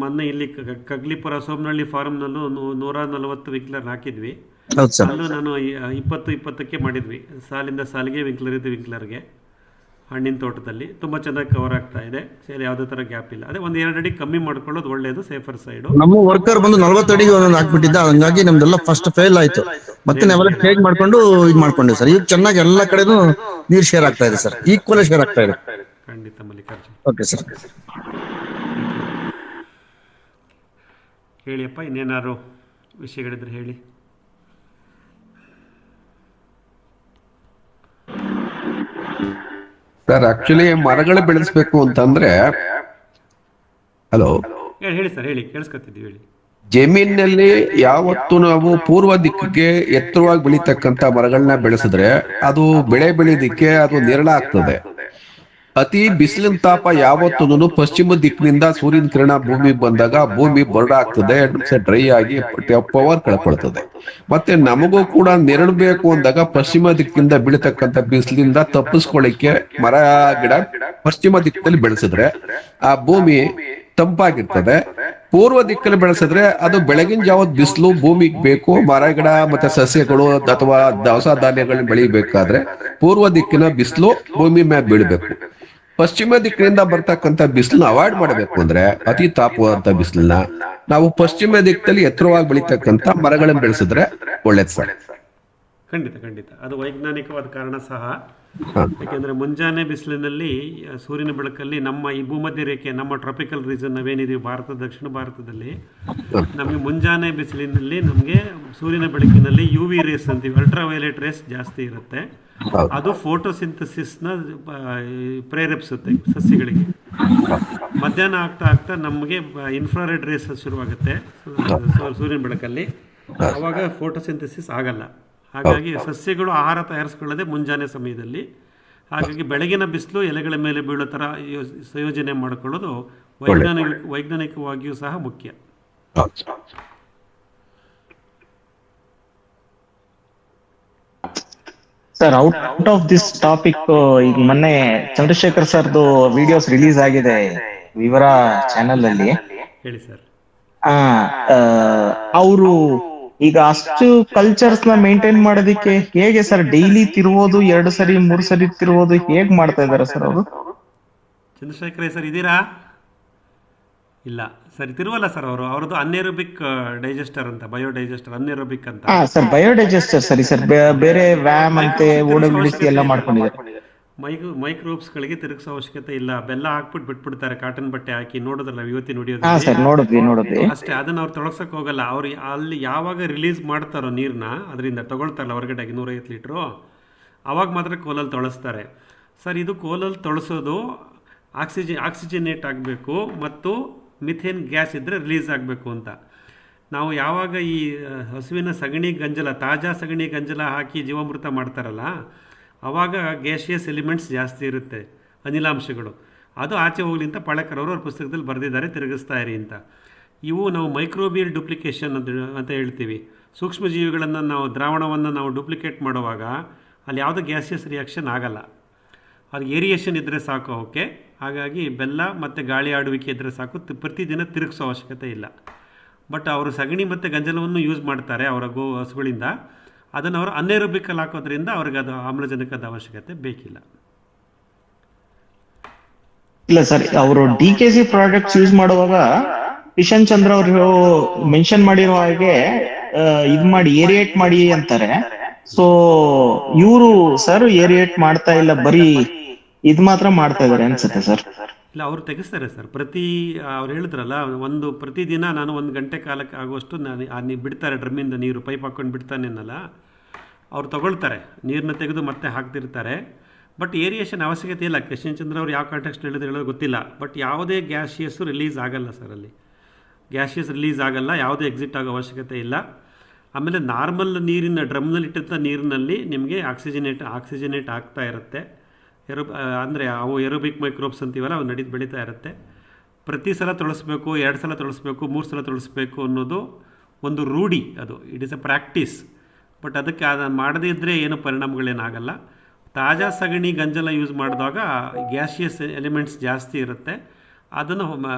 ಮೊನ್ನೆ ಇಲ್ಲಿ ಕಗ್ಲಿಪುರ ಸೋಮನಹಳ್ಳಿ ಫಾರ್ಮ್ನಲ್ಲೂ 140 ವಿಂಕ್ಲರ್ ಹಾಕಿದ್ವಿ. ಅಲ್ಲೂ ನಾನು 20-20ಕ್ಕೆ ಮಾಡಿದ್ವಿ. ಸಾಲಿಂದ ಸಾಲಿಗೆ ವಿಂಕ್ಲರ್ ಇದ್ದು ವಿಂಕ್ಲರ್ಗೆ ಹಣ್ಣಿನ ತೋಟದಲ್ಲಿ ತುಂಬಾ ಚೆನ್ನಾಗಿ ಕವರ್ ಆಗ್ತಾ ಇದೆ. ಸೇರಿ ಯಾವುದೇ ತರ ಗ್ಯಾಪ್ ಇಲ್ಲ. ಅದೇ 1-2 ಅಡಿ ಕಮ್ಮಿ ಮಾಡ್ಕೊಳ್ಳೋದು ಒಳ್ಳೇದು, ಸೇಫರ್ ಸೈಡ್. ನಮ್ಮ ವರ್ಕರ್ ಬಂದು 40 ಅಡಿಗೆ ಒಂದೊಂದು ಹಾಕ್ಬಿಟ್ಟಿದ್ದ, ಹಂಗಾಗಿ ನಮ್ದೆಲ್ಲ ಫಸ್ಟ್ ಫೇಲ್ ಆಯ್ತು. ಮತ್ತೆ ನಾವೆಲ್ಲ ಚೇಂಜ್ ಮಾಡ್ಕೊಂಡು ಇದು ಮಾಡ್ಕೊಂಡ್ವಿ ಸರ್. ಈಗ ಚೆನ್ನಾಗಿ ಎಲ್ಲಾ ಕಡೆನೂ ನೀರ್ ಶೇರ್ ಆಗ್ತಾ ಇದೆ ಸರ್, ಈಕ್ವಲ್ ಶೇರ್ ಆಗ್ತಾ ಇದೆ. ಖಂಡಿತ ಮಲ್ಲಿಕ್. ಮಲ್ಲಿಕಾರ್ಜುನ್. Okay sir. ಹೇಳಿಯಪ್ಪ, ಇನ್ನೇನಾದ್ರು ವಿಷಯಗಳಿದ್ರೆ ಹೇಳಿ. ಸರ್ ಆಕ್ಚುಲಿ ಮರಗಳು ಬೆಳೆಸ್ಬೇಕು ಅಂತಂದ್ರೆ, ಹಲೋ ಹೇಳಿ ಸರ್, ಹೇಳಿ, ಕೇಳಿಸ್ಕೊತಿದ್ದೀವಿ, ಹೇಳಿ. ಜಮೀನಿನಲ್ಲಿ ಯಾವತ್ತು ನಾವು ಪೂರ್ವ ದಿಕ್ಕಿಗೆ ಎತ್ತರವಾಗಿ ಬೆಳೀತಕ್ಕಂತ ಮರಗಳನ್ನ ಬೆಳೆಸಿದ್ರೆ ಅದು ಬೆಳೆ ಬೆಳೆಯೋದಿಕ್ಕೆ ಅದು ನೆರಳಾಗ್ತದೆ. ಅತಿ ಬಿಸಿಲಿನ ತಾಪ ಯಾವತ್ತೂ ಪಶ್ಚಿಮ ದಿಕ್ಕಿನಿಂದ ಸೂರ್ಯನ ಕಿರಣ ಭೂಮಿಗೆ ಬಂದಾಗ ಭೂಮಿ ಬರಡಾಗ್ತದೆ, ಡ್ರೈ ಆಗಿ ಪವರ್ ಕಳ್ಕೊಳ್ತದೆ. ಮತ್ತೆ ನಮಗೂ ಕೂಡ ನೆರಳು ಬೇಕು ಅಂದಾಗ ಪಶ್ಚಿಮ ದಿಕ್ಕಿಂದ ಬೀಳತಕ್ಕಂತ ಬಿಸಿಲಿಂದ ತಪ್ಪಿಸ್ಕೊಳ್ಳಿಕ್ಕೆ ಮರ ಗಿಡ ಪಶ್ಚಿಮ ದಿಕ್ಕಲ್ಲಿ ಬೆಳೆಸಿದ್ರೆ ಆ ಭೂಮಿ ತಂಪಾಗಿರ್ತದೆ. ಪೂರ್ವ ದಿಕ್ಕಲ್ಲಿ ಬೆಳೆಸಿದ್ರೆ ಅದು ಬೆಳಗಿನ ಜಾವದ ಬಿಸಿಲು ಭೂಮಿಗೆ ಬೇಕು. ಮರ ಗಿಡ ಮತ್ತೆ ಸಸ್ಯಗಳು ಅಥವಾ ದವಸ ಧಾನ್ಯಗಳನ್ನ ಬೆಳಿಬೇಕಾದ್ರೆ ಪೂರ್ವ ದಿಕ್ಕಿನ ಬಿಸಿಲು ಭೂಮಿ ಮ್ಯಾಗ ಬೀಳ್ಬೇಕು. ಪಶ್ಚಿಮ ದಿಕ್ಕಿನಿಂದ ಬರ್ತಕ್ಕಂಥ ಬಿಸಿಲನ್ನ ಅವಾಯ್ಡ್ ಮಾಡಬೇಕು ಅಂದ್ರೆ, ಅತಿ ತಾಪವಾದಂತ ಬಿಸಿಲನ್ನ ನಾವು ಪಶ್ಚಿಮ ದಿಕ್ಕಲ್ಲಿ ಎತ್ತರವಾಗಿ ಬೆಳೀತಕ್ಕಂಥ ಮರಗಳನ್ನ ಬೆಳೆಸಿದ್ರೆ ಒಳ್ಳೇದು ಸರ್. ಖಂಡಿತ ಖಂಡಿತ, ಅದು ವೈಜ್ಞಾನಿಕವಾದ ಕಾರಣ ಸಹ. ಯಾಕೆಂದರೆ ಮುಂಜಾನೆ ಬಿಸಿಲಿನಲ್ಲಿ ಸೂರ್ಯನ ಬೆಳಕಲ್ಲಿ ನಮ್ಮ ಈ ಭೂಮಧ್ಯ ರೇಖೆ, ನಮ್ಮ ಟ್ರಾಪಿಕಲ್ ರೀಜನ್ ನಾವೇನಿದೀವಿ ಭಾರತ, ದಕ್ಷಿಣ ಭಾರತದಲ್ಲಿ ನಮಗೆ ಮುಂಜಾನೆ ಬಿಸಿಲಿನಲ್ಲಿ ನಮಗೆ ಸೂರ್ಯನ ಬೆಳಕಿನಲ್ಲಿ ಯು ವಿ ರೇಸ್ ಅಂತೀವಿ, ಅಲ್ಟ್ರಾವೈಲೆಟ್ ರೇಸ್ ಜಾಸ್ತಿ ಇರುತ್ತೆ. ಅದು ಫೋಟೋಸಿಂಥಸಿಸ್ನ ಪ್ರೇರೇಪಿಸುತ್ತೆ ಸಸ್ಯಗಳಿಗೆ. ಮಧ್ಯಾಹ್ನ ಆಗ್ತಾ ಆಗ್ತಾ ನಮಗೆ ಇನ್ಫ್ರಾರೆಡ್ ರೇಸ್ ಶುರುವಾಗುತ್ತೆ ಸೂರ್ಯನ ಬೆಳಕಲ್ಲಿ. ಆವಾಗ ಫೋಟೋಸಿಂಥಸಿಸ್ ಆಗಲ್ಲ. ಹಾಗಾಗಿ ಸಸ್ಯಗಳು ಆಹಾರ ತಯಾರಿಸ್ಕೊಳ್ಳೋದೇ ಮುಂಜಾನೆ ಸಮಯದಲ್ಲಿ. ಹಾಗಾಗಿ ಬೆಳಗಿನ ಬಿಸಿಲು ಎಲೆಗಳ ಮೇಲೆ ಬೀಳೋ ಥರ ಸಂಯೋಜನೆ ಮಾಡಿಕೊಳ್ಳೋದು ವೈಜ್ಞಾನಿಕವಾಗಿಯೂ ಸಹ ಮುಖ್ಯ. Sir, out of this topic, ಈಗ ಮೊನ್ನೆ ಚಂದ್ರಶೇಖರ್ ಸರ್ದು ವಿಡಿಯೋಸ್ ರಿಲೀಸ್ ಆಗಿದೆ ವಿವರ ಚಾನೆಲ್ ಅಲ್ಲಿ. ಹೇಳಿ ಸರ್. ಅವರು ಈಗ ಅಷ್ಟು ಕಲ್ಚರ್ಸ್ ನ ಮೇಂಟೈನ್ ಮಾಡೋದಿಕ್ಕೆ ಹೇಗೆ ಸರ್ ಡೈಲಿ ತಿರುವುದು, 2 ಸರಿ 3 ಸರಿ ತಿರುವುದು ಹೇಗ್ ಮಾಡ್ತಾ ಇದಾರೆ ಸರ್ ಅವರು? ಚಂದ್ರಶೇಖರ್ ಸರ್ ಇದ್ದೀರಾ? ಇಲ್ಲ ಸರ್, ತಿರುವಲ್ಲ ಸರ್. ಅವ್ರದ್ದು ಅನ್ಏರೋಬಿಕ್ ಡೈಜೆಸ್ಟರ್ ಅಂತ, ಬಯೋಡೈಜೆಸ್ಟರ್ ಅನ್ಏರೋಬಿಕ್ ಅಂತ. ಸರ್ ಬಯೋಡೈಜೆಸ್ಟರ್ ಸರಿ ಸರ್, ಬೇರೆ ವ್ಯಾಮ್ ಅಂತೆ ಓಡೋಬಿಡಿಸಿ ಎಲ್ಲ ಮಾಡ್ಕೊಂಡಿದ್ದಾರೆ. ಮೈಕ್ರೋಬ್ಸ್ಗಳಿಗೆ ತಿರುಗಿಸೋ ಅವಶ್ಯಕತೆ ಇಲ್ಲ. ಬೆಲ್ಲ ಹಾಕ್ಬಿಟ್ಟು ಬಿಟ್ಬಿಡ್ತಾರೆ, ಕಾಟನ್ ಬಟ್ಟೆ ಹಾಕಿ. ನೋಡೋದಲ್ಲ ಇವತ್ತಿನ ವಿಡಿಯೋದಲ್ಲಿ? ನೋಡಿದ್ವಿ. ಅಷ್ಟೇ, ಅದನ್ನ ಅವ್ರು ತೊಳಸಕ್ ಹೋಗಲ್ಲ. ಅವ್ರು ಅಲ್ಲಿ ಯಾವಾಗ ರಿಲೀಸ್ ಮಾಡ್ತಾರೋ ನೀರನ್ನ, ಅದರಿಂದ ತಗೊಳ್ತಾರಲ್ಲ ಹೊರಗಡೆ 150 ಲೀಟ್ರು, ಅವಾಗ ಮಾತ್ರ ಕೋಲಲ್ಲಿ ತೊಳಸ್ತಾರೆ ಸರ್. ಇದು ಕೋಲಲ್ಲಿ ತೊಳಸೋದು ಆಕ್ಸಿಜನೇಟ್ ಆಗಬೇಕು ಮತ್ತು ಮಿಥೇನ್ ಗ್ಯಾಸ್ ಇದ್ದರೆ ರಿಲೀಸ್ ಆಗಬೇಕು ಅಂತ. ನಾವು ಯಾವಾಗ ಈ ಹಸುವಿನ ಸಗಣಿ ಗಂಜಲ, ತಾಜಾ ಸಗಣಿ ಗಂಜಲ ಹಾಕಿ ಜೀವಾಮೃತ ಮಾಡ್ತಾರಲ್ಲ, ಆವಾಗ ಗ್ಯಾಸಿಯಸ್ ಎಲಿಮೆಂಟ್ಸ್ ಜಾಸ್ತಿ ಇರುತ್ತೆ, ಅನಿಲಾಂಶಗಳು. ಅದು ಆಚೆ ಹೋಗ್ಲಿ ಅಂತ ಪಾಳೇಕರ್ ಅವರು ಅವ್ರ ಪುಸ್ತಕದಲ್ಲಿ ಬರೆದಿದ್ದಾರೆ, ತಿರುಗಿಸ್ತಾ ಇರಿ ಅಂತ. ಇವು ನಾವು ಮೈಕ್ರೋಬಿಯಲ್ ಡುಪ್ಲಿಕೇಶನ್ ಅಂತ ಹೇಳ್ತೀವಿ. ಸೂಕ್ಷ್ಮಜೀವಿಗಳನ್ನು ನಾವು ದ್ರಾವಣವನ್ನು ನಾವು ಡುಪ್ಲಿಕೇಟ್ ಮಾಡುವಾಗ ಅಲ್ಲಿ ಯಾವುದೋ ಗ್ಯಾಸಿಯಸ್ ರಿಯಾಕ್ಷನ್ ಆಗಲ್ಲ. ಅದು ಏರಿಯೇಷನ್ ಇದ್ದರೆ ಸಾಕು ಅವಕ್ಕೆ. ಹಾಗಾಗಿ ಬೆಲ್ಲ ಮತ್ತು ಗಾಳಿ ಆಡುವಿಕೆ ಇದ್ದರೆ ಸಾಕು, ಪ್ರತಿದಿನ ತಿರುಗಿಸೋ ಅವಶ್ಯಕತೆ ಇಲ್ಲ. ಬಟ್ ಅವರು ಸಗಣಿ ಮತ್ತು ಗಂಜಲವನ್ನು ಯೂಸ್ ಮಾಡ್ತಾರೆ ಅವರ ಹಸುಗಳಿಂದ. ಅದನ್ನು ಅವರು ಅನ್ಏರೋಬಿಕಲ್ಲಿ ಹಾಕೋದ್ರಿಂದ ಅವ್ರಿಗೆ ಅದು ಆಮ್ಲಜನಕದ ಅವಶ್ಯಕತೆ ಬೇಕಿಲ್ಲ. ಇಲ್ಲ ಸರ್, ಅವರು DKC ಪ್ರಾಡಕ್ಟ್ಸ್ ಯೂಸ್ ಮಾಡುವಾಗ ಕಿಶನ್ ಚಂದ್ರ ಅವರು ಮೆನ್ಷನ್ ಮಾಡಿರೋ ಹಾಗೆ ಇದು ಮಾಡಿ ಏರಿಯೇಟ್ ಮಾಡಿ ಅಂತಾರೆ. ಸೊ ಇವರು ಸರ್ ಏರಿಯೇಟ್ ಮಾಡ್ತಾ ಇಲ್ಲ, ಬರೀ ಇದು ಮಾತ್ರ ಮಾಡ್ತಾ ಇದಾರೆ ಅನ್ಸುತ್ತೆ ಸರ್. ಇಲ್ಲ, ಅವರು ತೆಗೆಸ್ತಾರೆ ಸರ್. ಅವ್ರು ಹೇಳಿದ್ರಲ್ಲ, ಪ್ರತಿದಿನ ನಾನು 1 ಗಂಟೆ ಕಾಲಕ್ಕೆ ಆಗುವಷ್ಟು ನಾನು ಬಿಡ್ತಾರೆ ಡ್ರಮ್ಮಿಂದ ನೀರು, ಪೈಪ್ ಹಾಕ್ಕೊಂಡು ಬಿಡ್ತಾನೇನಲ್ಲ, ಅವ್ರು ತಗೊಳ್ತಾರೆ, ನೀರನ್ನ ತೆಗೆದು ಮತ್ತೆ ಹಾಕ್ತಿರ್ತಾರೆ. ಬಟ್ ಏರಿಯೇಷನ್ ಅವಶ್ಯಕತೆ ಇಲ್ಲ. ಕಿಶನ್ ಚಂದ್ರ ಅವ್ರು ಯಾವ ಕಾಂಟೆಕ್ಸ್ಟ್ ಹೇಳೋದು ಗೊತ್ತಿಲ್ಲ. ಬಟ್ ಯಾವುದೇ ಗ್ಯಾಸಿಯಸ್ಸು ರಿಲೀಸ್ ಆಗಲ್ಲ ಸರ್. ಅಲ್ಲಿ ಗ್ಯಾಸಿಯಸ್ ರಿಲೀಸ್ ಆಗಲ್ಲ, ಯಾವುದೇ ಎಕ್ಸಿಟ್ ಆಗೋ ಅವಶ್ಯಕತೆ ಇಲ್ಲ. ಆಮೇಲೆ ನಾರ್ಮಲ್ ನೀರಿನ ಡ್ರಮ್ನಲ್ಲಿ ಇಟ್ಟಂಥ ನೀರಿನಲ್ಲಿ ನಿಮಗೆ ಆಕ್ಸಿಜನೇಟ್ ಆಗ್ತಾ ಇರುತ್ತೆ. ಅಂದರೆ ಅವು ಏರೋಬಿಕ್ ಮೈಕ್ರೋಬ್ಸ್ ಅಂತೀವಲ್ಲ, ಅವು ಬೆಳೀತಾ ಇರುತ್ತೆ. ಪ್ರತಿ ಸಲ ತೊಳಸ್ಬೇಕು, 2 ಸಲ ತೊಳಸ್ಬೇಕು, 3 ಸಲ ತೊಳಸ್ಬೇಕು ಅನ್ನೋದು ಒಂದು ರೂಢಿ. ಅದು it is A practice. But ಅದಕ್ಕೆ ಅದನ್ನು ಮಾಡದೇ ಇದ್ದರೆ ಏನು ಪರಿಣಾಮಗಳೇನಾಗಲ್ಲ. ತಾಜಾ ಸಗಣಿ ಗಂಜಲ ಯೂಸ್ ಮಾಡಿದಾಗ ಗ್ಯಾಸಿಯಸ್ ಎಲಿಮೆಂಟ್ಸ್ ಜಾಸ್ತಿ ಇರುತ್ತೆ. ಅದನ್ನು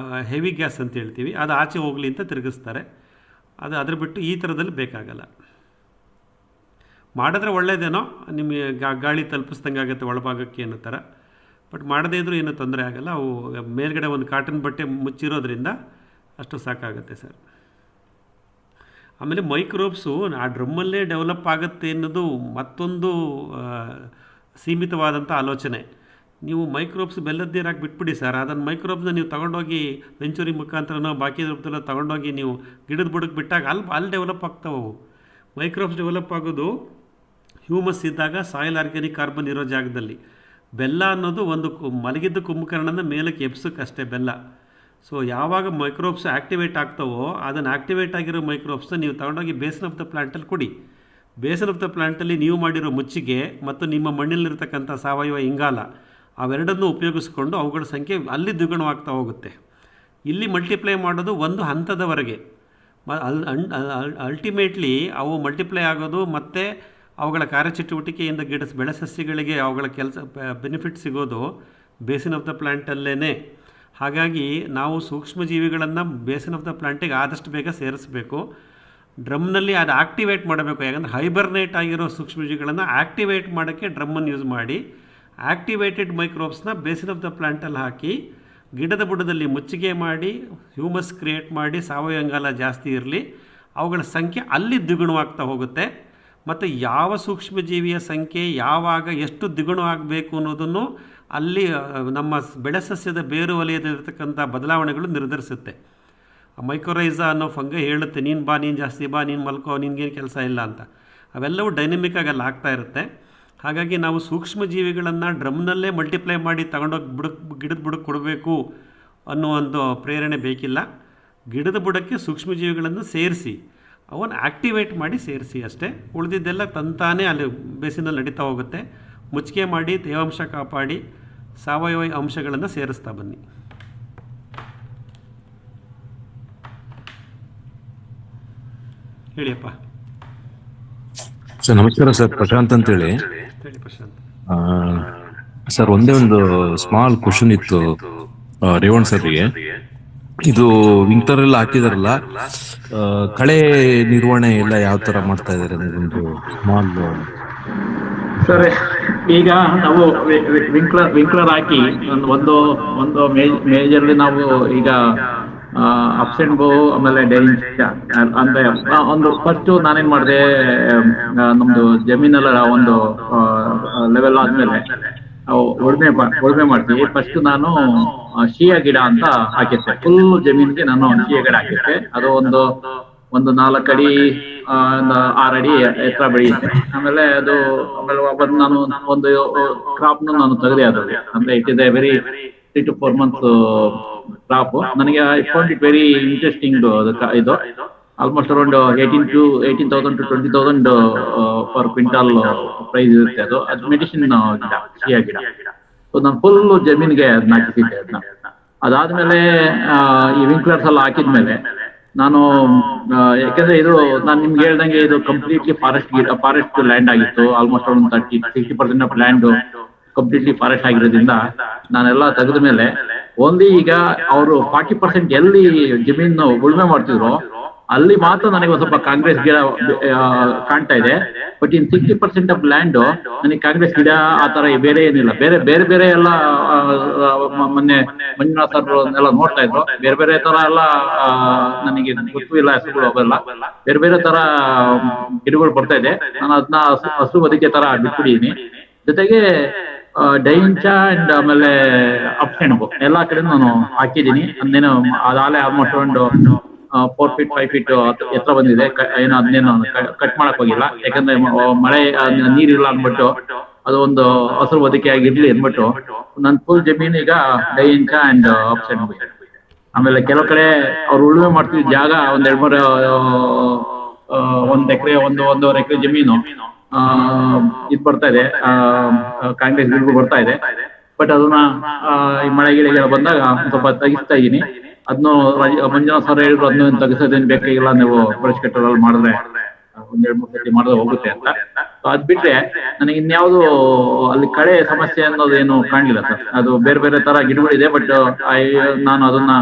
ಹೆವಿ ಗ್ಯಾಸ್ ಅಂತ ಹೇಳ್ತೀವಿ. ಅದು ಆಚೆ ಹೋಗಲಿ ಅಂತ ತಿರುಗಿಸ್ತಾರೆ. ಅದ್ರ ಬಿಟ್ಟು ಈ ಥರದಲ್ಲಿ ಬೇಕಾಗಲ್ಲ. ಮಾಡಿದ್ರೆ ಒಳ್ಳೆಯದೇನೋ, ನಿಮಗೆ ಗಾಳಿ ತಲುಪಿಸ್ದಂಗೆ ಆಗುತ್ತೆ ಒಳಭಾಗಕ್ಕೆ ಅನ್ನೋ ಥರ. ಬಟ್ ಮಾಡದೇ ಇದ್ರೂ ಏನೂ ತೊಂದರೆ ಆಗೋಲ್ಲ. ಅವು ಮೇಲ್ಗಡೆ ಒಂದು ಕಾಟನ್ ಬಟ್ಟೆ ಮುಚ್ಚಿರೋದ್ರಿಂದ ಅಷ್ಟು ಸಾಕಾಗುತ್ತೆ ಸರ್. ಆಮೇಲೆ ಮೈಕ್ರೋಬ್ಸು ಆ ಡ್ರಮ್ಮಲ್ಲೇ ಡೆವಲಪ್ ಆಗುತ್ತೆ ಅನ್ನೋದು ಮತ್ತೊಂದು ಸೀಮಿತವಾದಂಥ ಆಲೋಚನೆ. ನೀವು ಮೈಕ್ರೋಬ್ಸ್ ಬೆಲ್ಲದ ನೀರು ಹಾಕಿ ಬಿಟ್ಬಿಡಿ ಸರ್. ಅದನ್ನು ಮೈಕ್ರೋಬ್ಸ್ನ ನೀವು ತೊಗೊಂಡೋಗಿ ವೆಂಚುರಿ ಮುಖಾಂತರನೋ ಬಾಕಿ ರೂಪದಲ್ಲೋ ತೊಗೊಂಡೋಗಿ ನೀವು ಗಿಡದ ಬುಡಕ್ಕೆ ಬಿಟ್ಟಾಗ ಅಲ್ಲಿ ಡೆವಲಪ್ ಆಗ್ತಾವೆ ಅವು. ಮೈಕ್ರೋಬ್ಸ್ ಡೆವಲಪ್ ಆಗೋದು ಹ್ಯೂಮಸ್ ಇದ್ದಾಗ ಸಾಯಿಲ್ ಆರ್ಗ್ಯಾನಿಕ್ ಕಾರ್ಬನ್ ಇರೋ ಜಾಗದಲ್ಲಿ. ಬೆಲ್ಲ ಅನ್ನೋದು ಒಂದು ಮಲಗಿದ್ದ ಕುಂಭಕರ್ಣನ ಮೇಲಕ್ಕೆ ಎಬ್ಸೋಕ್ಕಷ್ಟೇ ಬೆಲ್ಲ. ಸೊ ಯಾವಾಗ ಮೈಕ್ರೋಬ್ಸ್ ಆ್ಯಕ್ಟಿವೇಟ್ ಆಗ್ತಾವೋ ಅದನ್ನು ಆ್ಯಕ್ಟಿವೇಟ್ ಆಗಿರೋ ಮೈಕ್ರೋಬ್ಸ್ನ ನೀವು ತೊಗೊಂಡೋಗಿ ಬೇಸನ್ ಆಫ್ ದ ಪ್ಲ್ಯಾಂಟಲ್ಲಿ ಕೊಡಿ. ಬೇಸನ್ ಆಫ್ ದ ಪ್ಲ್ಯಾಂಟಲ್ಲಿ ನೀವು ಮಾಡಿರೋ ಮುಚ್ಚಿಗೆ ಮತ್ತು ನಿಮ್ಮ ಮಣ್ಣಲ್ಲಿರ್ತಕ್ಕಂಥ ಸಾವಯವ ಇಂಗಾಲ ಅವೆರಡನ್ನೂ ಉಪಯೋಗಿಸ್ಕೊಂಡು ಅವುಗಳ ಸಂಖ್ಯೆ ಅಲ್ಲಿ ದ್ವಿಗುಣವಾಗ್ತಾ ಹೋಗುತ್ತೆ. ಇಲ್ಲಿ ಮಲ್ಟಿಪ್ಲೈ ಮಾಡೋದು ಒಂದು ಹಂತದವರೆಗೆ. ಅಲ್ಟಿಮೇಟ್ಲಿ ಅವು ಮಲ್ಟಿಪ್ಲೈ ಆಗೋದು ಮತ್ತು ಅವುಗಳ ಕಾರ್ಯಚಟುವಟಿಕೆಯಿಂದ ಬೆಳೆ ಸಸ್ಯಗಳಿಗೆ ಅವುಗಳ ಕೆಲಸ ಬೆನಿಫಿಟ್ ಸಿಗೋದು ಬೇಸಿನ್ ಆಫ್ ದ ಪ್ಲ್ಯಾಂಟಲ್ಲೇ. ಹಾಗಾಗಿ ನಾವು ಸೂಕ್ಷ್ಮಜೀವಿಗಳನ್ನು ಬೇಸಿನ್ ಆಫ್ ದ ಪ್ಲ್ಯಾಂಟಿಗೆ ಆದಷ್ಟು ಬೇಗ ಸೇರಿಸಬೇಕು. ಡ್ರಮ್ನಲ್ಲಿ ಅದು ಆಕ್ಟಿವೇಟ್ ಮಾಡಬೇಕು. ಯಾಕಂದರೆ ಹೈಬರ್ನೇಟ್ ಆಗಿರೋ ಸೂಕ್ಷ್ಮಜೀವಿಗಳನ್ನು ಆಕ್ಟಿವೇಟ್ ಮಾಡೋಕ್ಕೆ ಡ್ರಮ್ಮನ್ನು ಯೂಸ್ ಮಾಡಿ ಆಕ್ಟಿವೇಟೆಡ್ ಮೈಕ್ರೋಬ್ಸ್ನ ಬೇಸಿನ್ ಆಫ್ ದ ಪ್ಲ್ಯಾಂಟಲ್ಲಿ ಹಾಕಿ ಗಿಡದ ಬುಡದಲ್ಲಿ ಮುಚ್ಚಿಗೆ ಮಾಡಿ ಹ್ಯೂಮಸ್ ಕ್ರಿಯೇಟ್ ಮಾಡಿ ಸಾವಯವ ಇಂಗಾಲ ಜಾಸ್ತಿ ಇರಲಿ. ಅವುಗಳ ಸಂಖ್ಯೆ ಅಲ್ಲಿ ದ್ವಿಗುಣವಾಗ್ತಾ ಹೋಗುತ್ತೆ. ಮತ್ತು ಯಾವ ಸೂಕ್ಷ್ಮಜೀವಿಯ ಸಂಖ್ಯೆ ಯಾವಾಗ ಎಷ್ಟು ದ್ವಿಗುಣ ಆಗಬೇಕು ಅನ್ನೋದನ್ನು ಅಲ್ಲಿ ನಮ್ಮ ಬೆಳೆ ಸಸ್ಯದ ಬೇರು ವಲಯದಲ್ಲಿರ್ತಕ್ಕಂಥ ಬದಲಾವಣೆಗಳು ನಿರ್ಧರಿಸುತ್ತೆ. ಮೈಕ್ರೋರೈಸಾ ಅನ್ನೋ ಫಂಗೈ ಹೇಳುತ್ತೆ, ನೀನು ಬಾ, ನೀನು ಜಾಸ್ತಿ ಬಾ, ನೀನು ಮಲ್ಕೋ, ನಿನಗೇನು ಕೆಲಸ ಇಲ್ಲ ಅಂತ. ಅವೆಲ್ಲವೂ ಡೈನಮಿಕ್ಕಾಗಿ ಅಲ್ಲಿ ಆಗ್ತಾ ಇರುತ್ತೆ. ಹಾಗಾಗಿ ನಾವು ಸೂಕ್ಷ್ಮಜೀವಿಗಳನ್ನು ಡ್ರಮ್ನಲ್ಲೇ ಮಲ್ಟಿಪ್ಲೈ ಮಾಡಿ ತಗೊಂಡೋಗಿ ಗಿಡದ ಬುಡಕ್ಕೆ ಕೊಡಬೇಕು ಅನ್ನೋ ಒಂದು ಪ್ರೇರಣೆ ಬೇಕಿಲ್ಲ. ಗಿಡದ ಬುಡಕ್ಕೆ ಸೂಕ್ಷ್ಮಜೀವಿಗಳನ್ನು ಸೇರಿಸಿ ಅವನ್ನು ಆ್ಯಕ್ಟಿವೇಟ್ ಮಾಡಿ ಸೇರಿಸಿ ಅಷ್ಟೇ. ಉಳಿದಿದ್ದೆಲ್ಲ ತಂತಾನೇ ಅಲ್ಲಿ ಬೇಸಿನಲ್ಲಿ ನಡೀತಾ ಹೋಗುತ್ತೆ. ಮುಚ್ಚಿಗೆ ಮಾಡಿ ತೇವಾಂಶ ಕಾಪಾಡಿ ಸಾವಯವ ಅಂಶಗಳನ್ನು ಸೇರಿಸ್ತಾ ಬನ್ನಿ. ಹೇಳಿಯಪ್ಪ. ಸರ್ ನಮಸ್ಕಾರ ಸರ್, ಪ್ರಶಾಂತ್ ಅಂತೇಳಿ. ಹೇಳಿ ಪ್ರಶಾಂತ್. ಸರ್ ಒಂದೇ ಒಂದು ಸ್ಮಾಲ್ ಕ್ವಶನ್ ಇತ್ತು ರೇವಣ್ ಸರ್ಗೆ. ಇದು ವಿಂಟರ್ ಎಲ್ಲ ಹಾಕಿದಾರಲ್ಲ, ಕಳೆ ನಿರ್ವಹಣೆ ಎಲ್ಲ ಯಾವ ತರ ಮಾಡ್ತಾ ಇದಾರೆ? ಒಂದು ಸ್ಮಾಲ್ ಸರ್, ಈಗ ನಾವು ವಿಂಕ್ಲರ್ ಹಾಕಿ ಒಂದು ಮೇಜರ್ಲಿ ನಾವು ಈಗ ಅಪ್ಸೆಂಬೋ ಆಮೇಲೆ ಡೈರಿಂಗ್ ಅಂದ್ರೆ ಒಂದು ಫಸ್ಟ್ ನಾನೇನ್ ಮಾಡಿದೆ, ನಮ್ದು ಜಮೀನೆಲ್ಲ ಒಂದು ಲೆವೆಲ್ ಆದ್ಮೇಲೆ ಉಳುಮೆ ಮಾಡ್ತೀವಿ. ಫಸ್ಟ್ ನಾನು ಶಿಯಾ ಗಿಡ ಅಂತ ಹಾಕಿದ್ದೆ. ಫುಲ್ ಜಮೀನ್ಗೆ ನಾನು ಶಿಯಾ ಗಿಡ ಹಾಕಿದ್ದೆ. ಅದು ಒಂದು 4 ಅಡಿ 6 ಅಡಿ ಎತ್ತರ ಬೆಳೆಯುತ್ತೆ. ಆಮೇಲೆ ಬಂದು ನಾನು ಒಂದು ಕ್ರಾಪ್ನು ನಾನು ತೆಗೆದೆ. ಅದರಲ್ಲಿ ಅಂದ್ರೆ it is a very 3 to 4 months crop. ನನಗೆ I found it very interesting. ಇದು almost around 18,000 to 20,000 per quintal price ಇರುತ್ತೆ. ಅದು ಮೆಡಿಸಿನ್ ಗಿಡ, ಶಿಯಾ ಗಿಡ. ಸೊ ನಾನು ಫುಲ್ ಜಮೀನ್ಗೆ ಅದನ್ನ ಹಾಕಿದ್ದೆ. ಅದಾದ್ಮೇಲೆ ಈ ವಿಂಕ್ಲರ್ಸ್ ಎಲ್ಲ ಹಾಕಿದ್ಮೇಲೆ ನಾನು ಯಾಕಂದ್ರೆ ಇದು ನಾನು ನಿಮ್ಗೆ ಹೇಳ್ದಂಗೆ ಇದು ಕಂಪ್ಲೀಟ್ಲಿ ಫಾರೆಸ್ಟ್ ಲ್ಯಾಂಡ್ ಆಗಿತ್ತು. Almost around 60% of land completely forest ಆಗಿರೋದ್ರಿಂದ ನಾನೆಲ್ಲ ತೆಗೆದ ಮೇಲೆ ಓನ್ಲಿ ಈಗ ಅವರು 40% ಎಲ್ಲಿ ಜಮೀನು ಉಳುಮೆ ಮಾಡ್ತಿದ್ರು ಅಲ್ಲಿ ಮಾತ್ರ ನನಗೆ ಒಂದು ಸ್ವಲ್ಪ ಕಾಂಗ್ರೆಸ್ ಗಿಡ ಕಾಣ್ತಾ ಇದೆ. ಬಟ್ ಇನ್ 60% ಆಫ್ ಲ್ಯಾಂಡ್ ನನಗೆ ಕಾಂಗ್ರೆಸ್ ಗಿಡ ಆ ತರ ಬೇರೆ ಏನಿಲ್ಲ. ಬೇರೆ ಎಲ್ಲ ಮೊನ್ನೆ ಮಂಜುನಾಥ್ ಸರ್ ಎಲ್ಲ ನೋಡ್ತಾ ಇದ್ರು. ಬೇರೆ ತರ ಎಲ್ಲ ನನಗೆ ಗೊತ್ತೂ ಇಲ್ಲ ಹೆಸರುಗಳು. ಅವೆಲ್ಲ ಬೇರೆ ತರ ಗಿಡಗಳು ಬರ್ತಾ ಇದೆ. ನಾನು ಅದನ್ನ ಹಸು ಬದುಕೆ ತರ ಬಿಟ್ಬಿಟ್ಟಿದೀನಿ. ಜೊತೆಗೆ ಡೈಂಚ ಅಂಡ್ ಆಮೇಲೆ ಅಪ್ಸೆಣಬು ಎಲ್ಲಾ ಕಡೆ ನಾನು ಹಾಕಿದ್ದೀನಿ. ಅಂದೇನು ಅದಾಲೆ ಆಲ್ಮೋಸ್ಟ್ ಒಂದು 4 feet 5 feet ಎತ್ತರ ಬಂದಿದೆ. ಏನೋ ಅದನ್ನೇನು ಕಟ್ ಮಾಡಕ್ ಹೋಗಿಲ್ಲ. ಯಾಕಂದ್ರೆ ಮಳೆ ನೀರಿಲ್ಲ ಅಂದ್ಬಿಟ್ಟು ಅದು ಒಂದು ಹಸಿರು ಬದುಕೆ ಆಗಿರ್ಲಿ ಅಂದ್ಬಿಟ್ಟು ನನ್ ಫುಲ್ ಜಮೀನು ಈಗ ಡೈಂಚ ಅಂಡ್ ಅಪ್ಸೆಣಬು. ಆಮೇಲೆ ಕೆಲವು ಕಡೆ ಅವ್ರು ಉಳುಮೆ ಮಾಡ್ತಿದ್ದ ಜಾಗ 1-2 1 ಎಕರೆ 1-1.5 ಎಕರೆ ಜಮೀನು ಇದು ಬರ್ತಾ ಇದೆ, ಕಾಂಗ್ರೆಸ್ ಗಿಡಗಳು ಬರ್ತಾ ಇದೆ. ಬಟ್ ಅದನ್ನ ಈ ಮಳೆ ಗಿಡಗಳು ಬಂದಾಗ ಸ್ವಲ್ಪ ತೆಗಿಸ್ತಾ ಇದೀನಿ. ಅದನ್ನು ಮಂಜುನಾಥ್ ಸರ್ ಹೇಳಿದ್ರು, ಅದನ್ನ ತೆಗಿಸೋದೇನು ಬೇಕಾಗಿಲ್ಲ, ನೀವು ಬ್ರಷ್ ಕಟ್ಟರಲ್ಲಿ ಮಾಡಿದ್ರೆ 1-2-3 ಸತಿ ಮಾಡಿದ್ರೆ ಹೋಗುತ್ತೆ ಅಂತ. ಅದ್ ಬಿಟ್ರೆ ನನಗೆ ಇನ್ಯಾವುದು ಅಲ್ಲಿ ಕಳೆ ಸಮಸ್ಯೆ ಅನ್ನೋದು ಏನು ಕಾಣಲಿಲ್ಲ ಸರ್. ಅದು ಬೇರೆ ತರ ಗಿಡಗಳಿದೆ. ಬಟ್ ನಾನು ಅದನ್ನ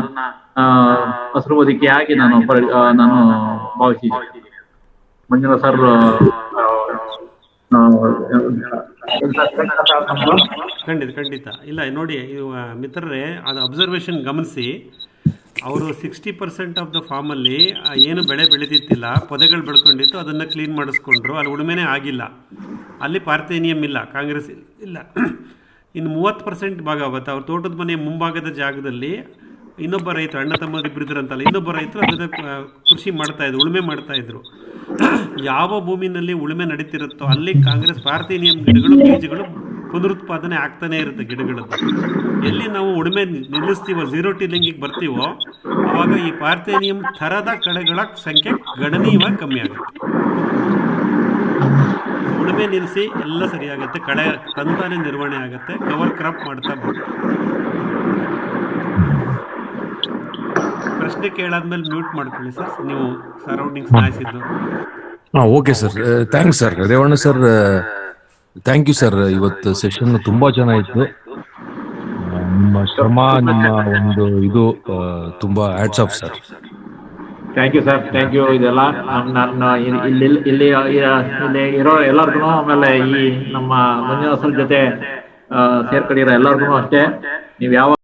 ಹಸಿರು ಬದುಕಿ ಆಗಿ ನಾನು ಭಾವಿಸಿದ್ದೀನಿ. ಮಂಜುನಾಥ್ ಸರ್ ಖಂಡಿತ ಇಲ್ಲ. ನೋಡಿ, ಇದು ಮಿತ್ರರೇ, ಅದು ಅಬ್ಸರ್ವೇಷನ್ ಗಮನಿಸಿ. ಅವರು 60% ಆಫ್ ದ ಫಾರ್ಮಲ್ಲಿ ಏನು ಬೆಳೆ ಬೆಳೆದಿತ್ತಿಲ್ಲ, ಪೊದೆಗಳು ಬೆಳ್ಕೊಂಡಿತ್ತು, ಅದನ್ನು ಕ್ಲೀನ್ ಮಾಡಿಸ್ಕೊಂಡ್ರು. ಅಲ್ಲಿ ಉಳುಮೆನೇ ಆಗಿಲ್ಲ. ಅಲ್ಲಿ ಪಾರ್ಥೇನಿಯಂ ಇಲ್ಲ, ಕಾಂಗ್ರೆಸ್ ಇಲ್ಲ. ಇನ್ನು 30% ಭಾಗ ಆಗುತ್ತೆ. ಅವ್ರ ತೋಟದ ಮನೆ ಮುಂಭಾಗದ ಜಾಗದಲ್ಲಿ ಇನ್ನೊಬ್ಬ ರೈತರು, ಅಣ್ಣ ತಮ್ಮದಿಬ್ಬರು ಇದ್ರಂತಲ್ಲ, ಇನ್ನೊಬ್ಬ ರೈತರು ಅದನ್ನ ಕೃಷಿ ಮಾಡ್ತಾ ಇದ್ರು, ಉಳುಮೆ ಮಾಡ್ತಾ ಇದ್ರು. ಯಾವ ಭೂಮಿನಲ್ಲಿ ಉಳುಮೆ ನಡೀತಿರುತ್ತೋ ಅಲ್ಲಿ ಕಾಂಗ್ರೆಸ್ ಪಾರ್ಥೇನಿಯಂ ಗಿಡಗಳು, ಬೀಜಗಳು ಪುನರುತ್ಪಾದನೆ ಆಗ್ತಾನೆ ಇರುತ್ತೆ ಗಿಡಗಳದ್ದು. ಎಲ್ಲಿ ನಾವು ಉಳುಮೆ ನಿಲ್ಲಿಸ್ತೀವೋ, ಝೀರೋ ಟಿಲ್ಲಿಂಗಿಗೆ ಬರ್ತೀವೋ, ಆವಾಗ ಈ ಪಾರ್ಥೇನಿಯಂ ಥರದ ಕಳೆಗಳ ಸಂಖ್ಯೆ ಗಣನೀಯವಾಗಿ ಕಮ್ಮಿ ಆಗುತ್ತೆ. ಉಳುಮೆ ನಿಲ್ಲಿಸಿ ಎಲ್ಲ ಸರಿಯಾಗುತ್ತೆ, ಕಳೆ ತಂತಾನೆ ನಿರ್ವಹಣೆ ಆಗುತ್ತೆ, ಕವರ್ ಕ್ರಾಪ್ ಮಾಡ್ತಾ ಬರುತ್ತೆ. ಪ್ರಶ್ನೆ ಕೇಳಾದ್ಮೇಲೆ ಮ್ಯೂಟ್ ಮಾಡ್ಕೊಳ್ಳಿ ಸರ್, ನೀವು ಸರೌಂಡಿಂಗ್ಸ್ ನಾಯ್ಸ್ ಇದ್ದು. Okay sir, thanks sir. Revanna sir, thank you sir. ಇವತ್ತು ಸೆಷನ್ ತುಂಬಾ ಚೆನ್ನಾಗಿತ್ತು. ನಿಮ್ಮ ಶ್ರಮ, ನಿಮ್ಮ ಒಂದು ಇದು ತುಂಬಾ hats off sir. Thank you sir, thank you. ಇದೆಲ್ಲ ನನ್ನ ಇಲ್ಲಿ ಇರೋ ಎಲ್ಲರಿಗೂ, ಆಮೇಲೆ ಈ ನಮ್ಮ ಮಂಜುನಾಥ್ ಸರ್ ಜೊತೆ ಸೇರ್ಕೊಂಡಿರೋ ಎಲ್ಲರಿಗೂ ಅಷ್ಟೇ, ನೀವು ಯಾವ